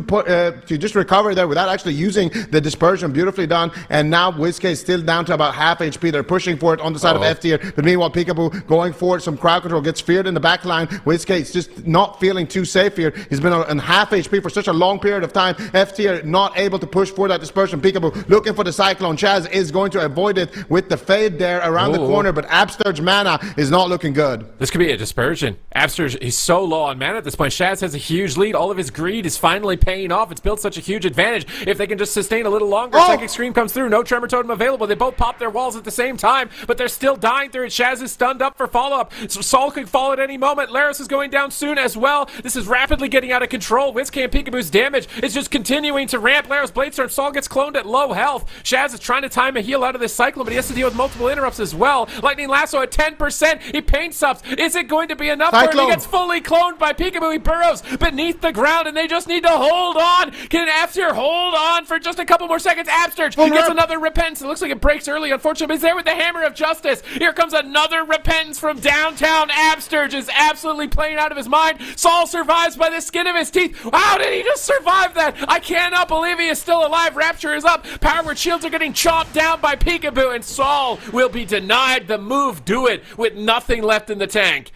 just recover there without actually using the dispersion. Beautifully done. And now WizK is still down to about half HP. They're pushing for it on the side of F tier. But meanwhile, Peekaboo going for some crowd control, gets feared in the back line. WizK is just not feeling too safe here. He's been on half HP for such a long period of time. F tier not able to push for that dispersion. Peekaboo looking for the Cyclone. Chaz is going to avoid it with the Fade there around the corner, but Absturge mana is not looking good. This could be a dispersion. Absturge, he's so low on mana at this point. Shaz has a huge lead. All of his greed is finally paying off. It's built such a huge advantage. If they can just sustain a little longer, Psychic Scream comes through. No Tremor Totem available. They both pop their walls at the same time, but they're still dying through it. Shaz is stunned up for follow-up. So Saul could fall at any moment. Laros is going down soon as well. This is rapidly getting out of control. WizK and Peekaboo's damage is just continuing to ramp. Laros Bladestorm. Saul gets cloned at low health. Shaz is trying to time a heal out of this Cyclone, but he has to deal with multiple interrupts as well. Lightning Lasso at 10%. He paint subs. Is it going to be enough for him? He gets fully cloned by Peekaboo. He burrows beneath the ground, and they just need to hold on. Can F tier hold on for just a couple more seconds? Absturge gets another Repentance. It looks like it breaks early, unfortunately, but he's there with the Hammer of Justice. Here comes another Repentance from downtown. Absturge is absolutely playing out of his mind. Saul survives by the skin of his teeth. How did he just survive that? I cannot believe he is still alive. Rapture is up. Power Word shields are getting chopped down by Peekaboo, and Saul will be denied the move. Do it with nothing left in the tank.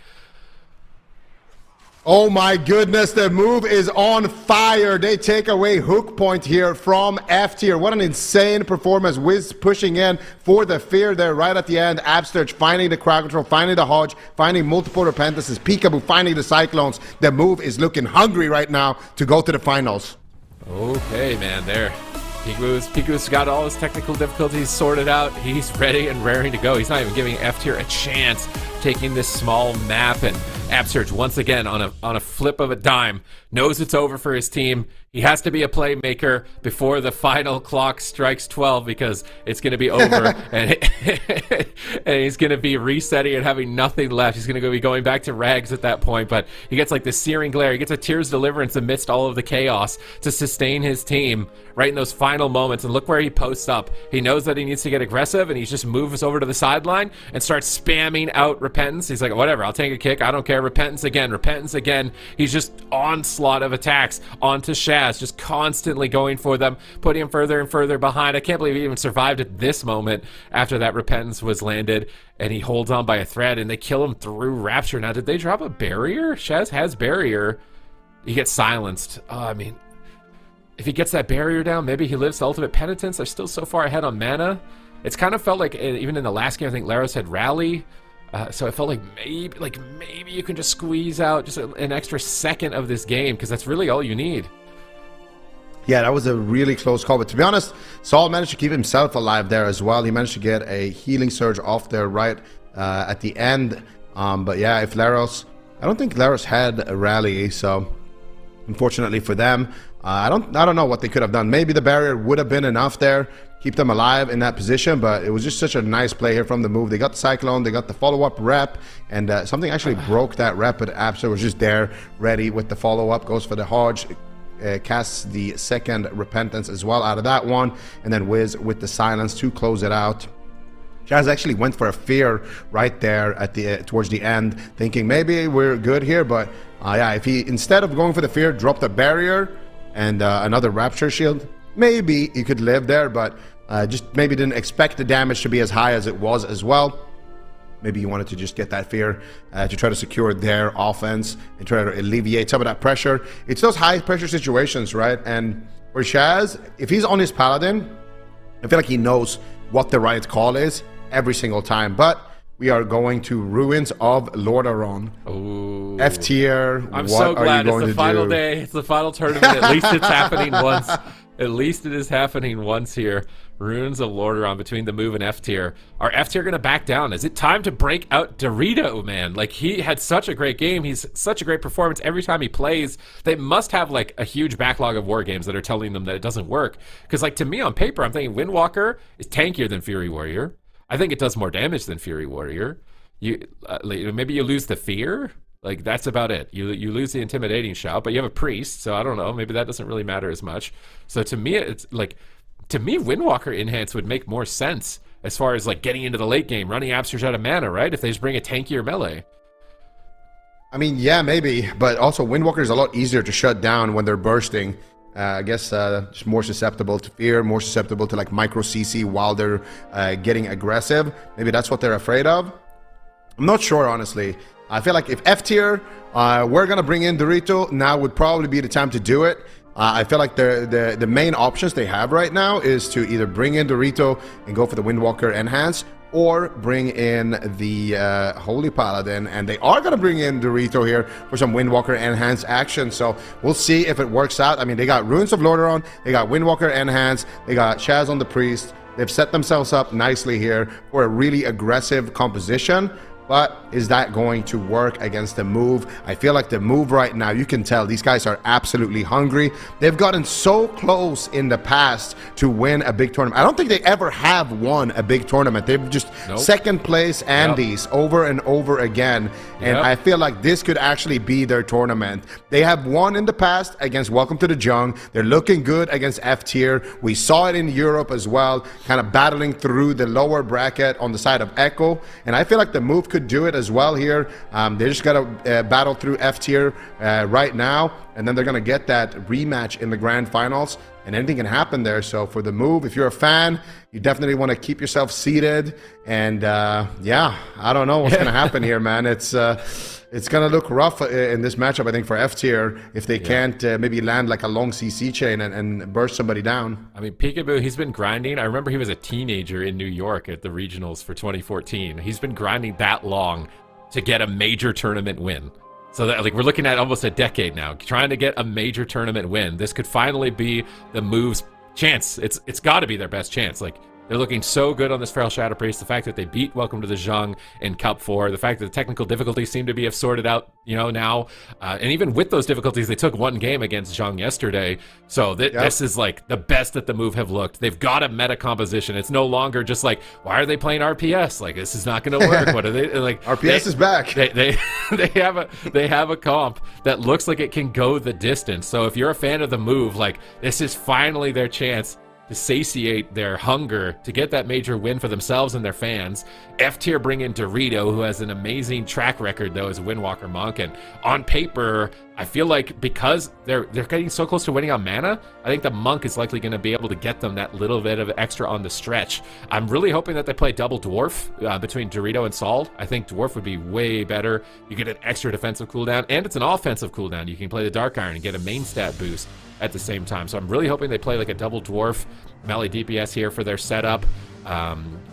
Oh my goodness, the move is on fire. They take away Hook Point here from F tier. What an insane performance. Wiz pushing in for the fear there right at the end. Absturge finding the crowd control, finding the Hodge, finding multiple Repentances. Peekaboo finding the Cyclones. The move is looking hungry right now to go to the finals. Okay, man, there. Peekaboo's got all his technical difficulties sorted out. He's ready and raring to go. He's not even giving F tier a chance, taking this small map, and Absurge once again on a flip of a dime knows it's over for his team. He has to be a playmaker before the final clock strikes 12 because it's going to be over and he's going to be resetting and having nothing left. He's going to be going back to rags at that point, but he gets like this searing glare. He gets a Tears Deliverance amidst all of the chaos to sustain his team right in those final moments. And look where he posts up. He knows that he needs to get aggressive, and he just moves over to the sideline and starts spamming out Repentance. He's like, whatever, I'll take a kick. I don't care. Repentance again. He's just onslaught of attacks onto Shaz, just constantly going for them, putting him further and further behind. I can't believe he even survived at this moment after that Repentance was landed, and he holds on by a thread, and they kill him through Rapture. Now, did they drop a barrier? Shaz has barrier. He gets silenced. I mean, if he gets that barrier down, maybe he lives to Ultimate Penitence. They're still so far ahead on mana. It's kind of felt like, even in the last game, I think Laros had Rally. So it felt like maybe you can just squeeze out just an extra second of this game, because that's really all you need. Yeah, that was a really close call. But to be honest, Saul managed to keep himself alive there as well. He managed to get a healing surge off there right at the end. But yeah, if Laros... I don't think Laros had a rally, so unfortunately for them, I don't know what they could have done. Maybe the barrier would have been enough there, keep them alive in that position, but it was just such a nice play here from the move. They got the Cyclone, they got the follow-up rep, and something actually broke that rep, but Absol was just there, ready with the follow-up, goes for the Hodge, casts the second Repentance as well out of that one, and then Wiz with the Silence to close it out. Shaz actually went for a Fear right there at the towards the end, thinking maybe we're good here, but yeah, if he, instead of going for the Fear, dropped a barrier and another Rapture Shield, maybe he could live there, but just maybe didn't expect the damage to be as high as it was as well. Maybe he wanted to just get that Fear to try to secure their offense and try to alleviate some of that pressure. It's those high pressure situations, right? And for Shaz, if he's on his Paladin, I feel like he knows what the right call is every single time. But we are going to Ruins of Lordaeron. Ooh. F tier. I'm so glad it's the final day. It's the final tournament. At least it's happening once. At least it is happening once here. Ruins of Lordaeron between the move and F tier. Are F tier going to back down? Is it time to break out Dorito, man? Like, he had such a great game. He's such a great performance every time he plays. They must have, like, a huge backlog of war games that are telling them that it doesn't work. Because, like, to me, on paper, I'm thinking Windwalker is tankier than Fury Warrior. I think it does more damage than Fury Warrior. Maybe you lose the Fear. Like, that's about it. You lose the Intimidating Shout, but you have a Priest, so I don't know. Maybe that doesn't really matter as much. So to me, it's like, to me, Windwalker Enhance would make more sense as far as like getting into the late game, running Absurge out of mana, right? If they just bring a tankier melee. I mean, yeah, maybe, but also Windwalker is a lot easier to shut down when they're bursting. I guess just more susceptible to Fear, more susceptible to like micro CC while they're getting aggressive. Maybe that's what they're afraid of. I'm not sure, honestly. I feel like if F tier, we're gonna bring in Dorito, now would probably be the time to do it. I feel like the main options they have right now is to either bring in Dorito and go for the Windwalker Enhance, or bring in the Holy Paladin, and they are gonna bring in Dorito here for some Windwalker Enhance action. So we'll see if it works out. I mean, they got Ruins of Lordaeron, they got Windwalker Enhance, they got Shaz on the Priest. They've set themselves up nicely here for a really aggressive composition. But is that going to work against the move? I feel like the move right now, you can tell these guys are absolutely hungry. They've gotten so close in the past to win a big tournament. I don't think they ever have won a big tournament. They've just second place Andes over and over again. And I feel like this could actually be their tournament. They have won in the past against Welcome to the Jung. They're looking good against F tier. We saw it in Europe as well, kind of battling through the lower bracket on the side of Echo. And I feel like the move could do it as well here. They just got to battle through F tier right now, and then they're going to get that rematch in the grand finals, and anything can happen there. So for the move, if you're a fan, you definitely want to keep yourself seated. And yeah, I don't know what's going to happen here, man. It's going to look rough in this matchup, I think, for F tier if they can't maybe land like a long CC chain and burst somebody down. I mean, Peekaboo, he's been grinding. I remember he was a teenager in New York at the regionals for 2014. He's been grinding that long to get a major tournament win. So that, like, we're looking at almost a decade now, trying to get a major tournament win. This could finally be the move's chance. It's got to be their best chance. Like, they're looking so good on this Feral Shadow Priest. The fact that they beat Welcome to the JUNG in Cup 4, the fact that the technical difficulties seem to be sorted out, now. And even with those difficulties, they took one game against JUNG yesterday. So this is like the best that the move have looked. They've got a meta composition. It's no longer just like, why are they playing RPS? Like, this is not going to work. What are they like? RPS is back. They have a comp that looks like it can go the distance. So if you're a fan of the move, like, this is finally their chance to satiate their hunger to get that major win for themselves and their fans. F tier bring in Dorito, who has an amazing track record though as a Windwalker monk, and on paper I feel like because they're getting so close to winning on mana, I think the monk is likely going to be able to get them that little bit of extra on the stretch. I'm really hoping that they play double dwarf between Dorito and Saul. I think dwarf would be way better. You get an extra defensive cooldown and it's an offensive cooldown. You can play the Dark Iron and get a main stat boost at the same time. So I'm really hoping they play like a double dwarf melee DPS here for their setup.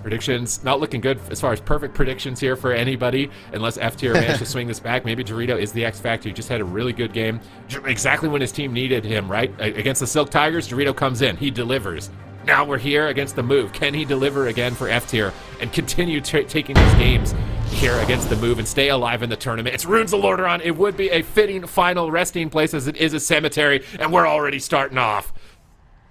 Predictions not looking good as far as perfect predictions here for anybody, unless F tier managed to swing this back. Maybe Dorito is the X factor. He just had a really good game, exactly when his team needed him, right? Against the Silk Tigers, Dorito comes in, he delivers. Now we're here against the move. Can he deliver again for F tier and continue taking these games here against the move and stay alive in the tournament? It's Runes of Lordaeron. It would be a fitting final resting place as it is a cemetery, and we're already starting off.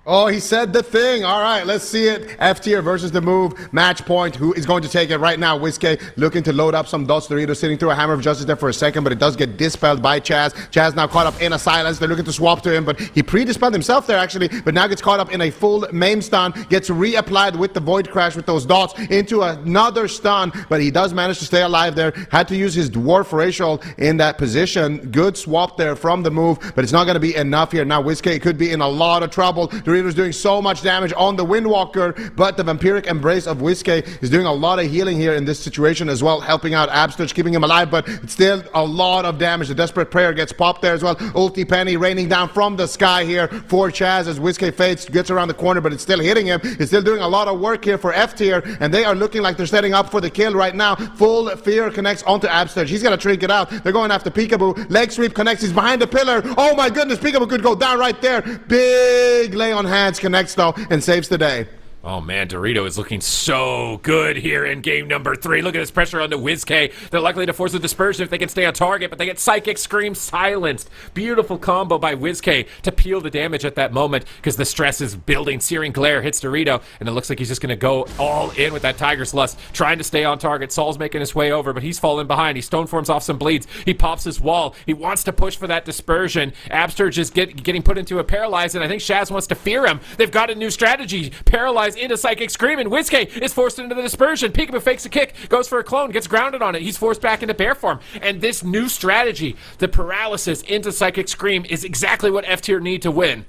Oh, he said the thing. All right, let's see it. F tier versus the move. Match point. Who is going to take it right now? Whiskey looking to load up some dots. Dorito sitting through a Hammer of Justice there for a second, but it does get dispelled by Chaz. Chaz now caught up in a silence. They're looking to swap to him, but he pre-dispelled himself there actually, but now gets caught up in a full maim stun, gets reapplied with the Void Crash with those dots into another stun, but he does manage to stay alive there. Had to use his Dwarf Racial in that position. Good swap there from the move, but it's not going to be enough here. Now Whiskey could be in a lot of trouble. Dorito's doing so much damage on the Windwalker, but the Vampiric Embrace of Whiskey is doing a lot of healing here in this situation as well, helping out Abstitch, keeping him alive, but it's still a lot of damage. The Desperate Prayer gets popped there as well. Ulti Penny raining down from the sky here for Chaz as Whiskey fades, gets around the corner, but it's still hitting him. It's still doing a lot of work here for F tier, and they are looking like they're setting up for the kill right now. Full Fear connects onto Abstitch. He's going to trinket out. They're going after Peekaboo. Leg Sweep connects. He's behind the pillar. Oh my goodness, Peekaboo could go down right there. Big lay on hands connects though and saves the day. Oh man, Dorito is looking so good here in game number 3. Look at this pressure on the WizK. They're likely to force a dispersion if they can stay on target, but they get Psychic Scream silenced. Beautiful combo by WizK to peel the damage at that moment because the stress is building. Searing Glare hits Dorito, and it looks like he's just going to go all in with that Tiger's Lust, trying to stay on target. Saul's making his way over, but he's falling behind. He stone forms off some bleeds. He pops his wall. He wants to push for that dispersion. Absterge is getting put into a paralyze, and I think Shaz wants to fear him. They've got a new strategy. Paralyze into Psychic Scream, and Whiskey is forced into the dispersion. Peekaboo fakes a kick, goes for a clone, gets grounded on it. He's forced back into bear form. And this new strategy, the paralysis into Psychic Scream, is exactly what F tier need to win.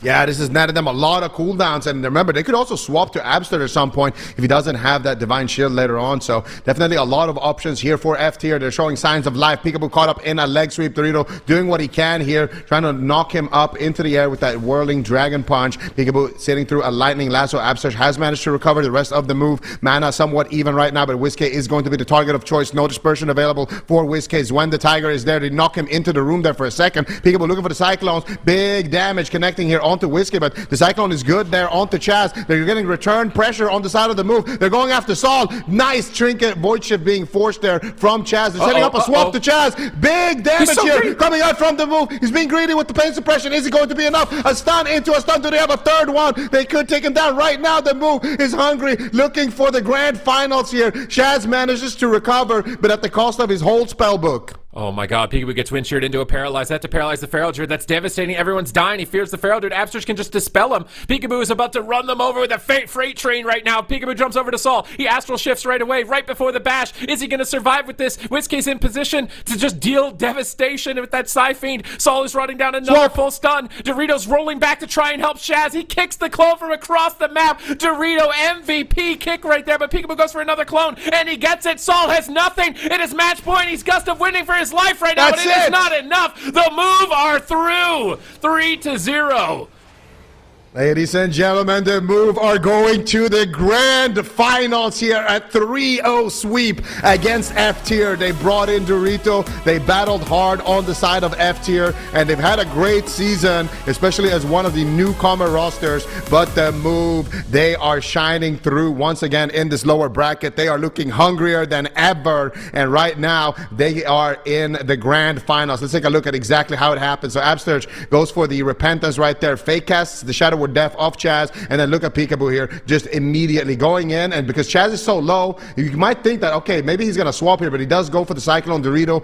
Yeah, this has netted them a lot of cooldowns, and remember, they could also swap to Abster at some point if he doesn't have that Divine Shield later on, so definitely a lot of options here for F tier. They're showing signs of life. Peekaboo caught up in a leg sweep. Dorito doing what he can here, trying to knock him up into the air with that whirling Dragon Punch. Peekaboo sitting through a Lightning Lasso. Abster has managed to recover the rest of the move. Mana somewhat even right now, but Whiskey is going to be the target of choice. No dispersion available for Whiskey. When the Tiger is there, they knock him into the room there for a second. Peekaboo looking for the Cyclones. Big damage connecting here onto Whiskey, but the Cyclone is good there onto Chaz. They're getting return pressure on the side of the move. They're going after Saul. Nice Trinket Void Shift being forced there from Chaz. They're setting up a swap to Chaz. Big damage here coming out from the move. He's being greedy with the pain suppression. Is it going to be enough? A stun into a stun. Do they have a third one? They could take him down right now. The move is hungry, looking for the grand finals here. Chaz manages to recover, but at the cost of his whole spell book. Oh my god, Peekaboo gets wind sheared into a paralyze. That to paralyze the Feral Druid. That's devastating. Everyone's dying. He fears the Feral Druid. Absterge can just dispel him. Peekaboo is about to run them over with a freight train right now. Peekaboo jumps over to Saul. He astral shifts right away, right before the bash. Is he going to survive with this? Whiskey's in position to just deal devastation with that Psyfiend. Saul is running down another full stun. Dorito's rolling back to try and help Shaz. He kicks the clone from across the map. Dorito MVP kick right there, but Peekaboo goes for another clone, and he gets it. Saul has nothing. It is match point. He's gust of winning for his life right now, but it is not enough. The move are through. 3-0. Ladies and gentlemen, the Move are going to the grand finals here at 3-0 sweep against F tier. They brought in Dorito. They battled hard on the side of F tier, and they've had a great season, especially as one of the newcomer rosters. But the Move, they are shining through once again in this lower bracket. They are looking hungrier than ever, and right now they are in the grand finals. Let's take a look at exactly how it happened. So Absturge goes for the Repentance right there, fake casts the Shadow Word Death off Chaz, and then look at Peekaboo here, just immediately going in. And because Chaz is so low, you might think that, okay, maybe he's going to swap here, but he does go for the Cyclone. Dorito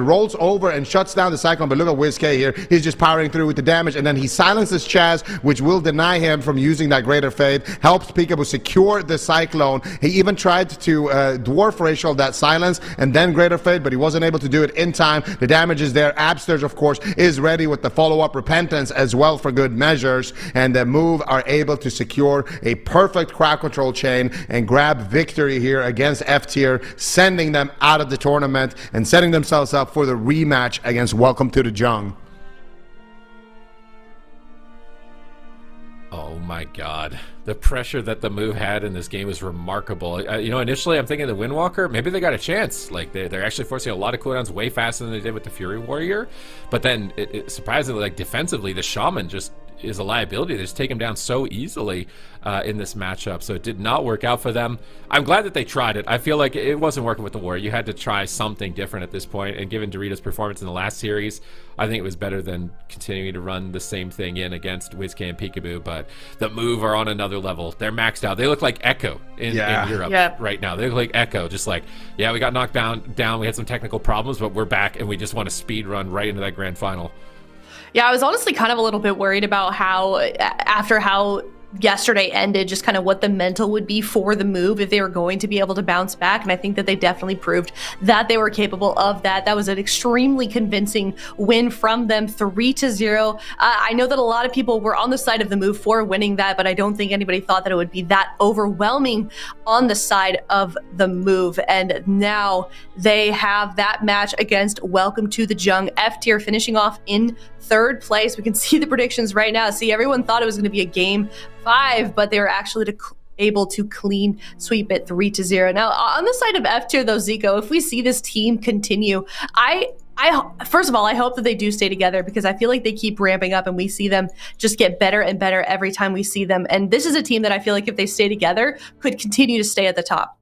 rolls over and shuts down the Cyclone, but look at WizK here. He's just powering through with the damage, and then he silences Chaz, which will deny him from using that Greater Fade, helps Peekaboo secure the Cyclone. He even tried to Dwarf Racial that silence and then Greater Fade, but he wasn't able to do it in time. The damage is there. Absturge, of course, is ready with the follow-up Repentance as well for good measures, and the Move are able to secure a perfect crowd control chain and grab victory here against F tier, sending them out of the tournament and setting themselves up for the rematch against Welcome to the JUNG. Oh my god. The pressure that the Move had in this game is remarkable. Initially I'm thinking the Windwalker, maybe they got a chance. Like, they're actually forcing a lot of cooldowns way faster than they did with the Fury Warrior. But then, surprisingly, like, defensively, the Shaman just is a liability. They just take him down so easily in this matchup. So it did not work out for them. I'm glad that they tried it. I feel like it wasn't working with the Warrior. You had to try something different at this point, and given Dorito's performance in the last series, I think it was better than continuing to run the same thing in against WizK and Peekaboo. But the Move are on another level. They're maxed out. They look like Echo in Europe right now. They look like Echo, just like, yeah, we got knocked down, we had some technical problems, but we're back, and we just want to speed run right into that grand final. Yeah, I was honestly kind of a little bit worried about after how yesterday ended, just kind of what the mental would be for the Move if they were going to be able to bounce back. And I think that they definitely proved that they were capable of that. That was an extremely convincing win from them, 3-0. I know that a lot of people were on the side of the Move for winning that, but I don't think anybody thought that it would be that overwhelming on the side of the Move. And now they have that match against Welcome to the JUNG. F tier finishing off in third place. We can see the predictions right now. See, everyone thought it was going to be a game 5, but they were actually able to clean sweep it 3-0. Now, on the side of F tier, though, Zico, if we see this team continue, I first of all, I hope that they do stay together, because I feel like they keep ramping up and we see them just get better and better every time we see them. And this is a team that I feel like if they stay together could continue to stay at the top.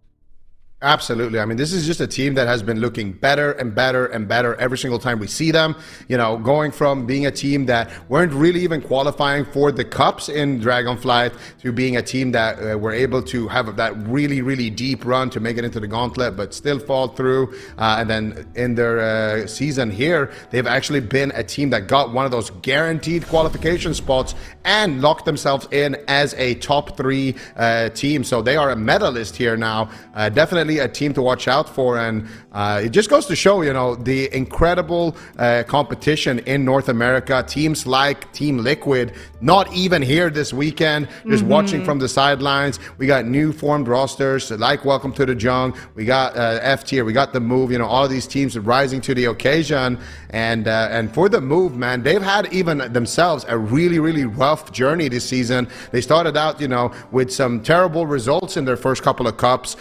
Absolutely. I mean, this is just a team that has been looking better and better and better every single time we see them. Going from being a team that weren't really even qualifying for the cups in Dragonflight to being a team that were able to have that really, really deep run to make it into the gauntlet, but still fall through. And then in their season here, they've actually been a team that got one of those guaranteed qualification spots and locked themselves in as a top 3 team. So they are a medalist here now. Definitely a team to watch out for, and it just goes to show, the incredible competition in North America. Teams like Team Liquid, not even here this weekend, just watching from the sidelines. We got new formed rosters like Welcome to the JUNG. We got F tier, we got the Move. All of these teams rising to the occasion, and for the Move, man, they've had even themselves a really, really rough journey this season. They started out, with some terrible results in their first couple of cups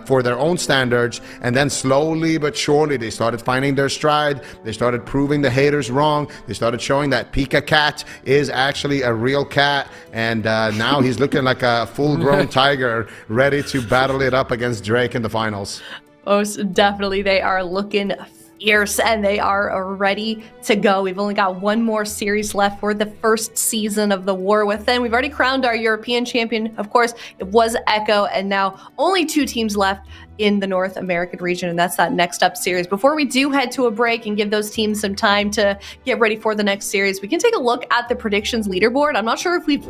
for their own standards, and then slowly but surely they started finding their stride. They started proving the haters wrong. They started showing that Pika Cat is actually a real cat, and now he's looking like a full-grown tiger ready to battle it up against Drake in the finals. Most definitely, they are looking fierce and they are ready to go. We've only got one more series left for the first season of the War Within. We've already crowned our European champion. Of course, it was Echo, and now only 2 teams left in the North American region, and that's that next up series. Before we do head to a break and give those teams some time to get ready for the next series, we can take a look at the predictions leaderboard. I'm not sure if we've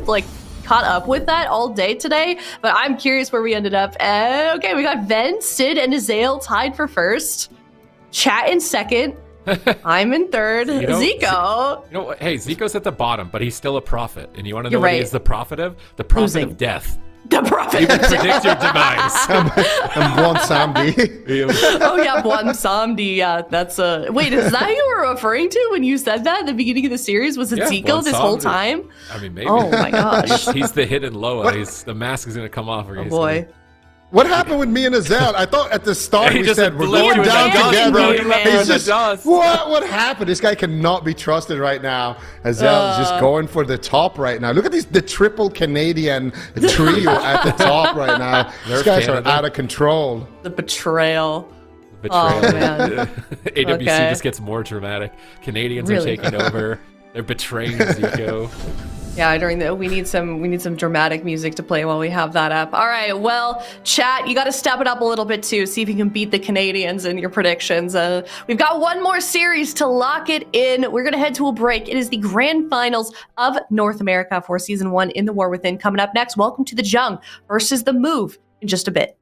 caught up with that all day today, but I'm curious where we ended up. Okay, we got Ven, Sid, and Azael tied for first. Chat in second. I'm in third. Zico. Hey, Zico's at the bottom, but he's still a prophet. And you want to know what he is the prophet of? The prophet of death. The prophet. You can predict your demise. And Buon Samdi. Oh yeah, Buon Samdi. Yeah, that's Wait, is that who you were referring to when you said that at the beginning of the series? Was it Yeah, Zico Buon this whole Samdi. time? I mean, maybe. Oh my gosh. He's the hidden Loa. The mask is going to come off. Oh boy. What happened with me and Azel? I thought at the start He we just said we're left going you in down the dust, together. bro. He left you He's in the just, dust. what happened? This guy cannot be trusted right now. Azel is just going for the top right now. Look at the triple Canadian trio at the top right now. These guys Canada. are out of control. The betrayal. Betrayal. Oh, man. AWC Okay. just gets more dramatic. Canadians Really? are taking over. They're betraying Zico. Yeah, we need some dramatic music to play while we have that up. All right, well, chat, you got to step it up a little bit too. See if you can beat the Canadians in your predictions. We've got one more series to lock it in. We're gonna head to a break. It is the grand finals of North America for season 1 in the War Within. Coming up next, welcome to the Jung versus the Move in just a bit.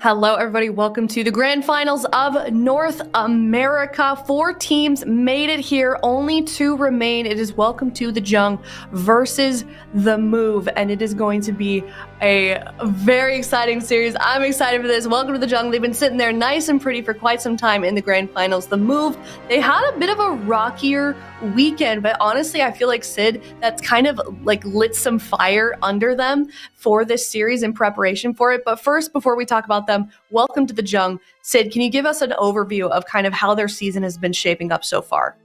Hello, everybody. Welcome to the grand finals of North America. 4 teams made it here. Only 2 remain. It is Welcome to the JUNG versus the Move, and it is going to be a very exciting series. I'm excited for this. Welcome to the JUNG. They've been sitting there nice and pretty for quite some time in the grand finals. The Move, they had a bit of a rockier weekend, but honestly, I feel like Sid, that's kind of like lit some fire under them for this series in preparation for it. But first, before we talk about them, welcome to the JUNG. Sid, can you give us an overview of kind of how their season has been shaping up so far?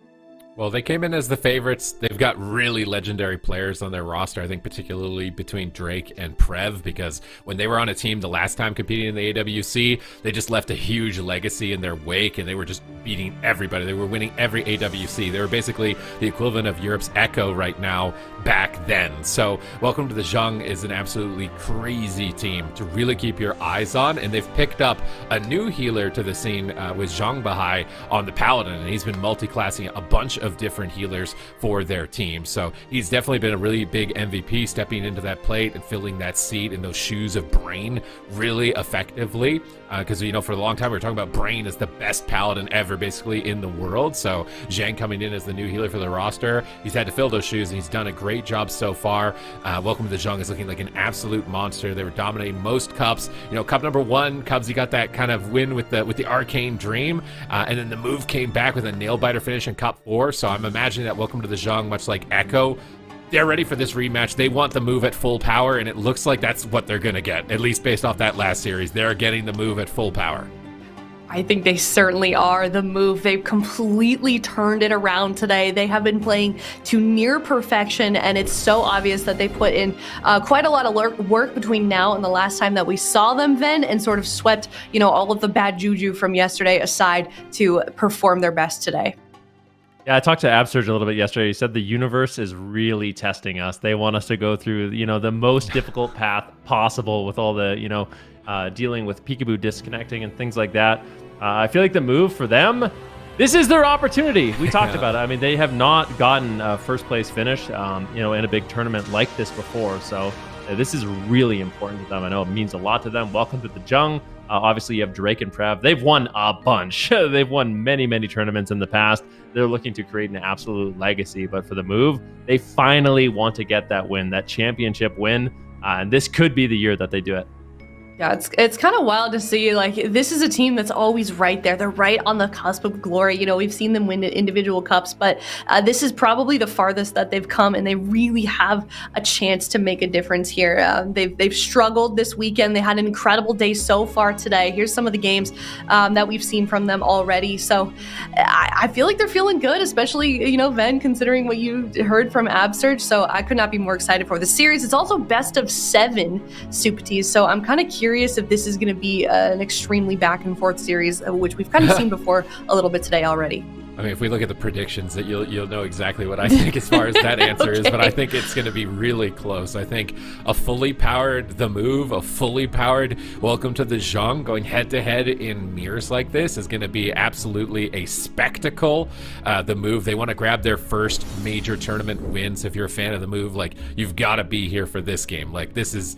Well, they came in as the favorites. They've got really legendary players on their roster, I think particularly between Drake and Prev, because when they were on a team the last time competing in the AWC, they just left a huge legacy in their wake, and they were just beating everybody. They were winning every AWC. They were basically the equivalent of Europe's Echo right now back then. So Welcome to the JUNG is an absolutely crazy team to really keep your eyes on, and they've picked up a new healer to the scene with Zhang Bahai on the Paladin, and he's been multi-classing a bunch of different healers for their team. So he's definitely been a really big MVP, stepping into that plate and filling that seat in those shoes of Brain really effectively. Because, you know, for a long time we were talking about Brain as the best Paladin ever basically in the world. So Zhang coming in as the new healer for the roster, he's had to fill those shoes, and he's done a great job so far. Welcome to the JUNG is looking like an absolute monster. They were dominating most cups. You know, cup number 1, Cubsy got that kind of win with the Arcane Dream, and then the Move came back with a nail biter finish in cup 4. So I'm imagining that Welcome to the JUNG, much like Echo, they're ready for this rematch. They want the Move at full power, and it looks like that's what they're going to get, at least based off that last series. They're getting the Move at full power. I think they certainly are. The Move, they've completely turned it around today. They have been playing to near perfection, and it's so obvious that they put in quite a lot of work between now and the last time that we saw them, Ven, and sort of swept, you know, all of the bad juju from yesterday aside to perform their best today. Yeah, I talked to Absurge a little bit yesterday. He said the universe is really testing us. They want us to go through, you know, the most difficult path possible with all the, you know, dealing with Peekaboo disconnecting and things like that. I feel like the Move for them, this is their opportunity. We talked about it. I mean, they have not gotten a first place finish, you know, in a big tournament like this before. So this is really important to them. I know it means a lot to them. Welcome to the JUNG. Obviously, you have Drake and Prev. They've won a bunch. They've won many, many tournaments in the past. They're looking to create an absolute legacy. But for the Move, they finally want to get that win, that championship win. And this could be the year that they do it. Yeah, it's kind of wild to see. Like, this is a team that's always right there. They're right on the cusp of glory. You know, we've seen them win individual cups, but this is probably the farthest that they've come, and they really have a chance to make a difference here. They've struggled this weekend. They had an incredible day so far today. Here's some of the games that we've seen from them already. So I feel like they're feeling good, especially, you know, Ven, considering what you heard from Absurge. So I could not be more excited for the series. It's also best of 7 Supatis, so I'm kind of curious if this is going to be an extremely back and forth series, which we've kind of seen before a little bit today already. I mean, if we look at the predictions, that you'll know exactly what I think as far as that answer is, but I think it's going to be really close. I think a fully powered The Move, a fully powered Welcome to the JUNG going head-to-head in mirrors like this is going to be absolutely a spectacle. The Move, they want to grab their first major tournament win, so if you're a fan of The Move, like, you've got to be here for this game. Like, this is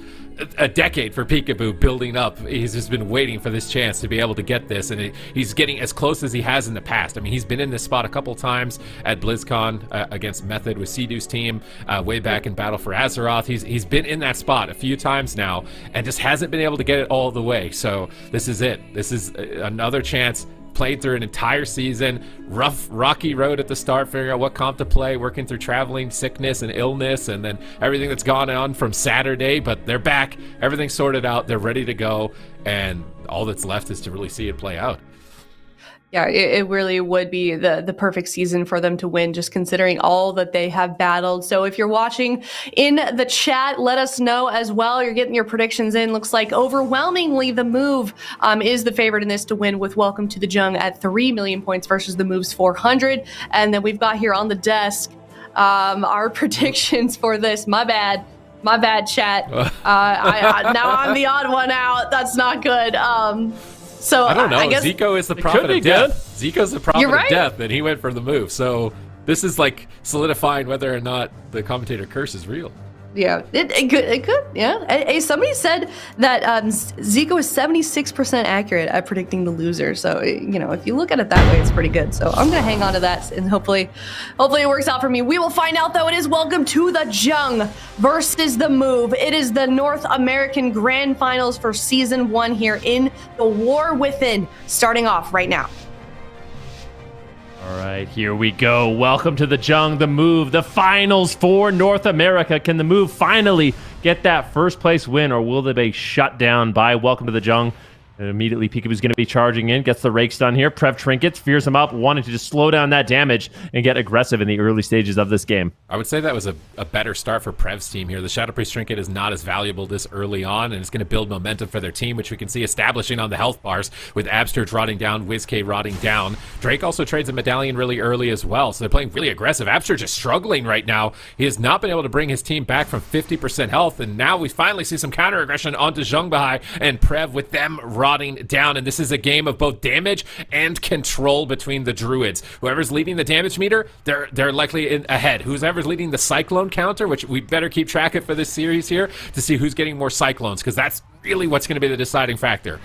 a decade for Peekaboo building up. He's just been waiting for this chance to be able to get this, and he's getting as close as he has in the past. I mean, he's been in this spot a couple times at BlizzCon against Method with Seadu's team way back in Battle for Azeroth. He's been in that spot a few times now and just hasn't been able to get it all the way. So this is it. This is another chance. Played through an entire season, rough, rocky road at the start, figuring out what comp to play, working through traveling, sickness, and illness, and then everything that's gone on from Saturday, but they're back, everything's sorted out, they're ready to go, and all that's left is to really see it play out. Yeah, it really would be the perfect season for them to win, just considering all that they have battled. So if you're watching in the chat, let us know as well. You're getting your predictions in. Looks like overwhelmingly the Move is the favorite in this to win, with Welcome to the JUNG at 3 million points versus the Move's 400. And then we've got here on the desk our predictions for this. My bad, chat. Now I'm the odd one out. That's not good. So I don't know. I guess Zico is the prophet of death. Zico's the prophet of death, and he went for the Move. So this is like solidifying whether or not the commentator curse is real. Yeah, it could, yeah. Hey, somebody said that Zico is 76% accurate at predicting the loser. So, if you look at it that way, it's pretty good. So I'm going to hang on to that, and hopefully it works out for me. We will find out, though. It is welcome to the JUNG versus the Move. It is the North American Grand Finals for Season 1 here in the War Within, starting off right now. All right, here we go. Welcome to the JUNG, the Move, the finals for North America. Can the Move finally get that first place win, or will they be shut down by Welcome to the JUNG? And immediately, Peekaboo's going to be charging in, gets the rakes done here. Prev Trinkets, fears him up, wanting to just slow down that damage and get aggressive in the early stages of this game. I would say that was a better start for Prev's team here. The Shadow Priest Trinket is not as valuable this early on, and it's going to build momentum for their team, which we can see establishing on the health bars with Absterge rotting down, WizK rotting down. Drake also trades a medallion really early as well, so they're playing really aggressive. Absterge is struggling right now. He has not been able to bring his team back from 50% health, and now we finally see some counter aggression onto Zhongbahai and Prev with them rotting down, and this is a game of both damage and control between the druids. Whoever's leading the damage meter, they're likely ahead. Whoever's leading the cyclone counter, which we better keep track of for this series here to see who's getting more cyclones, because that's really what's going to be the deciding factor.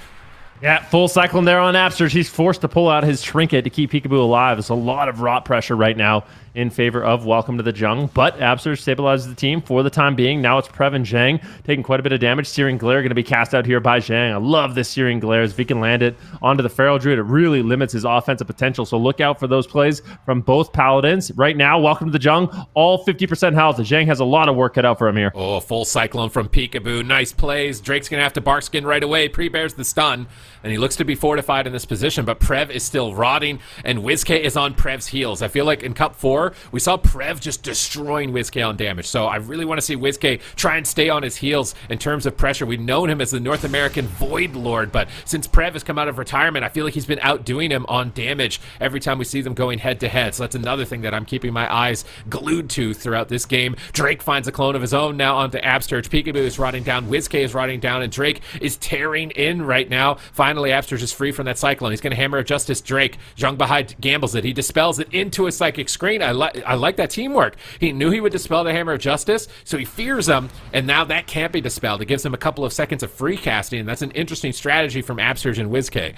Yeah, full cyclone there on Absterge. He's forced to pull out his trinket to keep Peekaboo alive. There's a lot of rot pressure right now in favor of Welcome to the JUNG, but Absterge stabilizes the team for the time being. Now it's Prev and Zhang taking quite a bit of damage. Searing Glare going to be cast out here by Zhang. I love this Searing Glare. If he can land it onto the Feral Druid, it really limits his offensive potential, so look out for those plays from both Paladins. Right now, Welcome to the JUNG, all 50% health. Zhang has a lot of work cut out for him here. Oh, full cyclone from Peekaboo. Nice plays. Drake's going to have to bark skin right away. Pre-bears the stun, and he looks to be fortified in this position, but Prev is still rotting, and WizK is on Prev's heels. I feel like in Cup 4, we saw Prev just destroying WizK on damage, so I really want to see WizK try and stay on his heels in terms of pressure. We've known him as the North American Void Lord, but since Prev has come out of retirement, I feel like he's been outdoing him on damage every time we see them going head-to-head, so that's another thing that I'm keeping my eyes glued to throughout this game. Drake finds a clone of his own now onto Absterge. Peekaboo is rotting down, WizK is rotting down, and Drake is tearing in right now. Finally, Absterge is free from that cyclone. He's going to Hammer of Justice Drake. Zhongbahai gambles it. He dispels it into a psychic screen. I like that teamwork. He knew he would dispel the Hammer of Justice, so he fears him, and now that can't be dispelled. It gives him a couple of seconds of free casting, and that's an interesting strategy from Absterge and WizK.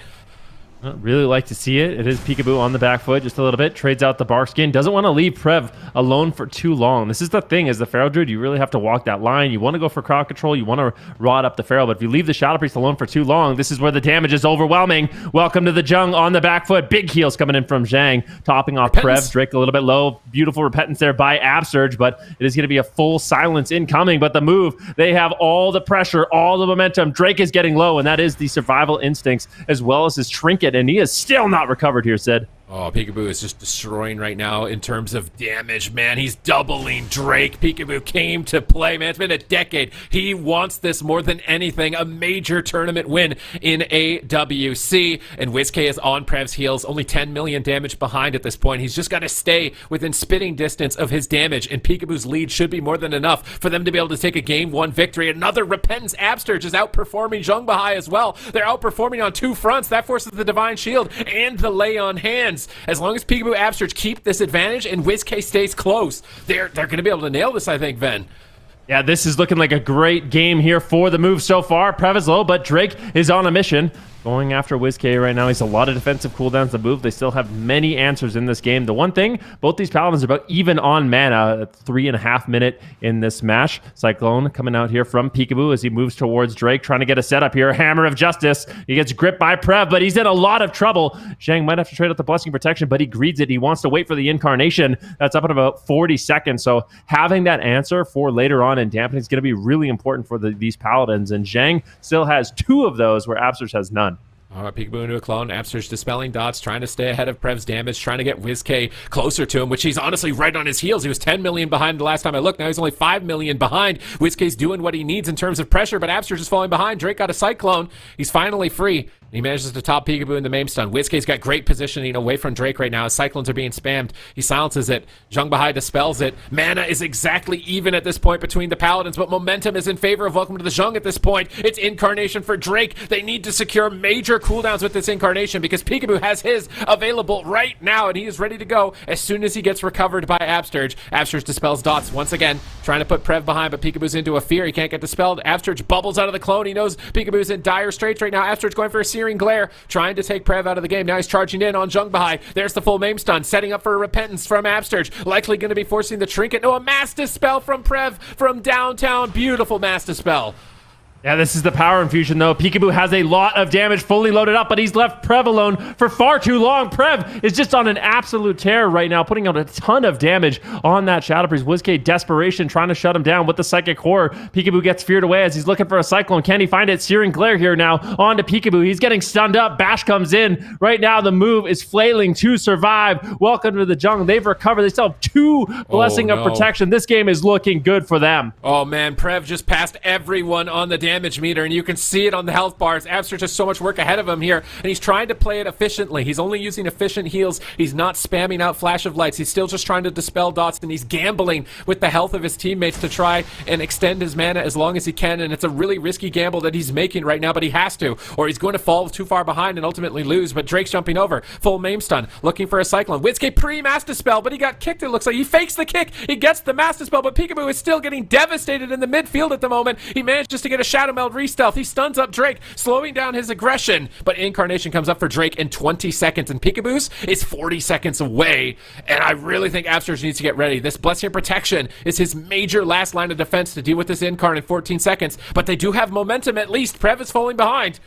Really like to see it. It is Peekaboo on the back foot just a little bit. Trades out the bark skin. Doesn't want to leave Prev alone for too long. This is the thing, as the Feral Druid, you really have to walk that line. You want to go for crowd control. You want to rot up the Feral, but if you leave the Shadow Priest alone for too long, this is where the damage is overwhelming. Welcome to the JUNG on the back foot. Big heals coming in from Zhang, topping off Prev. Drake a little bit low. Beautiful repentance there by Absterge, but it is going to be a full silence incoming. But the Move, they have all the pressure, all the momentum. Drake is getting low, and that is the survival instincts as well as his trinket, and he is still not recovered here, Sid. Oh, Peekaboo is just destroying right now in terms of damage, man. He's doubling Drake. Peekaboo came to play, man. It's been a decade. He wants this more than anything. A major tournament win in AWC. And WizK is on Prev's heels. Only 10 million damage behind at this point. He's just got to stay within spitting distance of his damage. And Peekaboo's lead should be more than enough for them to be able to take a Game 1 victory. Another Repentance Absterge is outperforming Zhongbahai as well. They're outperforming on two fronts. That forces the Divine Shield and the Lay on Hands. As long as Peekaboo Absterge keep this advantage and WizK stays close, they're going to be able to nail this, I think, Ven. Yeah, this is looking like a great game here for the Move so far. Prev is low, but Drake is on a mission. Going after WizK right now. He's a lot of defensive cooldowns to Move. They still have many answers in this game. The one thing, both these Paladins are about even on mana. 3.5 minute in this match. Cyclone coming out here from Peekaboo as he moves towards Drake, trying to get a setup here. Hammer of Justice. He gets gripped by Prev, but he's in a lot of trouble. Zhang might have to trade out the Blessing Protection, but he greeds it. He wants to wait for the Incarnation. That's up in about 40 seconds. So having that answer for later on in dampening is going to be really important for these Paladins. And Zhang still has 2 of those where Absterge has none. All right, Peekaboo into a clone. Absterge dispelling dots, trying to stay ahead of Prev's damage, trying to get WizK closer to him, which he's honestly right on his heels. He was 10 million behind the last time I looked. Now he's only 5 million behind. WizK's doing what he needs in terms of pressure, but Absterge is falling behind. Drake got a Cyclone. He's finally free. He manages to top Peekaboo in the main stun. Whiskey's got great positioning away from Drake right now. His Cyclones are being spammed. He silences it. Jung Bahai dispels it. Mana is exactly even at this point between the Paladins, but momentum is in favor of Welcome to the Jung at this point. It's Incarnation for Drake. They need to secure major cooldowns with this Incarnation because Peekaboo has his available right now, and he is ready to go as soon as he gets recovered by Absterge. Absterge dispels dots once again, trying to put Prev behind, but Peekaboo's into a fear. He can't get dispelled. Absterge bubbles out of the clone. He knows Peekaboo's in dire straits right now. Absterge going for a Searing Glare, trying to take Prev out of the game. Now he's charging in on Jung Bahai. There's the full maim stun, setting up for a Repentance from Absterge. Likely going to be forcing the Trinket. No, a Mass Dispel from Prev from downtown. Beautiful Mass Dispel. Yeah, this is the power infusion, though. Peekaboo has a lot of damage fully loaded up, but he's left Prev alone for far too long. Prev is just on an absolute tear right now, putting out a ton of damage on that Shadow Priest. Wizkid, desperation, trying to shut him down with the Psychic Horror. Peekaboo gets feared away as he's looking for a Cyclone. Can he find it? Searing Glare here now on to Peekaboo. He's getting stunned up. Bash comes in. Right now, the move is flailing to survive. Welcome to the Jung. They've recovered. They still have 2 Blessing of Protection. This game is looking good for them. Oh, man. Prev just passed everyone on the damage meter, and you can see it on the health bars. Absterge has so much work ahead of him here, and he's trying to play it efficiently. He's only using efficient heals. He's not spamming out Flash of Lights. He's still just trying to dispel dots, and he's gambling with the health of his teammates to try and extend his mana as long as he can, and it's a really risky gamble that he's making right now, but he has to, or he's going to fall too far behind and ultimately lose. But Drake's jumping over. Full maim stun, looking for a Cyclone. Wizkid pre-Mass Dispel, but he got kicked, it looks like. He fakes the kick. He gets the Mass Dispel, but Peekaboo is still getting devastated in the midfield at the moment. He manages to get a Shadow Meld re-stealth. He stuns up Drake, slowing down his aggression, but Incarnation comes up for Drake in 20 seconds, and Peekaboo's is 40 seconds away, and I really think Absterge needs to get ready. This Blessing of Protection is his major last line of defense to deal with this Incarn in 14 seconds, but they do have momentum at least. Prev is falling behind.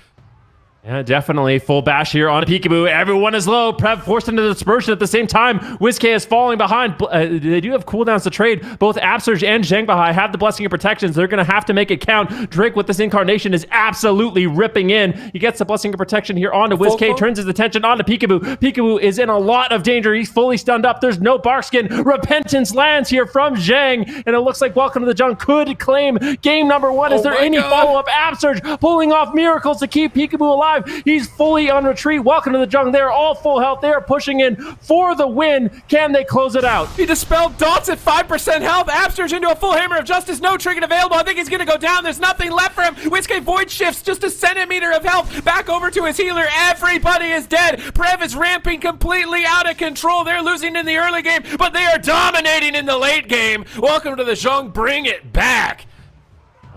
Yeah, definitely. Full bash here on Peekaboo. Everyone is low. Prev forced into dispersion at the same time. Wizkid is falling behind. They do have cooldowns to trade. Both Absterge and Jung Bahai have the Blessing of Protections. They're going to have to make it count. Drake with this Incarnation is absolutely ripping in. He gets the Blessing of Protection here onto Wizkid. Turns his attention onto Peekaboo. Peekaboo is in a lot of danger. He's fully stunned up. There's no Barkskin. Repentance lands here from Zhang, and it looks like Welcome to the Jung could claim game number 1. Is there any follow-up? Absterge pulling off miracles to keep Peekaboo alive. He's fully on retreat. Welcome to the Jung. They're all full health. They are pushing in for the win. Can they close it out? He dispelled dots at 5% health. Absterge into a full Hammer of Justice. No trinket available. I think he's going to go down. There's nothing left for him. Wizkid void shifts just a centimeter of health back over to his healer. Everybody is dead. Prev is ramping completely out of control. They're losing in the early game, but they are dominating in the late game. Welcome to the Jung. Bring it back.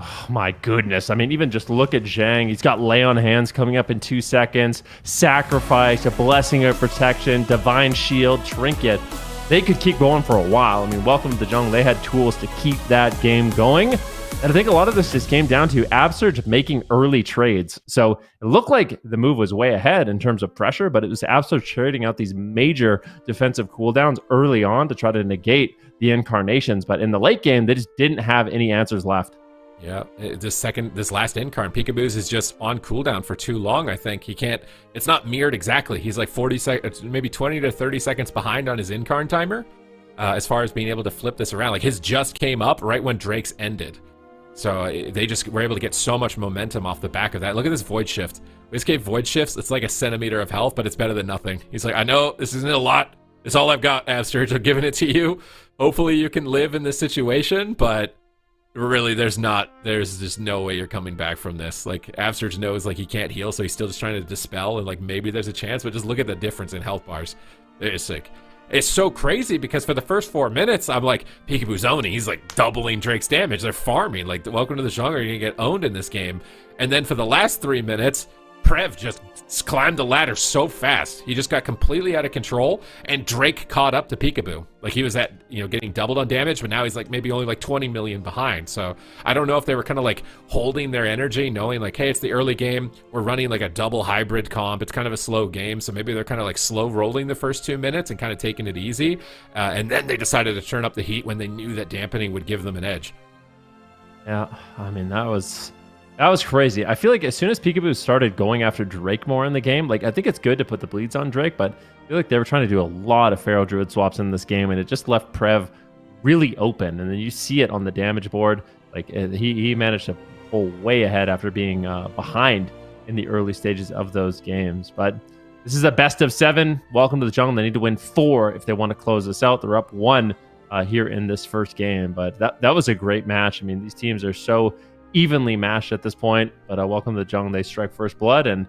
Oh my goodness. I mean, even just look at Zhang. He's got Lay on Hands coming up in 2 seconds. Sacrifice, a Blessing of Protection, Divine Shield, Trinket. They could keep going for a while. I mean, Welcome to the Jung. They had tools to keep that game going. And I think a lot of this just came down to Absterge making early trades. So it looked like the move was way ahead in terms of pressure, but it was Absterge trading out these major defensive cooldowns early on to try to negate the Incarnations. But in the late game, they just didn't have any answers left. Yeah, this last Incarn, Peekaboo's is just on cooldown for too long, I think. He can't, it's not mirrored exactly. He's like 40 seconds, maybe 20 to 30 seconds behind on his Incarn timer as far as being able to flip this around. Like his just came up right when Drake's ended. So they just were able to get so much momentum off the back of that. Look at this Void Shift. Wizkid Void Shifts, it's like a centimeter of health, but it's better than nothing. He's like, I know this isn't a lot. It's all I've got, Absterge. I'm giving it to you. Hopefully you can live in this situation, but really, there's just no way you're coming back from this. Like, Absterge knows, like, he can't heal, so he's still just trying to dispel, and, like, maybe there's a chance, but just look at the difference in health bars. It's, like, it's so crazy, because for the first 4 minutes, I'm like, Peekaboo's owning. He's, like, doubling Drake's damage. They're farming. Like, Welcome to the Jung, you're gonna get owned in this game. And then for the last 3 minutes, Prev just climbed the ladder so fast. He just got completely out of control, and Drake caught up to Peekaboo. Like, he was at, getting doubled on damage, but now he's like maybe only like 20 million behind. So I don't know if they were kind of like holding their energy, knowing like, hey, it's the early game. We're running like a double hybrid comp. It's kind of a slow game. So maybe they're kind of like slow rolling the first 2 minutes and kind of taking it easy. And then they decided to turn up the heat when they knew that dampening would give them an edge. Yeah, I mean, that was crazy. I feel like as soon as Peekaboo started going after Drake more in the game, like, I think it's good to put the bleeds on Drake, but I feel like they were trying to do a lot of Pharaoh Druid swaps in this game, and it just left Prev really open. And then you see it on the damage board. Like, he managed to pull way ahead after being behind in the early stages of those games. But this is a best of 7. Welcome to the jungle. They need to win 4 if they want to close this out. They're up 1 here in this first game. But that was a great match. I mean, these teams are so evenly matched at this point. But welcome to the jungle. They strike first blood, and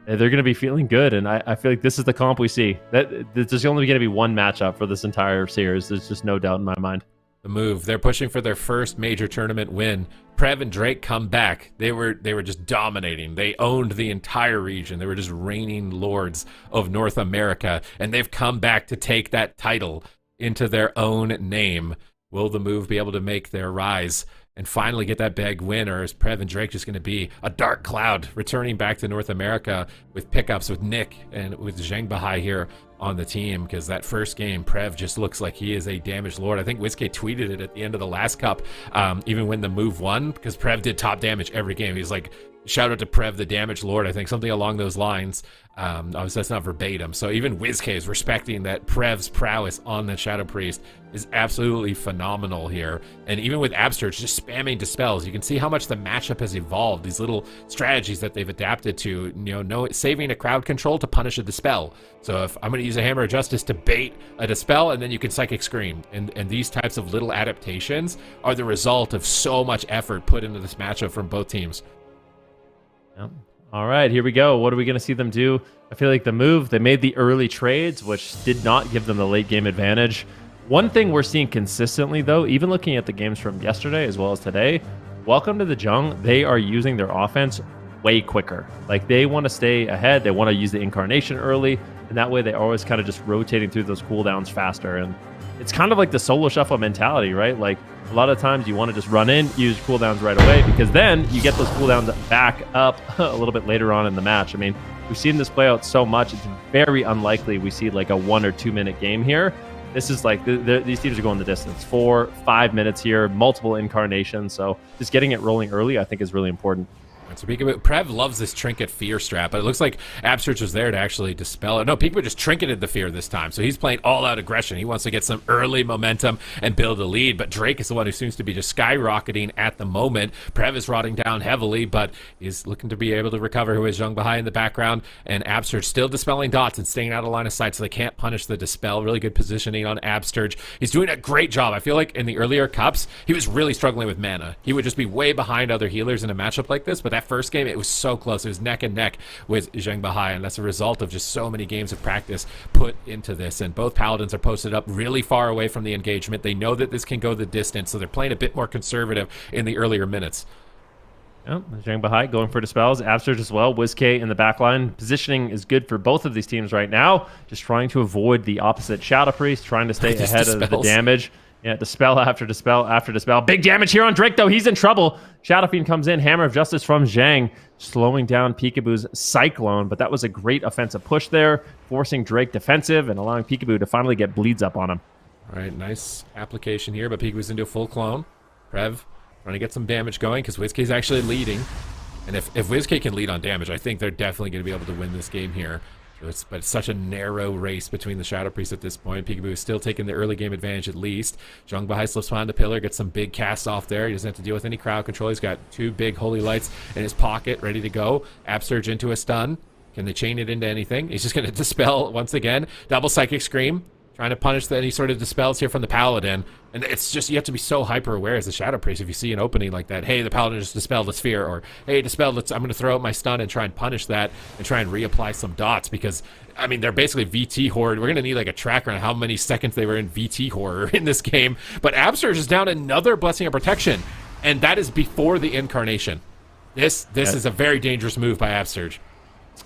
they're going to be feeling good. And I feel like this is the comp we see. There's only going to be one matchup for this entire series. There's just no doubt in my mind. The move. They're pushing for their first major tournament win. Prev and Drake come back. They were just dominating. They owned the entire region. They were just reigning lords of North America, and they've come back to take that title into their own name. Will the move be able to make their rise and finally get that big win, or is Prev and Drake just going to be a dark cloud returning back to North America with pickups with Nick and with Zheng Bahai here on the team? Because that first game, Prev just looks like he is a damaged lord. I think WizK tweeted it at the end of the last cup, even when the move won, because Prev did top damage every game. He's like, shout out to Prev, the damaged lord, I think, something along those lines. Obviously, that's not verbatim. So even WizK is respecting that Prev's prowess on the Shadow Priest is absolutely phenomenal here. And even with Absterge just spamming dispels, you can see how much the matchup has evolved. These little strategies that they've adapted to, saving a crowd control to punish a dispel. So if I'm going to use a Hammer of Justice to bait a dispel, and then you can Psychic Scream. And these types of little adaptations are the result of so much effort put into this matchup from both teams. Yep. All right, here we go. What are we going to see them do? I feel like the move, they made the early trades, which did not give them the late game advantage. One thing we're seeing consistently, though, even looking at the games from yesterday as well as today, welcome to the Jung, they are using their offense way quicker. Like, they want to stay ahead. They want to use the Incarnation early, and that way they're always kind of just rotating through those cooldowns faster. And it's kind of like the solo shuffle mentality, right? Like, a lot of times you want to just run in, use cooldowns right away, because then you get those cooldowns back up a little bit later on in the match. I mean, we've seen this play out so much, it's very unlikely we see like a 1 or 2 minute game here. This is like, these teams are going the distance. 4-5 minutes here, multiple incarnations. So just getting it rolling early, I think, is really important. So Peekaboo, Prev loves this Trinket Fear strat, but it looks like Absterge was there to actually dispel it. No, Peekaboo just trinketed the Fear this time, so he's playing all-out aggression. He wants to get some early momentum and build a lead, but Drake is the one who seems to be just skyrocketing at the moment. Prev is rotting down heavily, but he's looking to be able to recover with Zheng Bahai in the background, and Absterge still dispelling dots and staying out of line of sight, so they can't punish the dispel. Really good positioning on Absterge. He's doing a great job. I feel like in the earlier cups, he was really struggling with mana. He would just be way behind other healers in a matchup like this, but that first game, it was so close. It was neck and neck with Zheng Bahai, and that's a result of just so many games of practice put into this. And both Paladins are posted up really far away from the engagement. They know that this can go the distance, so they're playing a bit more conservative in the earlier minutes. Yep, Zheng Bahai going for dispels. Absterge as well. WizK in the back line. Positioning is good for both of these teams right now. Just trying to avoid the opposite Shadow Priest, trying to stay ahead of the damage. Yeah, dispel after dispel after dispel. Big damage here on Drake, though. He's in trouble. Shadow Fiend comes in. Hammer of Justice from Zheng, slowing down Peekaboo's Cyclone. But that was a great offensive push there, forcing Drake defensive and allowing Peekaboo to finally get bleeds up on him. All right, nice application here, but Peekaboo's into a full clone. Prev trying to get some damage going because WizK's actually leading. And if WizK can lead on damage, I think they're definitely going to be able to win this game here. But it's such a narrow race between the Shadow Priests at this point. Peekaboo is still taking the early game advantage at least. Zheng Bahai slips behind the pillar, gets some big casts off there. He doesn't have to deal with any crowd control. He's got 2 big Holy Lights in his pocket, ready to go. Absterge into a stun. Can they chain it into anything? He's just going to dispel once again. Double Psychic Scream. Trying to punish any sort of dispels here from the Paladin. And it's just, you have to be so hyper aware as a Shadow Priest if you see an opening like that. Hey, the Paladin just dispelled a sphere, or hey, dispelled, I'm going to throw out my stun and try and punish that and try and reapply some dots, because I mean, they're basically VT Horde. We're going to need like a tracker on how many seconds they were in VT Horror in this game. But Absterge is down another Blessing of Protection, and that is before the Incarnation. This is a very dangerous move by Absterge.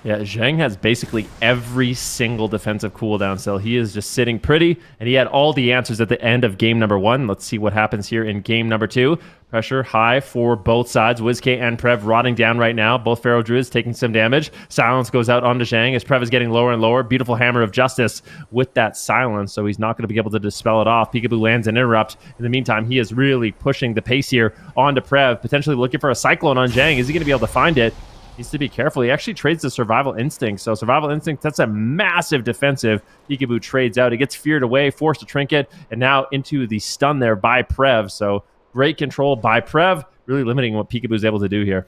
Yeah, Zheng has basically every single defensive cooldown still. He is just sitting pretty, and he had all the answers at the end of game number 1. Let's see what happens here in game number 2. Pressure high for both sides. WizK and Prev rotting down right now. Both Pharaoh Druids taking some damage. Silence goes out onto Zheng as Prev is getting lower and lower. Beautiful Hammer of Justice with that silence, so he's not going to be able to dispel it off. Peekaboo lands an interrupt. In the meantime, he is really pushing the pace here onto Prev, potentially looking for a Cyclone on Zheng. Is he going to be able to find it? Needs to be careful. He actually trades the Survival Instinct. So Survival Instinct, that's a massive defensive. Peekaboo trades out. He gets feared away, forced to trinket, and now into the stun there by Prev. So great control by Prev, really limiting what Peekaboo is able to do here.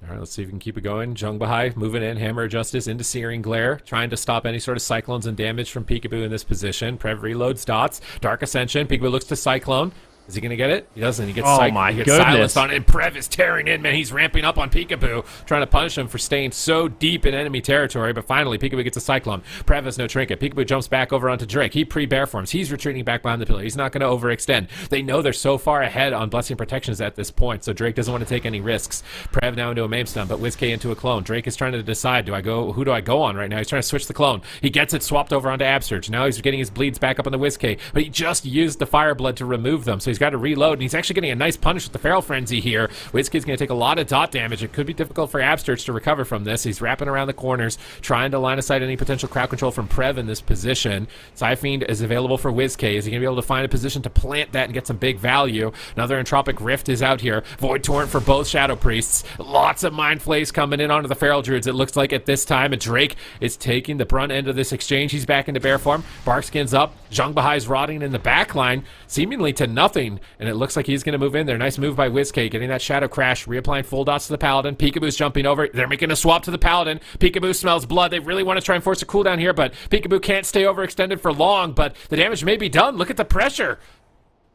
All right, let's see if we can keep it going. Jung Bahai moving in, Hammer of Justice into Searing Glare, trying to stop any sort of Cyclones and damage from Peekaboo in this position. Prev reloads dots. Dark Ascension. Peekaboo looks to Cyclone. Is he going to get it? He doesn't. He gets, my he gets goodness. silenced on it, and Prev is tearing in, man. He's ramping up on Peekaboo, trying to punish him for staying so deep in enemy territory, but finally Peekaboo gets a Cyclone. Prev has no trinket. Peekaboo jumps back over onto Drake. He pre-bear forms. He's retreating back behind the pillar. He's not going to overextend. They know they're so far ahead on Blessing Protections at this point, so Drake doesn't want to take any risks. Prev now into a Maim Stun, but WizK into a clone. Drake is trying to decide, who do I go on right now? He's trying to switch the clone. He gets it swapped over onto Absurge. Now he's getting his bleeds back up on the WizK, but he just used the Fire Blood to remove them, so he's got to reload, and he's actually getting a nice punish with the Feral Frenzy here. WizKid's going to take a lot of dot damage. It could be difficult for Absturge to recover from this. He's wrapping around the corners, trying to line of sight any potential crowd control from Prev in this position. Psyfiend is available for WizK. Is he going to be able to find a position to plant that and get some big value? Another Entropic Rift is out here. Void Torrent for both Shadow Priests. Lots of Mind Flays coming in onto the Feral Druids, it looks like at this time, and Drake is taking the brunt end of this exchange. He's back into bear form. Barkskin's up. Jung Bahai's rotting in the back line, seemingly to nothing, and it looks like he's going to move in there. Nice move by WizK, getting that Shadow Crash, reapplying full dots to the Paladin. Peekaboo's jumping over. They're making a swap to the Paladin. Peekaboo smells blood. They really want to try and force a cooldown here, but Peekaboo can't stay overextended for long, but the damage may be done. Look at the pressure.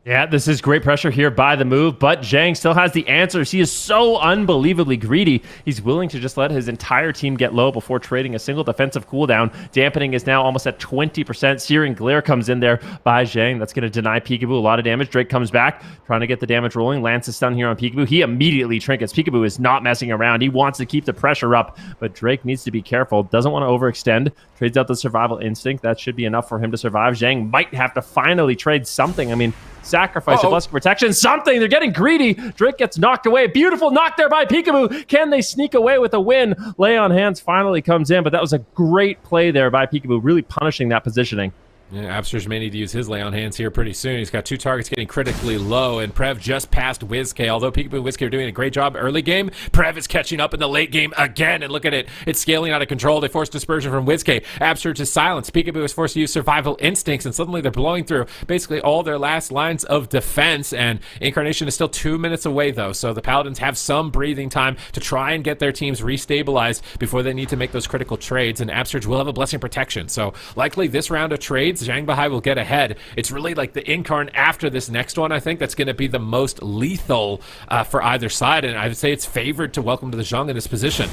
Yeah, this is great pressure here by the move, but Zhang still has the answers. He is so unbelievably greedy. He's willing to just let his entire team get low before trading a single defensive cooldown. Dampening is now almost at 20%. Searing Glare comes in there by Zhang. That's going to deny Peekaboo a lot of damage. Drake comes back, trying to get the damage rolling. Lance is stun here on Peekaboo. He immediately trinkets. Peekaboo is not messing around. He wants to keep the pressure up, but Drake needs to be careful. Doesn't want to overextend. Trades out the survival instinct. That should be enough for him to survive. Zhang might have to finally trade something. I mean, sacrifice a blessing protection, something. They're getting greedy. Drake gets knocked away. Beautiful knock there by Peekaboo. Can they sneak away with a win? Lay on Hands finally comes in, but that was a great play there by Peekaboo, really punishing that positioning. Yeah, Absurge may need to use his Lay on Hands here pretty soon. He's got two targets getting critically low, and Prev just passed WizK. Although Peekaboo and WizK are doing a great job early game, Prev is catching up in the late game again, and look at it. It's scaling out of control. They force dispersion from WizK. Absurge is silenced. Peekaboo is forced to use survival instincts, and suddenly they're blowing through basically all their last lines of defense, and Incarnation is still 2 minutes away, though, so the Paladins have some breathing time to try and get their teams restabilized before they need to make those critical trades, and Absurge will have a Blessing Protection, so likely this round of trades, Zhang Bahai will get ahead. It's really like the Incarn after this next one, I think, that's going to be the most lethal for either side, and I would say it's favored to welcome to the JUNG in this position.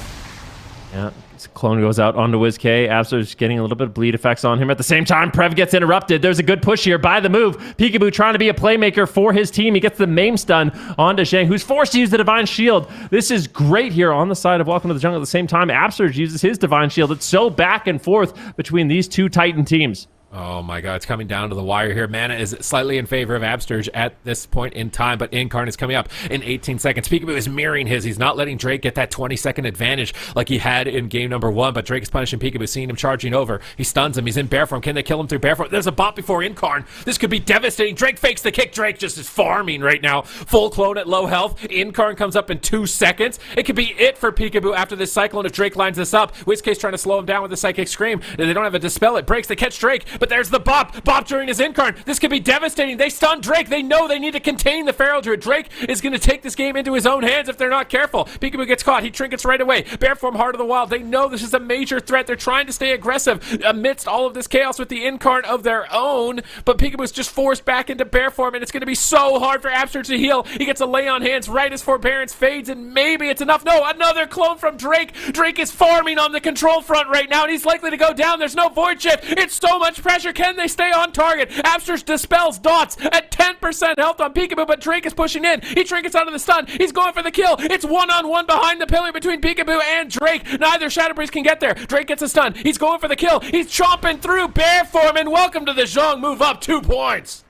Yeah, clone goes out onto WizK. Absurge getting a little bit of bleed effects on him. At the same time, Prev gets interrupted. There's a good push here by the move. Peekaboo trying to be a playmaker for his team. He gets the Maim Stun onto Zhang, who's forced to use the Divine Shield. This is great here on the side of Welcome to the Jungle. At the same time, Absurge uses his Divine Shield. It's so back and forth between these two Titan teams. Oh my god, it's coming down to the wire here. Mana is slightly in favor of Absturge at this point in time, but Incarn is coming up in 18 seconds. Peekaboo is mirroring his. He's not letting Drake get that 20-second advantage like he had in game number 1, but Drake is punishing Peekaboo, seeing him charging over. He stuns him. He's in bear form. Can they kill him through bear form? There's a bot before Incarn. This could be devastating. Drake fakes the kick. Drake just is farming right now. Full clone at low health. Incarn comes up in 2 seconds. It could be it for Peekaboo after this Cyclone if Drake lines this up. WizK's trying to slow him down with the Psychic Scream. They don't have a Dispel. It breaks. They catch Drake, but there's the bop. Bop during his Incarn. This could be devastating. They stun Drake. They know they need to contain the Feral Druid. Drake is going to take this game into his own hands if they're not careful. Peekaboo gets caught. He trinkets right away. Bear form, Heart of the Wild. They know this is a major threat. They're trying to stay aggressive amidst all of this chaos with the Incarn of their own, but Peekaboo's just forced back into bear form, and it's going to be so hard for Absurge to heal. He gets a Lay on Hands right as Forbearance fades, and maybe it's enough. No, another clone from Drake. Drake is farming on the control front right now, and he's likely to go down. There's no Void Shift. It's so much pressure. Can they stay on target? Absurge dispels dots at 10% health on Peekaboo, but Drake is pushing in. He trinkets out of the stun. He's going for the kill. It's one-on-one behind the pillar between Peekaboo and Drake. Neither Shadow Priest can get there. Drake gets a stun. He's going for the kill. He's chomping through bear form, and welcome to the JUNG. Move up 2 points.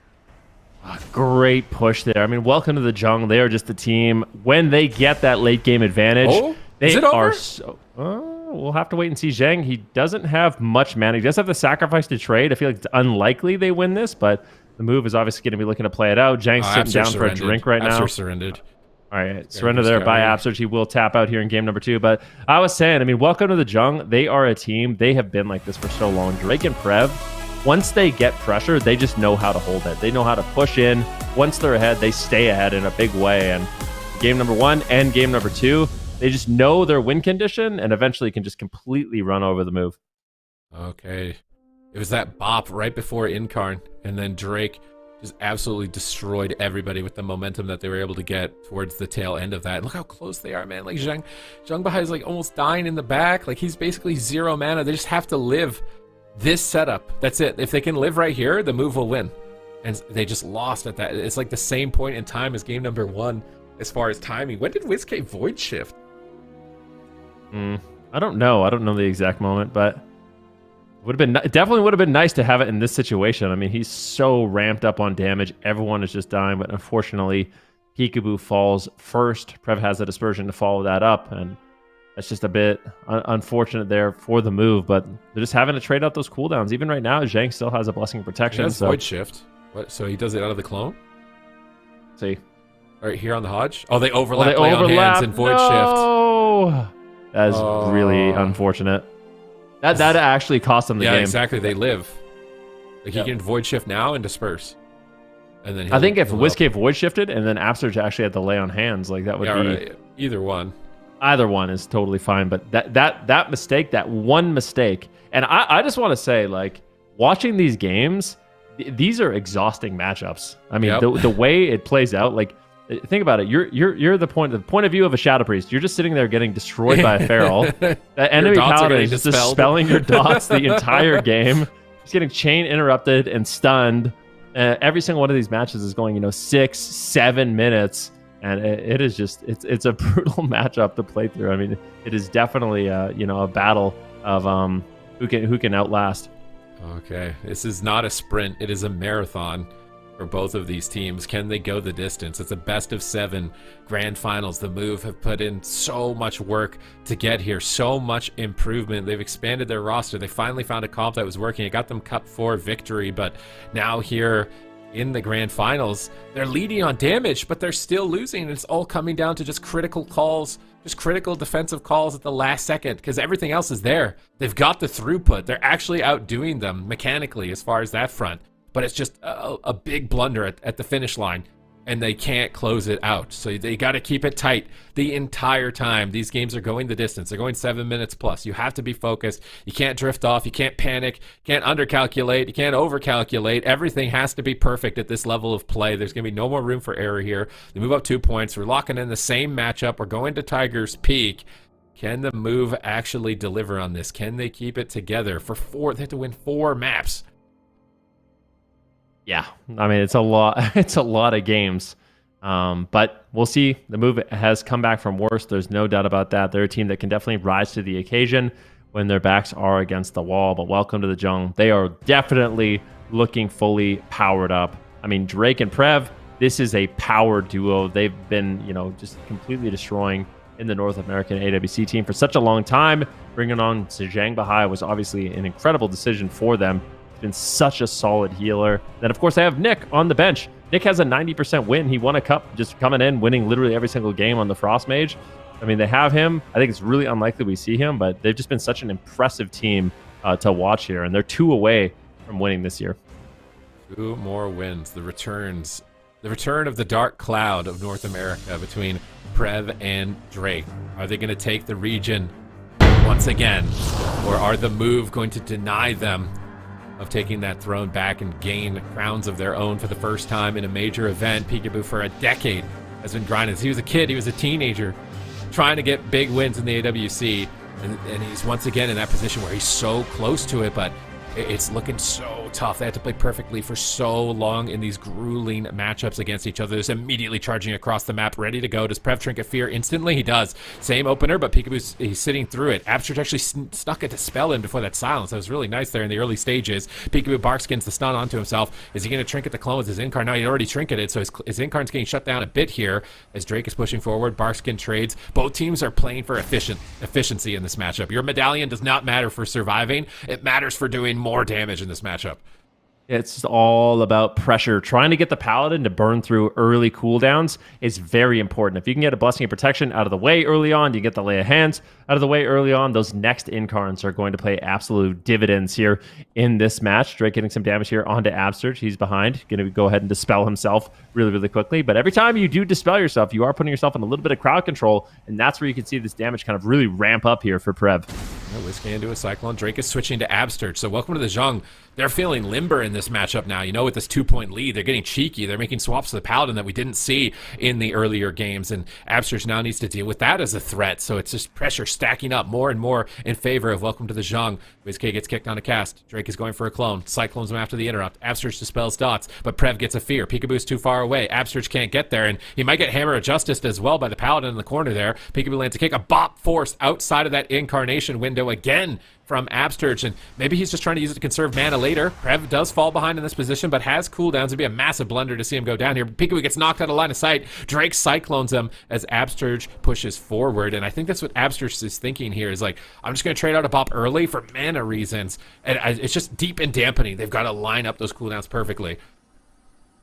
Great push there. I mean, welcome to the JUNG. They are just the team. When they get that late game advantage, they are so... we'll have to wait and see. Zhang, he doesn't have much mana. He does have the sacrifice to trade. I feel like it's unlikely they win this, but the move is obviously going to be looking to play it out. Zhang's sitting down for a drink right now. Surrendered. All right, surrender there by Absurge. He will tap out here in game number 2. But I was saying, I mean, welcome to the JUNG. They are a team. They have been like this for so long. Drake and Prev, once they get pressure, they just know how to hold it. They know how to push in. Once they're ahead, they stay ahead in a big way. And game number 1 and game number 2, they just know their win condition and eventually can just completely run over the move. Okay. It was that bop right before Incarn, and then Drake just absolutely destroyed everybody with the momentum that they were able to get towards the tail end of that. And look how close they are, man. Like Zhang Bahai is like almost dying in the back. Like he's basically 0 mana. They just have to live this setup. That's it. If they can live right here, the move will win. And they just lost at that. It's like the same point in time as game number 1 as far as timing. When did WizK Void shift? I don't know. I don't know the exact moment, but definitely would have been nice to have it in this situation. I mean, he's so ramped up on damage. Everyone is just dying, but unfortunately, Peekaboo falls first. Prev has a dispersion to follow that up, and that's just a bit unfortunate there for the move, but they're just having to trade out those cooldowns. Even right now, Zhang still has a Blessing of Protection. He has Void Shift. What? So he does it out of the clone? See. Right here on the Hodge? Oh, they overlap, play on hands and Void Shift. That is really unfortunate. That actually cost them the game. Yeah, exactly. They live. Like he can Void Shift now and disperse. And then I think if WizK Void Shifted and then Upsurge actually had to lay on hands, like that would be... Right. Either one. Either one is totally fine. But that mistake, that one mistake, and I just want to say, like, watching these games, these are exhausting matchups. I mean, the way it plays out, like, think about it. You're the point of view of a Shadow Priest. You're just sitting there getting destroyed by a Feral. That enemy Paladin is just dispelling your dots the entire game. He's getting chain interrupted and stunned. Every single one of these matches is going, 6-7 minutes, and it is just it's a brutal matchup to play through. I mean, it is definitely a battle of who can outlast. Okay, this is not a sprint. It is a marathon. For both of these teams, can they go the distance? It's a best of 7 grand finals. The Move have put in so much work to get here, so much improvement. They've expanded their roster. They finally found a comp that was working. It got them Cup 4 victory, but now here in the grand finals, they're leading on damage, but they're still losing. It's all coming down to just critical calls, just critical defensive calls at the last second, because everything else is there. They've got the throughput. They're actually outdoing them mechanically as far as that front. But it's just a big blunder at the finish line, and they can't close it out. So they got to keep it tight the entire time. These games are going the distance. They're going 7 minutes plus. You have to be focused. You can't drift off. You can't panic. You can't undercalculate. You can't overcalculate. Everything has to be perfect at this level of play. There's going to be no more room for error here. They move up 2 points. We're locking in the same matchup. We're going to Tiger's Peak. Can the Move actually deliver on this? Can they keep it together for 4? They have to win 4 maps. Yeah, I mean, it's a lot. It's a lot of games, but we'll see. The Move has come back from worse. There's no doubt about that. They're a team that can definitely rise to the occasion when their backs are against the wall. But welcome to the JUNG. They are definitely looking fully powered up. I mean, Drake and Prev, this is a power duo. They've been, just completely destroying in the North American AWC team for such a long time. Bringing on Zhang Bahai was obviously an incredible decision for them. Been such a solid healer. Then of course they have Nick on the bench. Nick has a 90% win. He won a cup just coming in, winning literally every single game on the Frost Mage. I mean, they have him. I think it's really unlikely we see him, but they've just been such an impressive team to watch here, and they're 2 away from winning this year. 2 more wins. The return of the dark cloud of North America between Prev and Drake. Are they going to take the region once again, or are the Move going to deny them of taking that throne back and gain crowns of their own for the first time in a major event? Peekaboo for a decade has been grinding. He was a kid, he was a teenager, trying to get big wins in the AWC, and he's once again in that position where he's so close to it, but it's looking so tough. They have to play perfectly for so long in these grueling matchups against each other. Just immediately charging across the map, ready to go. Does Prev Trinket Fear instantly? He does. Same opener, but Peekaboo's he's sitting through it. Abstract actually snuck it to spell in before that silence. That was really nice there in the early stages. Peekaboo barkskins the stun onto himself. Is he going to trinket the clone with his Incarn? No, he already trinketed, so his Incarn's getting shut down a bit here as Drake is pushing forward. Barkskin trades. Both teams are playing for efficiency in this matchup. Your medallion does not matter for surviving. It matters for doing more damage in this matchup. It's just all about pressure. Trying to get the Paladin to burn through early cooldowns is very important. If you can get a Blessing of Protection out of the way early on, you get the Lay of Hands out of the way early on, those next incarns are going to play absolute dividends here in this match. Drake getting some damage here onto Absurge. He's behind. Going to go ahead and dispel himself really, really quickly. But every time you do dispel yourself, you are putting yourself in a little bit of crowd control, and that's where you can see this damage kind of really ramp up here for Prev. Whiskey into a Cyclone. Drake is switching to Absturge. So welcome to the JUNG. They're feeling limber in this matchup now. You know, with this 2-point lead, they're getting cheeky. They're making swaps to the Paladin that we didn't see in the earlier games. And Absturge now needs to deal with that as a threat. So it's just pressure stacking up more and more in favor of welcome to the JUNG. Whiskey gets kicked on a cast. Drake is going for a clone. Cyclones him after the interrupt. Absturge dispels dots, but Prev gets a fear. Peekaboo's too far away. Absturge can't get there, and he might get Hammer of Justice as well by the Paladin in the corner there. Peekaboo lands a kick. A bop forced outside of that incarnation window again from Absturge, and maybe he's just trying to use it to conserve mana later. Prev does fall behind in this position, but has cooldowns. It'd be a massive blunder to see him go down here. Peekaboo gets knocked out of line of sight. Drake cyclones him as Absturge pushes forward, and I think that's what Absturge is thinking here, is like, I'm just going to trade out a bop early for mana reasons, and it's just deep and dampening. They've got to line up those cooldowns perfectly.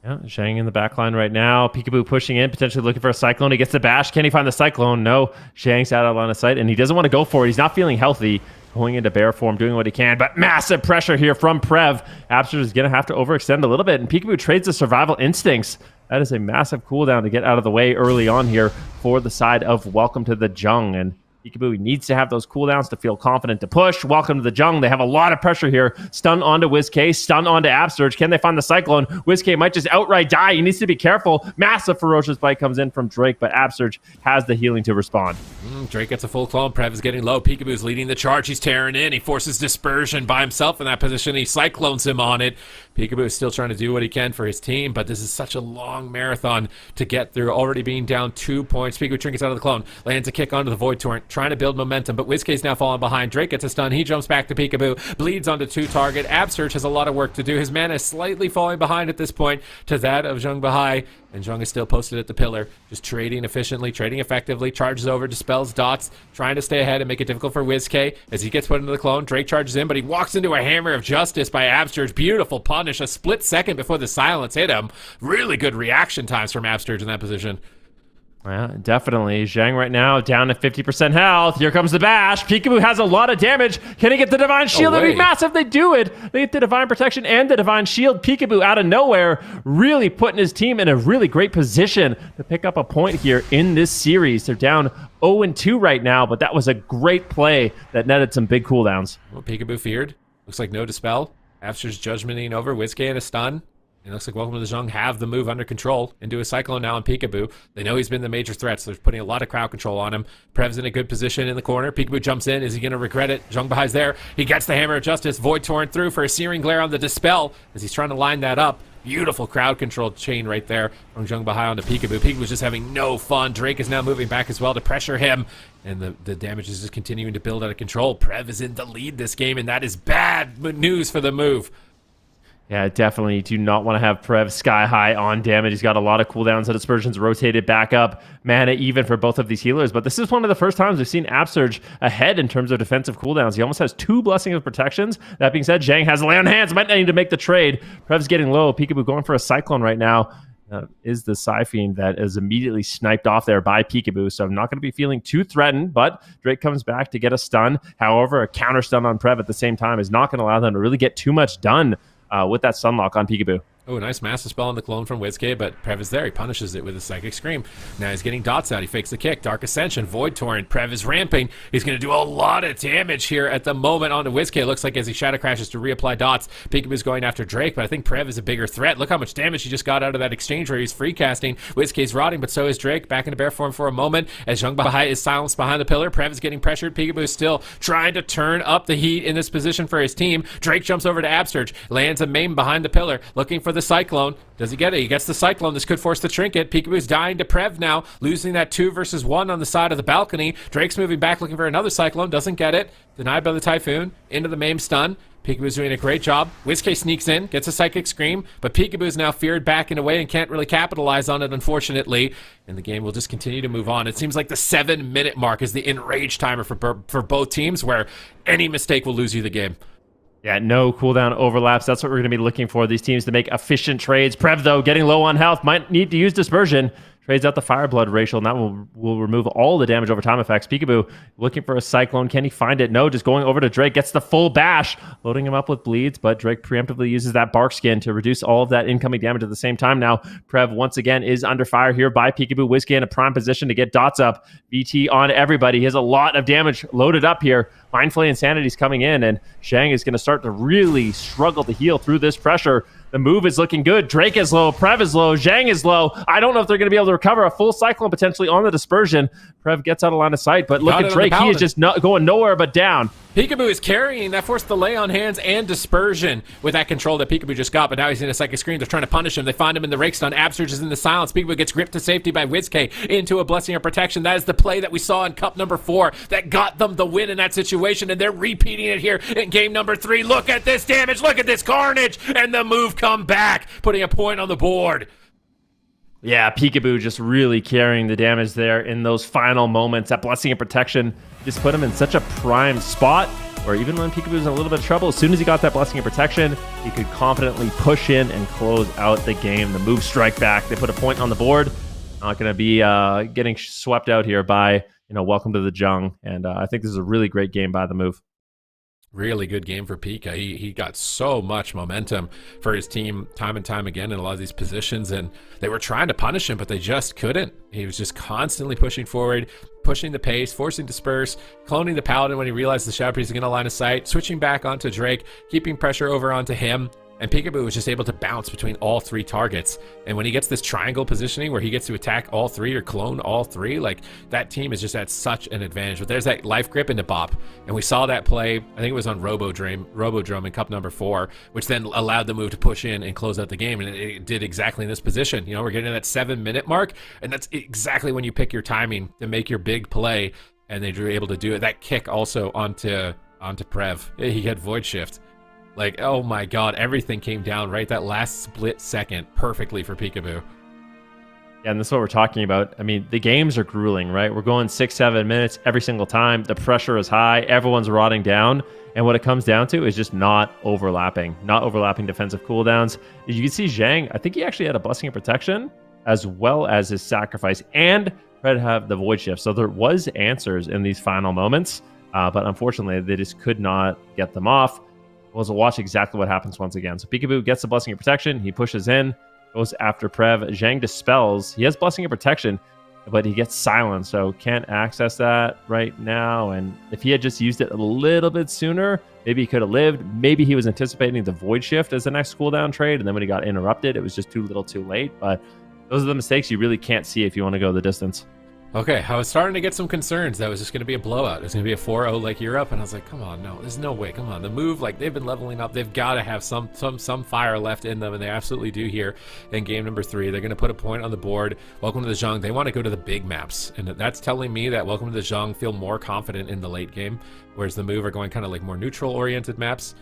Yeah, Zhang in the back line right now. Peekaboo pushing in, potentially looking for a Cyclone. He gets the bash. Can he find the Cyclone? No. Zhang's out of line of sight, and he doesn't want to go for it. He's not feeling healthy. Going into bear form, doing what he can, but massive pressure here from Prev. Absturge is going to have to overextend a little bit, and Peekaboo trades the survival instincts. That is a massive cooldown to get out of the way early on here for the side of welcome to the JUNG, and Peekaboo needs to have those cooldowns to feel confident to push. Welcome to the JUNG. They have a lot of pressure here. Stun onto WizK, stun onto Absturge. Can they find the Cyclone? WizK might just outright die. He needs to be careful. Massive Ferocious Bite comes in from Drake, but Absturge has the healing to respond. Drake gets a full clone. Prev is getting low. Peekaboo's leading the charge. He's tearing in. He forces Dispersion by himself in that position. He cyclones him on it. Peekaboo is still trying to do what he can for his team, but this is such a long marathon to get through, already being down 2 points. Peekaboo trinkets out of the clone. Lands a kick onto the Void Torrent, trying to build momentum, but WizK's now falling behind. Drake gets a stun. He jumps back to Peekaboo. Bleeds onto 2 target. Absturge has a lot of work to do. His mana is slightly falling behind at this point to that of Zhang Bahai, and Zhang is still posted at the pillar, just trading efficiently, trading effectively, charges over, dispels dots, trying to stay ahead and make it difficult for WizK as he gets put into the clone. Drake charges in, but he walks into a Hammer of Justice by Absturge. Beautiful punish, a split second before the silence hit him. Really good reaction times from Absturge in that position. Yeah, definitely. Zhang right now down to 50% health. Here comes the bash. Peekaboo has a lot of damage. Can he get the Divine Shield? That'd be massive. They do it. They get the Divine Protection and the Divine Shield. Peekaboo out of nowhere, really putting his team in a really great position to pick up a point here in this series. They're down 0-2 right now, but that was a great play that netted some big cooldowns. Well, Peekaboo feared. Looks like no dispel. Absturge judgmenting over. WizK and a stun. It looks like welcome to the JUNG have the move under control into a Cyclone now on Peekaboo. They know he's been the major threat, so they're putting a lot of crowd control on him. Prev's in a good position in the corner. Peekaboo jumps in. Is he going to regret it? Zhang Bahai's there. He gets the Hammer of Justice. Void Torrent through for a Searing Glare on the Dispel as he's trying to line that up. Beautiful crowd control chain right there from Zhang Bahai onto Peekaboo. Peekaboo's just having no fun. Drake is now moving back as well to pressure him, and the damage is just continuing to build out of control. Prev is in the lead this game, and that is bad news for the move. Yeah, definitely do not want to have Prev sky high on damage. He's got a lot of cooldowns. The Dispersion's rotated back up. Mana even for both of these healers. But this is one of the first times we've seen Absturge ahead in terms of defensive cooldowns. He almost has 2 Blessing of Protections. That being said, Zhang has Lay on Hands. Might need to make the trade. Prev's getting low. Peekaboo going for a Cyclone right now. Is the Psyfiend that is immediately sniped off there by Peekaboo. So I'm not going to be feeling too threatened, but Drake comes back to get a stun. However, a counter stun on Prev at the same time is not going to allow them to really get too much done with that Sunlock on Peekaboo. Oh, nice Master Spell on the clone from WizK, but Prev is there. He punishes it with a Psychic Scream. Now he's getting dots out. He fakes the kick. Dark Ascension, Void Torrent. Prev is ramping. He's going to do a lot of damage here at the moment onto WizK. Looks like as he Shadow Crashes to reapply dots, Peekaboo's going after Drake, but I think Prev is a bigger threat. Look how much damage he just got out of that exchange where he's free casting. WizK's rotting, but so is Drake. Back into bear form for a moment as Zhang Bahai is silenced behind the pillar. Prev is getting pressured. Peekaboo is still trying to turn up the heat in this position for his team. Drake jumps over to Absturge, lands a maim behind the pillar, looking for the Cyclone. Does he get it? He gets the Cyclone. This could force the Trinket. Peekaboo's dying to Prev now, losing that 2 versus 1 on the side of the balcony. Drake's moving back, looking for another Cyclone. Doesn't get it. Denied by the Typhoon. Into the maim stun. Peekaboo's doing a great job. WizK sneaks in, gets a Psychic Scream, but Peekaboo's now feared back and away and can't really capitalize on it, unfortunately. And the game will just continue to move on. It seems like the 7-minute mark is the enrage timer for both teams, where any mistake will lose you the game. Yeah, no cooldown overlaps. That's what we're going to be looking for. These teams to make efficient trades. Prev, though, getting low on health, might need to use Dispersion. Trades out the Fireblood racial, and that will remove all the damage over time effects. Peekaboo looking for a Cyclone. Can he find it? No, just going over to Drake. Gets the full bash, loading him up with bleeds, but Drake preemptively uses that Bark Skin to reduce all of that incoming damage at the same time. Now, Prev once again is under fire here by Peekaboo. Whiskey in a prime position to get dots up. VT on everybody. He has a lot of damage loaded up here. Mindful Insanity's coming in, and Zhang is going to start to really struggle to heal through this pressure. The move is looking good. Drake is low. Prev is low. Zhang is low. I don't know if they're going to be able to recover a full Cyclone potentially on the Dispersion. Prev gets out of line of sight, but look at Drake. He is just not going nowhere but down. Peekaboo is carrying. That forced the lay on hands and Dispersion with that control that Peekaboo just got, but now he's in a Psychic Scream. They're trying to punish him. They find him in the Rake Stun. Absurge is in the silence. Peekaboo gets gripped to safety by Wizk into a Blessing of Protection. That is the play that we saw in Cup number 4 that got them the win in that situation, and they're repeating it here in game number 3. Look at this damage. Look at this carnage, and the move come back, putting a point on the board. Yeah, Peekaboo just really carrying the damage there in those final moments. That Blessing of Protection just put him in such a prime spot where even when Peekaboo was in a little bit of trouble, as soon as he got that Blessing of Protection, he could confidently push in and close out the game. The move strike back. They put a point on the board. Not going to be getting swept out here by, welcome to the Jung. And I think this is a really great game by the move. Really good game for Pika. He got so much momentum for his team time and time again in a lot of these positions, and they were trying to punish him, but they just couldn't. He was just constantly pushing forward, pushing the pace, forcing disperse, cloning the Paladin when he realized the Shadow Priest is going to line of sight, switching back onto Drake, keeping pressure over onto him. And Peekaboo was just able to bounce between all 3 targets. And when he gets this triangle positioning where he gets to attack all 3 or clone all 3, like, that team is just at such an advantage. But there's that life grip into Bop. And we saw that play, I think it was on Robodrome in Cup number 4, which then allowed the move to push in and close out the game. And it did exactly in this position. We're getting to that 7-minute mark, and that's exactly when you pick your timing to make your big play. And they were able to do it. That kick also onto Prev. He had Void Shift. Like, oh my god, everything came down right that last split second perfectly for Peekaboo. Yeah, and that's what we're talking about. I mean, the games are grueling, right? We're going 6-7 minutes every single time. The pressure is high. Everyone's rotting down. And what it comes down to is just not overlapping defensive cooldowns. As you can see, Zhang, I think he actually had a Blessing of Protection as well as his Sacrifice, and Fred have the Void Shift. So there was answers in these final moments, but unfortunately, they just could not get them off. We'll watch exactly what happens once again. So Peekaboo gets the Blessing of Protection. He pushes in, goes after Prev. Zhang dispels. He has Blessing of Protection, but he gets silenced, so can't access that right now. And if he had just used it a little bit sooner, maybe he could have lived. Maybe he was anticipating the Void Shift as the next cooldown trade, and then when he got interrupted, it was just too little too late. But those are the mistakes you really can't see if you want to go the distance. Okay, I was starting to get some concerns that it was just going to be a blowout. It was going to be a 4-0 like Europe, and I was like, come on, no, there's no way, come on. The move, like, they've been leveling up. They've got to have some fire left in them, and they absolutely do here in game number 3. They're going to put a point on the board. Welcome to the Jung. They want to go to the big maps, and that's telling me that Welcome to the Jung feel more confident in the late game, whereas the move are going kind of like more neutral-oriented maps.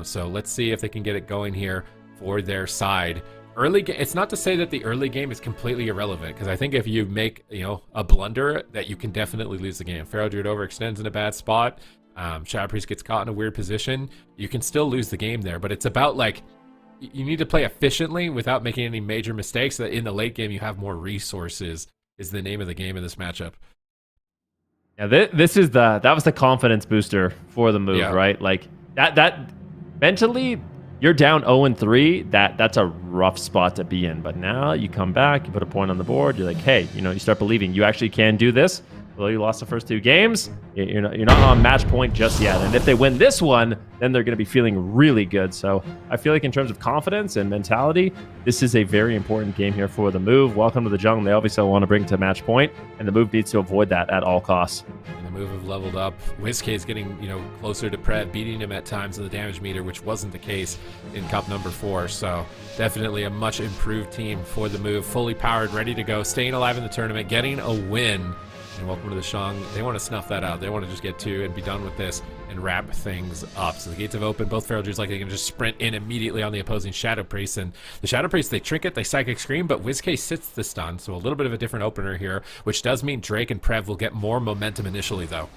So let's see if they can get it going here for their side. It's not to say that the early game is completely irrelevant, because I think if you make a blunder, that you can definitely lose the game. Pharaoh Druid overextends in a bad spot. Shadow Priest gets caught in a weird position. You can still lose the game there, but it's about, like, you need to play efficiently without making any major mistakes, so that in the late game you have more resources, is the name of the game in this matchup. Yeah, this is that was the confidence booster for the move, right? Like that mentally. You're down 0-3, that's a rough spot to be in. But now you come back, you put a point on the board, you're like, hey, you start believing you actually can do this. Although you lost the first 2 games, you're not on match point just yet. And if they win this one, then they're going to be feeling really good. So I feel like in terms of confidence and mentality, this is a very important game here for the move. Welcome to the Jung. They obviously want to bring to match point, and the move needs to avoid that at all costs. And the move have leveled up. Wizk is getting closer to Prev, beating him at times in the damage meter, which wasn't the case in Cup number 4. So definitely a much improved team for the move. Fully powered, ready to go, staying alive in the tournament, getting a win. And welcome to the Shang. They want to snuff that out. They want to just get 2 and be done with this and wrap things up. So the gates have opened. Both Feral Druids like they can just sprint in immediately on the opposing Shadow Priest. And the Shadow Priest, they trinket, they Psychic Scream, but Wizk sits the stun. So a little bit of a different opener here, which does mean Drake and Prev will get more momentum initially, though.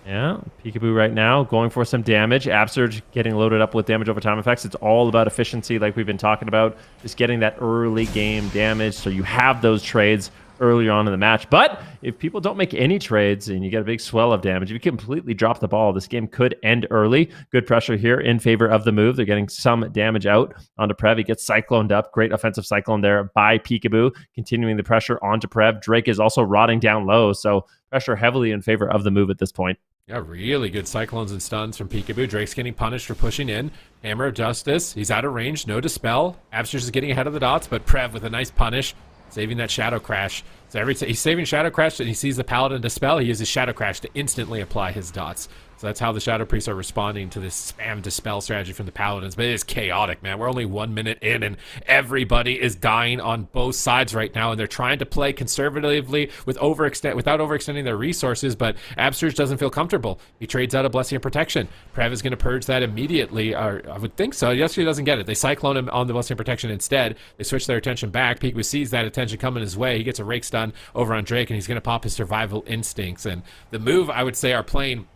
Yeah, Peekaboo right now going for some damage. Upsurge getting loaded up with damage over time effects. It's all about efficiency like we've been talking about. Just getting that early game damage so you have those trades earlier on in the match. But if people don't make any trades and you get a big swell of damage, if you completely drop the ball, this game could end early. Good pressure here in favor of the move. They're getting some damage out onto Prev. He gets cycloned up. Great offensive cyclone there by Peekaboo, continuing the pressure onto Prev. Drake is also rotting down low, so pressure heavily in favor of the move at this point. Yeah, really good cyclones and stuns from Peekaboo. Drake's getting punished for pushing in. Hammer of Justice. He's out of range. No Dispel. Absters is getting ahead of the dots, but Prev with a nice punish, saving that Shadow Crash. So every time he's saving Shadow Crash and he sees the Paladin Dispel, he uses Shadow Crash to instantly apply his dots. So that's how the Shadow Priests are responding to this spam Dispel strategy from the Paladins. But it is chaotic, man. We're only 1 minute in, and everybody is dying on both sides right now, and they're trying to play conservatively without overextending their resources, but Absurge doesn't feel comfortable. He trades out a Blessing of Protection. Prev is going to purge that immediately, or I would think so. Yes, he doesn't get it. They Cyclone him on the Blessing of Protection instead. They switch their attention back. Peekaboo sees that attention coming his way. He gets a Rake Stun over on Drake, and he's going to pop his Survival Instincts. And the move, I would say, are playing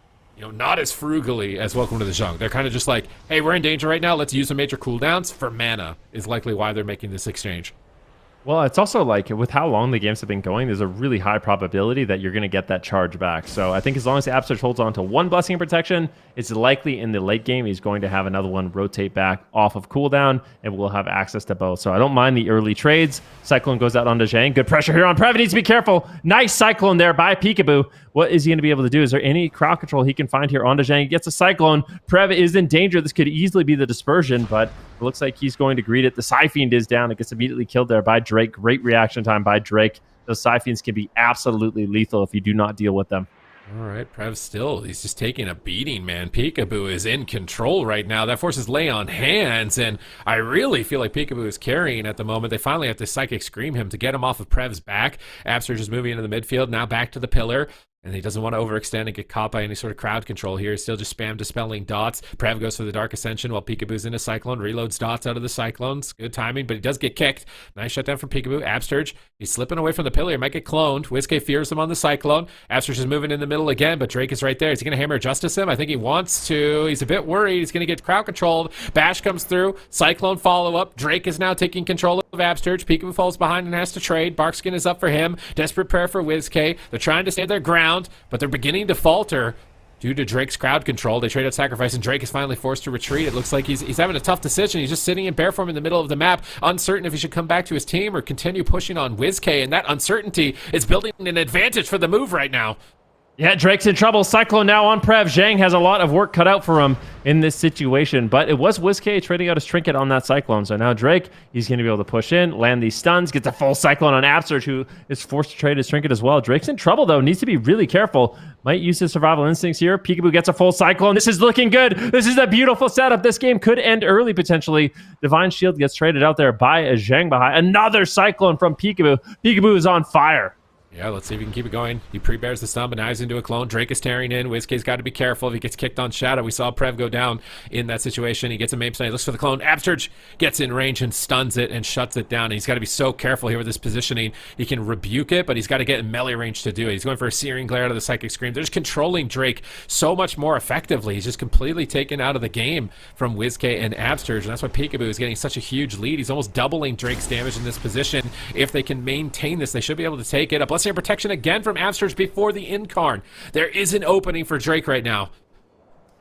not as frugally as Welcome to the JUNG. They're kind of just like, hey, we're in danger right now. Let's use some major cooldowns for mana is likely why they're making this exchange. Well, it's also like with how long the games have been going, there's a really high probability that you're going to get that charge back. So I think as long as Absurge holds on to one Blessing of Protection, it's likely in the late game he's going to have another one rotate back off of cooldown, and we'll have access to both. So I don't mind the early trades. Cyclone goes out onto Zhang. Good pressure here on Prev. He needs to be careful. Nice Cyclone there by Peekaboo. What is he going to be able to do? Is there any crowd control he can find here onto Zhang? He gets a Cyclone. Prev is in danger. This could easily be the dispersion, but it looks like he's going to greet it. The Psyfiend is down. It gets immediately killed there by Drake. Great reaction time by Drake. Those Psyfiends can be absolutely lethal if you do not deal with them. All right, Prev still, he's just taking a beating, man. Peekaboo is in control right now. That forces Lay on hands, and I really feel like Peekaboo is carrying at the moment. They finally have to Psychic Scream him to get him off of Prev's back. Absurge is moving into the midfield, now back to the pillar. And he doesn't want to overextend and get caught by any sort of crowd control here. He's still just spam dispelling dots. Prev goes for the Dark Ascension while Peekaboo's in a Cyclone. Reloads dots out of the Cyclones. Good timing, but he does get kicked. Nice shutdown from Peekaboo. Absturge, he's slipping away from the pillar. He might get cloned. Whiskey fears him on the Cyclone. Absturge is moving in the middle again, but Drake is right there. Is he going to Hammer Justice him? I think he wants to. He's a bit worried. He's going to get crowd controlled. Bash comes through. Cyclone follow-up. Drake is now taking control of Absturge. Peekaboo falls behind and has to trade. Barkskin is up for him. Desperate prayer for Whiskey. They're trying to stand their ground, but they're beginning to falter due to Drake's crowd control. They trade out Sacrifice, and Drake is finally forced to retreat. It looks like he's having a tough decision. He's just sitting in bear form in the middle of the map, uncertain if he should come back to his team or continue pushing on WizK, and that uncertainty is building an advantage for the move right now. Yeah, Drake's in trouble. Cyclone now on Prev. Zhang has a lot of work cut out for him in this situation, but it was WizK trading out his Trinket on that Cyclone. So now Drake, he's going to be able to push in, land these stuns, gets a full Cyclone on Absurge, who is forced to trade his Trinket as well. Drake's in trouble, though. Needs to be really careful. Might use his Survival Instincts here. Peekaboo gets a full Cyclone. This is looking good. This is a beautiful setup. This game could end early, potentially. Divine Shield gets traded out there by a Zhang behind. Another Cyclone from Peekaboo. Peekaboo is on fire. Yeah, let's see if he can keep it going. He pre-bears the stun, but now he's into a clone. Drake is tearing in. WizK's got to be careful if he gets kicked on Shadow. We saw Prev go down in that situation. He gets a Maim Stun. He looks for the clone. Absurge gets in range and stuns it and shuts it down. And he's got to be so careful here with his positioning. He can rebuke it, but he's got to get in melee range to do it. He's going for a Searing Glare out of the Psychic Scream. They're just controlling Drake so much more effectively. He's just completely taken out of the game from WizK and Absurge, and that's why Peekaboo is getting such a huge lead. He's almost doubling Drake's damage in this position. If they can maintain this, they should be able to take it. A Blessing of Protection again from Absurge before the Incarn. There is an opening for Drake right now.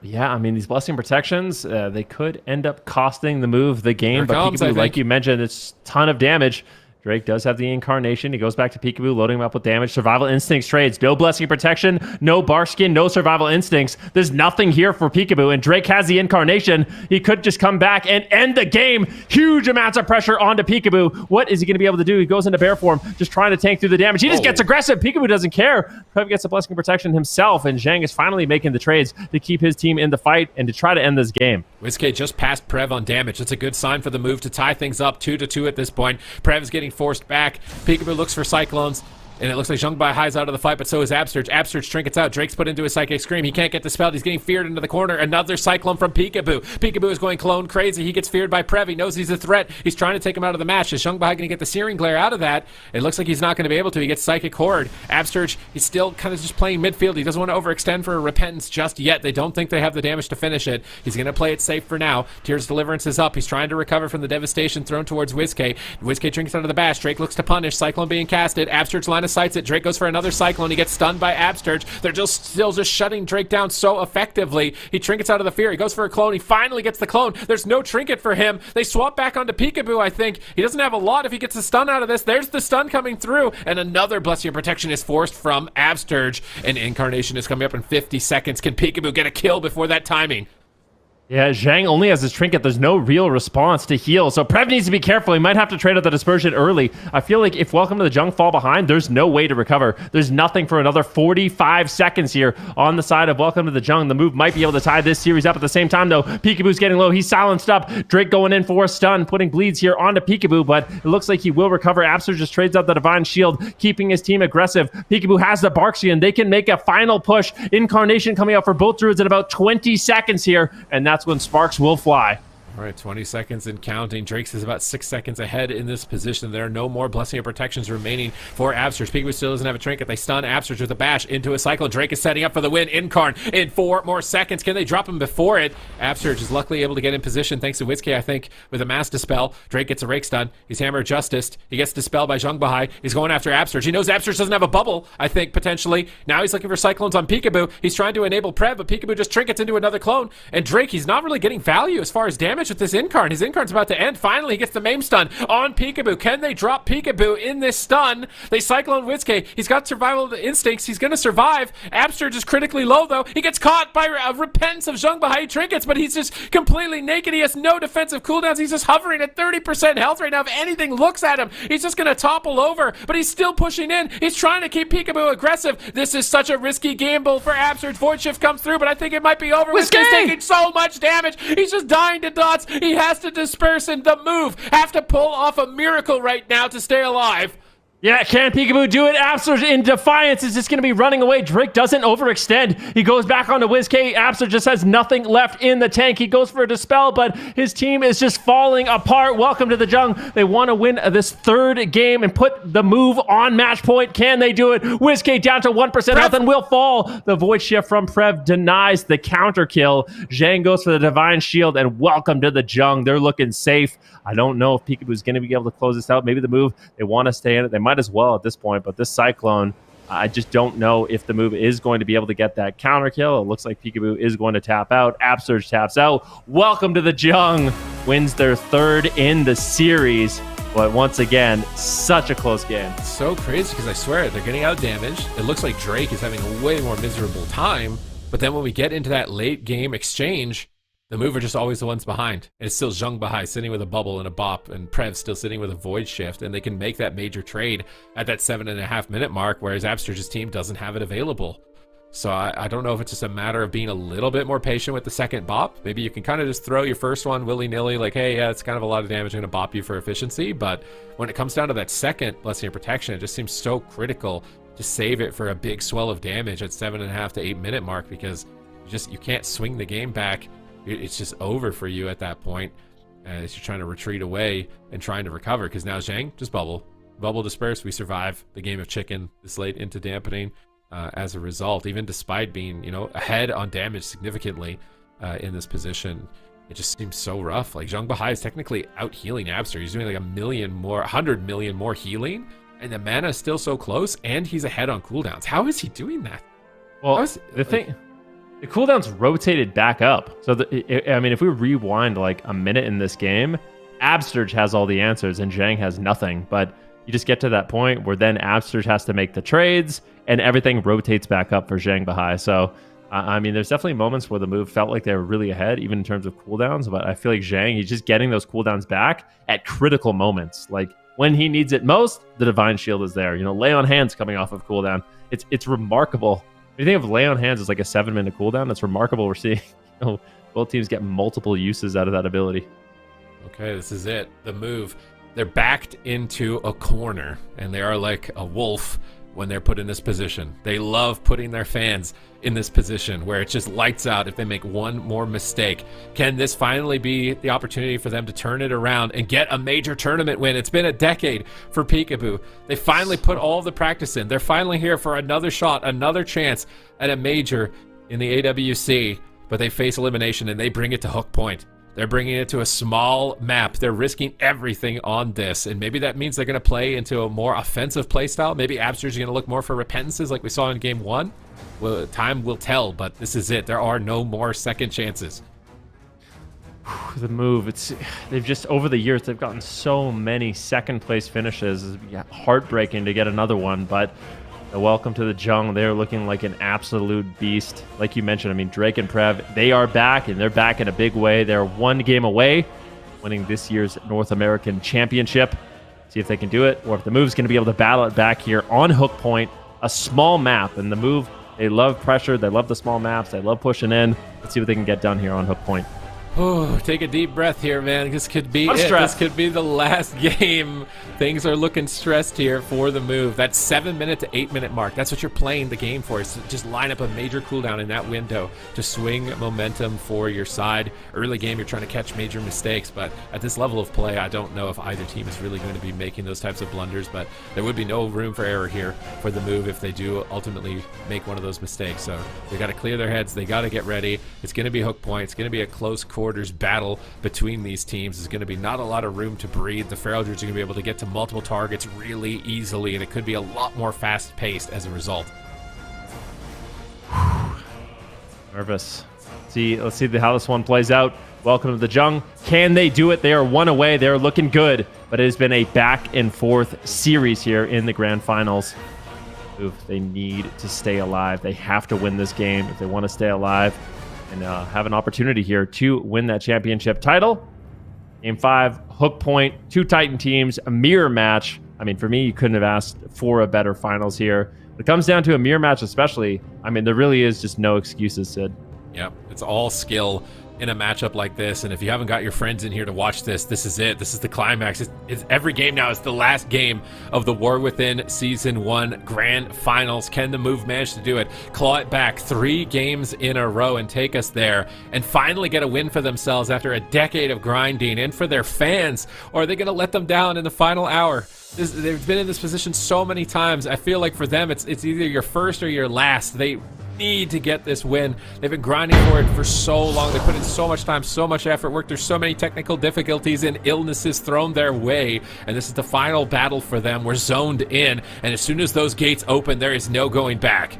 Yeah, I mean, these Blessing Protections, they could end up costing the move the game, but comes, Peekaboo, like you mentioned, it's a ton of damage. Drake does have the Incarnation. He goes back to Peekaboo, loading him up with damage. Survival Instincts trades. No Blessing Protection, no Barskin, no Survival Instincts. There's nothing here for Peekaboo, and Drake has the Incarnation. He could just come back and end the game. Huge amounts of pressure onto Peekaboo. What is he going to be able to do? He goes into bear form, just trying to tank through the damage. He just gets aggressive. Peekaboo doesn't care. Prev gets a Blessing Protection himself, and Zhang is finally making the trades to keep his team in the fight and to try to end this game. WizK just passed Prev on damage. That's a good sign for the move to tie things up 2-2 at this point. Prev is getting forced back. Peekaboo looks for Cyclones. And it looks like Jung high's out of the fight, but so is Absurge. Absurge trinkets out. Drake's put into a Psychic Scream. He can't get dispelled. He's getting feared into the corner. Another Cyclone from Peekaboo. Peekaboo is going clone crazy. He gets feared by Prev. He knows he's a threat. He's trying to take him out of the match. Is Jung going to get the Searing Glare out of that? It looks like he's not going to be able to. He gets Psychic Horde. Absurge, he's still kind of just playing midfield. He doesn't want to overextend for a Repentance just yet. They don't think they have the damage to finish it. He's going to play it safe for now. Tears Deliverance is up. He's trying to recover from the devastation thrown towards WizK. WizK trinkets under the bash. Drake looks to punish. Cyclone being casted. Absurge line of sights it. Drake goes for another Cyclone. He gets stunned by Absurge. They're still just shutting Drake down so effectively. He trinkets out of the fear. He goes for a clone. He finally gets the clone. There's no trinket for him. They swap back onto Peekaboo, I think. He doesn't have a lot if he gets the stun out of this. There's the stun coming through, and another Blessing of Protection is forced from Absurge. And Incarnation is coming up in 50 seconds. Can Peekaboo get a kill before that timing? Yeah, Zhang only has his trinket. There's no real response to heal. So Prev needs to be careful. He might have to trade out the dispersion early. I feel like if Welcome to the Jung fall behind, there's no way to recover. There's nothing for another 45 seconds here on the side of Welcome to the Jung. The move might be able to tie this series up at the same time, though. Peekaboo's getting low. He's silenced up. Drake going in for a stun, putting bleeds here onto Peekaboo, but it looks like he will recover. Absurge just trades out the Divine Shield, keeping his team aggressive. Peekaboo has the Barksian. They can make a final push. Incarnation coming out for both Druids at about 20 seconds here, and that's when Sparks will fly. All right, 20 seconds and counting. Drake's is about 6 seconds ahead in this position. There are no more Blessing of Protections remaining for Absurge. Peekaboo still doesn't have a trinket. They stun Absurge with a bash into a Cyclone. Drake is setting up for the win. Incarn in 4 more seconds. Can they drop him before it? Absurge is luckily able to get in position thanks to WizK, I think, with a Mass Dispel. Drake gets a Rake Stun. He's Hammer Justice. He gets dispelled by Zhang Bahai. He's going after Absurge. He knows Absurge doesn't have a bubble, I think, potentially. Now he's looking for Cyclones on Peekaboo. He's trying to enable Prev, but Peekaboo just trinkets into another clone. And Drake, he's not really getting value as far as damage with this Incarn. His Incarn's about to end. Finally, he gets the Maim Stun on Peekaboo. Can they drop Peekaboo in this stun? They Cyclone WizK. He's got survival instincts. He's going to survive. Absurge is critically low, though. He gets caught by a Repentance of Zhang Bahai trinkets, but he's just completely naked. He has no defensive cooldowns. He's just hovering at 30% health right now. If anything looks at him, he's just going to topple over, but he's still pushing in. He's trying to keep Peekaboo aggressive. This is such a risky gamble for Absurge. Void Shift comes through, but I think it might be over. WizK's taking so much damage. He's just dying to dots. He has to disperse in the move. Have to pull off a miracle right now to stay alive. Yeah, can Peekaboo do it? Absurge in defiance is just going to be running away. Drake doesn't overextend. He goes back onto WizK. Absurge just has nothing left in the tank. He goes for a Dispel, but his team is just falling apart. Welcome to the Jung. They want to win this third game and put the move on match point. Can they do it? WizK down to 1% health and will fall. The Void Shift from Prev denies the counter kill. Zhang goes for the Divine Shield, and welcome to the Jung. They're looking safe. I don't know if Peekaboo's going to be able to close this out. Maybe the move, they want to stay in it. They might as well at this point, but this Cyclone, I just don't know if the move is going to be able to get that counter kill. It looks like Peekaboo is going to tap out. Absurge taps out. Welcome to the Jung. Wins their third in the series. But once again, such a close game. So crazy because I swear they're getting out damaged. It looks like Drake is having a way more miserable time. But then when we get into that late game exchange, the move are just always the ones behind. And it's still Zhang Bahai sitting with a bubble and a bop, and Prev still sitting with a Void Shift, and they can make that major trade at that 7.5 minute mark, whereas Absurge's team doesn't have it available. So I don't know if it's just a matter of being a little bit more patient with the second bop. Maybe you can kind of just throw your first one willy-nilly, like, hey, yeah, it's kind of a lot of damage, I'm going to bop you for efficiency. But when it comes down to that second Blessing of Protection, it just seems so critical to save it for a big swell of damage at 7.5 to 8 minute mark, because you can't swing the game back. It's just over for you at that point as you're trying to retreat away and trying to recover, because now Zhang, just bubble disperse. We survive the game of chicken this late into dampening as a result, even despite being, ahead on damage significantly in this position. It just seems so rough. Like, Zhang Bahai is technically out healing Absurge. He's doing like 100 million more healing, and the mana is still so close, and he's ahead on cooldowns. How is he doing that? Well, the cooldowns rotated back up. So, if we rewind like a minute in this game, Absurge has all the answers and Zhang has nothing. But you just get to that point where then Absurge has to make the trades and everything rotates back up for Zhang Bahai. So, there's definitely moments where the move felt like they were really ahead, even in terms of cooldowns. But I feel like Zhang, he's just getting those cooldowns back at critical moments. Like, when he needs it most, the Divine Shield is there. Lay on Hands coming off of cooldown. It's remarkable. If you think of Lay on Hands as like a 7-minute cooldown, it's remarkable. We're seeing both teams get multiple uses out of that ability. Okay, this is it. The move. They're backed into a corner, and they are like a wolf when they're put in this position. They love putting their fans in this position where it just lights out if they make one more mistake. Can this finally be the opportunity for them to turn it around and get a major tournament win? It's been a decade for Peekaboo. They finally put all the practice in. They're finally here for another shot, another chance at a major in the AWC, but they face elimination and they bring it to Hook Point. They're bringing it to a small map. They're risking everything on this. And maybe that means they're going to play into a more offensive playstyle. Maybe Abster's going to look more for repentances like we saw in game 1. Well, time will tell, but this is it. There are no more second chances. The move, they've just, over the years, they've gotten so many second place finishes. It's heartbreaking to get another one, but welcome to the JUNG. They're looking like an absolute beast. Like you mentioned, I mean, Drake and Prev, they are back, and they're back in a big way. They're one game away winning this year's North American Championship. See if they can do it, or if the move's going to be able to battle it back here on Hook Point, a small map. And the move, they love pressure. They love the small maps. They love pushing in. Let's see what they can get done here on Hook Point. Oh, take a deep breath here, man. This could be it. This could be the last game. Things are looking stressed here for the move. That 7-minute to 8-minute mark, that's what you're playing the game for. Is to just line up a major cooldown in that window to swing momentum for your side. Early game, you're trying to catch major mistakes, but at this level of play, I don't know if either team is really going to be making those types of blunders, but there would be no room for error here for the move if they do ultimately make one of those mistakes. So they got to clear their heads. They got to get ready. It's going to be Hook Point. It's going to be a close quarters battle between these teams. There's going to be not a lot of room to breathe. The Feral Druids are going to be able to get to multiple targets really easily, and it could be a lot more fast-paced as a result. Nervous. Let's see how this one plays out. Welcome to the JUNG. Can they do it? They are one away. They're looking good, but it has been a back-and-forth series here in the grand finals. They need to stay alive. They have to win this game if they want to stay alive and have an opportunity here to win that championship title. Game 5, Hook Point, 2 Titan teams, a mirror match. I mean, for me, you couldn't have asked for a better finals here. When it comes down to a mirror match especially, I mean, there really is just no excuses, Sid. Yep, it's all skill in a matchup like this, and if you haven't got your friends in here to watch this, this is it. This is the climax. It's every game now is the last game of the War Within Season 1 Grand Finals. Can the move manage to do it? Claw it back 3 games in a row and take us there, and finally get a win for themselves after a decade of grinding, and for their fans? Or are they going to let them down in the final hour? They've been in this position so many times. I feel like for them, it's either your first or your last. They need to get this win. They've been grinding for it for so long. They put in so much time, so much effort, worked through so many technical difficulties and illnesses thrown their way, and this is the final battle for them. We're zoned in, and as soon as those gates open, there is no going back.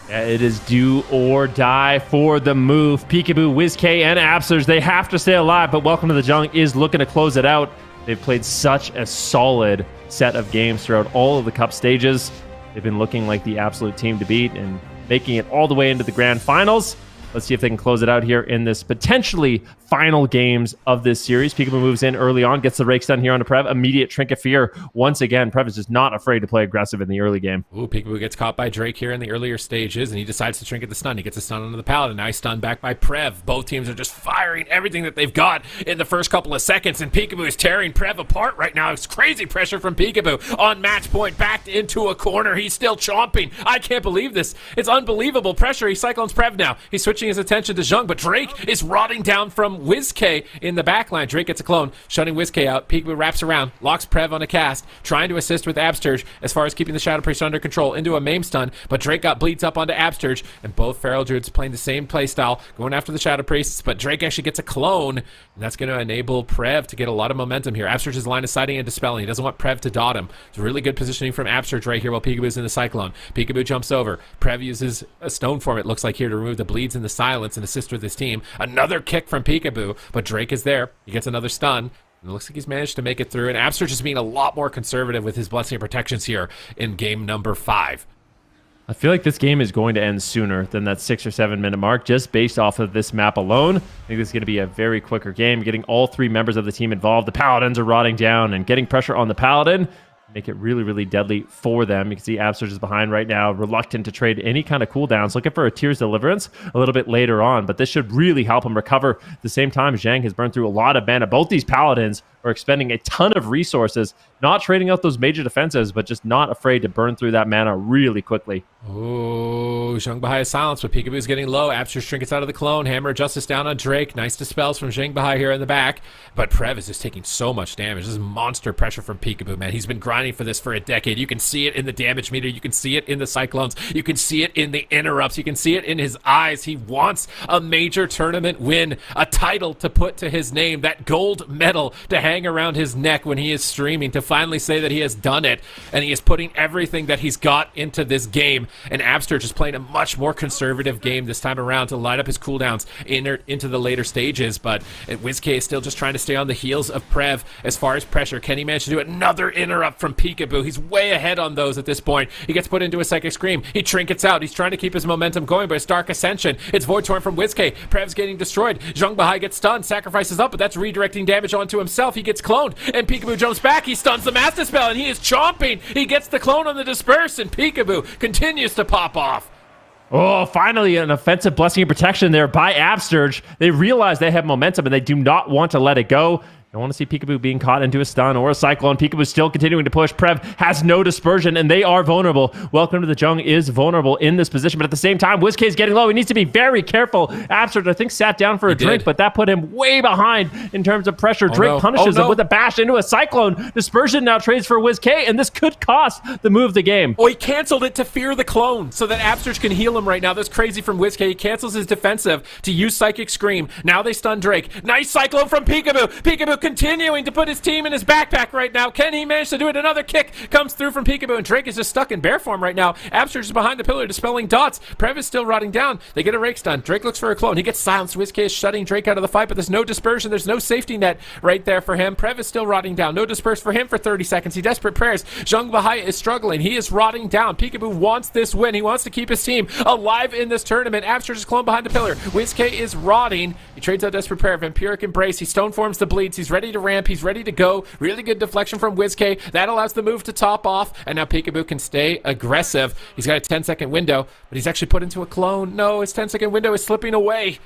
Yeah, it is do or die for the move. Peekaboo, WizK, and Absters, they have to stay alive, but Welcome to the JUNG is looking to close it out. They've played such a solid set of games throughout all of the cup stages. They've been looking like the absolute team to beat and making it all the way into the grand finals. Let's see if they can close it out here in this potentially final games of this series. Peekaboo moves in early on, gets the rakes done here on the Prev. Immediate Trinket Fear. Once again, Prev is just not afraid to play aggressive in the early game. Ooh, Peekaboo gets caught by Drake here in the earlier stages, and he decides to Trinket the stun. He gets a stun onto the Paladin. Now he's stunned back by Prev. Both teams are just firing everything that they've got in the first couple of seconds, and Peekaboo is tearing Prev apart right now. It's crazy pressure from Peekaboo on match point, backed into a corner. He's still chomping. I can't believe this. It's unbelievable pressure. He cyclones Prev now. He's switching his attention to JUNG, but Drake is rotting down from WizK in the backline. Drake gets a clone, shutting WizK out. Peekaboo wraps around, locks Prev on a cast, trying to assist with Absterge as far as keeping the Shadow Priest under control into a maim stun, but Drake got bleeds up onto Absterge, and both Feral Druids playing the same playstyle, going after the Shadow Priests, but Drake actually gets a clone, and that's going to enable Prev to get a lot of momentum here. Absterge's line of sighting and dispelling. He doesn't want Prev to dot him. It's really good positioning from Absterge right here while Peekaboo's in the Cyclone. Peekaboo jumps over. Prev uses a stone form, it looks like here, to remove the bleeds and the silence and assist with his team. Another kick from Peekaboo, but Drake is there. He gets another stun. It looks like he's managed to make it through, and Absterge is being a lot more conservative with his Blessing of Protections here in game number 5. I feel like this game is going to end sooner than that 6 or 7 minute mark, just based off of this map alone. I think this is going to be a very quicker game, getting all 3 members of the team involved. The Paladins are rotting down and getting pressure on the Paladin. make it really, really deadly for them. You can see Absurge is behind right now, reluctant to trade any kind of cooldowns, looking for a Tears Deliverance a little bit later on, but this should really help him recover. At the same time, Zhang has burned through a lot of mana. Both these Paladins are expending a ton of resources, not trading out those major defenses, but just not afraid to burn through that mana really quickly. Oh, Zhang Bahai is silenced, but Peekaboo's getting low. Absurge trinkets out of the clone. Hammer of Justice down on Drake. Nice dispels from Zhang Bahai here in the back. But Prev is just taking so much damage. This is monster pressure from Peekaboo, man. He's been grinding for this for a decade. You can see it in the damage meter. You can see it in the cyclones. You can see it in the interrupts. You can see it in his eyes. He wants a major tournament win, a title to put to his name, that gold medal to hang around his neck when he is streaming, to finally say that he has done it, and he is putting everything that he's got into this game. And Absturge is playing a much more conservative game this time around to line up his cooldowns into the later stages, but WizK is still just trying to stay on the heels of Prev as far as pressure. Can he manage to do another interrupt from Peekaboo? He's way ahead on those at this point. He gets put into a Psychic Scream. He trinkets out. He's trying to keep his momentum going, but it's Dark Ascension. It's Void Torrent from WizK. Prev's getting destroyed. Zhang Bahai gets stunned, sacrifices up, but that's redirecting damage onto himself. He gets cloned, and Peekaboo jumps back. He stuns the Master Spell, and he is chomping. He gets the clone on the Disperse, and Peekaboo continues to pop off. Oh, finally an offensive blessing and protection there by Absturge. They realize they have momentum, and they do not want to let it go. I want to see Peekaboo being caught into a stun or a cyclone. Peekaboo still continuing to push. Prev has no dispersion, and they are vulnerable. Welcome to the Jung is vulnerable in this position, but at the same time, WizK is getting low. He needs to be very careful. Absurge, I think, sat down for a drink, but that put him way behind in terms of pressure. Drake punishes him with a bash into a cyclone. Dispersion now trades for WizK, and this could cost the move the game. Oh, he canceled it to fear the clone so that Absurge can heal him right now. That's crazy from WizK. He cancels his defensive to use Psychic Scream. Now they stun Drake. Nice cyclone from Peekaboo. Peekaboo continuing to put his team in his backpack right now. Can he manage to do it? Another kick comes through from Peekaboo, and Drake is just stuck in bear form right now. Absurge is behind the pillar, dispelling dots. Prev is still rotting down. They get a rake stun. Drake looks for a clone. He gets silenced. WizK is shutting Drake out of the fight, but there's no dispersion. There's no safety net right there for him. Prev is still rotting down. No disperse for him for 30 seconds. He desperate prayers. Zhang Bahai is struggling. He is rotting down. Peekaboo wants this win. He wants to keep his team alive in this tournament. Absurge is clone behind the pillar. WizK is rotting. He trades out desperate prayer. Vampiric Embrace. He stone forms the bleeds. He's ready to ramp. He's ready to go. Really good deflection from WizK. That allows the move to top off, and now Peekaboo can stay aggressive. He's got a 10-second window, but he's actually put into a clone. No, his 10-second window is slipping away.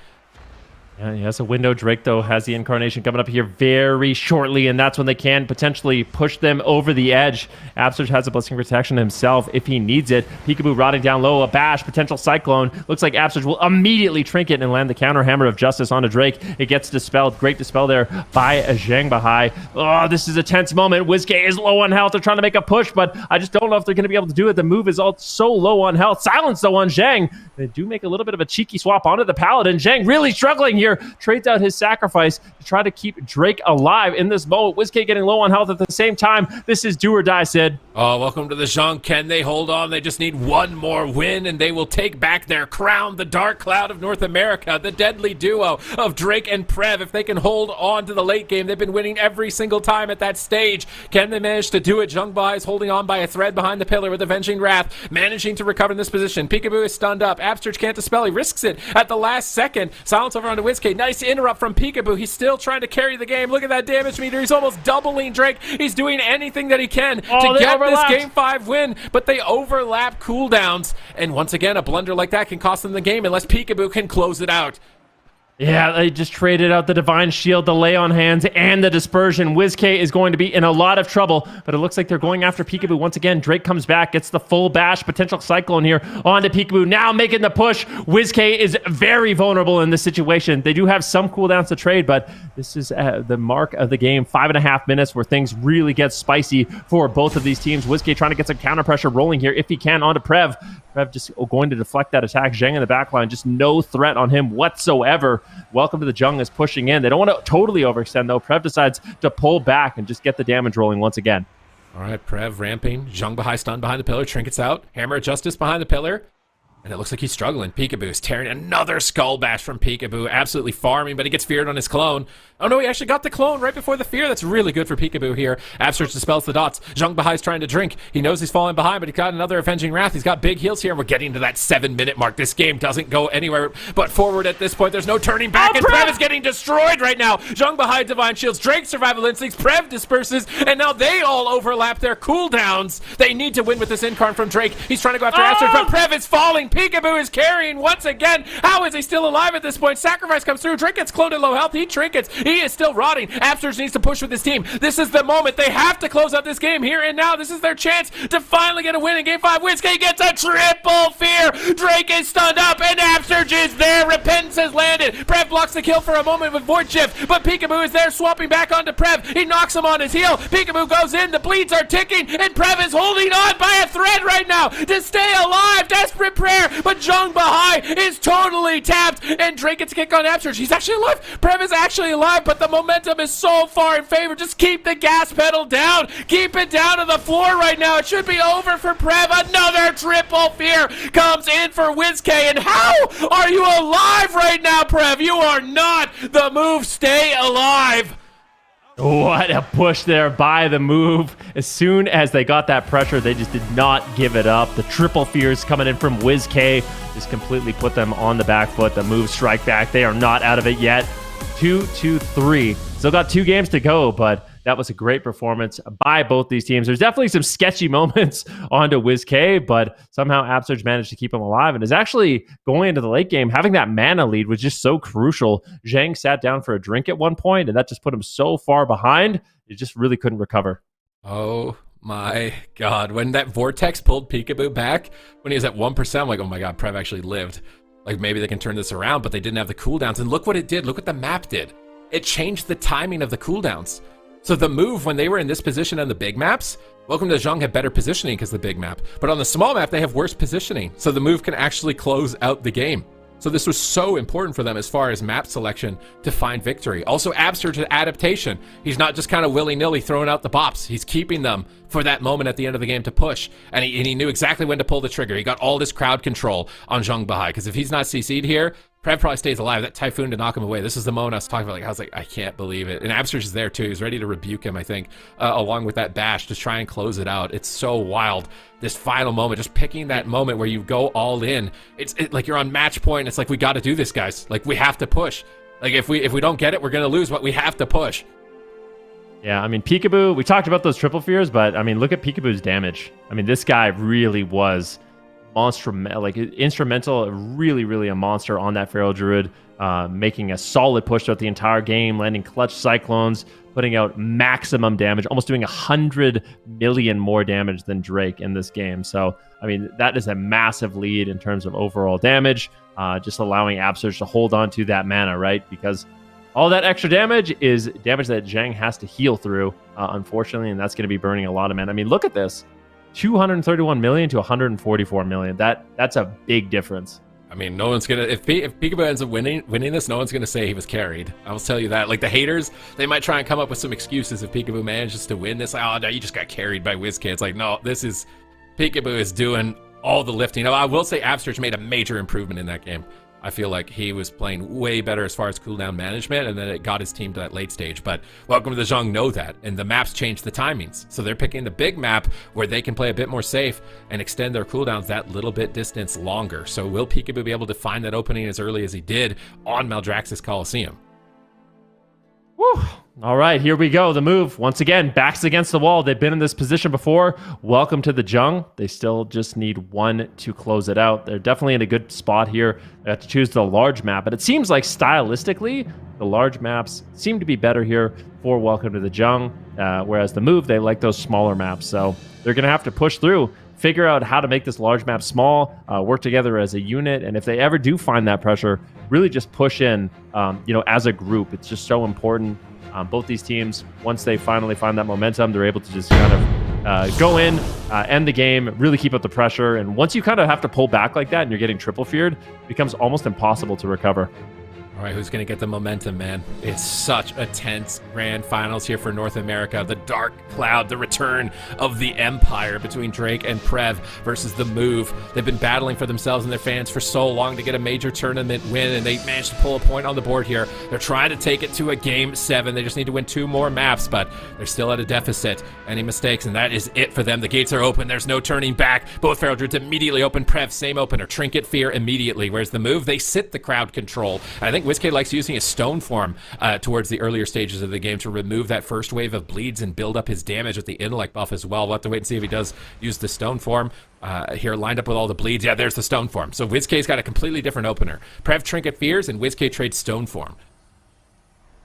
Yeah, he has a window. Drake, though, has the incarnation coming up here very shortly, and that's when they can potentially push them over the edge. Absurge has a blessing protection himself if he needs it. Peekaboo rotting down low, a bash, potential cyclone. Looks like Absurge will immediately trinket and land the counter hammer of justice onto Drake. It gets dispelled. Great dispel there by Zhang Bahai. Oh, this is a tense moment. WizK is low on health. They're trying to make a push, but I just don't know if they're going to be able to do it. The move is all so low on health. Silence, though, on Zhang. They do make a little bit of a cheeky swap onto the Paladin. Zhang really struggling here. Trades out his sacrifice to try to keep Drake alive in this moment. WizK getting low on health at the same time. This is do or die, Sid. Oh, welcome to the Zhang. Can they hold on? They just need one more win, and they will take back their crown, the Dark Cloud of North America, the deadly duo of Drake and Prev. If they can hold on to the late game, they've been winning every single time at that stage. Can they manage to do it? Zhang Bahai is holding on by a thread behind the pillar with Avenging Wrath, managing to recover in this position. Peekaboo is stunned up. Absurge can't dispel. He risks it at the last second. Silence over onto WizK. Nice interrupt from Peekaboo. He's still trying to carry the game. Look at that damage meter. He's almost doubling Drake. He's doing anything that he can to get this Game 5 win, but they overlap cooldowns. And once again, a blunder like that can cost them the game unless Peekaboo can close it out. Yeah, they just traded out the Divine Shield, the Lay on Hands, and the Dispersion. WizK is going to be in a lot of trouble, but it looks like they're going after Peekaboo once again. Drake comes back, gets the full bash, potential cyclone here onto Peekaboo. Now making the push. WizK is very vulnerable in this situation. They do have some cooldowns to trade, but this is the mark of the game. 5.5 minutes where things really get spicy for both of these teams. WizK trying to get some counter pressure rolling here if he can onto Prev. Prev just going to deflect that attack. Zhang in the backline, just no threat on him whatsoever. Welcome to the Jung is pushing in. They don't want to totally overextend, though. Prev decides to pull back and just get the damage rolling once again. All right, Prev ramping. Zhang Bahai stunned behind the pillar. Trinkets out. Hammer of Justice behind the pillar. And it looks like he's struggling. Peekaboo's tearing another skull bash from Peekaboo. Absolutely farming, but he gets feared on his clone. Oh no, he actually got the clone right before the fear. That's really good for Peekaboo here. Absurge dispels the dots. Zhang Bahai's trying to drink. He knows he's falling behind, but he got another Avenging Wrath. He's got big heals here. We're getting to that 7-minute mark. This game doesn't go anywhere but forward at this point. There's no turning back, and Prev is getting destroyed right now. Zhang Bahai Divine Shields, Drake Survival Instincts, Prev disperses, and now they all overlap their cooldowns. They need to win with this Incarn from Drake. He's trying to go after Absurge, but Prev is falling. Peekaboo is carrying once again. How is he still alive at this point? Sacrifice comes through. Drake gets cloned at low health. He trinkets. He is still rotting. Absurge needs to push with his team. This is the moment. They have to close out this game here and now. This is their chance to finally get a win in Game 5. Whiskey gets a triple fear. Drake is stunned up, and Absurge is there. Repentance has landed. Prev blocks the kill for a moment with Void Shift, but Peekaboo is there, swapping back onto Prev. He knocks him on his heel. Peekaboo goes in. The bleeds are ticking, and Prev is holding on by a thread right now to stay alive. Desperate prayer, but Zhang Bahai is totally tapped, and Drake gets a kick on Absurge. He's actually alive. Prev is actually alive, but the momentum is so far in favor. Just keep the gas pedal down. Keep it down to the floor right now. It should be over for Prev. Another triple fear comes in for WizK, and how are you alive right now, Prev? You are not. The move, stay alive. What a push there by the move. As soon as they got that pressure, they just did not give it up. The triple fears coming in from WizK just completely put them on the back foot. The move strike back. They are not out of it yet. 2-2-3. Still got 2 games to go, but that was a great performance by both these teams. There's definitely some sketchy moments onto WizK, but somehow Absurge managed to keep him alive and is actually going into the late game. Having that mana lead was just so crucial. Zhang sat down for a drink at one point, and that just put him so far behind, he just really couldn't recover. Oh my God. When that Vortex pulled Peekaboo back, when he was at 1%, I'm like, oh my God, Prev actually lived. Like, maybe they can turn this around, but they didn't have the cooldowns. And look what it did. Look what the map did. It changed the timing of the cooldowns. So the move, when they were in this position on the big maps, Welcome to JUNG had better positioning because the big map. But on the small map, they have worse positioning. So the move can actually close out the game. So this was so important for them as far as map selection to find victory. Also, Absurge's adaptation. He's not just kind of willy-nilly throwing out the bops. He's keeping them for that moment at the end of the game to push. And he knew exactly when to pull the trigger. He got all this crowd control on Zhang Bahai. Because if he's not CC'd here, Prev probably stays alive. That Typhoon to knock him away. This is the moment I was talking about. Like, I was like, I can't believe it. And Absurge is there too. He's ready to rebuke him, I think, along with that bash to try and close it out. It's so wild. This final moment, just picking that moment where you go all in. It's like you're on match point. It's like, we got to do this, guys. Like, we have to push. Like, if we don't get it, we're going to lose, but we have to push. Yeah, I mean, Peekaboo, we talked about those triple fears, but I mean, look at Peekaboo's damage. I mean, this guy really was instrumental, really a monster on that Feral Druid, making a solid push throughout the entire game, landing clutch Cyclones, putting out maximum damage, almost doing 100 million more damage than Drake in this game. So, I mean, that is a massive lead in terms of overall damage, just allowing Absurge to hold on to that mana, right? Because all that extra damage is damage that Zhang has to heal through, unfortunately, and that's going to be burning a lot of mana. I mean, look at this. 231 million to 144 million. That's a big difference. I mean, no one's gonna, if Peekaboo ends up winning this, no one's gonna say he was carried. I will tell you that. Like, the haters, they might try and come up with some excuses if Peekaboo manages to win this. Like, oh no, you just got carried by WizK. It's like, no, this is, Peekaboo is doing all the lifting. Now, I will say Absurge made a major improvement in that game. I feel like he was playing way better as far as cooldown management, and then it got his team to that late stage. But Welcome to the JUNG know that, and the maps change the timings. So they're picking the big map where they can play a bit more safe and extend their cooldowns that little bit distance longer. So will Peekaboo be able to find that opening as early as he did on Maldraxxus Coliseum? Woo! All right, here we go. The move, once again, backs against the wall. They've been in this position before. Welcome to the JUNG. They still just need one to close it out. They're definitely in a good spot here. They have to choose the large map, but it seems like stylistically, the large maps seem to be better here for Welcome to the JUNG, whereas the move, they like those smaller maps. So they're going to have to push through, figure out how to make this large map small, work together as a unit, and if they ever do find that pressure, really just push in, as a group. It's just so important. Both these teams, once they finally find that momentum, they're able to just kind of go in, end the game, really keep up the pressure. And once you kind of have to pull back like that and you're getting triple feared, it becomes almost impossible to recover. All All right, who's going to get the momentum, man? It's such a tense grand finals here for North America. The Dark Cloud, the return of the Empire between Drake and Prev versus the Move. They've been battling for themselves and their fans for so long to get a major tournament win, and they managed to pull a point on the board here. They're trying to take it to a Game 7. They just need to win 2 more maps, but they're still at a deficit. Any mistakes, and that is it for them. The gates are open. There's no turning back. Both Feral Druids immediately open. Prev, same opener. Trinket Fear immediately. Whereas the Move, they sit the crowd control. I think WizK likes using his stone form towards the earlier stages of the game to remove that first wave of bleeds and build up his damage with the intellect buff as well. We'll have to wait and see if he does use the stone form here, lined up with all the bleeds. Yeah, there's the stone form. So WizK's got a completely different opener. Prev Trinket Fears and WizK trades stone form.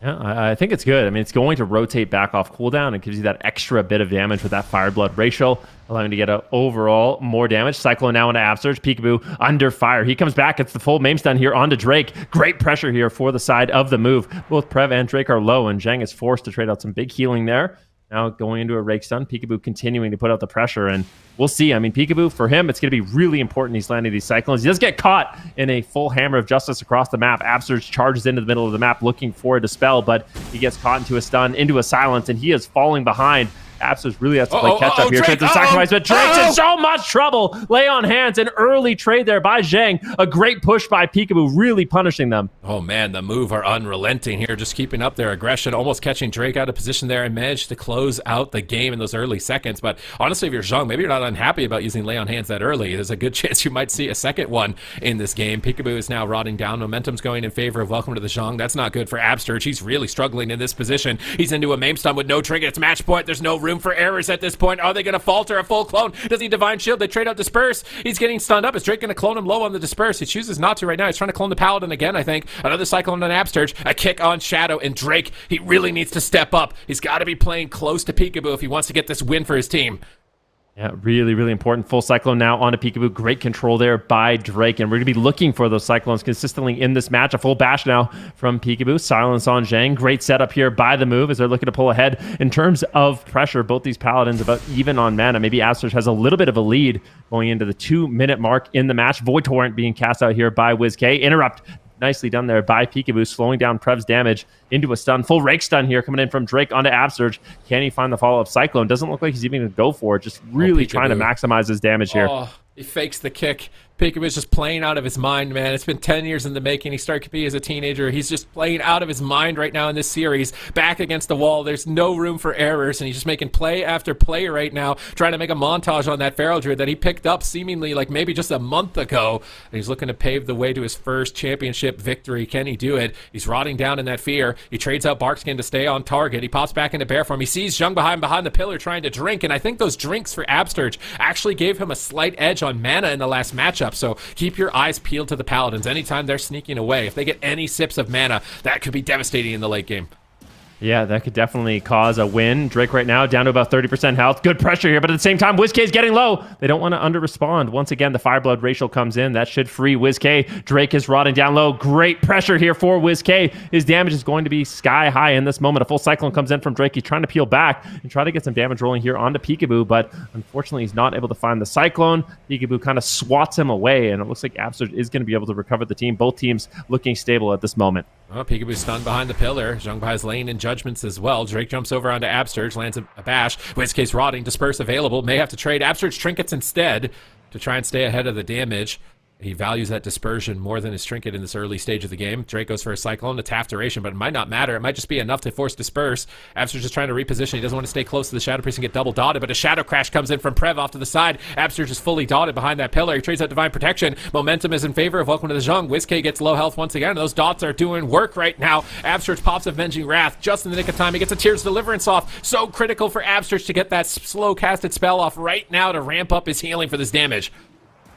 Yeah, I think it's good. I mean, it's going to rotate back off cooldown. It gives you that extra bit of damage with that Fire Blood ratio, allowing you to get a overall more damage. Cyclone now into Absurge. Peekaboo under fire. He comes back. It's the full maim stun here onto Drake. Great pressure here for the side of the Move. Both Prev and Drake are low, and JUNG is forced to trade out some big healing there. Now going into a rake stun. Peekaboo continuing to put out the pressure, and we'll see. I mean, Peekaboo, for him, it's going to be really important he's landing these Cyclones. He does get caught in a full Hammer of Justice across the map. Absurge charges into the middle of the map looking for a Dispel, but he gets caught into a stun, into a silence, and he is falling behind. Absurge really has to play catch up here. Drake, sacrifice, but Drake's in so much trouble. Lay on hands, an early trade there by JUNG. A great push by Peekaboo, really punishing them. Oh man, the Move are unrelenting here, just keeping up their aggression, almost catching Drake out of position there and managed to close out the game in those early seconds. But honestly, if you're JUNG, maybe you're not unhappy about using Lay on Hands that early. There's a good chance you might see a second one in this game. Peekaboo is now rotting down. Momentum's going in favor of Welcome to the JUNG. That's not good for Absurge. He's really struggling in this position. He's into a maim stun with no trigger. It's match point. There's no room for errors at this point. Are they going to falter a full clone? Does he Divine Shield? They trade out Disperse. He's getting stunned up. Is Drake going to clone him low on the Disperse? He chooses not to right now. He's trying to clone the Paladin again, I think. Another Cyclone on Absurge. A kick on Shadow, and Drake, he really needs to step up. He's got to be playing close to Peekaboo if he wants to get this win for his team. Yeah, really, really important. Full Cyclone now onto Peekaboo. Great control there by Drake, and we're going to be looking for those Cyclones consistently in this match. A full bash now from Peekaboo. Silence on JUNG. Great setup here by the Move as they're looking to pull ahead. In terms of pressure, both these Paladins about even on mana. Maybe Absurge has a little bit of a lead going into the 2-minute mark in the match. Void Torrent being cast out here by WizK. Interrupt. Nicely done there by Peekaboo, slowing down Prev's damage into a stun. Full rake stun here coming in from Drake onto Absurge. Can he find the follow-up Cyclone? Doesn't look like he's even going to go for it. Just really trying to maximize his damage here. Oh, he fakes the kick. Peekaboo's just playing out of his mind, man. It's been 10 years in the making. He started to be as a teenager. He's just playing out of his mind right now in this series. Back against the wall. There's no room for errors, and he's just making play after play right now, trying to make a montage on that Feral Druid that he picked up seemingly like maybe just a month ago. And he's looking to pave the way to his first championship victory. Can he do it? He's rotting down in that fear. He trades out Barkskin to stay on target. He pops back into bear form. He sees JUNG behind the pillar trying to drink, and I think those drinks for Absurge actually gave him a slight edge on mana in the last matchup. So keep your eyes peeled to the Paladins anytime they're sneaking away. If they get any sips of mana, that could be devastating in the late game. Yeah, that could definitely cause a win. Drake right now down to about 30% health. Good pressure here, but at the same time, WizK is getting low. They don't want to under-respond. Once again, the Fireblood racial comes in. That should free WizK. Drake is rotting down low. Great pressure here for WizK. His damage is going to be sky high in this moment. A full Cyclone comes in from Drake. He's trying to peel back and try to get some damage rolling here onto Peekaboo, but unfortunately, he's not able to find the Cyclone. Peekaboo kind of swats him away, and it looks like Absurge is going to be able to recover the team. Both teams looking stable at this moment. Oh, Peekaboo stunned behind the pillar. JUNG buys lane and judgments as well. Drake jumps over onto Absurge, lands a bash. WizK's rotting, Disperse available. May have to trade Absurge trinkets instead to try and stay ahead of the damage. He values that dispersion more than his trinket in this early stage of the game. Drake goes for a Cyclone, a Taft duration, but it might not matter. It might just be enough to force Disperse. Absurge is trying to reposition. He doesn't want to stay close to the Shadow Priest and get double dotted, but a Shadow Crash comes in from Prev off to the side. Absurge is fully dotted behind that pillar. He trades out Divine Protection. Momentum is in favor of Welcome to the JUNG. WizK gets low health once again. Those dots are doing work right now. Absurge pops Avenging Wrath just in the nick of time. He gets a Tears Deliverance off. So critical for Absurge to get that slow casted spell off right now to ramp up his healing for this damage.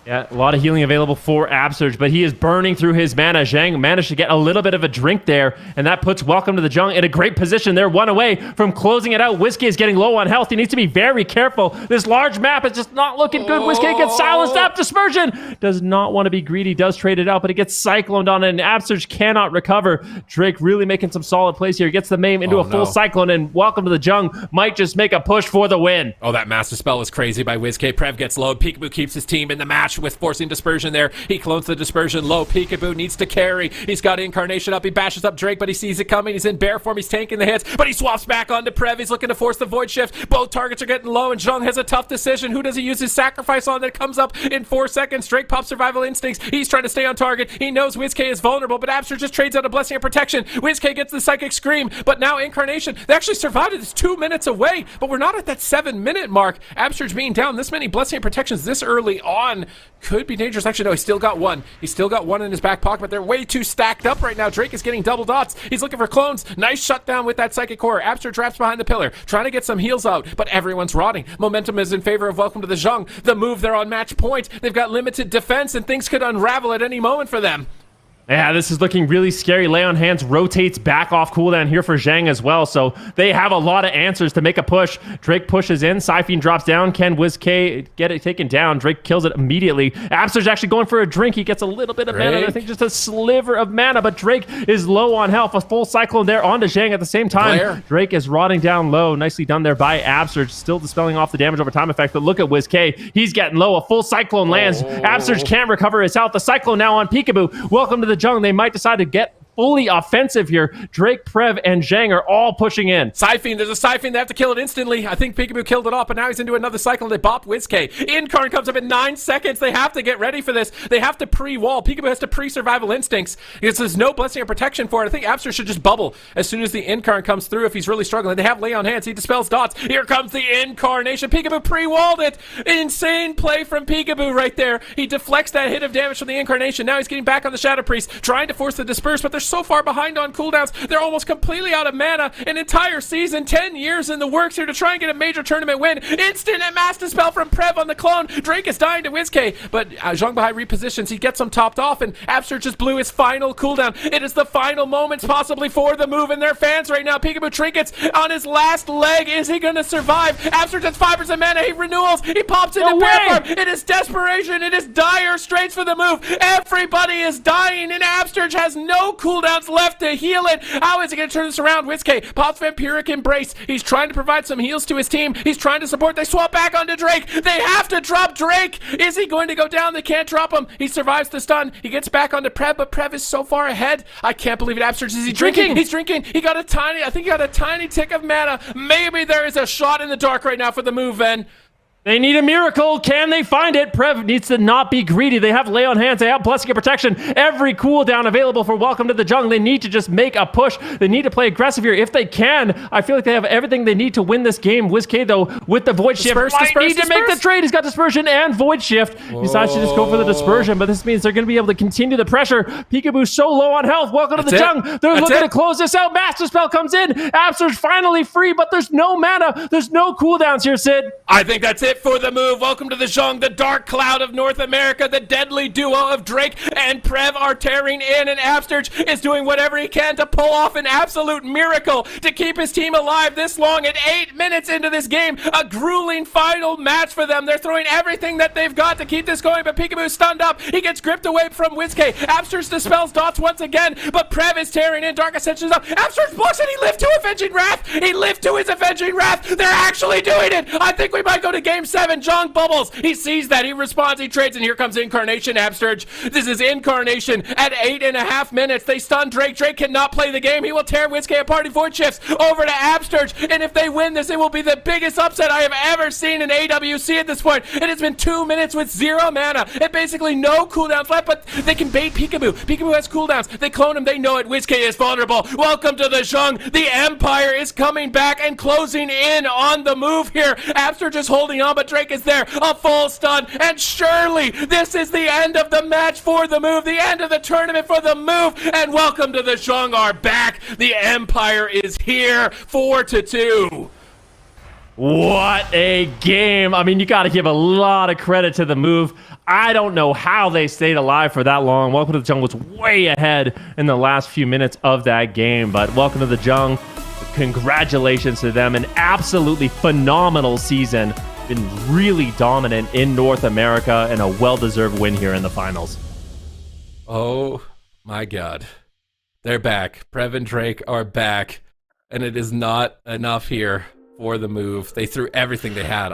Yeah, a lot of healing available for Absurge, but he is burning through his mana. JUNG managed to get a little bit of a drink there, and that puts Welcome to the JUNG in a great position. They're one away from closing it out. WizK is getting low on health. He needs to be very careful. This large map is just not looking good. WizK gets silenced up. Dispersion does not want to be greedy. Does trade it out, but it gets cycloned on it, and Absurge cannot recover. Drake really making some solid plays here. He gets the maim into a full Cyclone, and Welcome to the JUNG might just make a push for the win. Oh, that Master Spell was crazy by WizK. Prev gets low. Peekaboo keeps his team in the match. Bash with forcing dispersion there. He clones the dispersion low. Peekaboo needs to carry. He's got Incarnation up. He bashes up Drake, but he sees it coming. He's in bear form. He's tanking the hits, but he swaps back onto Prev. He's looking to force the Void Shift. Both targets are getting low, and Jung has a tough decision. Who does he use his sacrifice on that comes up in 4 seconds? Drake pops Survival Instincts. He's trying to stay on target. He knows WizK is vulnerable, but Abster just trades out a Blessing of Protection. WizK gets the Psychic Scream, but now Incarnation, they actually survived it. It's 2 minutes away, but we're not at that 7-minute mark. Abster's being down this many Blessing of Protections this early on could be dangerous. Actually, no, he's still got one. He's still got one in his back pocket, but they're way too stacked up right now. Drake is getting double dots. He's looking for clones. Nice shutdown with that Psychic Core. Abster traps behind the pillar, trying to get some heals out, but everyone's rotting. Momentum is in favor of Welcome to the Jung. The move, they're on match point. They've got limited defense, and things could unravel at any moment for them. Yeah, this is looking really scary. Lay on Hands rotates back off cooldown here for Zhang as well, so they have a lot of answers to make a push. Drake pushes in, Siphene drops down. Can WizK get it taken down? Drake kills it immediately. Abster's actually going for a drink. He gets a little bit of mana, I think just a sliver of mana, but Drake is low on health. A full Cyclone there onto Zhang at the same time. Blair. Drake is rotting down low. Nicely done there by Abster, still dispelling off the damage over time effect, but look at WizK. He's getting low. A full Cyclone lands. Abster can't recover his health. The Cyclone now on Peekaboo. Welcome to the Jung. They might decide to get fully offensive here. Drake, Prev, and Zhang are all pushing in. Siphene, there's a Siphene. They have to kill it instantly. I think Peekaboo killed it off, but now he's into another cycle, and they bop WizK. Incarn comes up in 9 seconds. They have to get ready for this. They have to pre-wall. Peekaboo has to pre-survival instincts because there's no Blessing of Protection for it. I think Abster should just bubble as soon as the Incarn comes through if he's really struggling. They have Lay on Hands. He dispels dots. Here comes the Incarnation. Peekaboo pre-walled it. Insane play from Peekaboo right there. He deflects that hit of damage from the Incarnation. Now he's getting back on the Shadow Priest, trying to force the Disperse, but they're so far behind on cooldowns. They're almost completely out of mana. An entire season, 10 years in the works here to try and get a major tournament win. Instant and Mass Dispel from Prev on the clone. Drake is dying to WizK, but Zhang Bahai repositions. He gets him topped off, and Abster just blew his final cooldown. It is the final moments possibly for the move, and their fans right now. Peekaboo trinkets on his last leg. Is he going to survive? Abster gets 5% mana. He renewals. He pops into bear farm. It is desperation. It is dire straits for the move. Everybody is dying, and Abster has no cooldowns left to heal it. How is he going to turn this around? WizK pops Vampiric Embrace. He's trying to provide some heals to his team. He's trying to support. They swap back onto Drake. They have to drop Drake. Is he going to go down? They can't drop him. He survives the stun. He gets back onto Prev, but Prev is so far ahead. I can't believe it. Abster, is he drinking? He's drinking. He got a tiny, I think he got a tiny tick of mana. Maybe there is a shot in the dark right now for the move, Ven. They need a miracle. Can they find it? Prev needs to not be greedy. They have Lay on Hands. They have Blessing of Protection. Every cooldown available for Welcome to the Jung. They need to just make a push. They need to play aggressive here. If they can, I feel like they have everything they need to win this game. WizK, though, with the Void Shift, might need to make the trade. He's got Dispersion and Void Shift. He decides to just go for the Dispersion, but this means they're going to be able to continue the pressure. Peekaboo so low on health. Welcome to the Jung. They're looking to close this out. Master Spell comes in. Abster's finally free, but there's no mana. There's no cooldowns here, Sid. I think that's it for the move. Welcome to the Jung, the dark cloud of North America. The deadly duo of Drake and Prev are tearing in, and Absterge is doing whatever he can to pull off an absolute miracle to keep his team alive this long. At 8 minutes into this game, a grueling final match for them. They're throwing everything that they've got to keep this going, but Peekaboo's stunned up. He gets gripped away from WizK. Absterge dispels dots once again, but Prev is tearing in. Dark Ascension's up. Absterge blocks it. He lived to Avenging Wrath. He lived to his Avenging Wrath. They're actually doing it. I think we might go to Game 7. Jung bubbles. He sees that. He responds. He trades, and here comes Incarnation. Absterge. This is Incarnation at 8.5 minutes. They stun Drake. Drake cannot play the game. He will tear WizK apart. He Void Shifts over to Absterge, and if they win this, it will be the biggest upset I have ever seen in AWC at this point. It has been 2 minutes with 0 mana and basically no cooldowns left, but they can bait Peekaboo. Peekaboo has cooldowns. They clone him. They know it. WizK is vulnerable. Welcome to the Jung. The Empire is coming back and closing in on the move here. Absterge is holding on, but Drake is there. A full stun, and surely this is the end of the match for the move, the end of the tournament for the move, and Welcome to the Jung are back. The Empire is here, 4-2. What a game. I mean, you got to give a lot of credit to the move. I don't know how they stayed alive for that long. Welcome to the Jung was way ahead in the last few minutes of that game, but Welcome to the Jung, congratulations to them. An absolutely phenomenal season. Been really dominant in North America, and a well-deserved win here in the finals. Oh my God. They're back. Prev and Drake are back, and it is not enough here for the move. They threw everything they had.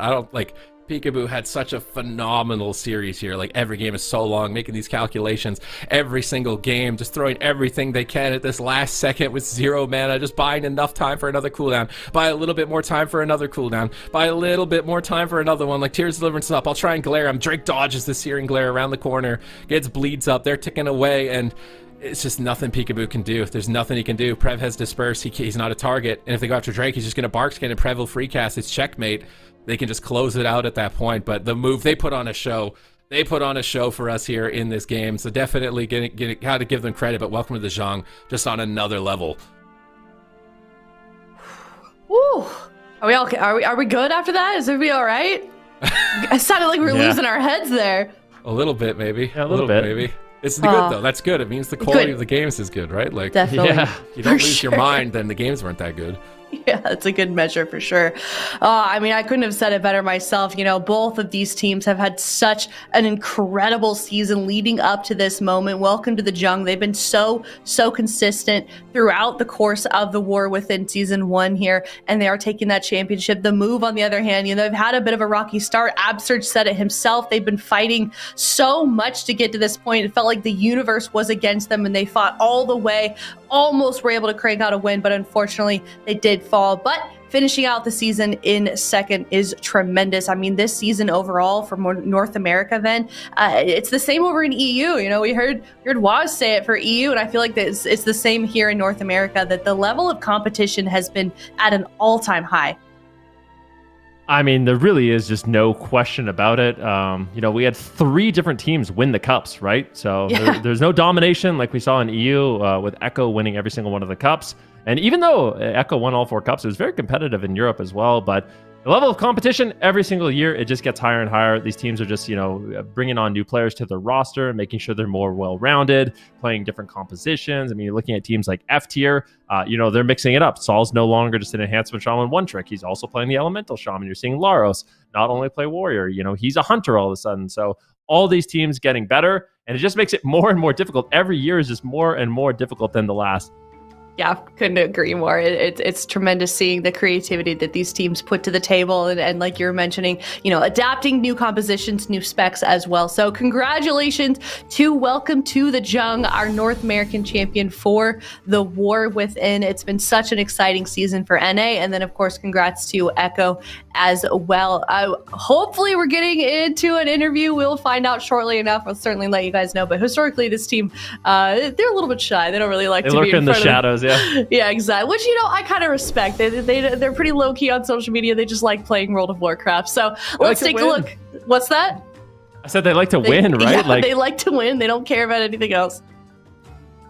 Peekaboo had such a phenomenal series here. Like, every game is so long, making these calculations every single game, just throwing everything they can at this last second with 0 mana, just buying enough time for another cooldown, buy a little bit more time for another cooldown, buy a little bit more time for another one. Like, Tears Deliverance up, I'll try and glare him. Drake dodges the Searing Glare around the corner, gets bleeds up, they're ticking away, and it's just nothing Peekaboo can do. There's nothing he can do. Prev has Disperse, he's not a target, and if they go after Drake, he's just gonna Bark Skin and Prev will free cast. It's checkmate. They can just close it out at that point. But the move, they put on a show. They put on a show for us here in this game. So definitely got to give them credit. But welcome to the JUNG, just on another level. Woo! Are we all? Are we good after that? Is everybody all right? It sounded like we were losing our heads there. A little bit, maybe. Yeah, a little bit. maybe. It's good though. That's good. It means the quality of the games is good, right? Like, definitely. Yeah. if you don't lose your mind, then the games weren't that good. Yeah, that's a good measure for sure. I mean, I couldn't have said it better myself. You know, both of these teams have had such an incredible season leading up to this moment. Welcome to the JUNG. They've been so consistent throughout the course of the War Within Season 1 here, and they are taking that championship. The Move, on the other hand, you know, they've had a bit of a rocky start. Absurge said it himself. They've been fighting so much to get to this point. It felt like the universe was against them, and they fought all the way, almost were able to crank out a win, but unfortunately, they did fall. But finishing out the season in second is tremendous. I mean, this season overall for North America, then it's the same over in EU. You know, we heard Waz say it for EU, and I feel like it's the same here in North America, that the level of competition has been at an all-time high. I mean, there really is just no question about it. You know, we had 3 different teams win the cups, right? So there's no domination like we saw in EU with Echo winning every single one of the cups. And even though Echo won all 4 cups, it was very competitive in Europe as well. But the level of competition every single year, it just gets higher and higher. These teams are just, you know, bringing on new players to their roster, making sure they're more well-rounded, playing different compositions. I mean, you're looking at teams like F tier, you know, they're mixing it up. Saul's no longer just an enhancement shaman one trick. He's also playing the elemental shaman. You're seeing Laros not only play warrior, you know, he's a hunter all of a sudden. So all these teams getting better, and it just makes it more and more difficult. Every year is just more and more difficult than the last. Yeah, couldn't agree more. It's tremendous seeing the creativity that these teams put to the table, and like you're mentioning, you know, adapting new compositions, new specs as well. So congratulations to Welcome to the JUNG, our North American champion for the War Within. It's been such an exciting season for NA, and then of course congrats to Echo as well. Hopefully we're getting into an interview. We'll find out shortly enough. I'll certainly let you guys know. But historically, this team, they're a little bit shy. They don't really like to lurk be in the front shadows. Yeah, exactly. Which, you know, I kind of respect. They're pretty low key on social media. They just like playing World of Warcraft. So let's take a look. What's that? I said they like to win, right? Yeah, they like to win. They don't care about anything else.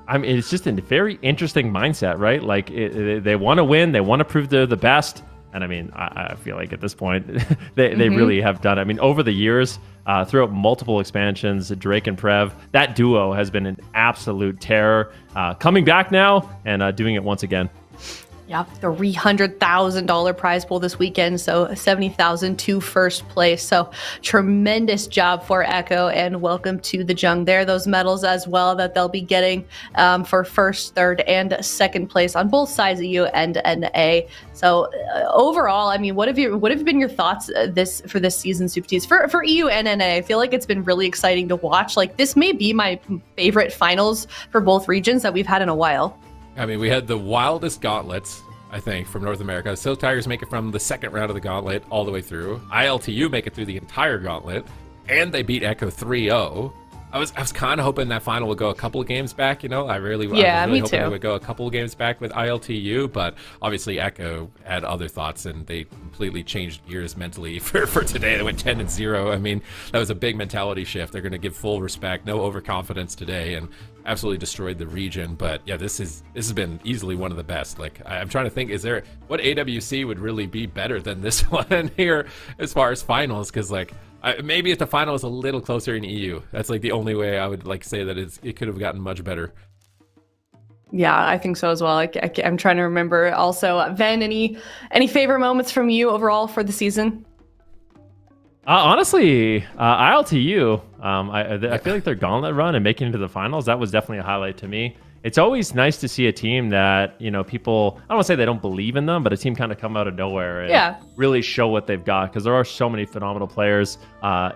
I mean, it's just a very interesting mindset, right? Like they want to win. They want to prove they're the best. And I mean, I feel like at this point, they really have done. I mean, over the years, throughout multiple expansions, Drake and Prev, that duo has been an absolute terror. Coming back now and doing it once again. Yeah, $300,000 prize pool this weekend, so $70,000 to first place. So tremendous job for Echo, and welcome to the JUNG. There, those medals as well that they'll be getting for first, third, and second place on both sides of EU and NA. So overall, I mean, what have been your thoughts for this season, Super Tees, for EU and NA? I feel like it's been really exciting to watch. Like, this may be my favorite finals for both regions that we've had in a while. I mean, we had the wildest gauntlets, I think, from North America. Silk Tigers make it from the second round of the gauntlet all the way through. ILTU make it through the entire gauntlet, and they beat Echo 3-0. I was kind of hoping that final would go a couple of games back, you know? I was really me hoping too. it would go a couple of games back with ILTU, but obviously Echo had other thoughts, and they completely changed gears mentally for today. They went 10-0. I mean, that was a big mentality shift. They're going to give full respect, no overconfidence today, and absolutely destroyed the region. But yeah, this has been easily one of the best. Like, I'm trying to think, is there what AWC would really be better than this one here as far as finals? Because like, maybe if the final is a little closer in EU, that's like the only way I would like say that it could have gotten much better. Yeah, I think so as well. I'm trying to remember. Also, Ven, any favorite moments from you overall for the season? Honestly, ILTU, I feel like their gauntlet run and making it to the finals, that was definitely a highlight to me. it's always nice to see a team that, people, I don't want to say they don't believe in them, but a team kind of come out of nowhere and really show what they've got, because there are so many phenomenal players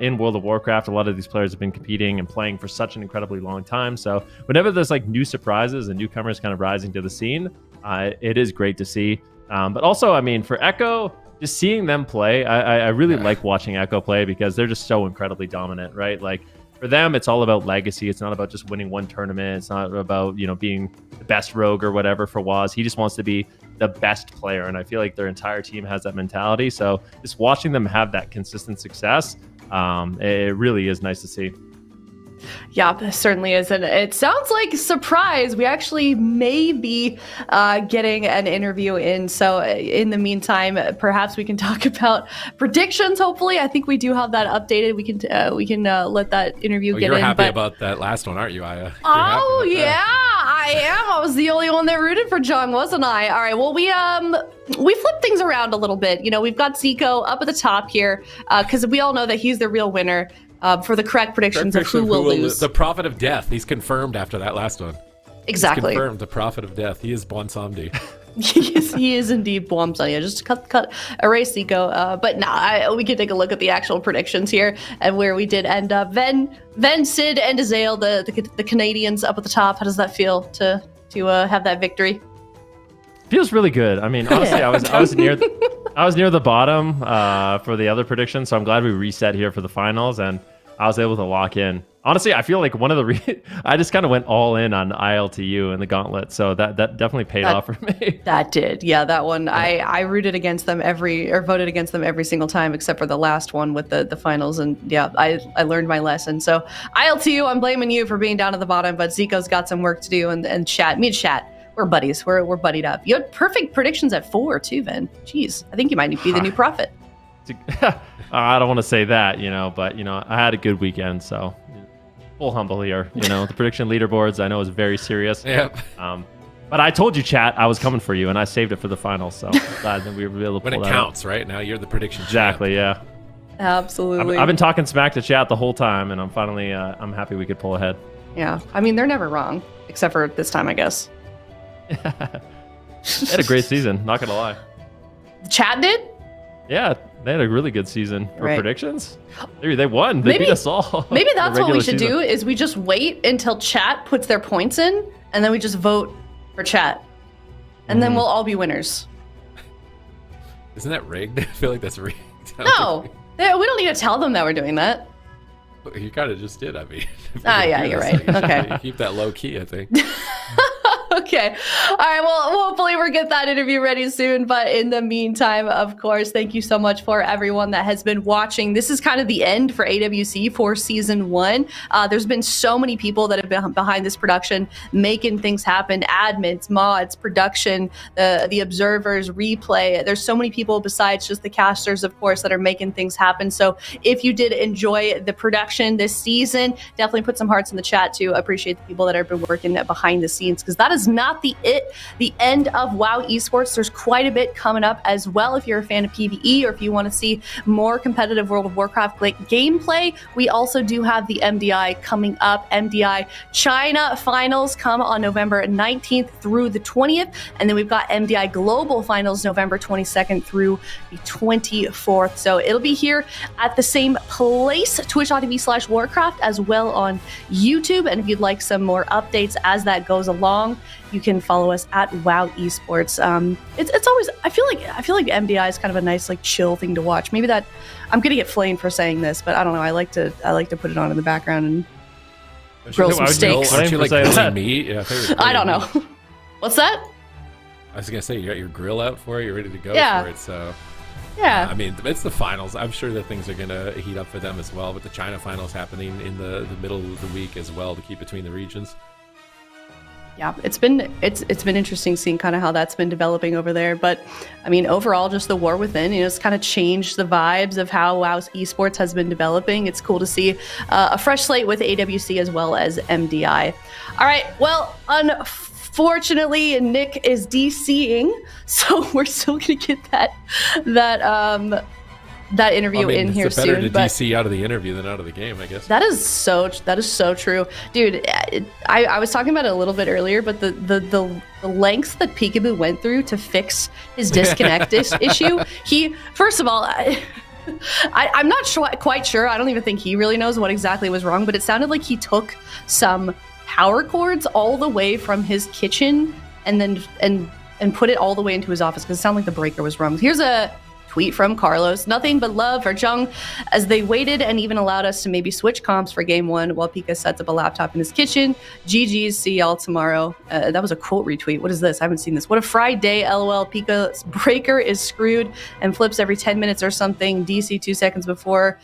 in World of Warcraft. A lot of these players have been competing and playing for such an incredibly long time. So whenever there's like new surprises and newcomers kind of rising to the scene, it is great to see. But also, I mean, for Echo, just seeing them play, I really like watching Echo play, because they're just so incredibly dominant, right? Like, for them, it's all about legacy. It's not about just winning one tournament. It's not about, being the best rogue or whatever for Waz. He just wants to be the best player. And I feel like their entire team has that mentality. So just watching them have that consistent success, it really is nice to see. Yeah, this certainly is. And it sounds like a surprise. We actually may be getting an interview in. So in the meantime, perhaps we can talk about predictions, hopefully. I think we do have that updated. We can let that interview get in. You're happy about that last one, aren't you, Aya? Oh, yeah, I am. I was the only one that rooted for Jung, wasn't I? All right, well, we flipped things around a little bit. We've got Zico up at the top here, because we all know that he's the real winner. For the correct predictions of who will lose. The prophet of death. He's confirmed after that last one. Exactly. He's confirmed the prophet of death. He is Bonsomdi. he is indeed Bonsomdi. Just erase Zico. But we can take a look at the actual predictions here and where we did end up. Ven, Sid, and Azale, the Canadians up at the top. How does that feel to have that victory? Feels really good. I mean, honestly, I was near the bottom for the other predictions, so I'm glad we reset here for the finals, and I was able to lock in. Honestly, I feel like one of the I just kind of went all in on ILTU in the gauntlet, so that definitely paid off for me. That did, yeah. That one, I rooted against them voted against them every single time except for the last one with the finals, and yeah, I learned my lesson. So ILTU, I'm blaming you for being down at the bottom, but Zico's got some work to do, and me and Chat. We're buddies. We're buddied up. You had perfect predictions at 4 too, Ven. Jeez, I think you might be the new prophet. I don't want to say that, but I had a good weekend, so full humble here. The prediction leaderboards I know is very serious. Yep. But I told you, Chat, I was coming for you, and I saved it for the finals. So glad that we were able to pull when it counts, right? Now you're the prediction. Exactly. Champ. Yeah. Absolutely. I've been talking smack to Chat the whole time, and I'm finally I'm happy we could pull ahead. Yeah. I mean, they're never wrong, except for this time, I guess. They had a great season, not gonna lie. Chat did? Yeah, they had a really good season for right. predictions. They won. They beat us all. Maybe that's what we should do, is we just wait until Chat puts their points in, and then we just vote for Chat. And then we'll all be winners. Isn't that rigged? I feel like that's rigged. No, we don't need to tell them that we're doing that. You kind of just did, I mean. Yeah, you're right. Okay. You keep that low key, I think. Okay. All right. Well, hopefully we'll get that interview ready soon. But in the meantime, of course, thank you so much for everyone that has been watching. This is kind of the end for AWC for season 1. There's been so many people that have been behind this production, making things happen. Admins, mods, production, the observers, replay. There's so many people besides just the casters, of course, that are making things happen. So if you did enjoy the production this season, definitely put some hearts in the chat to appreciate the people that have been working behind the scenes, because that is not the end of WoW Esports. There's quite a bit coming up as well. If you're a fan of PvE, or if you want to see more competitive World of Warcraft gameplay, we also do have the MDI coming up. MDI China finals come on November 19th through the 20th, and then we've got MDI Global finals November 22nd through the 24th. So it'll be here at the same place, twitch.tv/Warcraft, as well on YouTube. And if you'd like some more updates as that goes along, you can follow us at WoW Esports. It's always, I feel like MDI is kind of a nice, like, chill thing to watch. Maybe that I'm gonna get flamed for saying this, but I don't know. I like to put it on in the background and grill some steaks. Aren't you like grilling meat? Yeah, I don't know. What's that? I was gonna say, you got your grill out for it. You're ready to go for it. So yeah, I mean, it's the finals. I'm sure that things are gonna heat up for them as well. With the China finals happening in the middle of the week as well, to keep between the regions. Yeah, it's been interesting seeing kind of how that's been developing over there. But I mean, overall, just the war within, it's kind of changed the vibes of how WoW Esports has been developing. It's cool to see a fresh slate with AWC as well as MDI. All right, well, unfortunately, Nick is DCing, so we're still gonna get that interview in here it's better soon. to But DC out of the interview than out of the game, I guess. that is so true, dude. I was talking about it a little bit earlier, but the lengths that Peekaboo went through to fix his disconnect issue. He, first of all, I'm not quite sure. I don't even think he really knows what exactly was wrong, but it sounded like he took some power cords all the way from his kitchen and put it all the way into his office because it sounded like the breaker was wrong. Here's a tweet from Carlos. Nothing but love for Jung as they waited and even allowed us to maybe switch comps for game one while Pika sets up a laptop in his kitchen. GG's, see y'all tomorrow. That was a quote retweet. What is this? I haven't seen this. What a fried day, LOL. Pika's breaker is screwed and flips every 10 minutes or something. DC 2 seconds before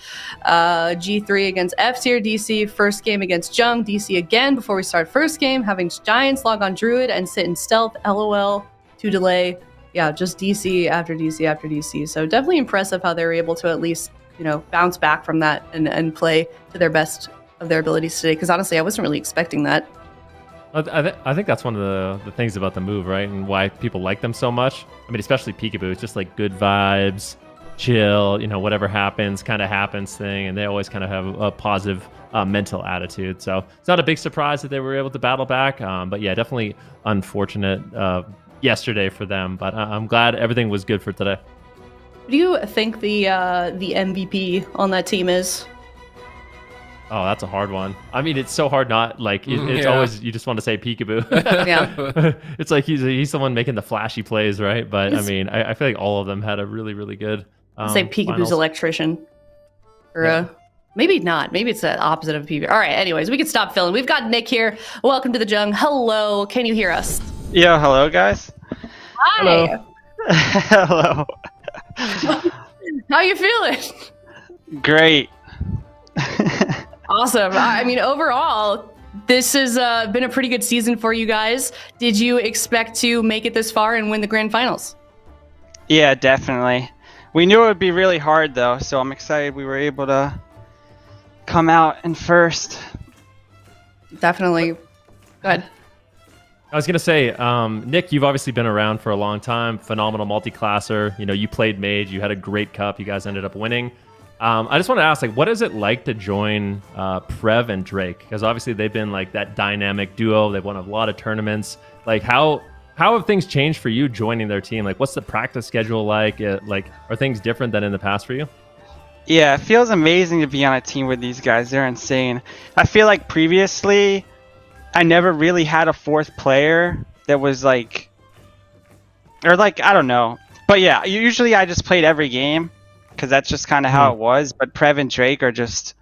G3 against F tier. DC first game against Jung. DC again before we start first game. Having Giants log on Druid and sit in stealth. LOL. 2 delay. Yeah, just DC after DC after DC. So definitely impressive how they were able to at least, bounce back from that and play to their best of their abilities today. Because honestly, I wasn't really expecting that. I think that's one of the things about the move, right? And why people like them so much. I mean, especially Peekaboo. It's just like good vibes, chill, whatever happens, kind of happens thing. And they always kind of have a positive mental attitude. So it's not a big surprise that they were able to battle back. But yeah, definitely unfortunate yesterday for them, but I'm glad everything was good for today. Who do you think the MVP on that team is? Oh, that's a hard one. I mean, it's so hard not it's always you just want to say Peekaboo. Yeah, it's like he's the one making the flashy plays, right? But I mean, I feel like all of them had a really really good. Say Peekaboo's finals. Electrician, or maybe not. Maybe it's the opposite of Peekaboo. All right. Anyways, we can stop filling. We've got Nick here. Welcome to the Jung. Hello. Can you hear us? Yeah, hello guys. Hi. Hello. How you feeling? Great. Awesome. I mean, overall, this has been a pretty good season for you guys. Did you expect to make it this far and win the grand finals? Yeah, definitely. We knew it would be really hard though, so I'm excited we were able to come out in first. Definitely. Go ahead. I was gonna say, Nick, you've obviously been around for a long time. Phenomenal multi-classer. You played Mage. You had a great cup. You guys ended up winning. I just want to ask, what is it like to join Prev and Drake? Because obviously they've been like that dynamic duo. They've won a lot of tournaments. Like, how have things changed for you joining their team? Like, what's the practice schedule like? Are things different than in the past for you? Yeah, it feels amazing to be on a team with these guys. They're insane. I feel like previously I never really had a fourth player that was I don't know. But yeah, usually I just played every game because that's just kind of how it was. But Prev and Drake are just,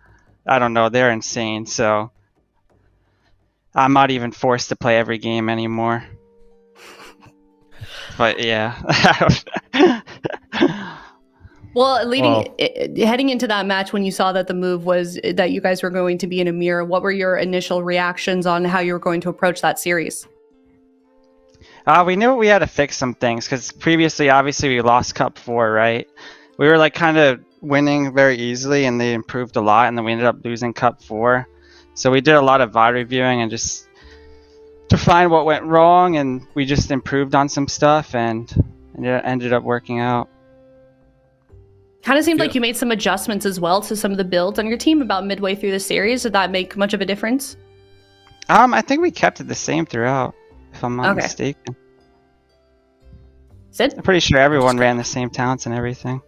I don't know, they're insane. So I'm not even forced to play every game anymore. But yeah. Well, heading into that match, when you saw that the move was that you guys were going to be in a mirror, what were your initial reactions on how you were going to approach that series? We knew we had to fix some things because previously, obviously, we lost Cup 4, right? We were kind of winning very easily, and they improved a lot, and then we ended up losing Cup 4. So we did a lot of VOD reviewing and just to find what went wrong, and we just improved on some stuff, and it ended up working out. Kind of seemed like you made some adjustments as well to some of the builds on your team about midway through the series. Did that make much of a difference? I think we kept it the same throughout, if I'm not mistaken. Sid? I'm pretty sure everyone ran the same talents and everything.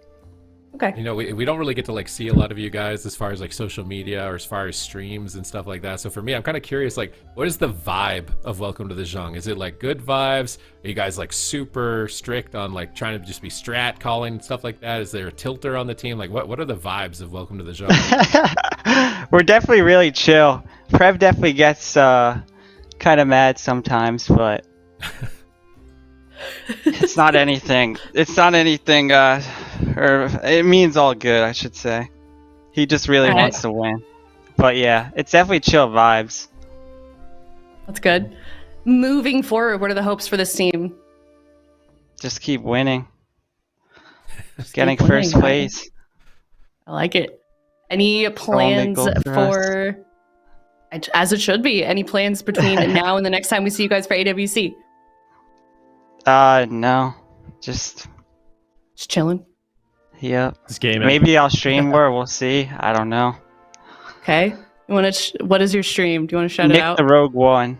Okay. We don't really get to see a lot of you guys as far as social media or as far as streams and stuff like that. So for me, I'm kind of curious, what is the vibe of Welcome to the Jung? Is it good vibes? Are you guys super strict on trying to just be strat calling and stuff like that? Is there a tilter on the team? What are the vibes of Welcome to the Jung? We're definitely really chill. Prev definitely gets kind of mad sometimes, but it's not anything. Or it means all good, I should say. He just really wants to win. But yeah, it's definitely chill vibes. That's good. Moving forward, what are the hopes for this team? Just keep winning. Getting first place. I like it. Any plans for, as it should be, any plans between now and the next time we see you guys for AWC? No. Just chilling. Yep. This game. Maybe I'll stream more. We'll see. I don't know. Okay. You want to? What is your stream? Do you want to shout Nick it out? the Rogue One.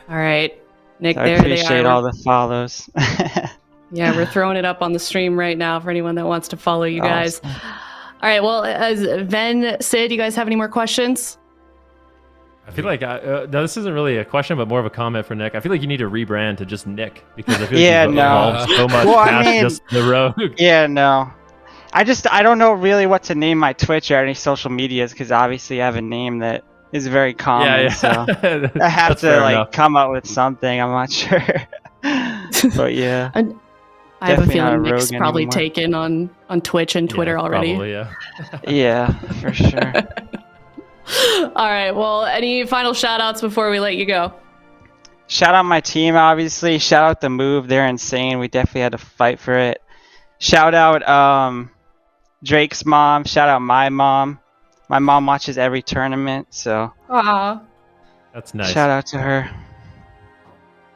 All right, Nick. I There they appreciate are. all the follows. Yeah, we're throwing it up on the stream right now for anyone that wants to follow you guys. Awesome. All right. Well, as Ven, Sid, you guys have any more questions? I feel like no, this isn't really a question, but more of a comment for Nick. I feel like you need to rebrand to just Nick because I feel like Yeah, you've no. evolved so much Well, I past mean- just the rogue. Yeah, no. I don't know really what to name my Twitch or any social medias because obviously I have a name that is very common. Yeah, So I have That's to fair like enough. come up with something. I'm not sure. But yeah. And I have a Definitely not feeling a Nick's rogue probably anymore. taken on Twitch and Twitter Yeah, already. Probably, yeah. Yeah, for sure. All right. Well, any final shout outs before we let you go? Shout out my team, obviously. Shout out the move. They're insane. We definitely had to fight for it. Shout out Drake's mom. Shout out my mom. My mom watches every tournament, so Aw. That's nice. shout out to her.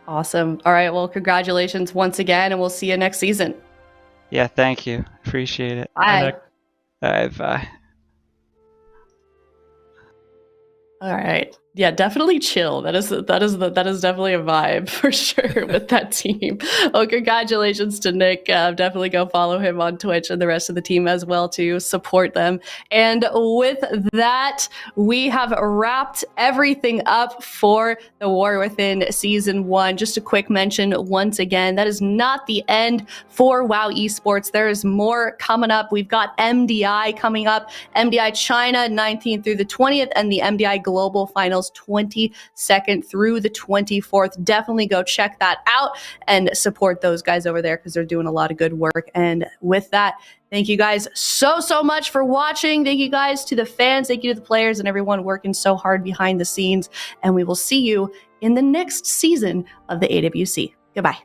Awesome. All right. Well, congratulations once again, and we'll see you next season. Yeah, thank you. Appreciate it. Bye. Nick. All right, bye. All right. Yeah, definitely chill. That is definitely a vibe for sure with that team. Well, congratulations to Nick. Definitely go follow him on Twitch and the rest of the team as well to support them. And with that, we have wrapped everything up for the War Within Season 1. Just a quick mention once again, that is not the end for WoW Esports. There is more coming up. We've got MDI coming up, MDI China 19th through the 20th, and the MDI Global Finals 22nd through the 24th. Definitely go check that out and support those guys over there because they're doing a lot of good work. And with that, thank you guys so much for watching. Thank you guys to the fans. Thank you to the players and everyone working so hard behind the scenes. And we will see you in the next season of the AWC. Goodbye.